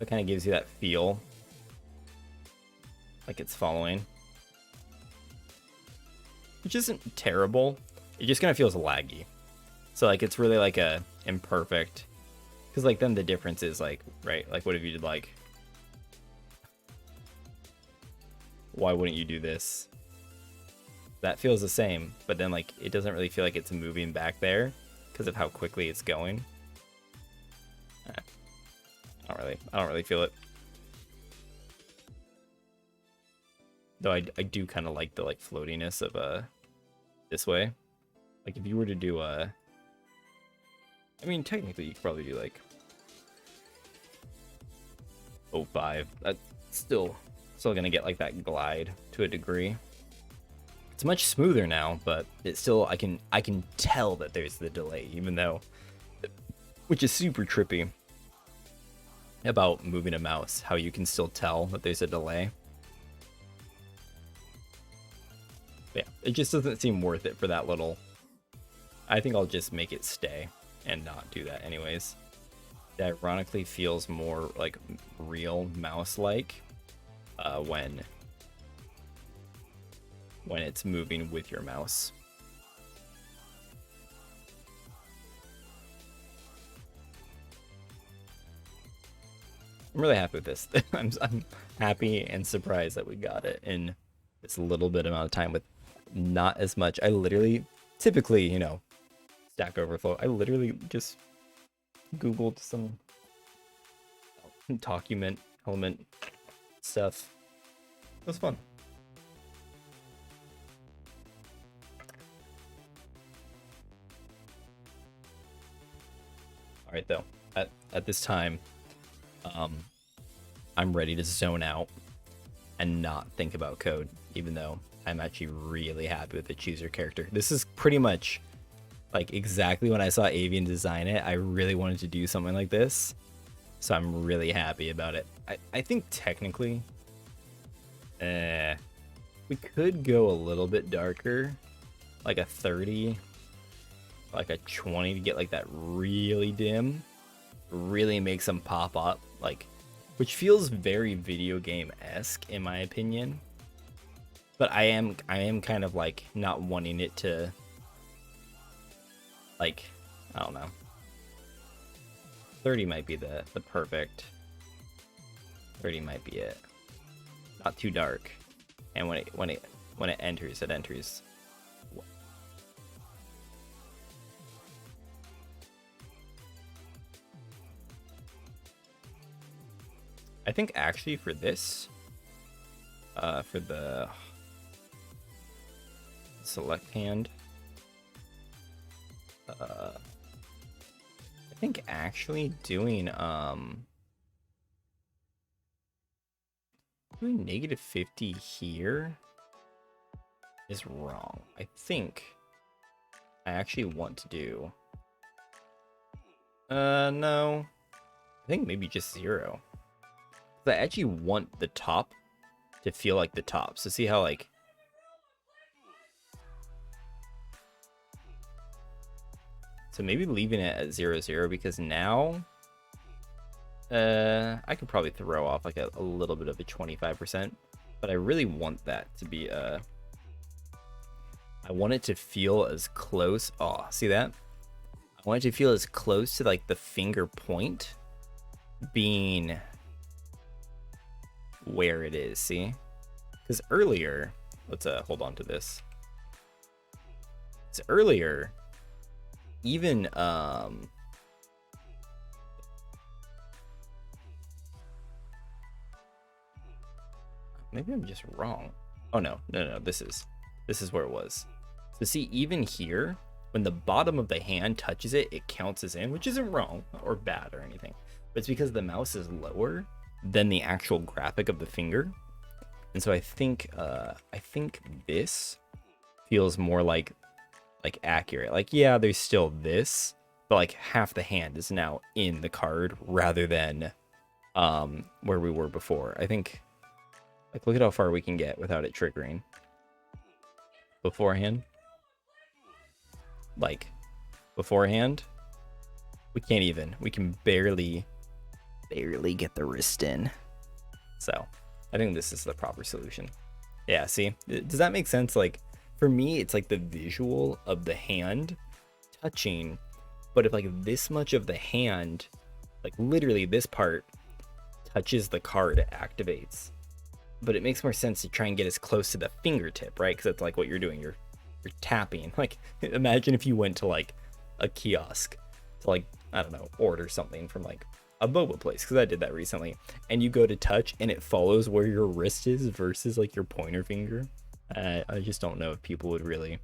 kind of gives you that feel like it's following, which isn't terrible. It just kind of feels laggy. So like it's really like a imperfect Because like then the difference is like, right, like what if you did like, why wouldn't you do this? That feels the same, but then like it doesn't really feel like it's moving back there because of how quickly it's going. I don't really feel it. Though I do kind of like the like floatiness of this way. Like if you were to do I mean technically you could probably do like 05. That's still gonna get like that glide to a degree. It's much smoother now, but it's still I can tell that there's the delay, even though, which is super trippy about moving a mouse, how you can still tell that there's a delay. But yeah, it just doesn't seem worth it for that little. I think I'll just make it stay and not do that anyways. It ironically feels more like real mouse-like when it's moving with your mouse. I'm really happy with this. I'm happy and surprised that we got it in this little bit amount of time with not as much. I literally, typically, you know, Stack Overflow, I literally just Googled some document element stuff. It was fun. All right, though, at this time, I'm ready to zone out and not think about code, even though I'm actually really happy with the choose your character. This is pretty much like exactly when I saw Avian design it. I really wanted to do something like this, so I'm really happy about it. I think technically, we could go a little bit darker, like a 30, like a 20 to get like that really dim, really makes them pop up, like, which feels very video game-esque in my opinion. But I am kind of like not wanting it to, like, I don't know. 30 might be the perfect. 30 might be it. Not too dark. And when it enters, it enters. I think actually for this, for the select hand, I think actually doing -50 here is wrong. I think I actually want to do no, I think maybe just 0. I actually want the top to feel like the top. So see how like so maybe leaving it at 0, 0, because now I could probably throw off like a little bit of a 25%, but I really want that to be I want it to feel as close. Oh, see that? I want it to feel as close to like the finger point being where it is, see? Because earlier, let's hold on to this. It's earlier, even maybe I'm just wrong. Oh no, this is where it was. So see, even here, when the bottom of the hand touches it, it counts as in, which isn't wrong or bad or anything, but it's because the mouse is lower than the actual graphic of the finger. And so I think this feels more like accurate. Like, yeah, there's still this, but like half the hand is now in the card rather than where we were before. I think, like, look at how far we can get without it triggering. Beforehand, we can't even. We can barely get the wrist in. So I think this is the proper solution. Yeah, see, does that make sense? Like, for me, it's like the visual of the hand touching, but if like this much of the hand Like literally this part touches the card, it activates. But it makes more sense to try and get as close to the fingertip, right? Because that's like what you're doing. You're tapping. Like imagine if you went to like a kiosk to like, I don't know, order something from like a boba place, because I did that recently, and you go to touch and it follows where your wrist is versus like your pointer finger. I just don't know if people would really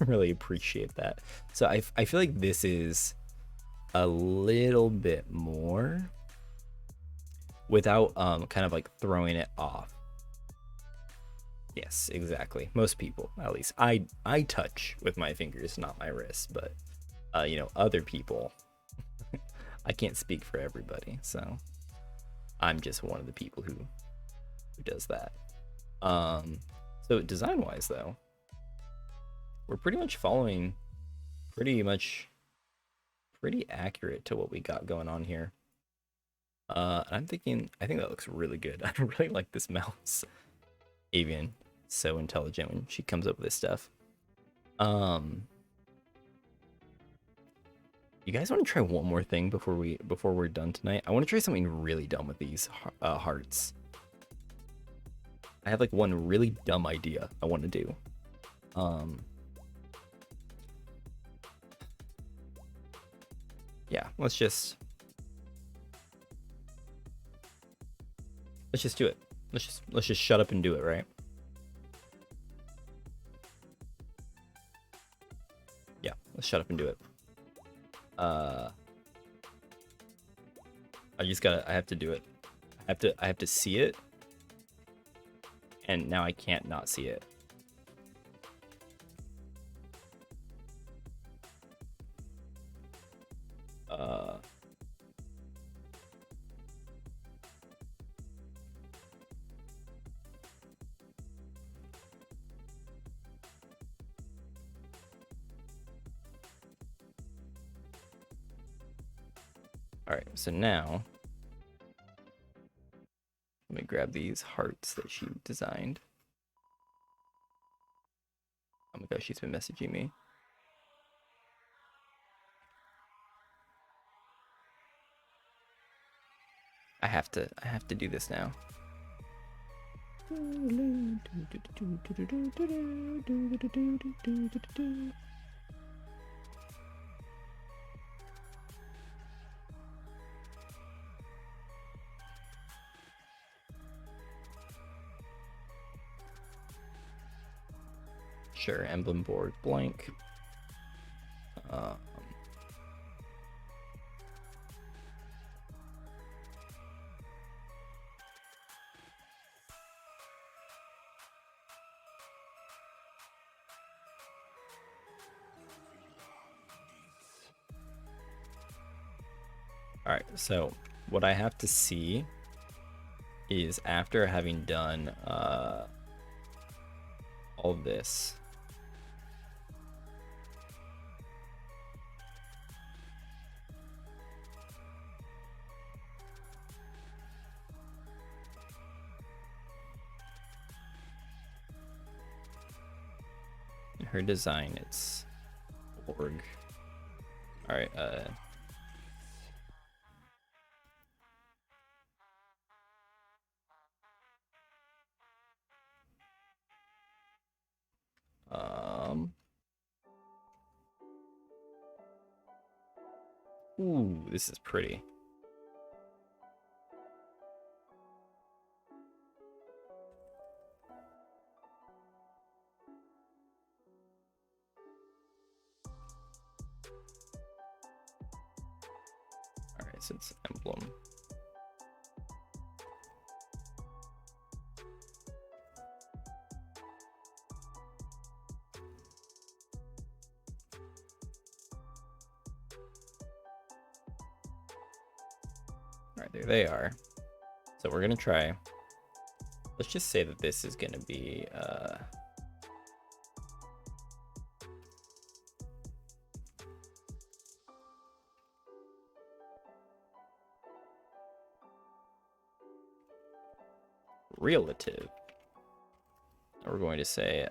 really appreciate that. So I feel like this is a little bit more without kind of like throwing it off. Yes, exactly. Most people, at least I touch with my fingers, not my wrist, but you know, other people I can't speak for everybody, so I'm just one of the people who does that. So design wise though, we're pretty much following pretty accurate to what we got going on here. I'm thinking, I think that looks really good. I really like this mouse. Avian, so intelligent when she comes up with this stuff. You guys want to try one more thing before we're done tonight? I want to try something really dumb with these hearts. I have like one really dumb idea I want to do. Yeah, let's just do it. Let's just shut up and do it, right? Yeah, let's shut up and do it. I have to do it. I have to see it. And now I can't not see it. All right, so now let me grab these hearts that she designed. Oh my gosh, she's been messaging me. I have to do this now. Sure, emblem board blank. All right, so what I have to see is after having done all of this, in her design, it's org. All right, ooh, this is pretty. All right, so it's emblem. All right, there they are. So we're gonna try. Let's just say that this is gonna be relative. We're going to say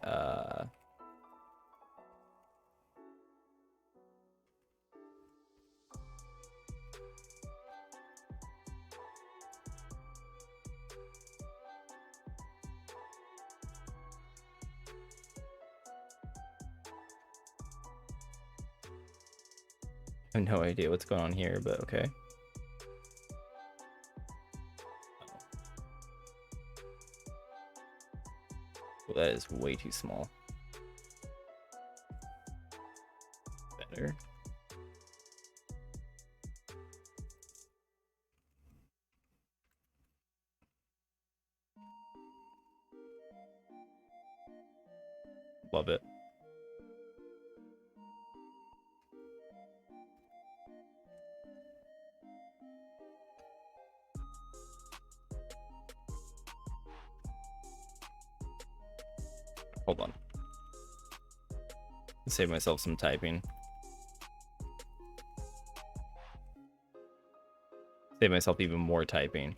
have no idea what's going on here, but okay. Well, that is way too small. Better. Love it. Hold on. Save myself some typing. Save myself even more typing.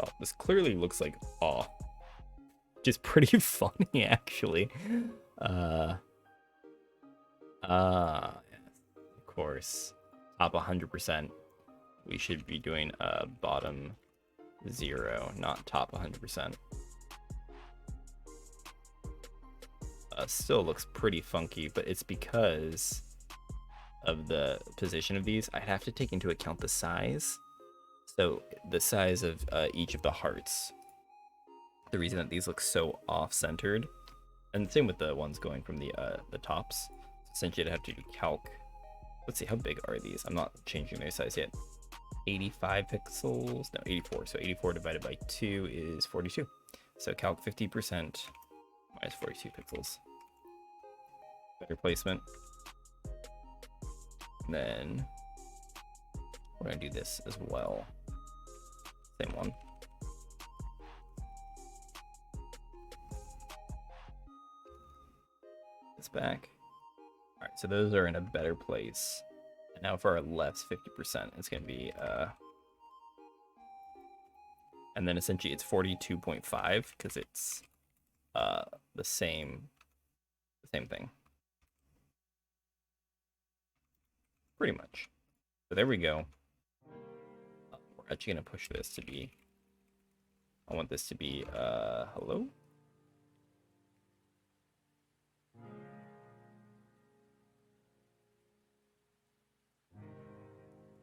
Oh, this clearly looks like awe. Which is pretty funny, actually. Yes, of course. Top 100%. We should be doing bottom 0, not top 100%. Still looks pretty funky, but it's because of the position of these. I have to take into account the size. So the size of each of the hearts. The reason that these look so off-centered, and the same with the ones going from the tops. Essentially, I'd have to do calc. Let's see, how big are these? I'm not changing their size yet. 85 pixels, no, 84. So 84 divided by 2 is 42. So calc 50% minus 42 pixels. Better placement. And then we're gonna do this as well. Same one. This back. All right, so those are in a better place. And now for our left's 50%, it's gonna be and then essentially it's 42.5 because it's the same thing. Pretty much. So there we go. We're actually gonna push this to be, I want this to be hello?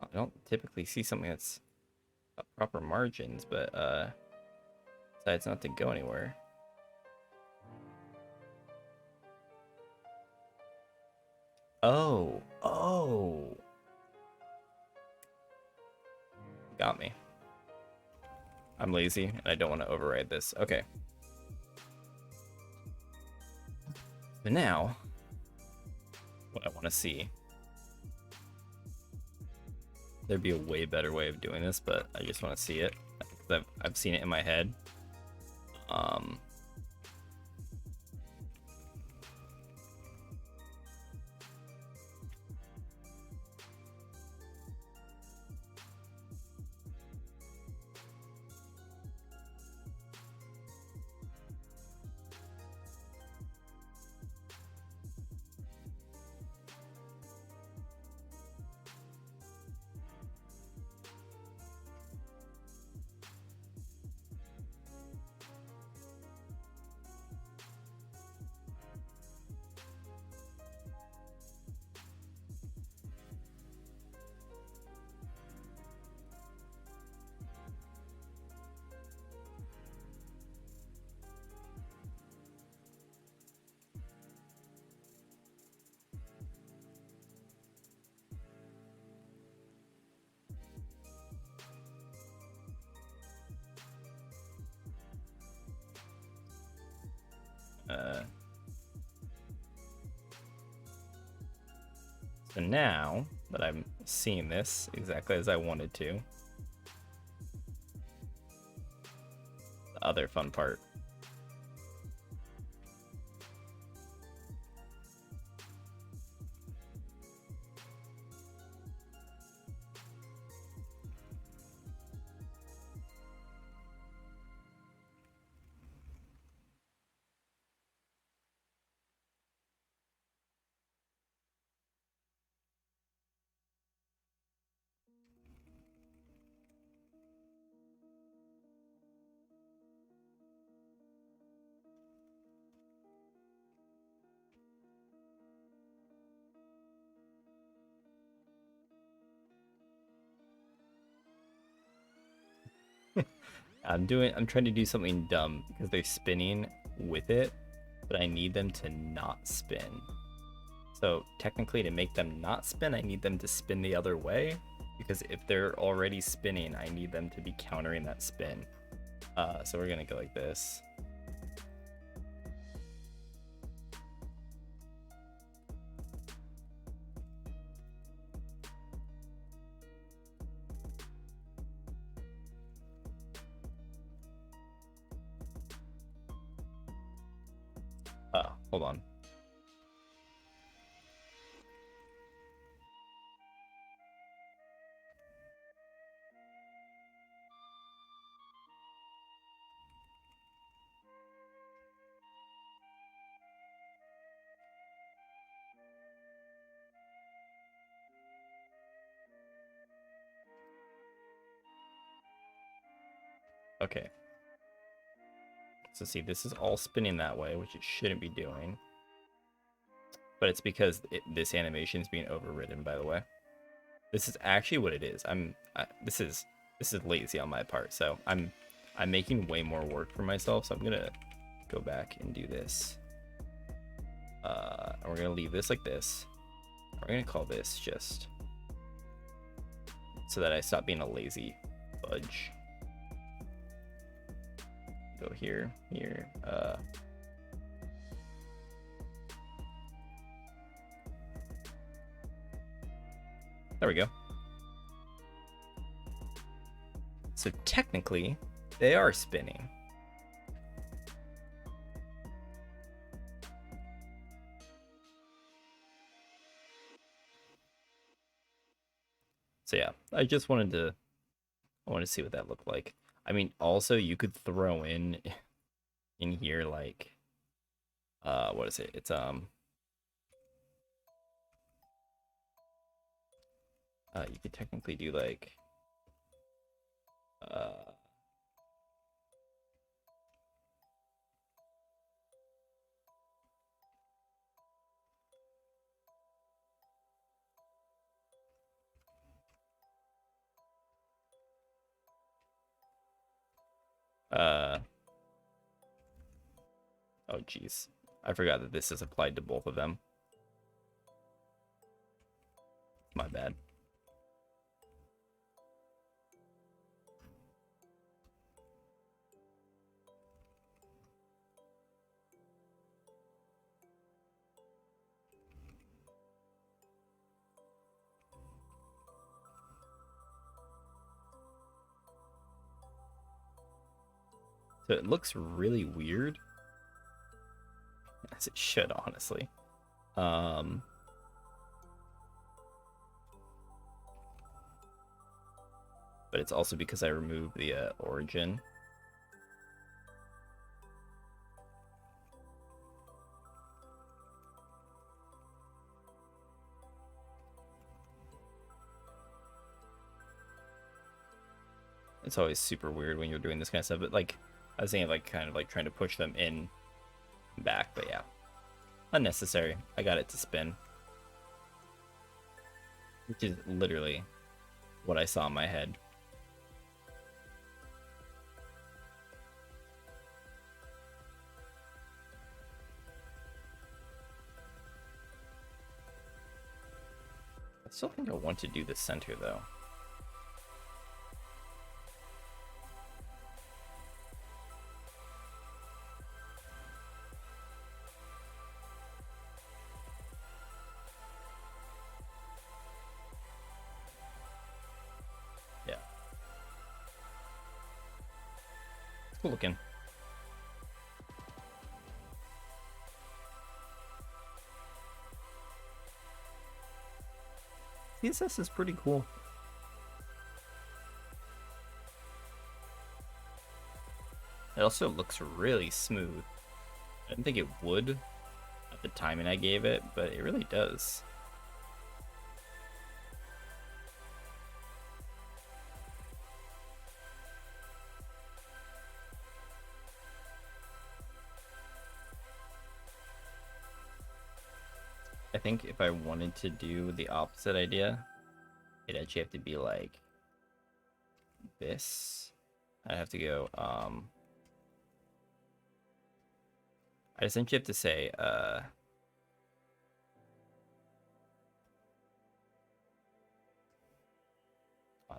I don't typically see something that's proper margins, but decides not to go anywhere. Oh, got me. I'm lazy and I don't want to override this. Okay. But now, what I want to see, there'd be a way better way of doing this, but I just want to see it. I've seen it in my head. So now that I'm seeing this exactly as I wanted to, the other fun part. I'm trying to do something dumb because they're spinning with it, but I need them to not spin. So technically to make them not spin, I need them to spin the other way, because if they're already spinning, I need them to be countering that spin. So we're gonna go like this. Hold on. Okay. So see, this is all spinning that way, which it shouldn't be doing. But it's because this animation is being overridden, by the way. This is actually what it is. This is lazy on my part. So I'm making way more work for myself. So I'm gonna go back and do this. And we're gonna leave this like this. We're gonna call this just so that I stop being a lazy fudge. Go here. There we go. So technically, they are spinning. So yeah, I wanted to see what that looked like. I mean, also you could throw in here like what is it? It's you could technically do like oh geez, I forgot that this is applied to both of them. My bad. So it looks really weird, as it should, honestly. But it's also because I removed the origin. It's always super weird when you're doing this kind of stuff, but like I was thinking, like kind of like trying to push them in and back, but yeah, unnecessary. I got it to spin, which is literally what I saw in my head. I still think I want to do the center though. Cool looking. CSS is pretty cool. It also looks really smooth. I didn't think it would at the timing I gave it, but it really does. I think if I wanted to do the opposite idea, it'd actually have to be like this. I'd have to go, I essentially have to say, oh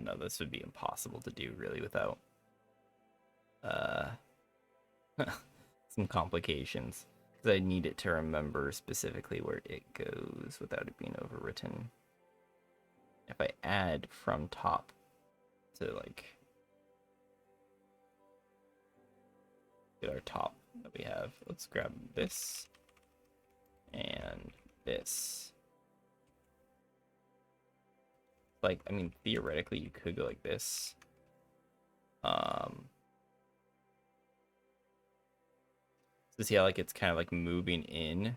no, this would be impossible to do really without, some complications. I need it to remember specifically where it goes without it being overwritten. If I add from top to like get our top that we have, let's grab this and this. Like, I mean, theoretically you could go like this. So see how like it's kind of like moving in.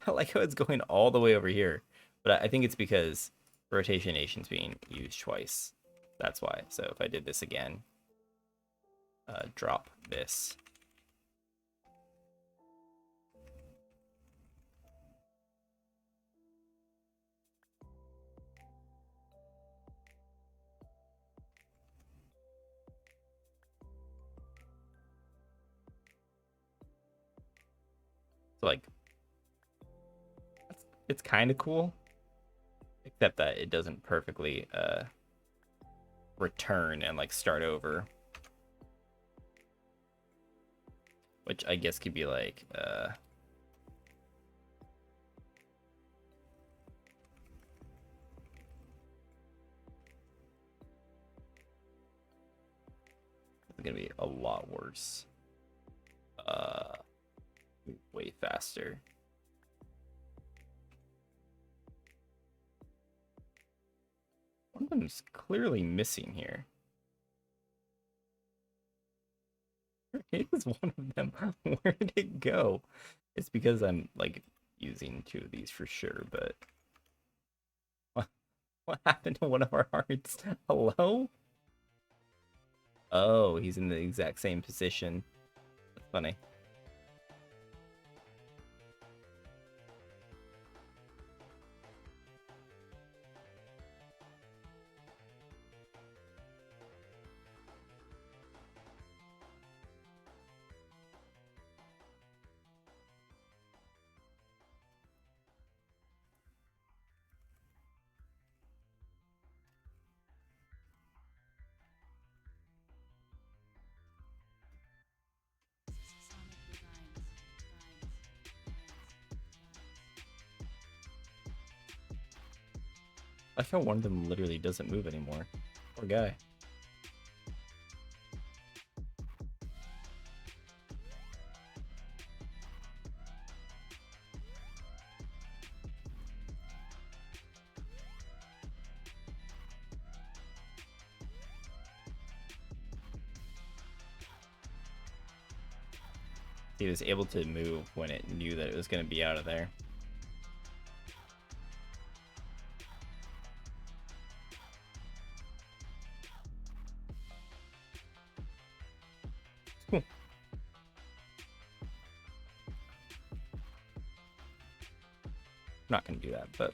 I like how it's going all the way over here, but I think it's because rotation nation's being used twice. That's why. So if I did this again, drop this. So like, it's kind of cool, except that it doesn't perfectly return and like start over, which I guess could be like it's gonna be a lot worse, way faster. One of them's clearly missing here. It is one of them. Where did it go? It's because I'm like using two of these for sure, but what happened to one of our hearts? Hello? Oh, he's in the exact same position. That's funny. I like how one of them literally doesn't move anymore. Poor guy. He was able to move when it knew that it was going to be out of there. I'm not going to do that, but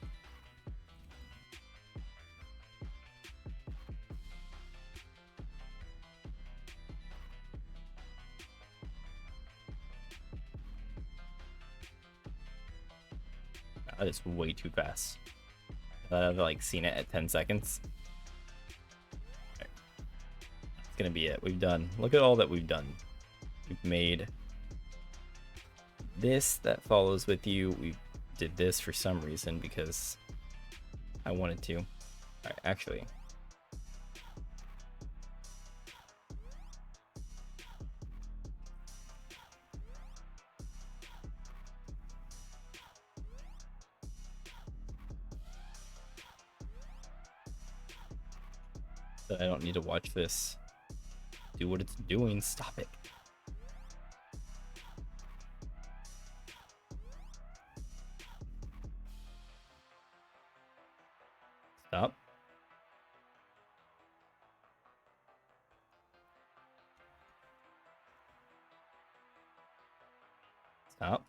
that is way too fast. I've like seen it at 10 seconds. Right. That's gonna be it. We've done. Look at all that we've done. We've made this that follows with you. We did this for some reason because I wanted to. All right, actually, I don't need to watch this do what it's doing. Stop it. Stop. Stop.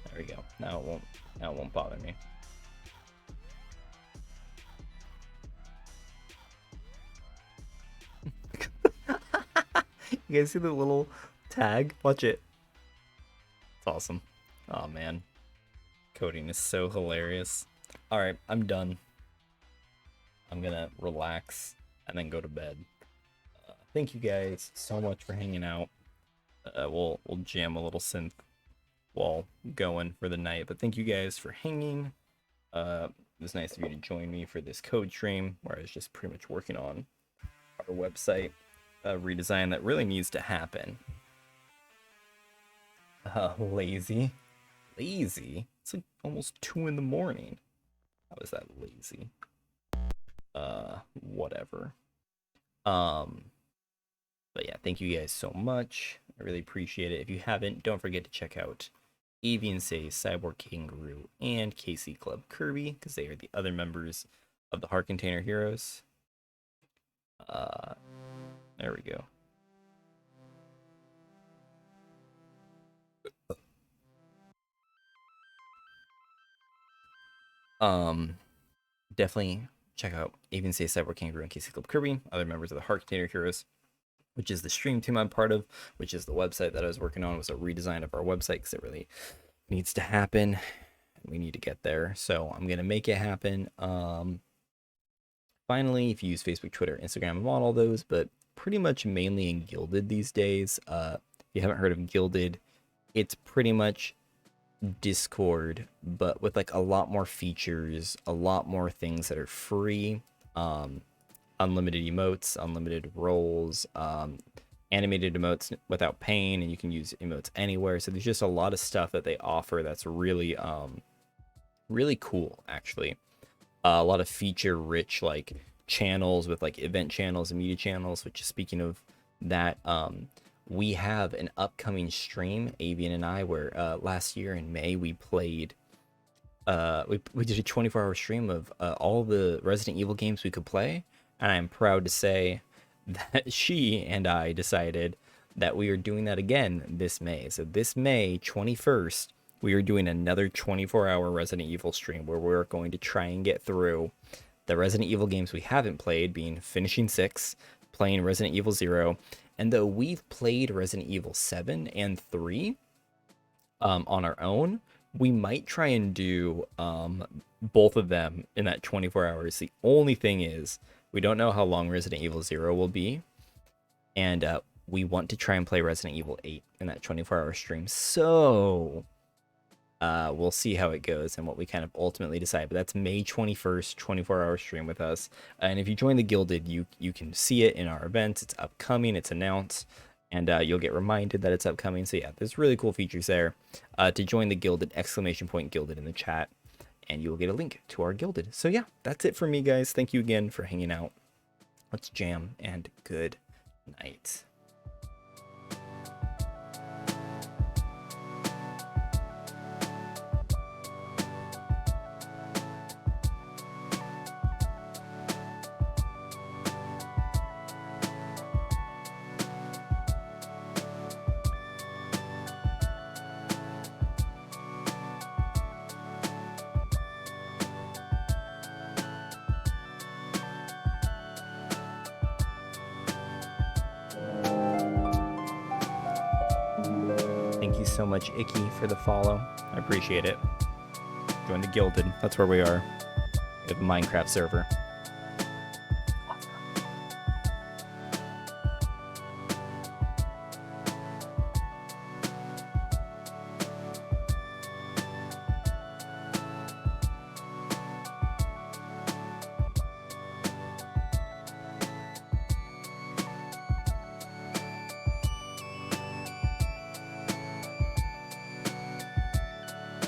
There we go. Now it won't bother me. You guys see the little tag? Watch it. It's awesome. Oh man. Coding is so hilarious. Alright, I'm done. I'm gonna relax and then go to bed. Thank you guys so much for hanging out. We'll jam a little synth while going for the night. But thank you guys for hanging. It was nice of you to join me for this code stream where I was just pretty much working on our website redesign that really needs to happen. Lazy. It's like almost 2 in the morning. How is that lazy? Whatever. But yeah, thank you guys so much. I really appreciate it. If you haven't, don't forget to check out Avian Say, Cyborg Kangaroo, and KC Club Kirby, because they are the other members of the Heart Container Heroes. There we go. Definitely check out Avian Say, Cyborg Kangaroo, and KC Club Kirby, other members of the Heart Container Heroes, which is the stream team I'm part of, which is the website that I was working on. It was a redesign of our website because it really needs to happen. We need to get there, so I'm gonna make it happen. Finally, if you use Facebook, Twitter, Instagram, I'm on all those, but pretty much mainly in Gilded these days. If you haven't heard of Gilded, it's pretty much Discord, but with like a lot more features, a lot more things that are free. Unlimited emotes, unlimited roles, animated emotes without pain, and you can use emotes anywhere. So there's just a lot of stuff that they offer that's really really cool, actually. A lot of feature rich like channels with like event channels and media channels, which is, speaking of that, we have an upcoming stream, Avian and I, where last year in May we played we did a 24-hour stream of all the Resident Evil games we could play. And I'm proud to say that she and I decided that we are doing that again this May. So this May 21st, we are doing another 24-hour Resident Evil stream where we're going to try and get through the Resident Evil games we haven't played, being Finishing 6, playing Resident Evil 0. And though we've played Resident Evil 7 and 3 on our own, we might try and do both of them in that 24 hours. The only thing is, we don't know how long Resident Evil 0 will be, and we want to try and play Resident Evil 8 in that 24-hour stream. So we'll see how it goes and what we kind of ultimately decide. But that's May 21st, 24-hour stream with us. And if you join the Gilded, you can see it in our events. It's upcoming. It's announced. And you'll get reminded that it's upcoming. So yeah, there's really cool features there. To join the Gilded, !Gilded in the chat. And you will get a link to our Gilded. So yeah, that's it for me, guys. Thank you again for hanging out. Let's jam, and good night. Thank you so much, Icky, for the follow. I appreciate it. Join the Gilded. That's where we are. We have a Minecraft server.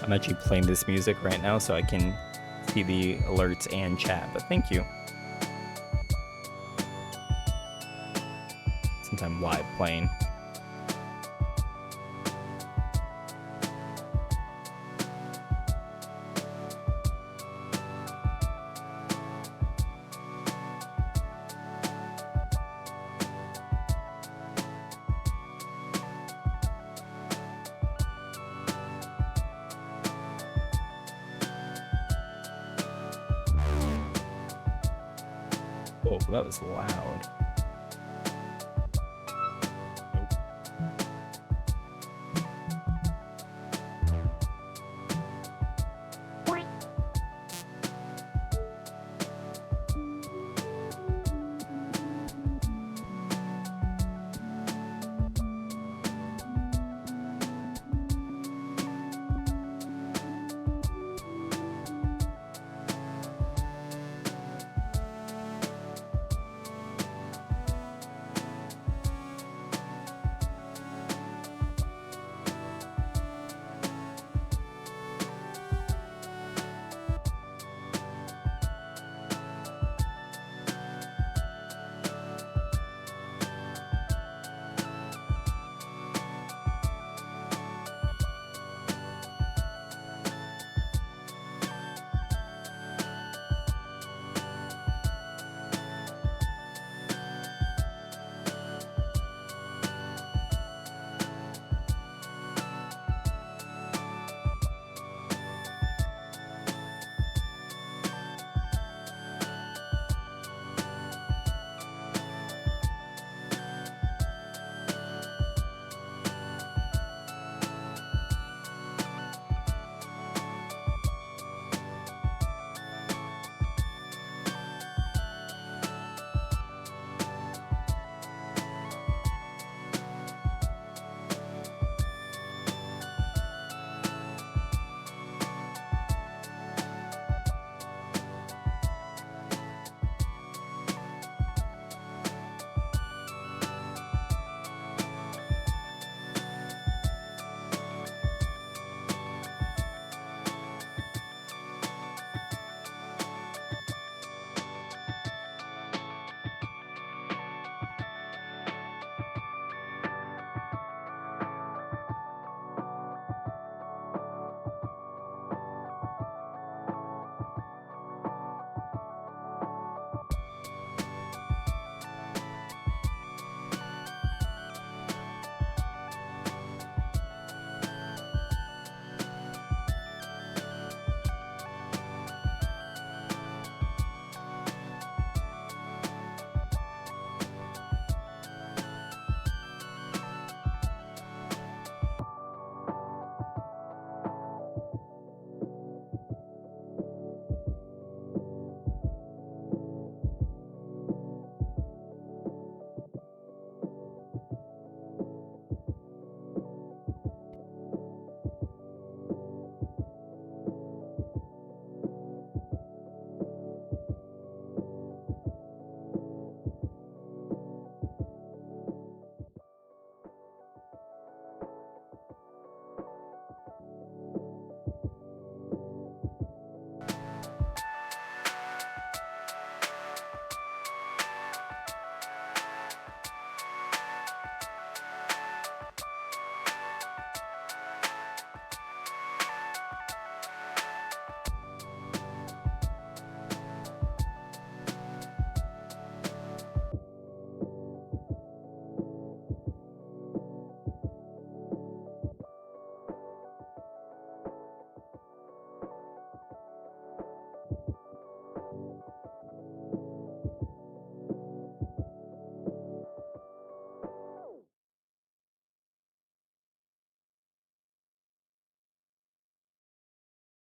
I'm actually playing this music right now so I can see the alerts and chat, but thank you. Since I'm live playing. Oh, that was loud.